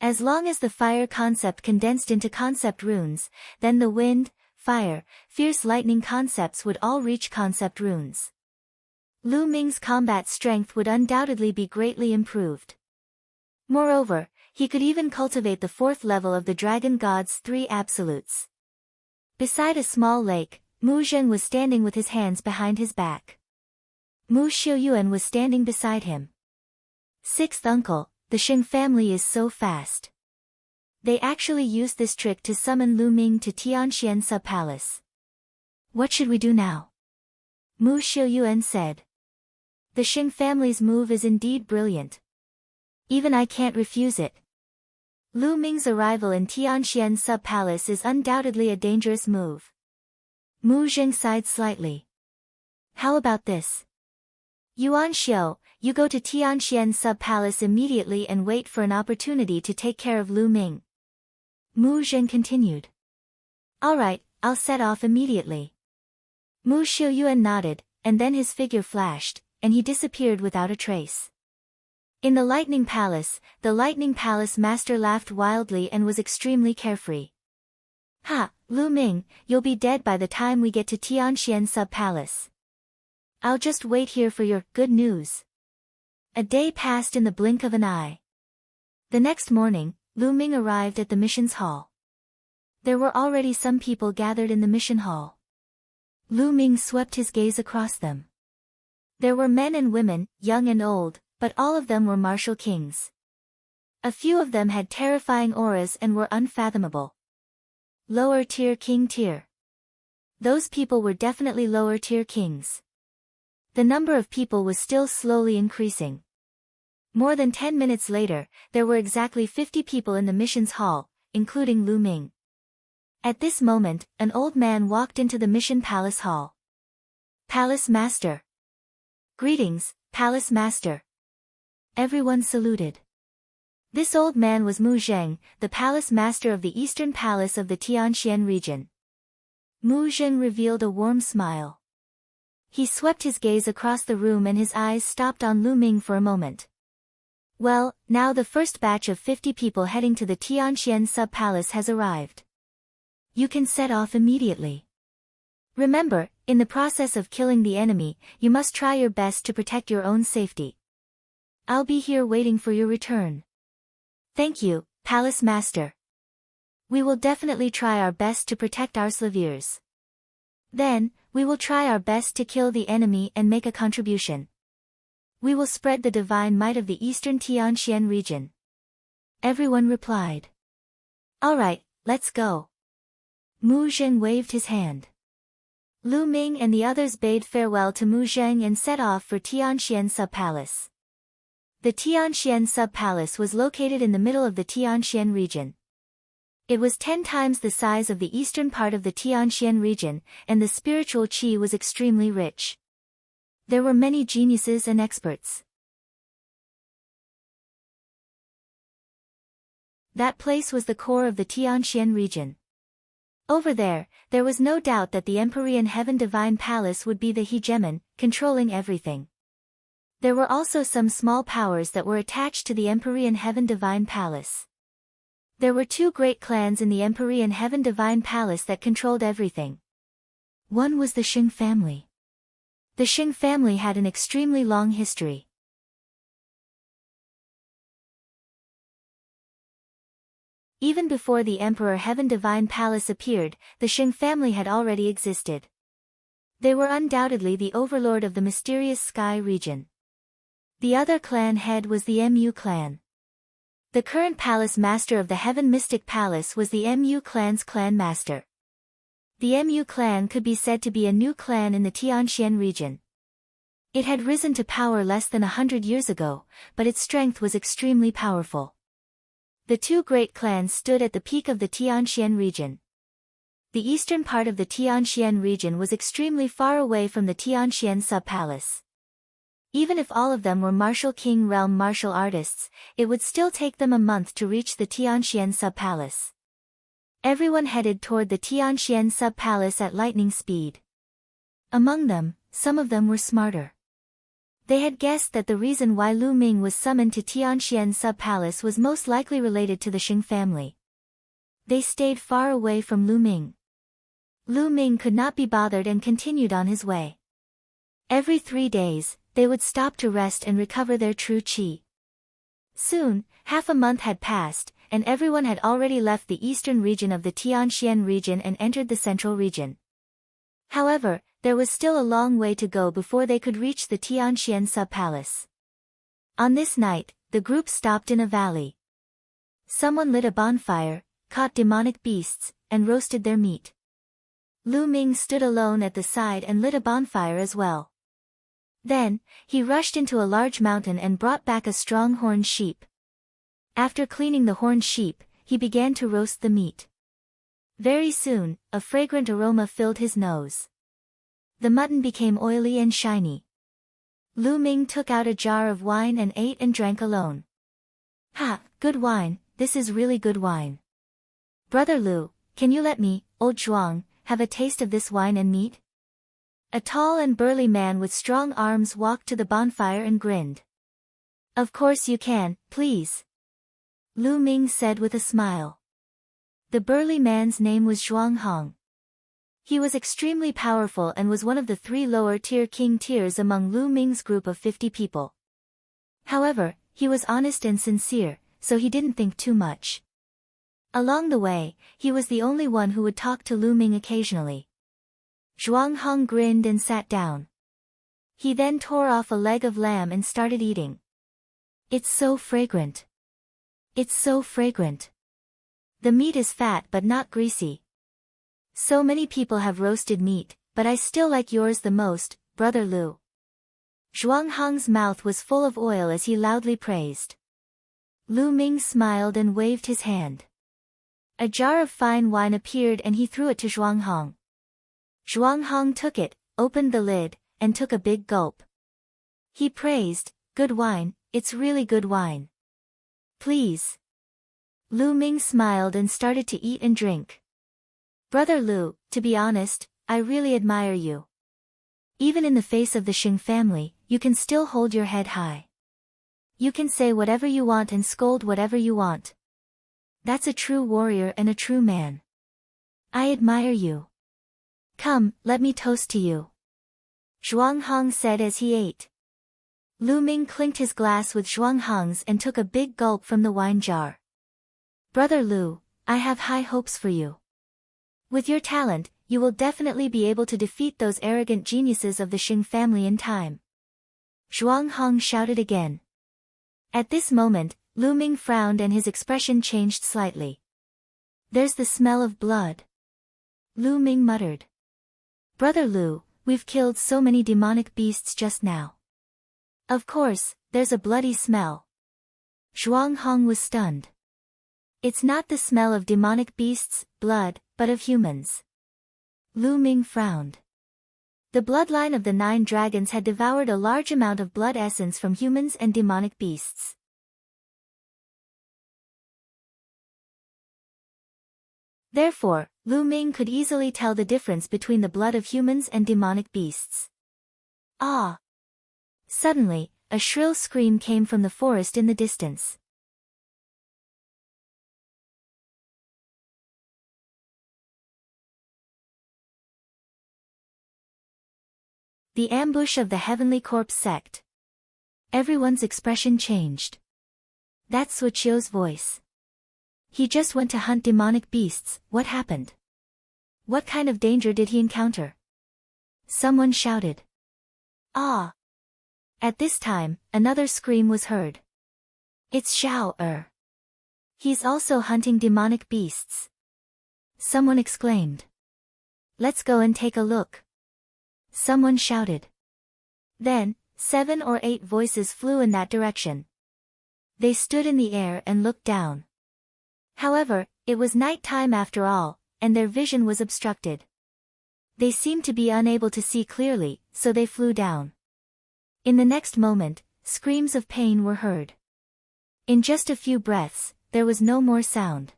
A: As long as the fire concept condensed into concept runes, then the wind, fire, fierce lightning concepts would all reach concept runes. Lu Ming's combat strength would undoubtedly be greatly improved. Moreover, he could even cultivate the fourth level of the Dragon God's three absolutes. Beside a small lake, Mu Zheng was standing with his hands behind his back. Mu Xiuyuan was standing beside him. Sixth uncle, the Xing family is so fast. They actually used this trick to summon Lu Ming to Tianxian Sub-Palace. What should we do now? Mu Xiuyuan said. The Xing family's move is indeed brilliant. Even I can't refuse it. Lu Ming's arrival in Tianxian Sub-Palace is undoubtedly a dangerous move. Mu Zheng sighed slightly. How about this? Yuan Xiu, you go to Tianxian Sub-Palace immediately and wait for an opportunity to take care of Lu Ming. Mu Zheng continued. Alright, I'll set off immediately. Mu Xiuyuan nodded, and then his figure flashed, and he disappeared without a trace. In the Lightning Palace, the Lightning Palace master laughed wildly and was extremely carefree. Ha, Lu Ming, you'll be dead by the time we get to Tianxian Sub-Palace. I'll just wait here for your good news. A day passed in the blink of an eye. The next morning, Lu Ming arrived at the mission's hall. There were already some people gathered in the mission hall. Lu Ming swept his gaze across them. There were men and women, young and old, but all of them were martial kings. A few of them had terrifying auras and were unfathomable. Lower tier king tier. Those people were definitely lower tier kings. The number of people was still slowly increasing. More than 10 minutes later, there were exactly 50 people in the mission's hall, including Lu Ming. At this moment, an old man walked into the mission palace hall. Palace Master. Greetings, Palace Master. Everyone saluted. This old man was Mu Zheng, the Palace Master of the Eastern Palace of the Tianxian region. Mu Zheng revealed a warm smile. He swept his gaze across the room and his eyes stopped on Lu Ming for a moment. Well, now the first batch of 50 people heading to the Tianxian Sub-Palace has arrived. You can set off immediately. Remember, in the process of killing the enemy, you must try your best to protect your own safety. I'll be here waiting for your return. Thank you, Palace Master. We will definitely try our best to protect our slaviers. Then, we will try our best to kill the enemy and make a contribution. We will spread the divine might of the Eastern Tianxian region. Everyone replied. Alright, let's go. Mu Zheng waved his hand. Lu Ming and the others bade farewell to Mu Zheng and set off for Tianxian Sub-Palace. The Tianxian Sub-Palace was located in the middle of the Tianxian region. It was 10 times the size of the eastern part of the Tianxian region, and the spiritual qi was extremely rich. There were many geniuses and experts. That place was the core of the Tianxian region. Over there, there was no doubt that the Empyrean Heaven Divine Palace would be the hegemon, controlling everything. There were also some small powers that were attached to the Empyrean Heaven Divine Palace. There were 2 great clans in the Empyrean Heaven Divine Palace that controlled everything. One was the Xing family. The Xing family had an extremely long history. Even before the Emperor Heaven Divine Palace appeared, the Xing family had already existed. They were undoubtedly the overlord of the mysterious sky region. The other clan head was the Mu clan. The current palace master of the Heaven Mystic Palace was the Mu clan's clan master. The Mu clan could be said to be a new clan in the Tianxian region. It had risen to power less than 100 years ago, but its strength was extremely powerful. The 2 great clans stood at the peak of the Tianxian region. The eastern part of the Tianxian region was extremely far away from the Tianxian sub-palace. Even if all of them were martial king realm martial artists, it would still take them a month to reach the Tianxian sub-palace. Everyone headed toward the Tianxian sub-palace at lightning speed. Among them, some of them were smarter. They had guessed that the reason why Lu Ming was summoned to Tianxian sub-palace was most likely related to the Xing family. They stayed far away from Lu Ming. Lu Ming could not be bothered and continued on his way. Every 3 days, they would stop to rest and recover their true qi. Soon, half a month had passed, and everyone had already left the eastern region of the Tianxian region and entered the central region. However, there was still a long way to go before they could reach the Tianxian sub-palace. On this night, the group stopped in a valley. Someone lit a bonfire, caught demonic beasts, and roasted their meat. Lu Ming stood alone at the side and lit a bonfire as well. Then, he rushed into a large mountain and brought back a strong horned sheep. After cleaning the horned sheep, he began to roast the meat. Very soon, a fragrant aroma filled his nose. The mutton became oily and shiny. Lu Ming took out a jar of wine and ate and drank alone. Ha, good wine, this is really good wine. Brother Lu, can you let me, old Zhuang, have a taste of this wine and meat? A tall and burly man with strong arms walked to the bonfire and grinned. Of course you can, please. Lu Ming said with a smile. The burly man's name was Zhuang Hong. He was extremely powerful and was one of the 3 lower-tier king tiers among Lu Ming's group of 50 people. However, he was honest and sincere, so he didn't think too much. Along the way, he was the only one who would talk to Lu Ming occasionally. Zhuang Hong grinned and sat down. He then tore off a leg of lamb and started eating. It's so fragrant. It's so fragrant. The meat is fat but not greasy. So many people have roasted meat, but I still like yours the most, Brother Lu. Zhuang Hong's mouth was full of oil as he loudly praised. Lu Ming smiled and waved his hand. A jar of fine wine appeared and he threw it to Zhuang Hong. Zhuang Hong took it, opened the lid, and took a big gulp. He praised, good wine, it's really good wine. Please. Lu Ming smiled and started to eat and drink. Brother Lu, to be honest, I really admire you. Even in the face of the Xing family, you can still hold your head high. You can say whatever you want and scold whatever you want. That's a true warrior and a true man. I admire you. Come, let me toast to you. Zhuang Hong said as he ate. Lu Ming clinked his glass with Zhuang Hong's and took a big gulp from the wine jar. Brother Lu, I have high hopes for you. With your talent, you will definitely be able to defeat those arrogant geniuses of the Xing family in time. Zhuang Hong shouted again. At this moment, Lu Ming frowned and his expression changed slightly. There's the smell of blood. Lu Ming muttered. Brother Lu, we've killed so many demonic beasts just now. Of course, there's a bloody smell. Zhuang Hong was stunned. It's not the smell of demonic beasts, blood, but of humans. Lu Ming frowned. The bloodline of the 9 dragons had devoured a large amount of blood essence from humans and demonic beasts. Therefore, Lu Ming could easily tell the difference between the blood of humans and demonic beasts. Ah! Suddenly, a shrill scream came from the forest in the distance. The ambush of the Heavenly Corpse sect. Everyone's expression changed. That's Suochio's voice. He just went to hunt demonic beasts, what happened? What kind of danger did he encounter? Someone shouted. Ah! At this time, another scream was heard. It's Xiao. He's also hunting demonic beasts. Someone exclaimed. Let's go and take a look. Someone shouted. Then, 7 or 8 voices flew in that direction. They stood in the air and looked down. However, it was night time after all, and their vision was obstructed. They seemed to be unable to see clearly, so they flew down. In the next moment, screams of pain were heard. In just a few breaths, there was no more sound.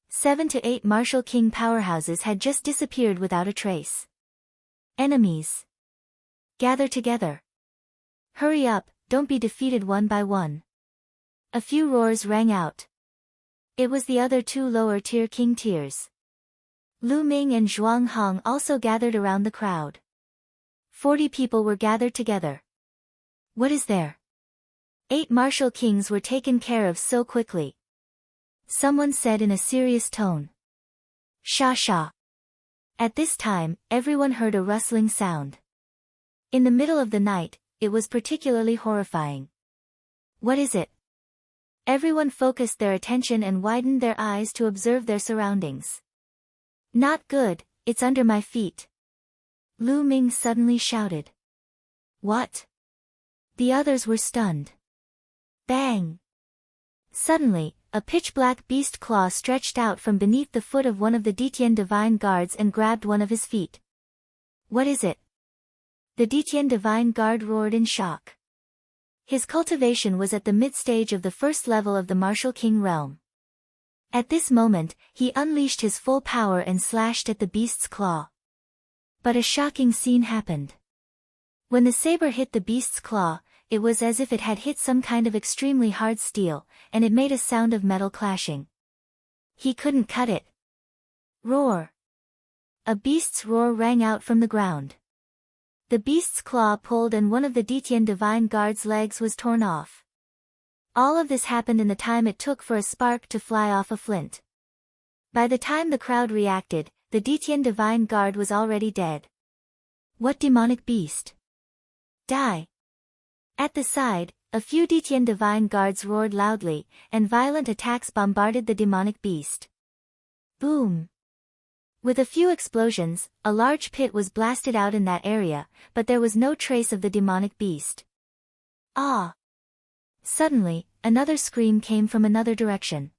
A: 7 to 8 Martial King powerhouses had just disappeared without a trace. Enemies, gather together. Hurry up, don't be defeated one by one. A few roars rang out. It was the other 2 lower-tier king tiers. Lu Ming and Zhuang Hong also gathered around the crowd. 40 people were gathered together. What is there? 8 martial kings were taken care of so quickly. Someone said in a serious tone. Sha sha. At this time, everyone heard a rustling sound. In the middle of the night, it was particularly horrifying. What is it? Everyone focused their attention and widened their eyes to observe their surroundings. Not good, it's under my feet. Lu Ming suddenly shouted. What? The others were stunned. Bang! Suddenly, a pitch-black beast claw stretched out from beneath the foot of one of the Detian Divine Guards and grabbed one of his feet. What is it? The Detian Divine Guard roared in shock. His cultivation was at the mid-stage of the first level of the Martial King realm. At this moment, he unleashed his full power and slashed at the beast's claw. But a shocking scene happened. When the saber hit the beast's claw, it was as if it had hit some kind of extremely hard steel, and it made a sound of metal clashing. He couldn't cut it. Roar! A beast's roar rang out from the ground. The beast's claw pulled and one of the Detian Divine Guard's legs was torn off. All of this happened in the time it took for a spark to fly off a flint. By the time the crowd reacted, the Detian Divine Guard was already dead. What demonic beast? Die! At the side, a few Detian Divine Guards roared loudly, and violent attacks bombarded the demonic beast. Boom! With a few explosions, a large pit was blasted out in that area, but there was no trace of the demonic beast. Ah! Suddenly, another scream came from another direction.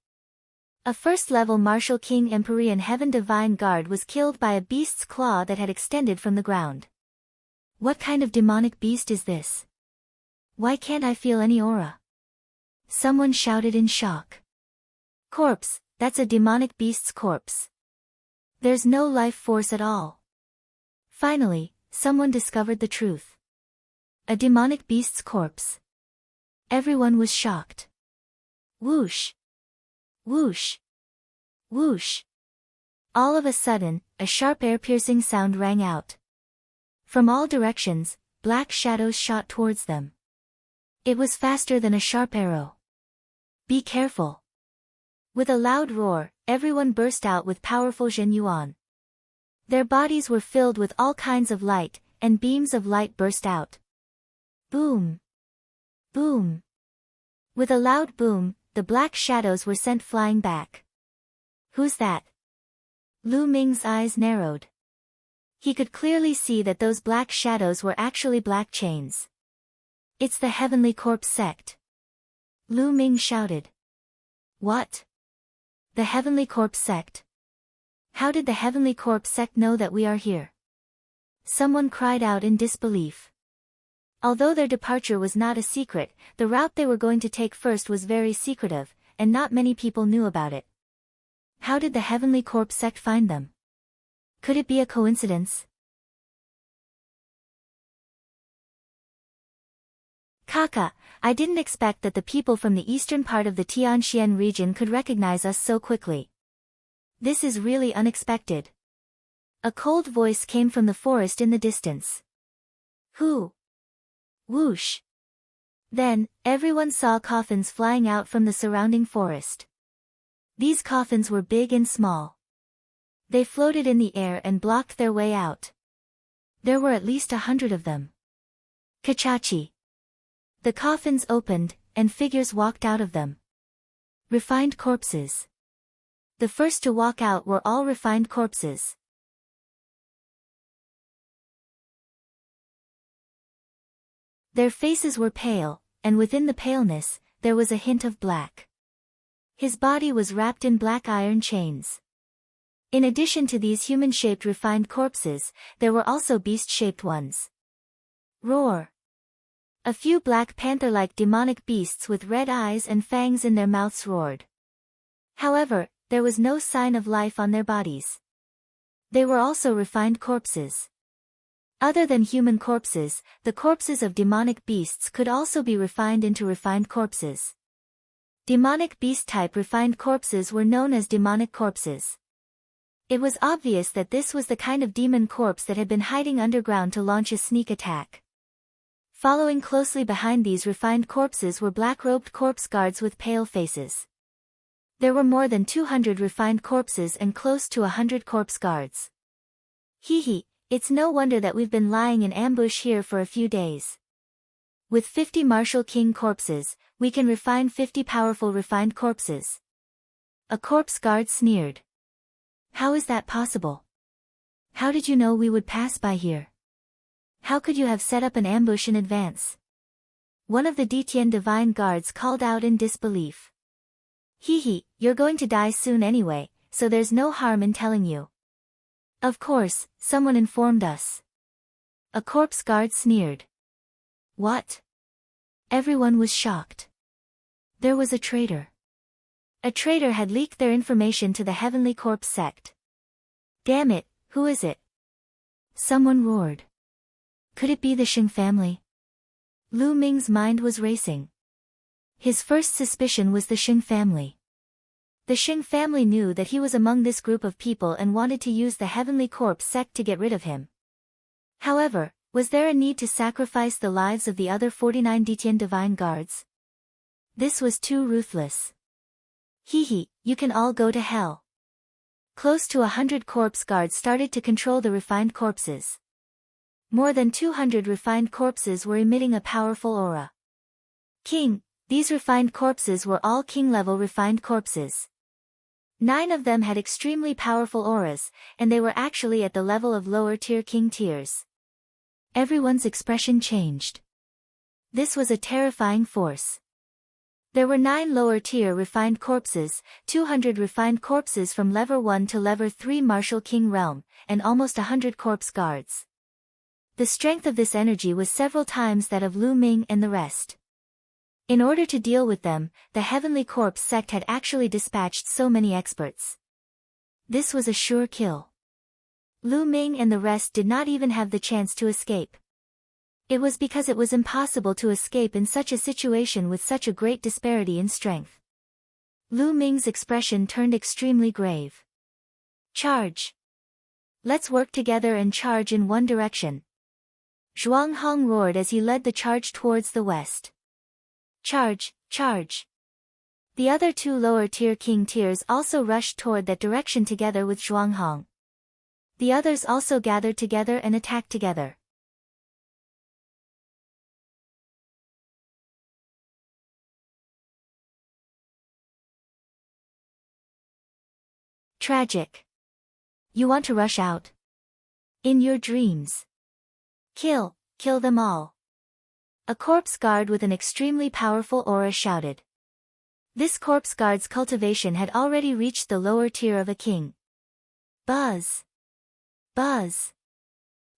A: A first-level Martial King Empyrean Heaven Divine Guard was killed by a beast's claw that had extended from the ground. What kind of demonic beast is this? Why can't I feel any aura? Someone shouted in shock. Corpse, that's a demonic beast's corpse. There's no life force at all. Finally, someone discovered the truth. A demonic beast's corpse. Everyone was shocked. Whoosh! Whoosh! Whoosh! All of a sudden, a sharp air-piercing sound rang out. From all directions, black shadows shot towards them. It was faster than a sharp arrow. Be careful! With a loud roar, everyone burst out with powerful Zhen Yuan. Their bodies were filled with all kinds of light, and beams of light burst out. Boom! Boom! With a loud boom, the black shadows were sent flying back. Who's that? Lu Ming's eyes narrowed. He could clearly see that those black shadows were actually black chains. It's the Heavenly Corpse sect. Lu Ming shouted. What? The Heavenly Corpse sect? How did the Heavenly Corpse sect know that we are here? Someone cried out in disbelief. Although their departure was not a secret, the route they were going to take first was very secretive, and not many people knew about it. How did the Heavenly Corpse sect find them? Could it be a coincidence? Kaka, I didn't expect that the people from the eastern part of the Tianxian region could recognize us so quickly. This is really unexpected. A cold voice came from the forest in the distance. Who? Whoosh! Then, everyone saw coffins flying out from the surrounding forest. These coffins were big and small. They floated in the air and blocked their way out. There were at least 100 of them. Kachachi! The coffins opened, and figures walked out of them. Refined corpses. The first to walk out were all refined corpses. Their faces were pale, and within the paleness, there was a hint of black. His body was wrapped in black iron chains. In addition to these human-shaped refined corpses, there were also beast-shaped ones. Roar! A few black panther-like demonic beasts with red eyes and fangs in their mouths roared. However, there was no sign of life on their bodies. They were also refined corpses. Other than human corpses, the corpses of demonic beasts could also be refined into refined corpses. Demonic beast-type refined corpses were known as demonic corpses. It was obvious that this was the kind of demon corpse that had been hiding underground to launch a sneak attack. Following closely behind these refined corpses were black-robed corpse guards with pale faces. There were more than 200 refined corpses and close to 100 corpse guards. Hee, it's no wonder that we've been lying in ambush here for a few days. With 50 martial king corpses, we can refine 50 powerful refined corpses. A corpse guard sneered. How is that possible? How did you know we would pass by here? How could you have set up an ambush in advance? One of the Ditien divine guards called out in disbelief. Hee, you're going to die soon anyway, so there's no harm in telling you. Of course, someone informed us. A corpse guard sneered. What? Everyone was shocked. There was a traitor. A traitor had leaked their information to the Heavenly Corpse sect. Damn it, who is it? Someone roared. Could it be the Shing family? Lu Ming's mind was racing. His first suspicion was the Shing family. The Shing family knew that he was among this group of people and wanted to use the Heavenly Corpse sect to get rid of him. However, was there a need to sacrifice the lives of the other 49 Ditien divine guards? This was too ruthless. Hee, you can all go to hell. Close to 100 corpse guards started to control the refined corpses. More than 200 refined corpses were emitting a powerful aura. King, these refined corpses were all king-level refined corpses. 9 of them had extremely powerful auras, and they were actually at the level of lower-tier king tiers. Everyone's expression changed. This was a terrifying force. There were 9 lower-tier refined corpses, 200 refined corpses from level 1 to level 3 martial king realm, and almost 100 corpse guards. The strength of this energy was several times that of Lu Ming and the rest. In order to deal with them, the Heavenly Corpse sect had actually dispatched so many experts. This was a sure kill. Lu Ming and the rest did not even have the chance to escape. It was because it was impossible to escape in such a situation with such a great disparity in strength. Lu Ming's expression turned extremely grave. Charge! Let's work together and charge in one direction. Zhuang Hong roared as he led the charge towards the west. Charge, charge! The other 2 lower-tier king tiers also rushed toward that direction together with Zhuang Hong. The others also gathered together and attacked together. Tragic. You want to rush out? In your dreams. Kill them all. A corpse guard with an extremely powerful aura shouted. This corpse guard's cultivation had already reached the lower tier of a king. Buzz. Buzz.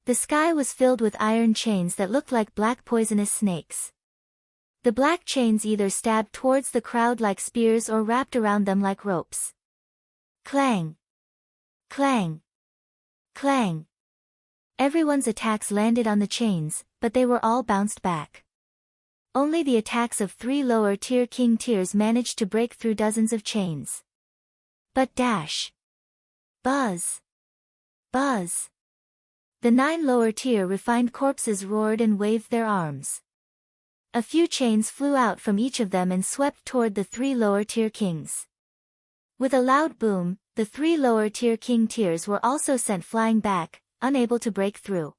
A: The sky was filled with iron chains that looked like black poisonous snakes. The black chains either stabbed towards the crowd like spears or wrapped around them like ropes. Clang. Clang. Clang. Everyone's attacks landed on the chains, but they were all bounced back. Only the attacks of 3 lower-tier king tiers managed to break through dozens of chains. But dash. Buzz. Buzz. The 9 lower-tier refined corpses roared and waved their arms. A few chains flew out from each of them and swept toward the 3 lower-tier kings. With a loud boom, the 3 lower-tier king tiers were also sent flying back, unable to break through.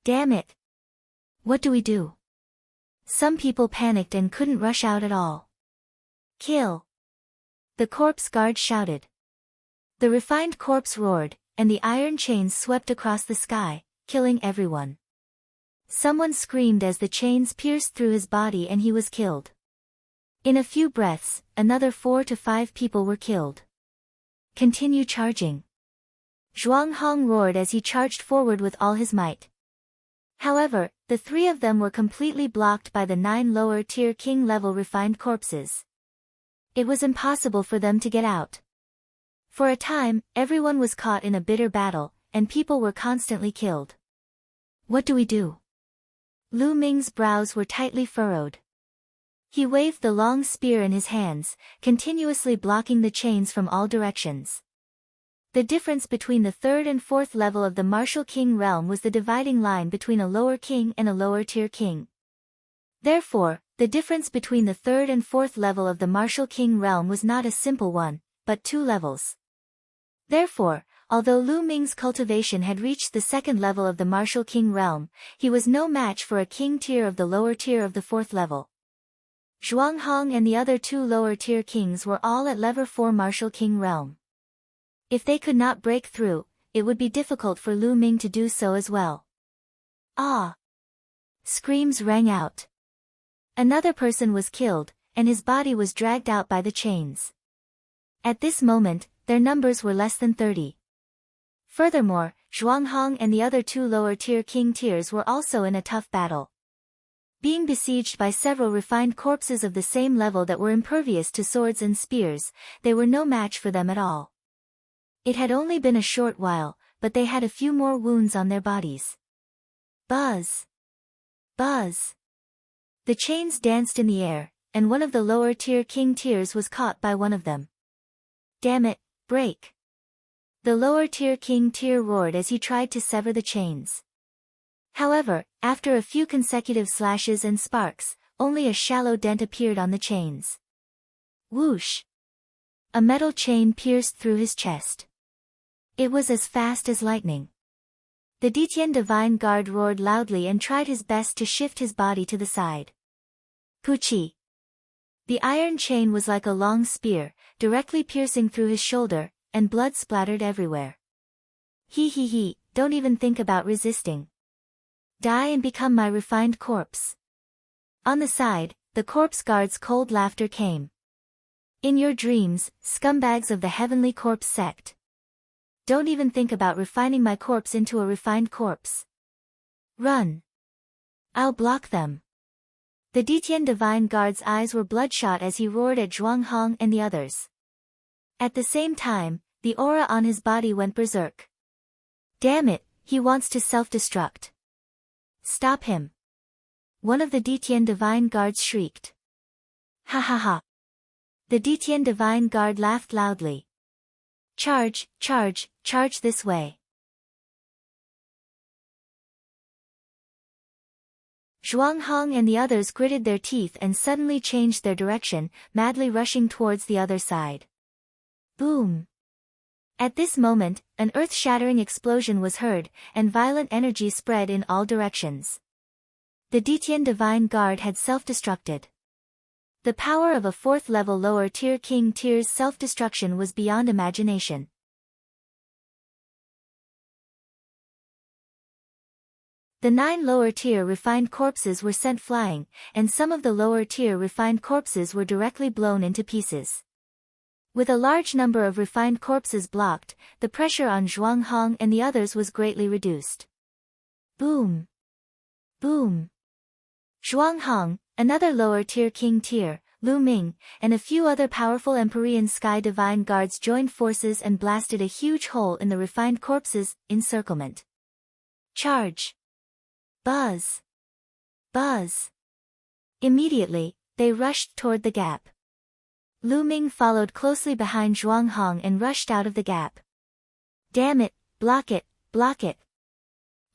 A: Damn it! What do we do? Some people panicked and couldn't rush out at all. Kill! The corpse guard shouted. The refined corpse roared, and the iron chains swept across the sky, killing everyone. Someone screamed as the chains pierced through his body and he was killed. In a few breaths, another 4 to 5 people were killed. Continue charging. Zhuang Hong roared as he charged forward with all his might. However, the three of them were completely blocked by the 9 lower-tier king-level refined corpses. It was impossible for them to get out. For a time, everyone was caught in a bitter battle, and people were constantly killed. What do we do? Lu Ming's brows were tightly furrowed. He waved the long spear in his hands, continuously blocking the chains from all directions. The difference between the 3rd and 4th level of the martial king realm was the dividing line between a lower king and a lower-tier king. Therefore, the difference between the 3rd and 4th level of the martial king realm was not a simple one, but 2 levels. Therefore, although Lu Ming's cultivation had reached the 2nd level of the martial king realm, he was no match for a king tier of the lower tier of the 4th level. Zhuang Hong and the other 2 lower-tier kings were all at level 4 martial king realm. If they could not break through, it would be difficult for Lu Ming to do so as well. Ah! Screams rang out. Another person was killed, and his body was dragged out by the chains. At this moment, their numbers were less than 30. Furthermore, Zhuang Hong and the other 2 lower-tier king tiers were also in a tough battle. Being besieged by several refined corpses of the same level that were impervious to swords and spears, they were no match for them at all. It had only been a short while, but they had a few more wounds on their bodies. Buzz! Buzz! The chains danced in the air, and one of the lower-tier king tiers was caught by one of them. Damn it, break! The lower-tier king tier roared as he tried to sever the chains. However, after a few consecutive slashes and sparks, only a shallow dent appeared on the chains. Whoosh! A metal chain pierced through his chest. It was as fast as lightning. The Detian Divine Guard roared loudly and tried his best to shift his body to the side. Puchi! The iron chain was like a long spear, directly piercing through his shoulder, and blood splattered everywhere. He, don't even think about resisting. Die and become my refined corpse. On the side, the corpse guard's cold laughter came. In your dreams, scumbags of the Heavenly Corpse sect. Don't even think about refining my corpse into a refined corpse. Run. I'll block them. The Detian Divine Guard's eyes were bloodshot as he roared at Zhuang Hong and the others. At the same time, the aura on his body went berserk. Damn it, he wants to self-destruct. Stop him. One of the Detian Divine Guards shrieked. Ha ha ha. The Detian Divine Guard laughed loudly. Charge, charge, charge this way. Zhuang Hong and the others gritted their teeth and suddenly changed their direction, madly rushing towards the other side. Boom! At this moment, an earth-shattering explosion was heard, and violent energy spread in all directions. The Detian Divine Guard had self-destructed. The power of a 4th-level lower-tier king tier's self-destruction was beyond imagination. The 9 lower-tier refined corpses were sent flying, and some of the lower-tier refined corpses were directly blown into pieces. With a large number of refined corpses blocked, the pressure on Zhuang Hong and the others was greatly reduced. Boom! Boom! Zhuang Hong, another lower-tier king tier, Lu Ming, and a few other powerful Empyrean Sky Divine Guards joined forces and blasted a huge hole in the refined corpses' encirclement. Charge! Buzz! Buzz! Immediately, they rushed toward the gap. Lu Ming followed closely behind Zhuang Hong and rushed out of the gap. Damn it, block it, block it!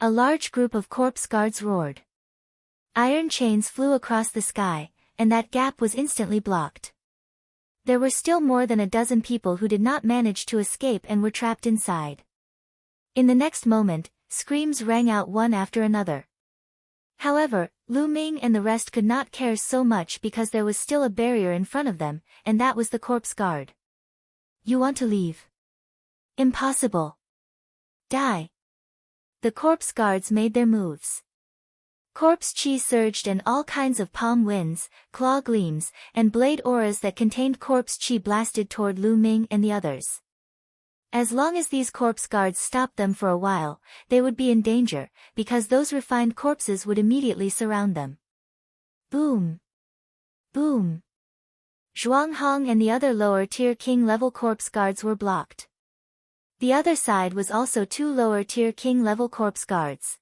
A: A large group of corpse guards roared. Iron chains flew across the sky, and that gap was instantly blocked. There were still more than a dozen people who did not manage to escape and were trapped inside. In the next moment, screams rang out one after another. However, Lu Ming and the rest could not care so much because there was still a barrier in front of them, and that was the corpse guard. You want to leave? Impossible. Die. The corpse guards made their moves. Corpse chi surged and all kinds of palm winds, claw gleams, and blade auras that contained corpse chi blasted toward Lu Ming and the others. As long as these corpse guards stopped them for a while, they would be in danger, because those refined corpses would immediately surround them. Boom! Boom! Zhuang Hong and the other lower-tier king-level corpse guards were blocked. The other side was also 2 lower-tier king-level corpse guards.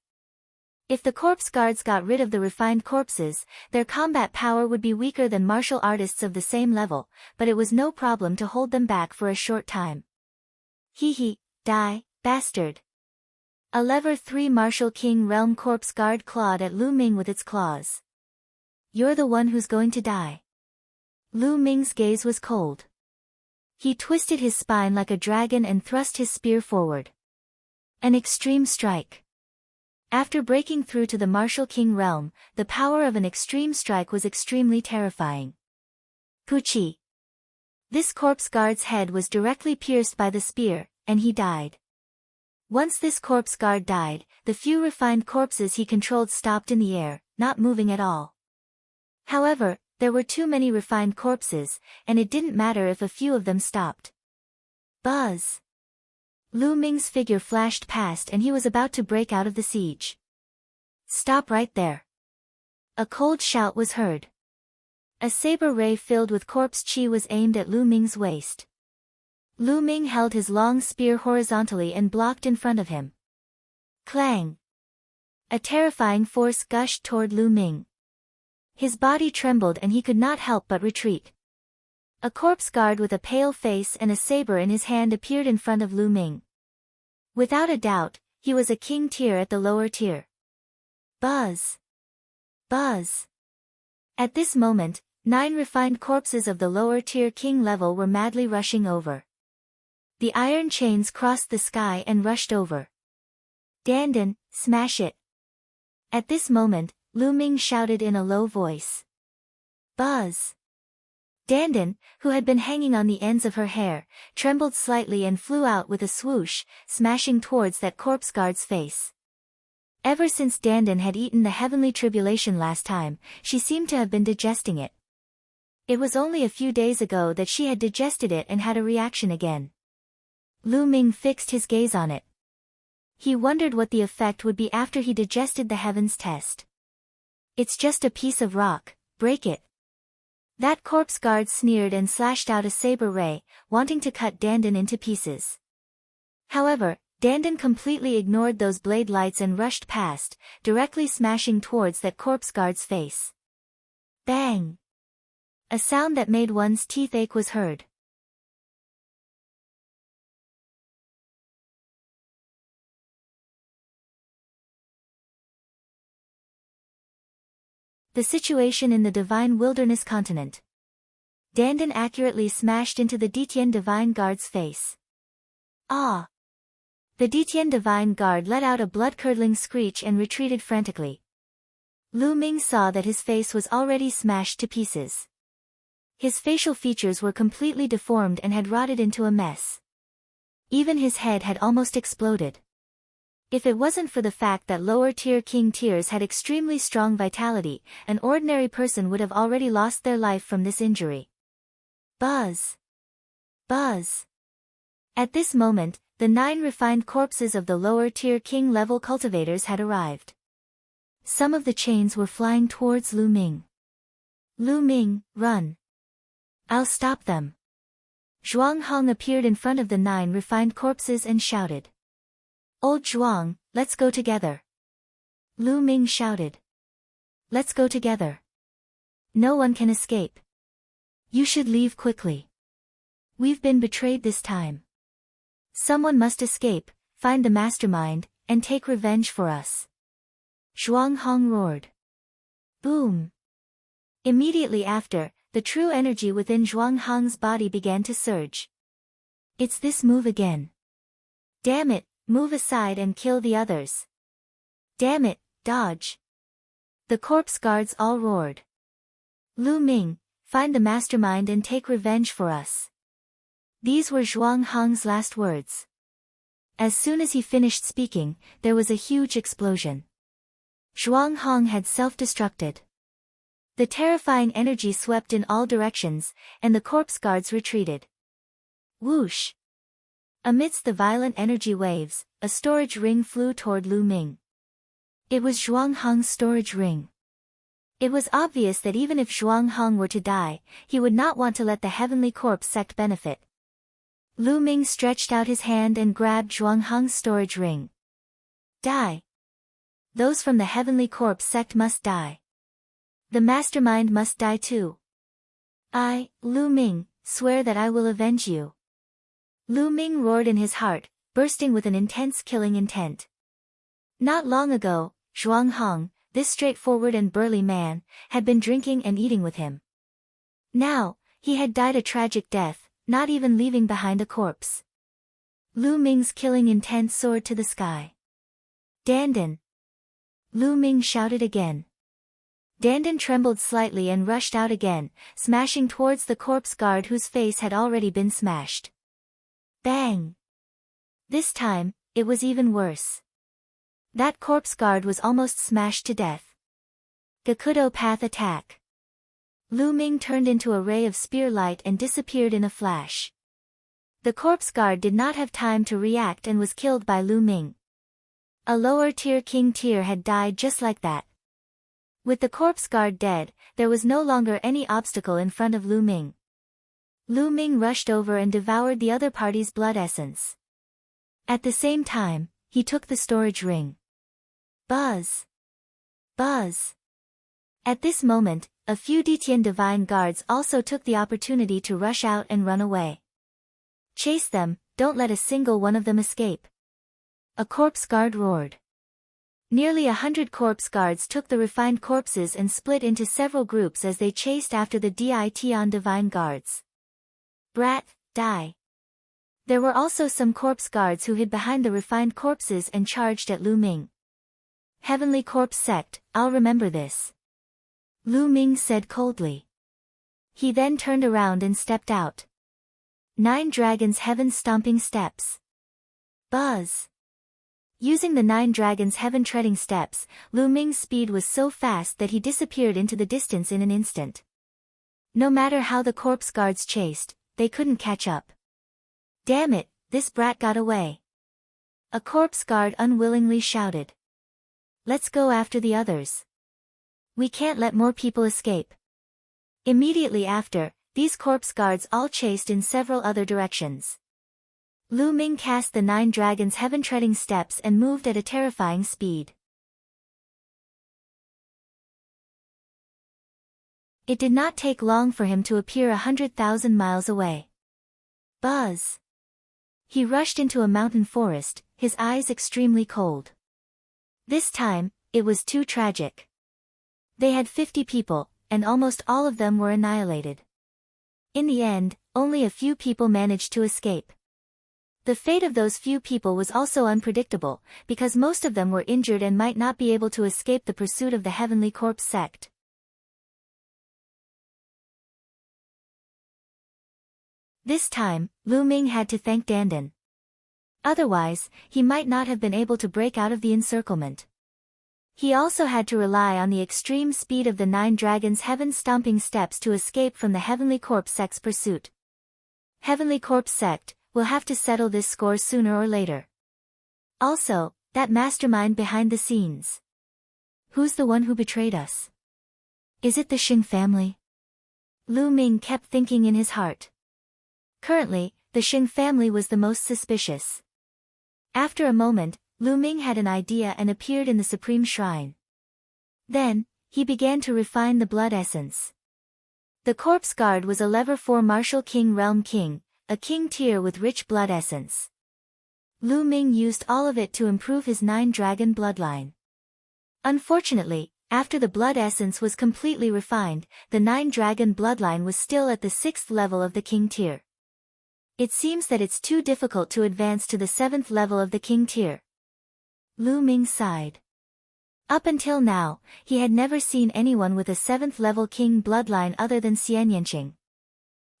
A: If the corpse guards got rid of the refined corpses, their combat power would be weaker than martial artists of the same level, but it was no problem to hold them back for a short time. Hee, die, bastard. A lever 3 martial king realm corpse guard clawed at Lu Ming with its claws. You're the one who's going to die. Lu Ming's gaze was cold. He twisted his spine like a dragon and thrust his spear forward. An extreme strike. After breaking through to the martial king realm, the power of an extreme strike was extremely terrifying. Puchi. This corpse guard's head was directly pierced by the spear, and he died. Once this corpse guard died, the few refined corpses he controlled stopped in the air, not moving at all. However, there were too many refined corpses, and it didn't matter if a few of them stopped. Buzz! Lu Ming's figure flashed past and he was about to break out of the siege. Stop right there. A cold shout was heard. A saber ray filled with corpse chi was aimed at Lu Ming's waist. Lu Ming held his long spear horizontally and blocked in front of him. Clang! A terrifying force gushed toward Lu Ming. His body trembled and he could not help but retreat. A corpse guard with a pale face and a saber in his hand appeared in front of Lu Ming. Without a doubt, he was a king tier at the lower tier. Buzz! Buzz! At this moment, 9 refined corpses of the lower tier king level were madly rushing over. The iron chains crossed the sky and rushed over. Dandan, smash it! At this moment, Lu Ming shouted in a low voice. Buzz! Dandan, who had been hanging on the ends of her hair, trembled slightly and flew out with a swoosh, smashing towards that corpse guard's face. Ever since Dandan had eaten the heavenly tribulation last time, she seemed to have been digesting it. It was only a few days ago that she had digested it and had a reaction again. Lu Ming fixed his gaze on it. He wondered what the effect would be after he digested the heavens test. It's just a piece of rock, break it. That corpse guard sneered and slashed out a saber ray, wanting to cut Dandan into pieces. However, Dandan completely ignored those blade lights and rushed past, directly smashing towards that corpse guard's face. Bang! A sound that made one's teeth ache was heard. The situation in the Divine Wilderness continent. Dandan accurately smashed into the Detian Divine Guard's face. Ah! The Detian Divine Guard let out a blood-curdling screech and retreated frantically. Lu Ming saw that his face was already smashed to pieces. His facial features were completely deformed and had rotted into a mess. Even his head had almost exploded. If it wasn't for the fact that lower-tier king tiers had extremely strong vitality, an ordinary person would have already lost their life from this injury. Buzz! Buzz! At this moment, the 9 refined corpses of the lower-tier king-level cultivators had arrived. Some of the chains were flying towards Lu Ming. Lu Ming, run! I'll stop them. Zhuang Hong appeared in front of the 9 refined corpses and shouted. Old Zhuang, let's go together. Lu Ming shouted. Let's go together. No one can escape. You should leave quickly. We've been betrayed this time. Someone must escape, find the mastermind, and take revenge for us. Zhuang Hong roared. Boom! Immediately after, the true energy within Zhuang Hong's body began to surge. It's this move again. Damn it! Move aside and kill the others. Damn it, dodge. The corpse guards all roared. Lu Ming, find the mastermind and take revenge for us. These were Zhuang Hong's last words. As soon as he finished speaking, there was a huge explosion. Zhuang Hong had self-destructed. The terrifying energy swept in all directions, and the corpse guards retreated. Whoosh! Amidst the violent energy waves, a storage ring flew toward Lu Ming. It was Zhuang Heng's storage ring. It was obvious that even if Zhuang Heng were to die, he would not want to let the Heavenly Corpse sect benefit. Lu Ming stretched out his hand and grabbed Zhuang Heng's storage ring. Die. Those from the Heavenly Corpse sect must die. The mastermind must die too. I, Lu Ming, swear that I will avenge you. Lu Ming roared in his heart, bursting with an intense killing intent. Not long ago, Zhuang Heng, this straightforward and burly man, had been drinking and eating with him. Now, he had died a tragic death, not even leaving behind a corpse. Lu Ming's killing intent soared to the sky. Dandan! Lu Ming shouted again. Dandan trembled slightly and rushed out again, smashing towards the corpse guard whose face had already been smashed. Bang! This time, it was even worse. That corpse guard was almost smashed to death. Gakudo path attack. Lu Ming turned into a ray of spear light and disappeared in a flash. The corpse guard did not have time to react and was killed by Lu Ming. A lower-tier king tier had died just like that. With the corpse guard dead, there was no longer any obstacle in front of Lu Ming. Lu Ming rushed over and devoured the other party's blood essence. At the same time, he took the storage ring. Buzz! Buzz! At this moment, a few Detian divine guards also took the opportunity to rush out and run away. Chase them, don't let a single one of them escape. A corpse guard roared. Nearly 100 corpse guards took the refined corpses and split into several groups as they chased after the Ditian divine guards. Brat, die. There were also some corpse guards who hid behind the refined corpses and charged at Lu Ming. Heavenly Corpse Sect, I'll remember this. Lu Ming said coldly. He then turned around and stepped out. 9 Dragons Heaven Stomping Steps. Buzz. Using the 9 Dragons Heaven Treading Steps, Lu Ming's speed was so fast that he disappeared into the distance in an instant. No matter how the corpse guards chased, they couldn't catch up. Damn it, this brat got away. A corpse guard unwillingly shouted. Let's go after the others. We can't let more people escape. Immediately after, these corpse guards all chased in several other directions. Lu Ming cast the 9 Dragons Heaven Treading Steps and moved at a terrifying speed. It did not take long for him to appear 100,000 miles away. Buzz! He rushed into a mountain forest, his eyes extremely cold. This time, it was too tragic. They had 50 people, and almost all of them were annihilated. In the end, only a few people managed to escape. The fate of those few people was also unpredictable, because most of them were injured and might not be able to escape the pursuit of the Heavenly Corpse sect. This time, Lu Ming had to thank Dandan. Otherwise, he might not have been able to break out of the encirclement. He also had to rely on the extreme speed of the 9 Dragons Heaven Stomping Steps to escape from the Heavenly Corpse sect's pursuit. Heavenly Corpse sect will have to settle this score sooner or later. Also, that mastermind behind the scenes. Who's the one who betrayed us? Is it the Xing family? Lu Ming kept thinking in his heart. Currently, the Xing family was the most suspicious. After a moment, Lu Ming had an idea and appeared in the Supreme Shrine. Then, he began to refine the blood essence. The corpse guard was a level 4 Martial King Realm King, a king tier with rich blood essence. Lu Ming used all of it to improve his 9 dragon bloodline. Unfortunately, after the blood essence was completely refined, the 9 dragon bloodline was still at the 6th level of the king tier. It seems that it's too difficult to advance to the 7th level of the king tier. Lu Ming sighed. Up until now, he had never seen anyone with a 7th level king bloodline other than Xian Yanqing.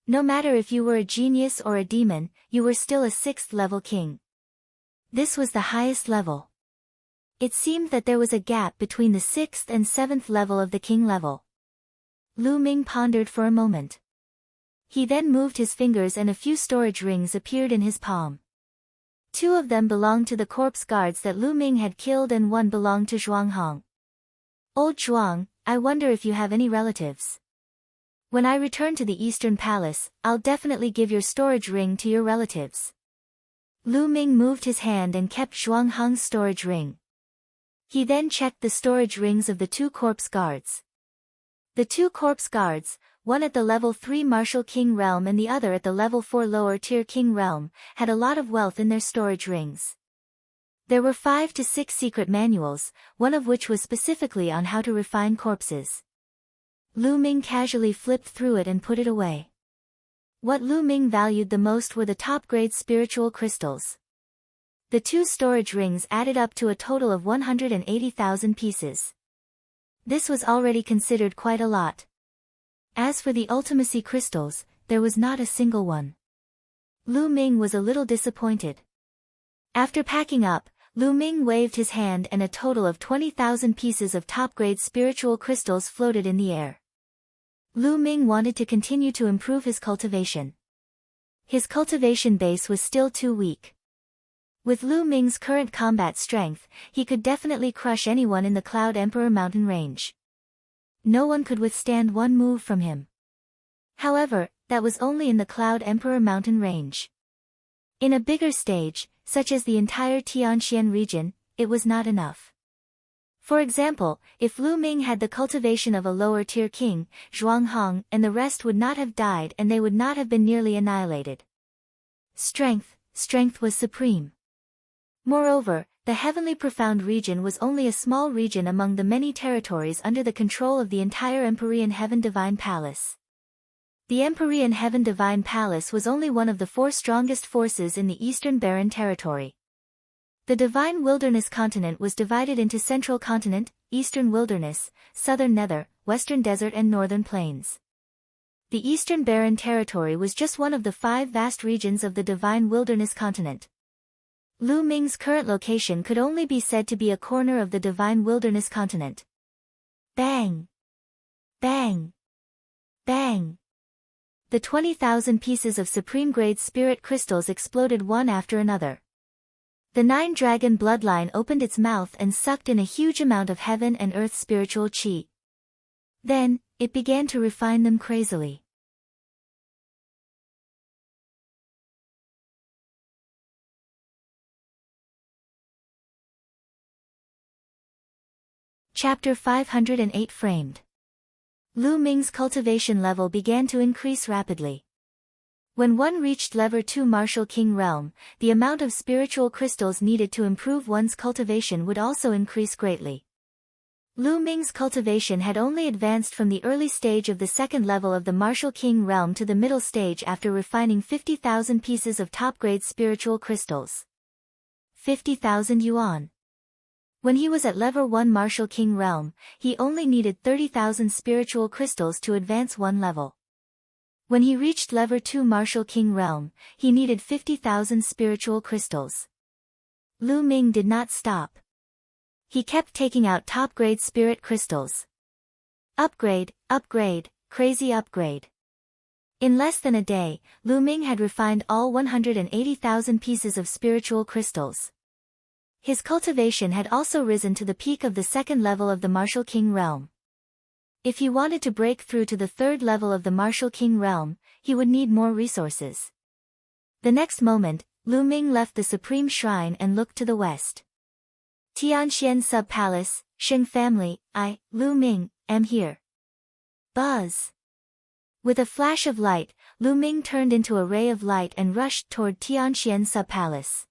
A: No matter if you were a genius or a demon, you were still a 6th level king. This was the highest level. It seemed that there was a gap between the 6th and 7th level of the king level. Lu Ming pondered for a moment. He then moved his fingers and a few storage rings appeared in his palm. 2 of them belonged to the corpse guards that Lu Ming had killed and 1 belonged to Zhuang Hong. Old Zhuang, I wonder if you have any relatives. When I return to the Eastern Palace, I'll definitely give your storage ring to your relatives. Lu Ming moved his hand and kept Zhuang Hong's storage ring. He then checked the storage rings of the 2 corpse guards. The 2 corpse guards, one at the level 3 Martial King realm and the other at the level 4 lower tier King realm, had a lot of wealth in their storage rings. There were 5 to 6 secret manuals, one of which was specifically on how to refine corpses. Lu Ming casually flipped through it and put it away. What Lu Ming valued the most were the top-grade spiritual crystals. The 2 storage rings added up to a total of 180,000 pieces. This was already considered quite a lot. As for the ultimacy crystals, there was not a single one. Lu Ming was a little disappointed. After packing up, Lu Ming waved his hand and a total of 20,000 pieces of top-grade spiritual crystals floated in the air. Lu Ming wanted to continue to improve his cultivation. His cultivation base was still too weak. With Lu Ming's current combat strength, he could definitely crush anyone in the Cloud Emperor mountain range. No one could withstand one move from him. However, that was only in the Cloud Emperor mountain range. In a bigger stage, such as the entire Tianxian region, it was not enough. For example, if Lu Ming had the cultivation of a lower-tier king, Zhuang Hong and the rest would not have died and they would not have been nearly annihilated. Strength was supreme. Moreover, the Heavenly Profound region was only a small region among the many territories under the control of the entire Empyrean Heaven Divine Palace. The Empyrean Heaven Divine Palace was only one of the 4 strongest forces in the Eastern Barren Territory. The Divine Wilderness continent was divided into Central Continent, Eastern Wilderness, Southern Nether, Western Desert and Northern Plains. The Eastern Barren Territory was just one of the 5 vast regions of the Divine Wilderness continent. Lu Ming's current location could only be said to be a corner of the Divine Wilderness continent. Bang! Bang! Bang! The 20,000 pieces of supreme-grade spirit crystals exploded one after another. The 9-dragon bloodline opened its mouth and sucked in a huge amount of heaven and earth spiritual qi. Then, it began to refine them crazily. Chapter 508 Framed. Lu Ming's cultivation level began to increase rapidly. When one reached level 2 Martial King realm, the amount of spiritual crystals needed to improve one's cultivation would also increase greatly. Lu Ming's cultivation had only advanced from the early stage of the 2nd level of the Martial King realm to the middle stage after refining 50,000 pieces of top-grade spiritual crystals. 50,000 yuan. When he was at level 1 Martial King realm, he only needed 30,000 spiritual crystals to advance one level. When he reached level 2 Martial King realm, he needed 50,000 spiritual crystals. Lu Ming did not stop. He kept taking out top-grade spirit crystals. Upgrade, upgrade, crazy upgrade. In less than a day, Lu Ming had refined all 180,000 pieces of spiritual crystals. His cultivation had also risen to the peak of the 2nd level of the Martial King realm. If he wanted to break through to the 3rd level of the Martial King realm, he would need more resources. The next moment, Lu Ming left the Supreme Shrine and looked to the west. Tianxian Sub-Palace, Sheng family, I, Lu Ming, am here. Buzz. With a flash of light, Lu Ming turned into a ray of light and rushed toward Tianxian Sub-Palace.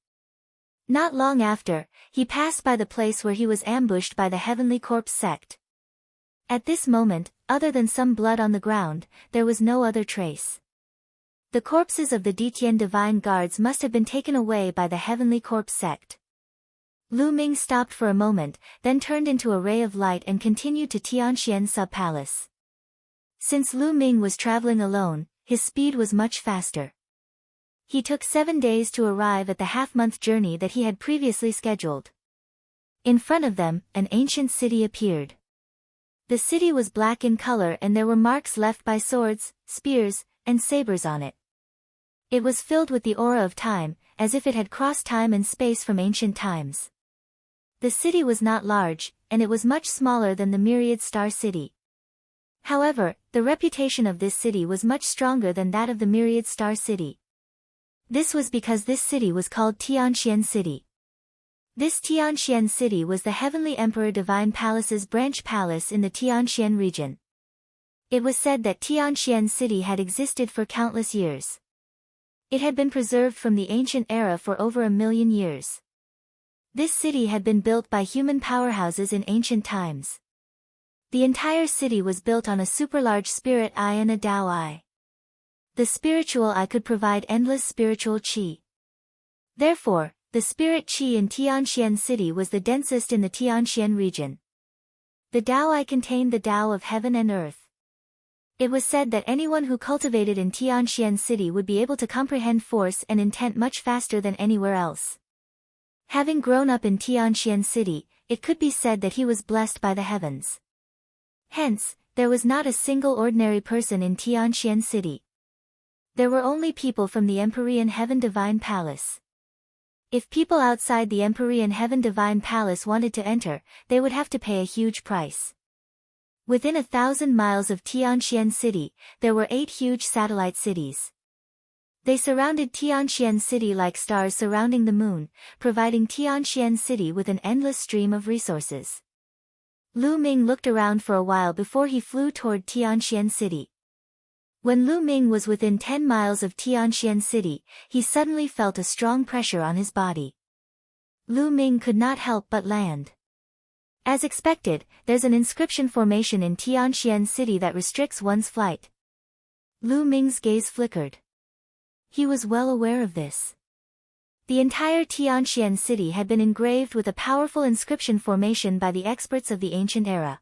A: Not long after, he passed by the place where he was ambushed by the Heavenly Corpse sect. At this moment, other than some blood on the ground, there was no other trace. The corpses of the Detian Divine Guards must have been taken away by the Heavenly Corpse sect. Lu Ming stopped for a moment, then turned into a ray of light and continued to Tianxian Sub-Palace. Since Lu Ming was traveling alone, his speed was much faster. He took 7 days to arrive at the half-month journey that he had previously scheduled. In front of them, an ancient city appeared. The city was black in color and there were marks left by swords, spears, and sabers on it. It was filled with the aura of time, as if it had crossed time and space from ancient times. The city was not large, and it was much smaller than the Myriad Star City. However, the reputation of this city was much stronger than that of the Myriad Star City. This was because this city was called Tianxian City. This Tianxian City was the Heavenly Emperor Divine Palace's branch palace in the Tianxian region. It was said that Tianxian City had existed for countless years. It had been preserved from the ancient era for over 1,000,000 years. This city had been built by human powerhouses in ancient times. The entire city was built on a super-large spirit eye and a Tao eye. The spiritual eye could provide endless spiritual qi. Therefore, the spirit qi in Tianxian City was the densest in the Tianxian region. The Tao eye contained the Tao of heaven and earth. It was said that anyone who cultivated in Tianxian City would be able to comprehend force and intent much faster than anywhere else. Having grown up in Tianxian City, it could be said that he was blessed by the heavens. Hence, there was not a single ordinary person in Tianxian City. There were only people from the Empyrean Heaven Divine Palace. If people outside the Empyrean Heaven Divine Palace wanted to enter, they would have to pay a huge price. Within 1,000 miles of Tianxian City, there were 8 huge satellite cities. They surrounded Tianxian City like stars surrounding the moon, providing Tianxian City with an endless stream of resources. Lu Ming looked around for a while before he flew toward Tianxian City. When Lu Ming was within 10 miles of Tianxian City, he suddenly felt a strong pressure on his body. Lu Ming could not help but land. As expected, there's an inscription formation in Tianxian City that restricts one's flight. Lu Ming's gaze flickered. He was well aware of this. The entire Tianxian City had been engraved with a powerful inscription formation by the experts of the ancient era.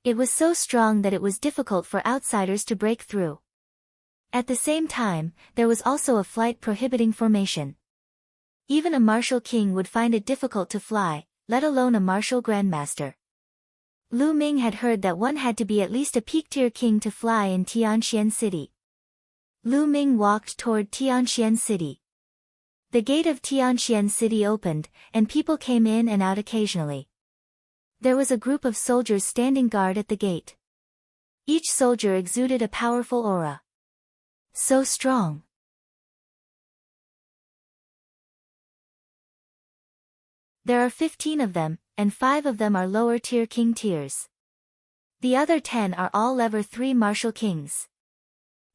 A: It was so strong that it was difficult for outsiders to break through. At the same time, there was also a flight-prohibiting formation. Even a martial king would find it difficult to fly, let alone a martial grandmaster. Lu Ming had heard that one had to be at least a peak-tier king to fly in Tianxian City. Lu Ming walked toward Tianxian City. The gate of Tianxian City opened, and people came in and out occasionally. There was a group of soldiers standing guard at the gate. Each soldier exuded a powerful aura. So strong. There are 15 of them, and 5 of them are lower-tier king tiers. The other 10 are all level 3 martial kings.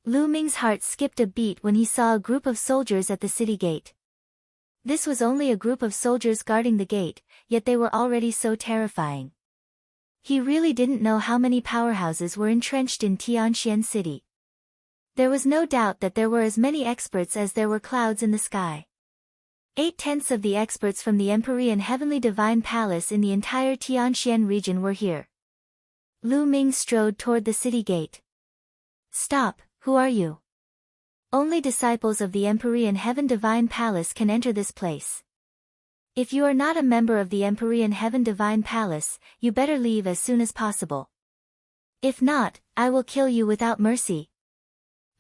A: Lu Ming's heart skipped a beat when he saw a group of soldiers at the city gate. This was only a group of soldiers guarding the gate, yet they were already so terrifying. He really didn't know how many powerhouses were entrenched in Tianxian City. There was no doubt that there were as many experts as there were clouds in the sky. 8/10 of the experts from the Empyrean Heavenly Divine Palace in the entire Tianxian region were here. Lu Ming strode toward the city gate. Stop, who are you? Only disciples of the Empyrean Heaven Divine Palace can enter this place. If you are not a member of the Empyrean Heaven Divine Palace, you better leave as soon as possible. If not, I will kill you without mercy.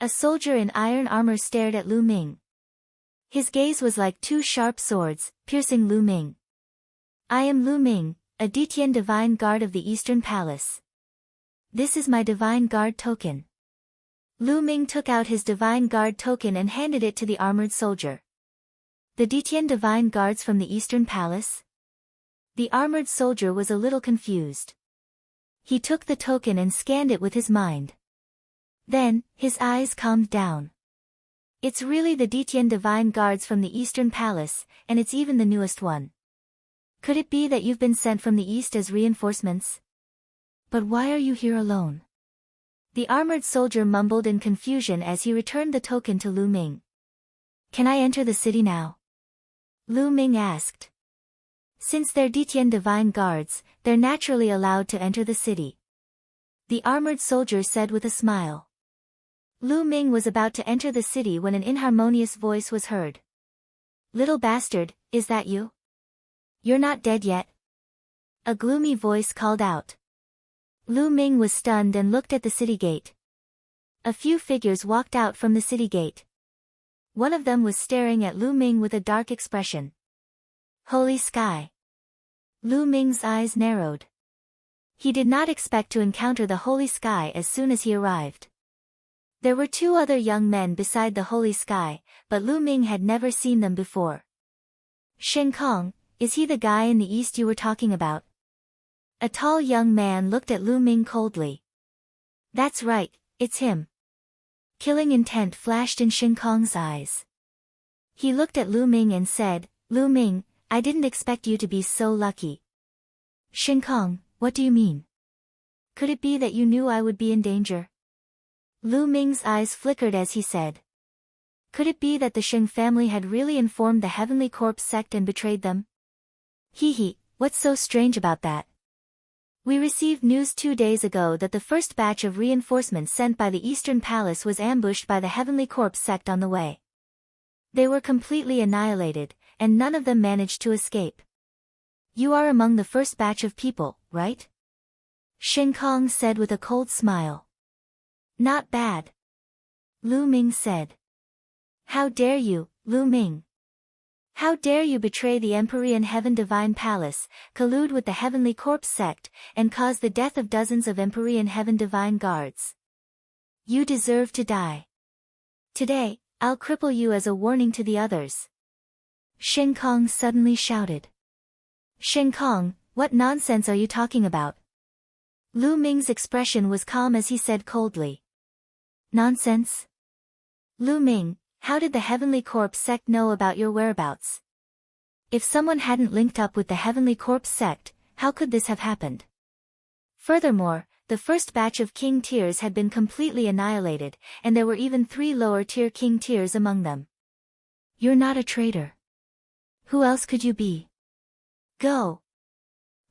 A: A soldier in iron armor stared at Lu Ming. His gaze was like 2 sharp swords, piercing Lu Ming. I am Lu Ming, a Detian Divine Guard of the Eastern Palace. This is my Divine Guard token. Lu Ming took out his Divine Guard token and handed it to the armored soldier. The Detian Divine Guards from the Eastern Palace? The armored soldier was a little confused. He took the token and scanned it with his mind. Then, his eyes calmed down. It's really the Detian Divine Guards from the Eastern Palace, and it's even the newest one. Could it be that you've been sent from the East as reinforcements? But why are you here alone? The armored soldier mumbled in confusion as he returned the token to Lu Ming. Can I enter the city now? Lu Ming asked. Since they're Detian Divine Guards, they're naturally allowed to enter the city. The armored soldier said with a smile. Lu Ming was about to enter the city when an inharmonious voice was heard. Little bastard, is that you? You're not dead yet? A gloomy voice called out. Lu Ming was stunned and looked at the city gate. A few figures walked out from the city gate. One of them was staring at Lu Ming with a dark expression. Holy sky! Lu Ming's eyes narrowed. He did not expect to encounter the holy sky as soon as he arrived. There were two other young men beside the holy sky, but Lu Ming had never seen them before. Shen Kong, is he the guy in the east you were talking about? A tall young man looked at Lu Ming coldly. That's right, it's him. Killing intent flashed in Shen Kong's eyes. He looked at Lu Ming and said, Lu Ming, I didn't expect you to be so lucky. Shen Kong, what do you mean? Could it be that you knew I would be in danger? Lu Ming's eyes flickered as he said. Could it be that the Sheng family had really informed the Heavenly Corpse sect and betrayed them? Hee, what's so strange about that? We received news 2 days ago that the first batch of reinforcements sent by the Eastern Palace was ambushed by the Heavenly Corpse sect on the way. They were completely annihilated, and none of them managed to escape. You are among the first batch of people, right? Shen Kong said with a cold smile. Not bad. Lu Ming said. How dare you, Lu Ming? How dare you betray the Empyrean Heaven Divine Palace, collude with the Heavenly Corpse sect, and cause the death of dozens of Empyrean Heaven Divine Guards? You deserve to die. Today, I'll cripple you as a warning to the others. Shen Kong suddenly shouted. Shen Kong, what nonsense are you talking about? Lu Ming's expression was calm as he said coldly. Nonsense? Lu Ming, how did the Heavenly Corpse sect know about your whereabouts? If someone hadn't linked up with the Heavenly Corpse sect, how could this have happened? Furthermore, the first batch of King Tiers had been completely annihilated, and there were even 3 lower-tier King Tiers among them. You're not a traitor. Who else could you be? Go!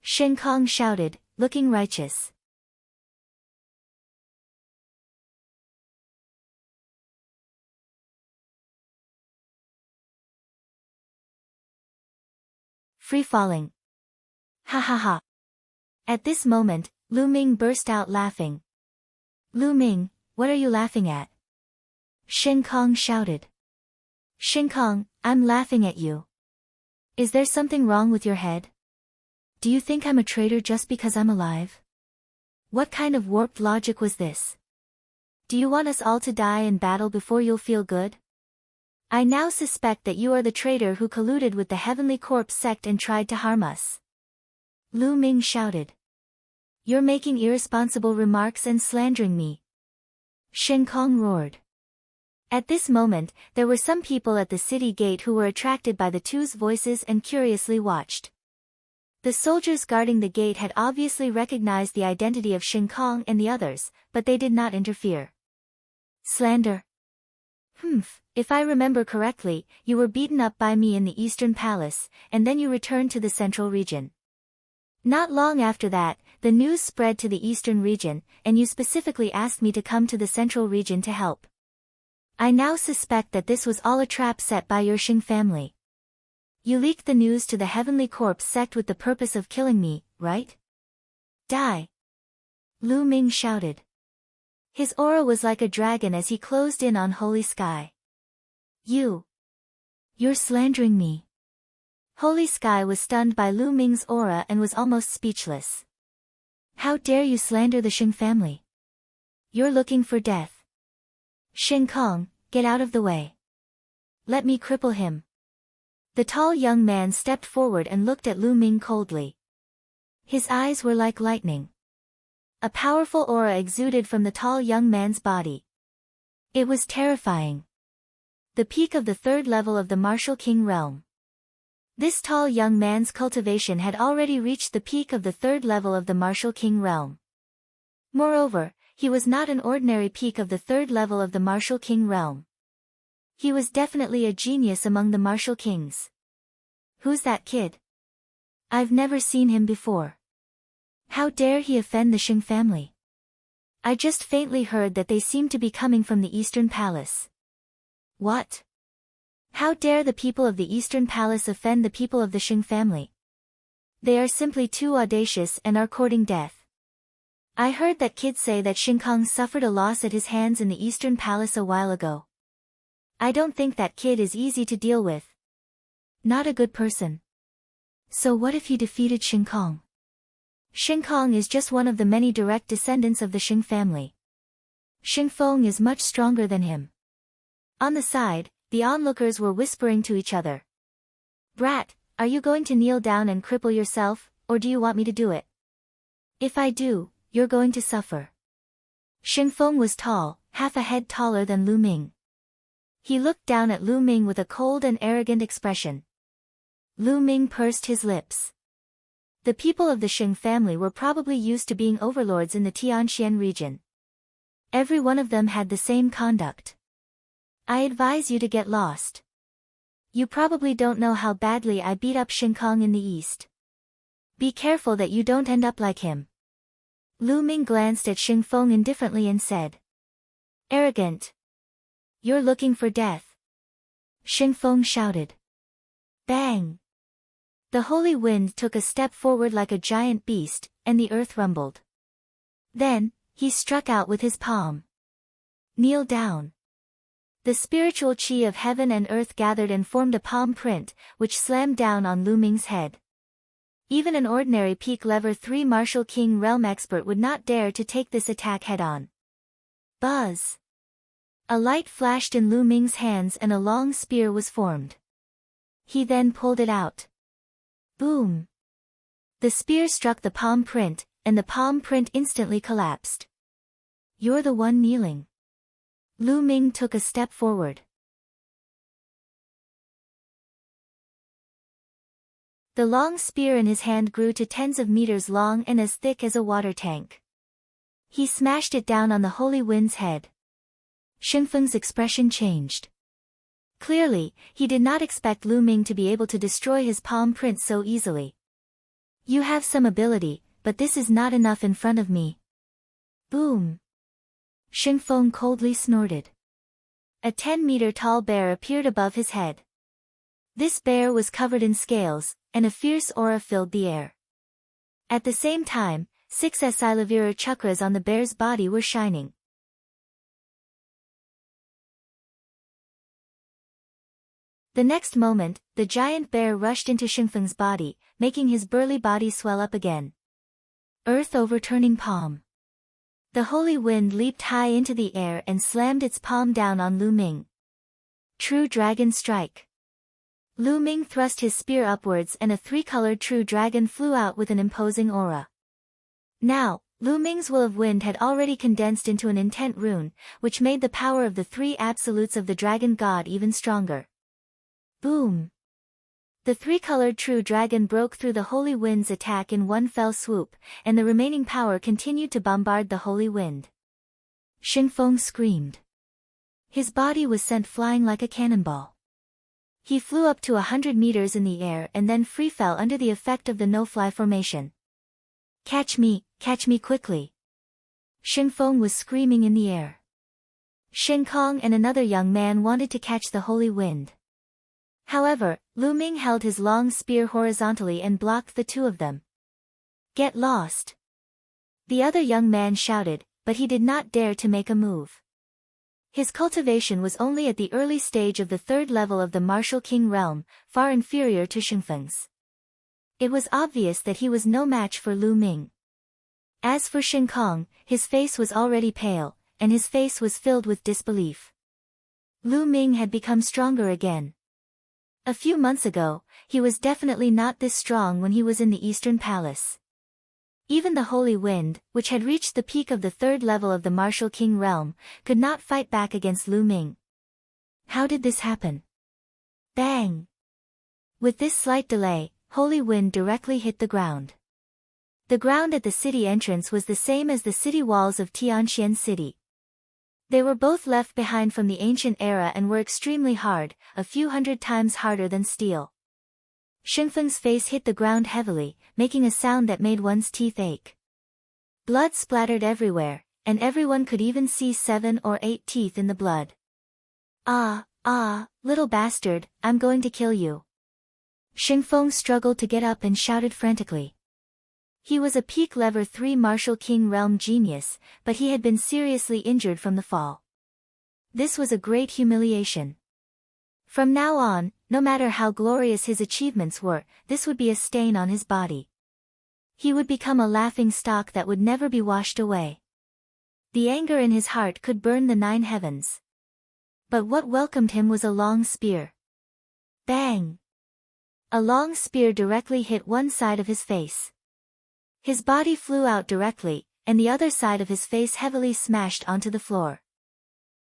A: Shen Kong shouted, looking righteous. Free falling. Ha ha ha. At this moment, Lu Ming burst out laughing. Lu Ming, what are you laughing at? Shen Kong shouted. Shen Kong, I'm laughing at you. Is there something wrong with your head? Do you think I'm a traitor just because I'm alive? What kind of warped logic was this? Do you want us all to die in battle before you'll feel good? I now suspect that you are the traitor who colluded with the Heavenly Corpse sect and tried to harm us. Lu Ming shouted. You're making irresponsible remarks and slandering me. Shen Kong roared. At this moment, there were some people at the city gate who were attracted by the two's voices and curiously watched. The soldiers guarding the gate had obviously recognized the identity of Shen Kong and the others, but they did not interfere. Slander. If I remember correctly, you were beaten up by me in the Eastern Palace, and then you returned to the Central region. Not long after that, the news spread to the Eastern region, and you specifically asked me to come to the Central region to help. I now suspect that this was all a trap set by your Sheng family. You leaked the news to the Heavenly Corpse sect with the purpose of killing me, right? Die! Lu Ming shouted. His aura was like a dragon as he closed in on Holy Sky. You're slandering me. Holy Sky was stunned by Lu Ming's aura and was almost speechless. How dare you slander the Sheng family? You're looking for death. Shen Kong, get out of the way. Let me cripple him. The tall young man stepped forward and looked at Lu Ming coldly. His eyes were like lightning. A powerful aura exuded from the tall young man's body. It was terrifying. The peak of the 3rd level of the Martial King realm. This tall young man's cultivation had already reached the peak of the 3rd level of the Martial King realm. Moreover, he was not an ordinary peak of the 3rd level of the Martial King realm. He was definitely a genius among the Martial Kings. Who's that kid? I've never seen him before. How dare he offend the Sheng family? I just faintly heard that they seem to be coming from the Eastern Palace. What? How dare the people of the Eastern Palace offend the people of the Sheng family? They are simply too audacious and are courting death. I heard that kids say that Shinkong suffered a loss at his hands in the Eastern Palace a while ago. I don't think that kid is easy to deal with. Not a good person. So what if he defeated Shinkong? Shinkong is just one of the many direct descendants of the Shing family. Shingfeng is much stronger than him. On the side, the onlookers were whispering to each other. Brat, are you going to kneel down and cripple yourself, or do you want me to do it? If I do, you're going to suffer. Shingfeng was tall, half a head taller than Lu Ming. He looked down at Lu Ming with a cold and arrogant expression. Lu Ming pursed his lips. The people of the Shing family were probably used to being overlords in the Tianxian region. Every one of them had the same conduct. I advise you to get lost. You probably don't know how badly I beat up Shinkong in the east. Be careful that you don't end up like him. Lu Ming glanced at Shingfeng indifferently and said. Arrogant. You're looking for death. Shingfeng shouted. Bang! The holy wind took a step forward like a giant beast, and the earth rumbled. Then, he struck out with his palm. Kneel down. The spiritual chi of heaven and earth gathered and formed a palm print, which slammed down on Lu Ming's head. Even an ordinary peak lever 3 martial king realm expert would not dare to take this attack head-on. Buzz! A light flashed in Lu Ming's hands and a long spear was formed. He then pulled it out. Boom! The spear struck the palm print, and the palm print instantly collapsed. You're the one kneeling. Lu Ming took a step forward. The long spear in his hand grew to tens of meters long and as thick as a water tank. He smashed it down on the holy wind's head. Shingfeng's expression changed. Clearly, he did not expect Lu Ming to be able to destroy his palm print so easily. You have some ability, but this is not enough in front of me. Boom! Shingfeng coldly snorted. A 10-meter-tall bear appeared above his head. This bear was covered in scales, and a fierce aura filled the air. At the same time, 6 Silavira chakras on the bear's body were shining. The next moment, the giant bear rushed into Shingfeng's body, making his burly body swell up again. Earth overturning palm. The holy wind leaped high into the air and slammed its palm down on Lu Ming. True Dragon Strike. Lu Ming thrust his spear upwards and a 3-colored true dragon flew out with an imposing aura. Now, Lu Ming's will of wind had already condensed into an intent rune, which made the power of the 3 absolutes of the dragon god even stronger. Boom! The 3-colored true dragon broke through the holy wind's attack in one fell swoop, and the remaining power continued to bombard the holy wind. Shingfeng screamed. His body was sent flying like a cannonball. He flew up to 100 meters in the air and then free fell under the effect of the no-fly formation. Catch me quickly! Shingfeng was screaming in the air. Shinkong and another young man wanted to catch the holy wind. However, Lu Ming held his long spear horizontally and blocked the two of them. Get lost! The other young man shouted, but he did not dare to make a move. His cultivation was only at the early stage of the 3rd level of the martial king realm, far inferior to Shingfeng's. It was obvious that he was no match for Lu Ming. As for Shinkong, his face was already pale, and his face was filled with disbelief. Lu Ming had become stronger again. A few months ago, he was definitely not this strong when he was in the Eastern Palace. Even the holy wind, which had reached the peak of the 3rd level of the martial king realm, could not fight back against Lu Ming. How did this happen? Bang! With this slight delay, holy wind directly hit the ground. The ground at the city entrance was the same as the city walls of Tianxian City. They were both left behind from the ancient era and were extremely hard, a few hundred times harder than steel. Shingfeng's face hit the ground heavily, making a sound that made one's teeth ache. Blood splattered everywhere, and everyone could even see 7 or 8 teeth in the blood. Little bastard, I'm going to kill you. Shingfeng struggled to get up and shouted frantically. He was a peak level 3 Martial King realm genius, but he had been seriously injured from the fall. This was a great humiliation. From now on, no matter how glorious his achievements were, this would be a stain on his body. He would become a laughing stock that would never be washed away. The anger in his heart could burn the 9 heavens. But what welcomed him was a long spear. Bang! A long spear directly hit one side of his face. His body flew out directly, and the other side of his face heavily smashed onto the floor.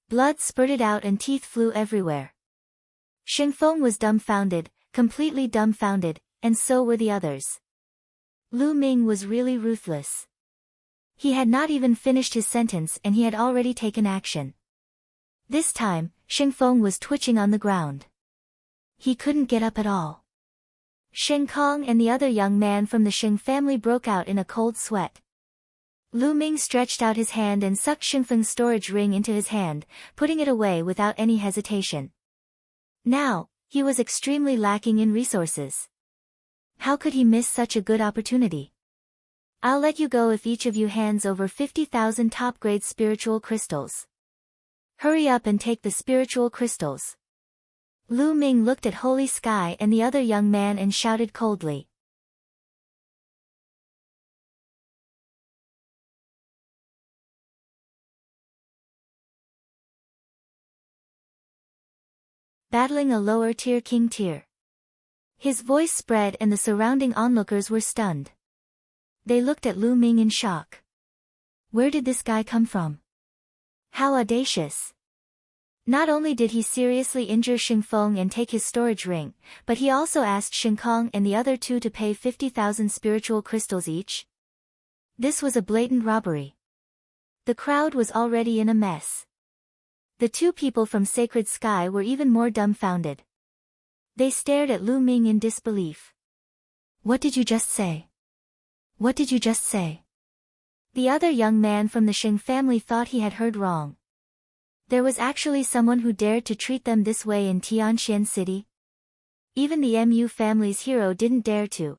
A: Blood spurted out and teeth flew everywhere. Xingfeng was dumbfounded, completely dumbfounded, and so were the others. Lu Ming was really ruthless. He had not even finished his sentence and he had already taken action. This time, Xingfeng was twitching on the ground. He couldn't get up at all. Shen Kong and the other young man from the Sheng family broke out in a cold sweat. Lu Ming stretched out his hand and sucked Xingfeng's storage ring into his hand, putting it away without any hesitation. Now, he was extremely lacking in resources. How could he miss such a good opportunity? I'll let you go if each of you hands over 50,000 top-grade spiritual crystals. Hurry up and take the spiritual crystals. Lu Ming looked at Holy Sky and the other young man and shouted coldly. Battling a lower-tier king tier. His voice spread and the surrounding onlookers were stunned. They looked at Lu Ming in shock. Where did this guy come from? How audacious! Not only did he seriously injure Xingfeng and take his storage ring, but he also asked Xingkong and the other two to pay 50,000 spiritual crystals each. This was a blatant robbery. The crowd was already in a mess. The two people from Sacred Sky were even more dumbfounded. They stared at Lu Ming in disbelief. What did you just say? What did you just say? The other young man from the Sheng family thought he had heard wrong. There was actually someone who dared to treat them this way in Tianxian City? Even the Mu family's hero didn't dare to.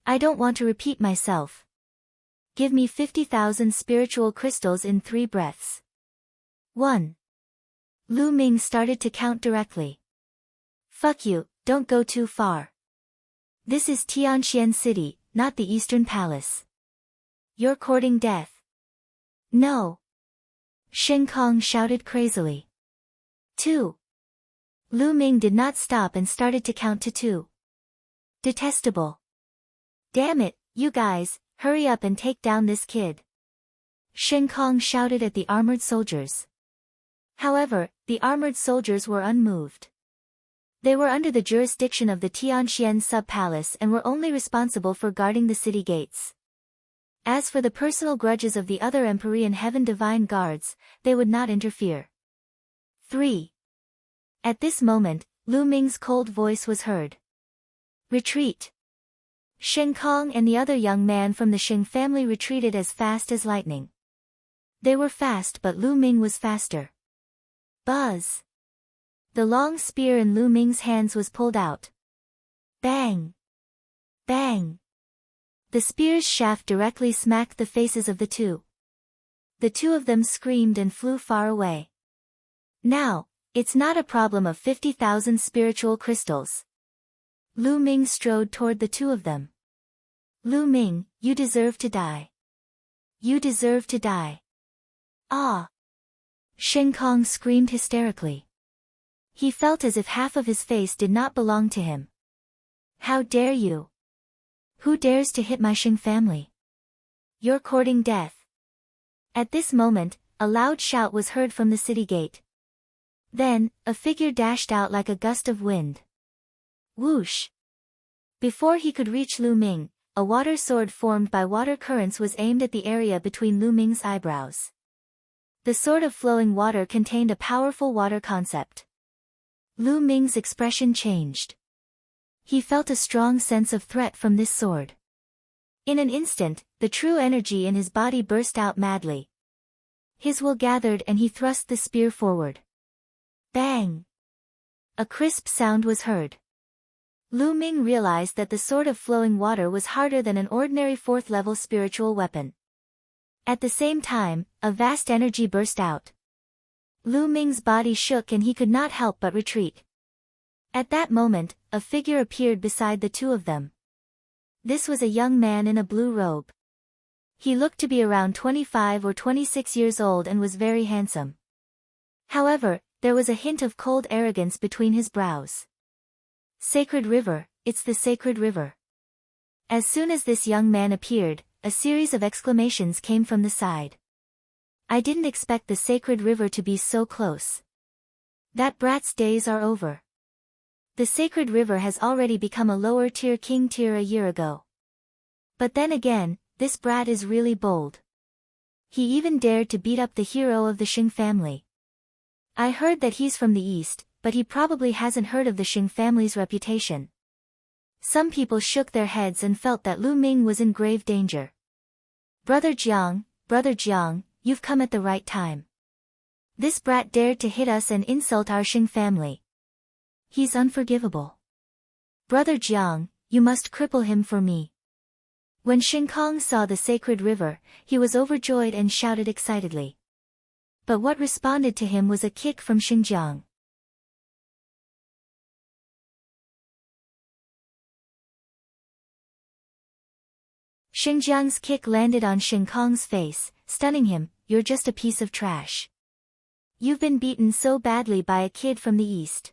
A: I don't want to repeat myself. Give me 50,000 spiritual crystals in 3 breaths. 1. Lu Ming started to count directly. Fuck you, don't go too far. This is Tianxian City, not the Eastern Palace. You're courting death. No. Shen Kong shouted crazily. 2. Lu Ming did not stop and started to count to 2. Detestable. Damn it, you guys, hurry up and take down this kid. Shen Kong shouted at the armored soldiers. However, the armored soldiers were unmoved. They were under the jurisdiction of the Tianxian sub-palace and were only responsible for guarding the city gates. As for the personal grudges of the other Empyrean Heaven Divine Guards, they would not interfere. 3. At this moment, Lu Ming's cold voice was heard. Retreat. Shen Kong and the other young man from the Sheng family retreated as fast as lightning. They were fast but Lu Ming was faster. Buzz. The long spear in Lu Ming's hands was pulled out. Bang! Bang! The spear's shaft directly smacked the faces of the two. The two of them screamed and flew far away. Now, it's not a problem of 50,000 spiritual crystals. Lu Ming strode toward the two of them. Lu Ming, you deserve to die. You deserve to die. Ah! Shen Kong screamed hysterically. He felt as if half of his face did not belong to him. How dare you? Who dares to hit my Sheng family? You're courting death. At this moment, a loud shout was heard from the city gate. Then, a figure dashed out like a gust of wind. Whoosh! Before he could reach Lu Ming, a water sword formed by water currents was aimed at the area between Lu Ming's eyebrows. The sword of flowing water contained a powerful water concept. Lu Ming's expression changed. He felt a strong sense of threat from this sword. In an instant, the true energy in his body burst out madly. His will gathered and he thrust the spear forward. Bang! A crisp sound was heard. Lu Ming realized that the sword of flowing water was harder than an ordinary 4th-level spiritual weapon. At the same time, a vast energy burst out. Lu Ming's body shook and he could not help but retreat. At that moment, a figure appeared beside the two of them. This was a young man in a blue robe. He looked to be around 25 or 26 years old and was very handsome. However, there was a hint of cold arrogance between his brows. Sacred River, it's the Sacred River. As soon as this young man appeared, a series of exclamations came from the side. I didn't expect the Sacred River to be so close. That brat's days are over. The Sacred River has already become a lower-tier king tier a year ago. But then again, this brat is really bold. He even dared to beat up the hero of the Xing family. I heard that he's from the east, but he probably hasn't heard of the Xing family's reputation. Some people shook their heads and felt that Lu Ming was in grave danger. Brother Jiang, you've come at the right time. This brat dared to hit us and insult our Xing family. He's unforgivable. Brother Jiang, you must cripple him for me. When Xingkong saw the Sacred River, he was overjoyed and shouted excitedly. But what responded to him was a kick from Xinjiang. Xinjiang's kick landed on Xingkong's face, stunning him. You're just a piece of trash. You've been beaten so badly by a kid from the east.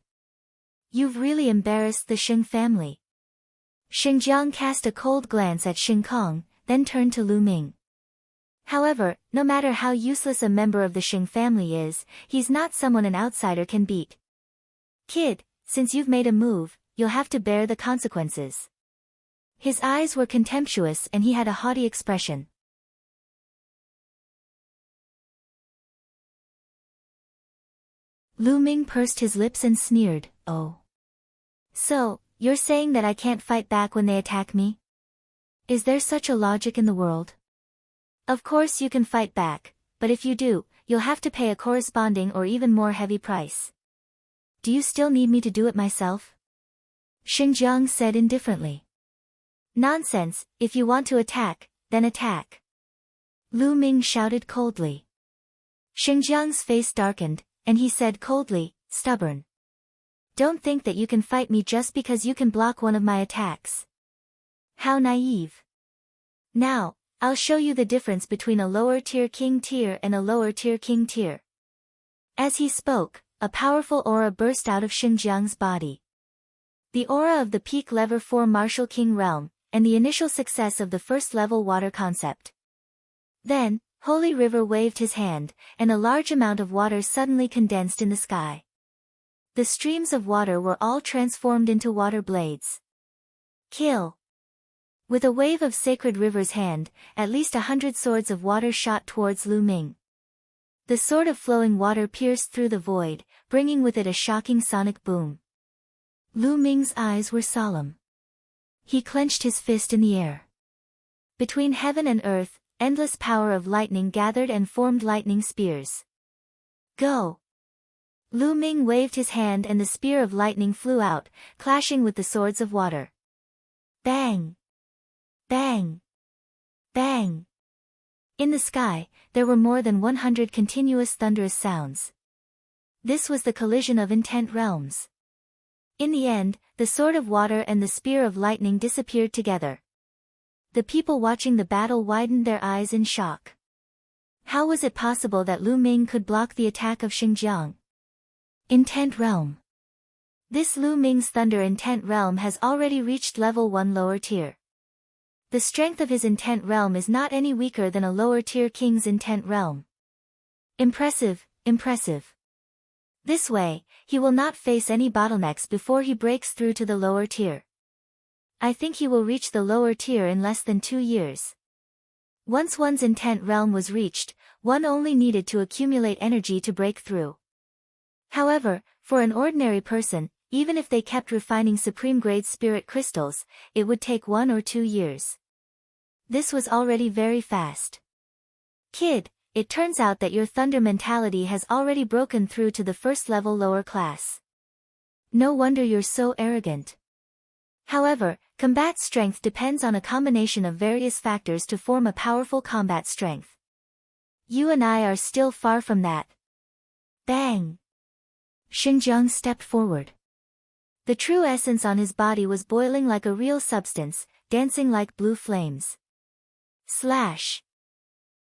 A: You've really embarrassed the Xing family. Xinjiang cast a cold glance at Xingkong, then turned to Lu Ming. However, no matter how useless a member of the Xing family is, he's not someone an outsider can beat. Kid, since you've made a move, you'll have to bear the consequences. His eyes were contemptuous and he had a haughty expression. Lu Ming pursed his lips and sneered, oh. So, you're saying that I can't fight back when they attack me? Is there such a logic in the world? Of course you can fight back, but if you do, you'll have to pay a corresponding or even more heavy price. Do you still need me to do it myself? Xinjiang said indifferently. Nonsense, if you want to attack, then attack. Lu Ming shouted coldly. Xinjiang's face darkened, and he said coldly, stubborn. Don't think that you can fight me just because you can block one of my attacks. How naive. Now, I'll show you the difference between a lower-tier king tier and a lower-tier king tier. As he spoke, a powerful aura burst out of Xinjiang's body. The aura of the peak level 4 martial king realm, and the initial success of the first-level water concept. Then, Holy River waved his hand, and a large amount of water suddenly condensed in the sky. The streams of water were all transformed into water blades. Kill! With a wave of Sacred River's hand, at least 100 swords of water shot towards Lu Ming. The sword of flowing water pierced through the void, bringing with it a shocking sonic boom. Lu Ming's eyes were solemn. He clenched his fist in the air. Between heaven and earth, endless power of lightning gathered and formed lightning spears. Go! Lu Ming waved his hand and the spear of lightning flew out, clashing with the swords of water. Bang! Bang! Bang! In the sky, there were more than 100 continuous thunderous sounds. This was the collision of intent realms. In the end, the sword of water and the spear of lightning disappeared together. The people watching the battle widened their eyes in shock. How was it possible that Lu Ming could block the attack of Xinjiang? Intent Realm. This Lu Ming's Thunder Intent Realm has already reached level 1 lower tier. The strength of his Intent Realm is not any weaker than a lower tier king's Intent Realm. Impressive, impressive. This way, he will not face any bottlenecks before he breaks through to the lower tier. I think he will reach the lower tier in less than 2 years. Once one's Intent Realm was reached, one only needed to accumulate energy to break through. However, for an ordinary person, even if they kept refining supreme-grade spirit crystals, it would take 1 or 2 years. This was already very fast. Kid, it turns out that your thunder mentality has already broken through to the first level lower class. No wonder you're so arrogant. However, combat strength depends on a combination of various factors to form a powerful combat strength. You and I are still far from that. Bang! Xinjiang stepped forward. The true essence on his body was boiling like a real substance, dancing like blue flames. Slash!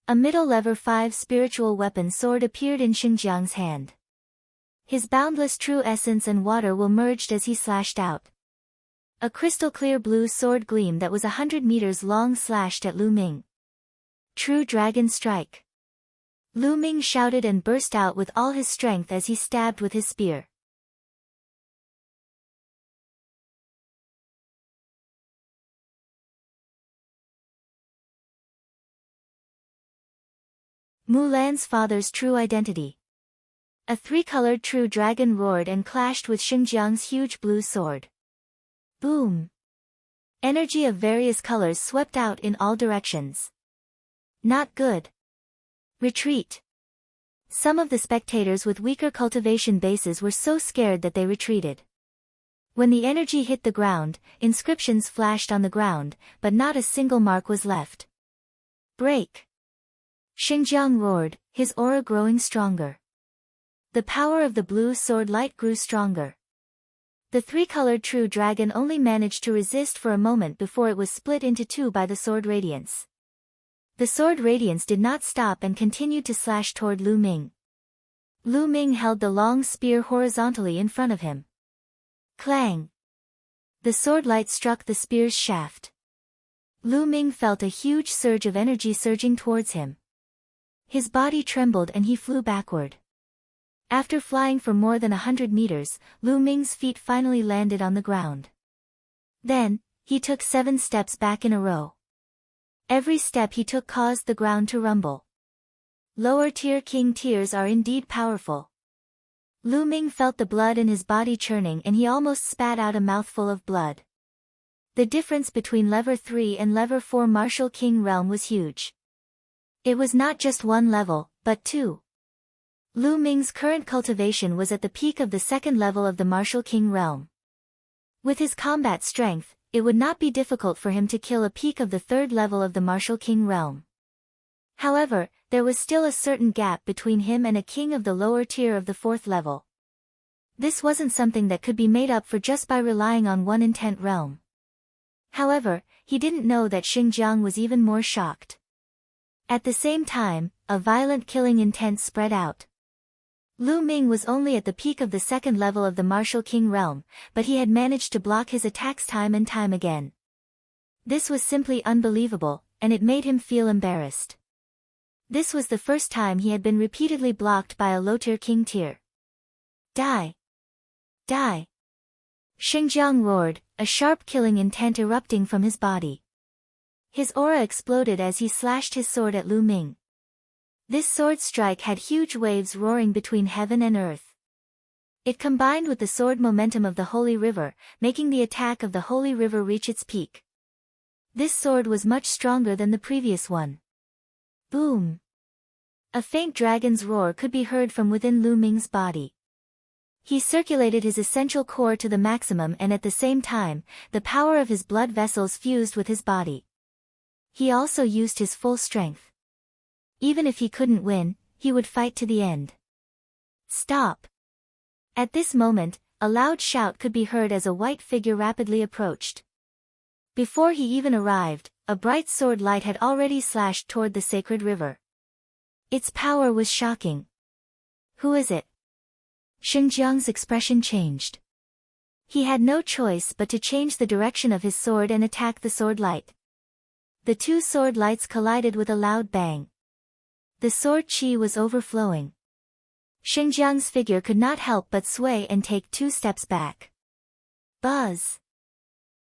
A: A middle lever 5 spiritual weapon sword appeared in Xinjiang's hand. His boundless true essence and water will merged as he slashed out. A crystal-clear blue sword gleam that was 100 meters long slashed at Lu Ming. True Dragon Strike. Lu Ming shouted and burst out with all his strength as he stabbed with his spear. Mulan's father's true identity. A three-colored true dragon roared and clashed with Xinjiang's huge blue sword. Boom! Energy of various colors swept out in all directions. Not good. Retreat. Some of the spectators with weaker cultivation bases were so scared that they retreated. When the energy hit the ground, inscriptions flashed on the ground, but not a single mark was left. Break! Xinjiang roared, his aura growing stronger. The power of the blue sword light grew stronger. The three-colored true dragon only managed to resist for a moment before it was split into two by the sword radiance. The sword radiance did not stop and continued to slash toward Lu Ming. Lu Ming held the long spear horizontally in front of him. Clang! The sword light struck the spear's shaft. Lu Ming felt a huge surge of energy surging towards him. His body trembled and he flew backward. After flying for more than 100 meters, Lu Ming's feet finally landed on the ground. Then, he took 7 steps back in a row. Every step he took caused the ground to rumble. Lower-tier king tears are indeed powerful. Lu Ming felt the blood in his body churning and he almost spat out a mouthful of blood. The difference between level 3 and level 4 martial king realm was huge. It was not just one level, but 2. Lu Ming's current cultivation was at the peak of the second level of the martial king realm. With his combat strength, it would not be difficult for him to kill a peak of the third level of the martial king realm. However, there was still a certain gap between him and a king of the lower tier of the fourth level. This wasn't something that could be made up for just by relying on one intent realm. However, he didn't know that Xinjiang was even more shocked. At the same time, a violent killing intent spread out. Lu Ming was only at the peak of the second level of the martial king realm, but he had managed to block his attacks time and time again. This was simply unbelievable, and it made him feel embarrassed. This was the first time he had been repeatedly blocked by a low-tier king tier. Die! Die! Xinjiang roared, a sharp killing intent erupting from his body. His aura exploded as he slashed his sword at Lu Ming. This sword strike had huge waves roaring between heaven and earth. It combined with the sword momentum of the Holy River, making the attack of the Holy River reach its peak. This sword was much stronger than the previous one. Boom! A faint dragon's roar could be heard from within Lu Ming's body. He circulated his essential core to the maximum and at the same time, the power of his blood vessels fused with his body. He also used his full strength. Even if he couldn't win, he would fight to the end. Stop! At this moment, a loud shout could be heard as a white figure rapidly approached. Before he even arrived, a bright sword light had already slashed toward the sacred river. Its power was shocking. Who is it? Xinjiang's expression changed. He had no choice but to change the direction of his sword and attack the sword light. The two sword lights collided with a loud bang. The sword chi was overflowing. Xinjiang's figure could not help but sway and take 2 steps back. Buzz!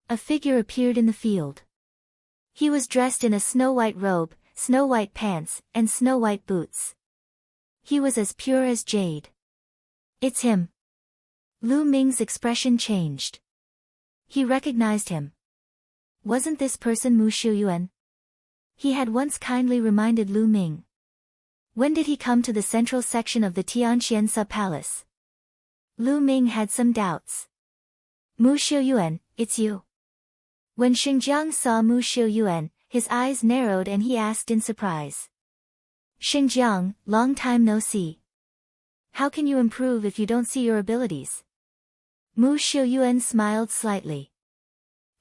A: A figure appeared in the field. He was dressed in a snow-white robe, snow-white pants, and snow-white boots. He was as pure as jade. It's him. Lu Ming's expression changed. He recognized him. Wasn't this person Mu Shiyuan? He had once kindly reminded Lu Ming. When did he come to the central section of the Tianqian sub-palace? Lu Ming had some doubts. Mu Shiyuan, it's you. When Xinjiang saw Mu Xiuyuan, his eyes narrowed and he asked in surprise. Xinjiang, long time no see. How can you improve if you don't see your abilities? Mu Xiuyuan smiled slightly.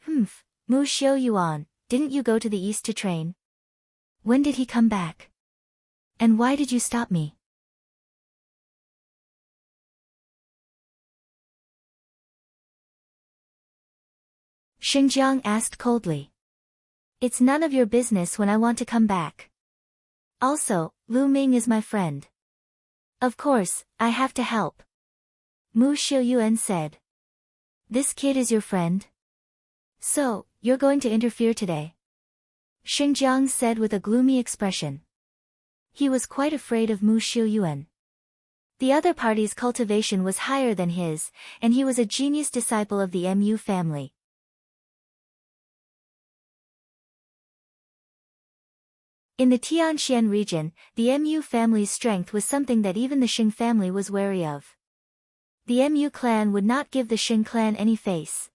A: Mu Xiuyuan, didn't you go to the east to train? When did he come back? And why did you stop me? Xinjiang asked coldly. It's none of your business when I want to come back. Also, Lu Ming is my friend. Of course, I have to help. Mu Xiuyuan said. This kid is your friend? So, you're going to interfere today? Xinjiang said with a gloomy expression. He was quite afraid of Mu Xiuyuan. The other party's cultivation was higher than his, and he was a genius disciple of the Mu family. In the Tianxian region, the Mu family's strength was something that even the Xing family was wary of. The Mu clan would not give the Xing clan any face.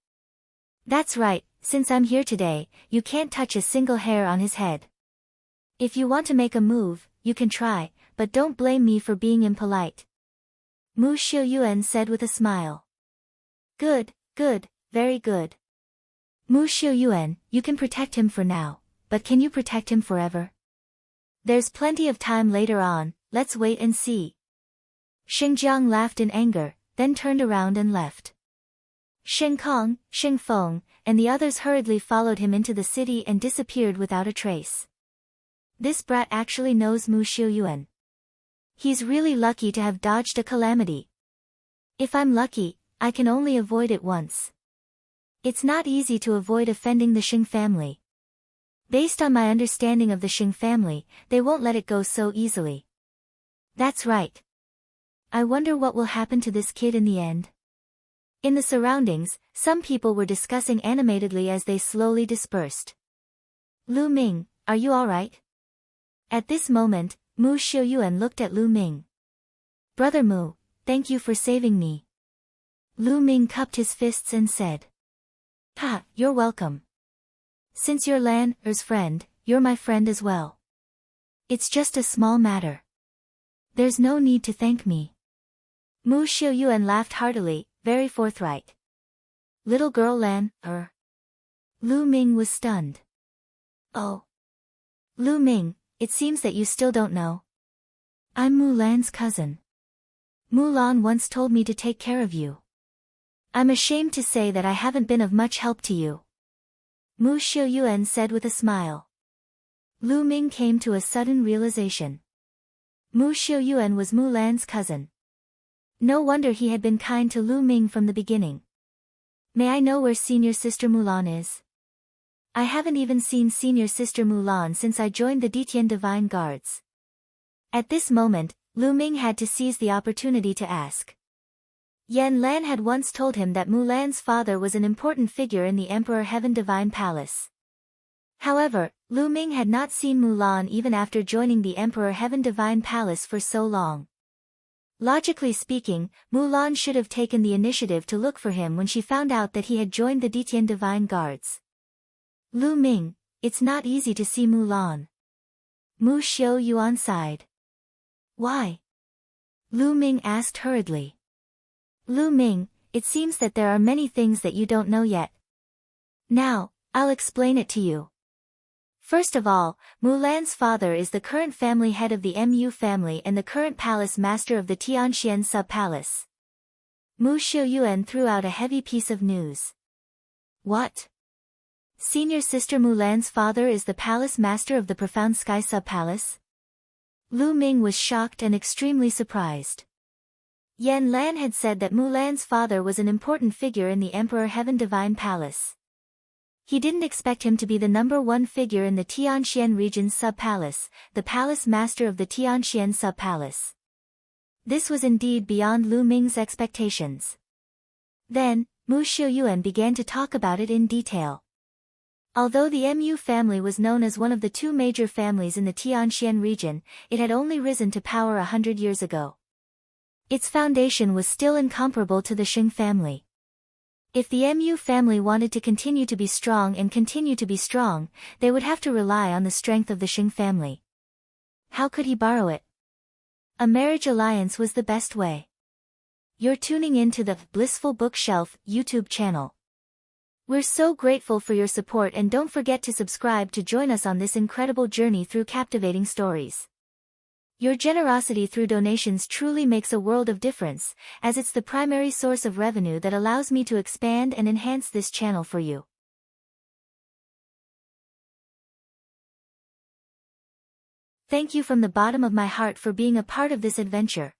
A: That's right, since I'm here today, you can't touch a single hair on his head. If you want to make a move, you can try, but don't blame me for being impolite. Mu Xiuyuan said with a smile. Good, very good. Mu Xiuyuan, you can protect him for now, but can you protect him forever? There's plenty of time later on, let's wait and see. Xinjiang laughed in anger, then turned around and left. Xing Kong, Xing Feng, and the others hurriedly followed him into the city and disappeared without a trace. This brat actually knows Mu Xiuyuan. He's really lucky to have dodged a calamity. If I'm lucky, I can only avoid it once. It's not easy to avoid offending the Xing family. Based on my understanding of the Xing family, they won't let it go so easily. That's right. I wonder what will happen to this kid in the end. In the surroundings, some people were discussing animatedly as they slowly dispersed. Lu Ming, are you alright? At this moment, Mu Xiuyuan looked at Lu Ming. Brother Mu, thank you for saving me. Lu Ming cupped his fists and said. Ha, you're welcome. Since you're Lan's friend, you're my friend as well. It's just a small matter. There's no need to thank me. Mu Xiuyuan laughed heartily, very forthright. Little girl Lan, Lu Ming was stunned. Oh. Lu Ming, it seems that you still don't know. I'm Mu Lan's cousin. Mu Lan once told me to take care of you. I'm ashamed to say that I haven't been of much help to you. Mu Xiuyuan said with a smile. Lu Ming came to a sudden realization. Mu Xiuyuan was Mu Lan's cousin. No wonder he had been kind to Lu Ming from the beginning. May I know where senior sister Mulan is? I haven't even seen senior sister Mulan since I joined the Ditian Divine Guards. At this moment, Lu Ming had to seize the opportunity to ask. Yan Lan had once told him that Mulan's father was an important figure in the Emperor Heaven Divine Palace. However, Lu Ming had not seen Mulan even after joining the Emperor Heaven Divine Palace for so long. Logically speaking, Mulan should have taken the initiative to look for him when she found out that he had joined the Ditian Divine Guards. Lu Ming, it's not easy to see Mulan. Mu Xiuyuan sighed. Why? Lu Ming asked hurriedly. Lu Ming, it seems that there are many things that you don't know yet. Now, I'll explain it to you. First of all, Mulan's father is the current family head of the Mu family and the current palace master of the Tianxian sub-palace. Mu Xiuyuan threw out a heavy piece of news. What? Senior sister Mulan's father is the palace master of the Profound Sky sub-palace? Lu Ming was shocked and extremely surprised. Yan Lan had said that Mulan's father was an important figure in the Emperor Heaven Divine Palace. He didn't expect him to be the #1 figure in the Tianxian region's sub-palace, the palace master of the Tianxian sub-palace. This was indeed beyond Lu Ming's expectations. Then, Mu Xiuyuan began to talk about it in detail. Although the Mu family was known as one of the two major families in the Tianxian region, it had only risen to power 100 years ago. Its foundation was still incomparable to the Xing family. If the MU family wanted to continue to be strong and continue to be strong, they would have to rely on the strength of the Xing family. How could he borrow it? A marriage alliance was the best way. You're tuning in to the Blissful Bookshelf YouTube channel. We're so grateful for your support, and don't forget to subscribe to join us on this incredible journey through captivating stories. Your generosity through donations truly makes a world of difference, as it's the primary source of revenue that allows me to expand and enhance this channel for you. Thank you from the bottom of my heart for being a part of this adventure.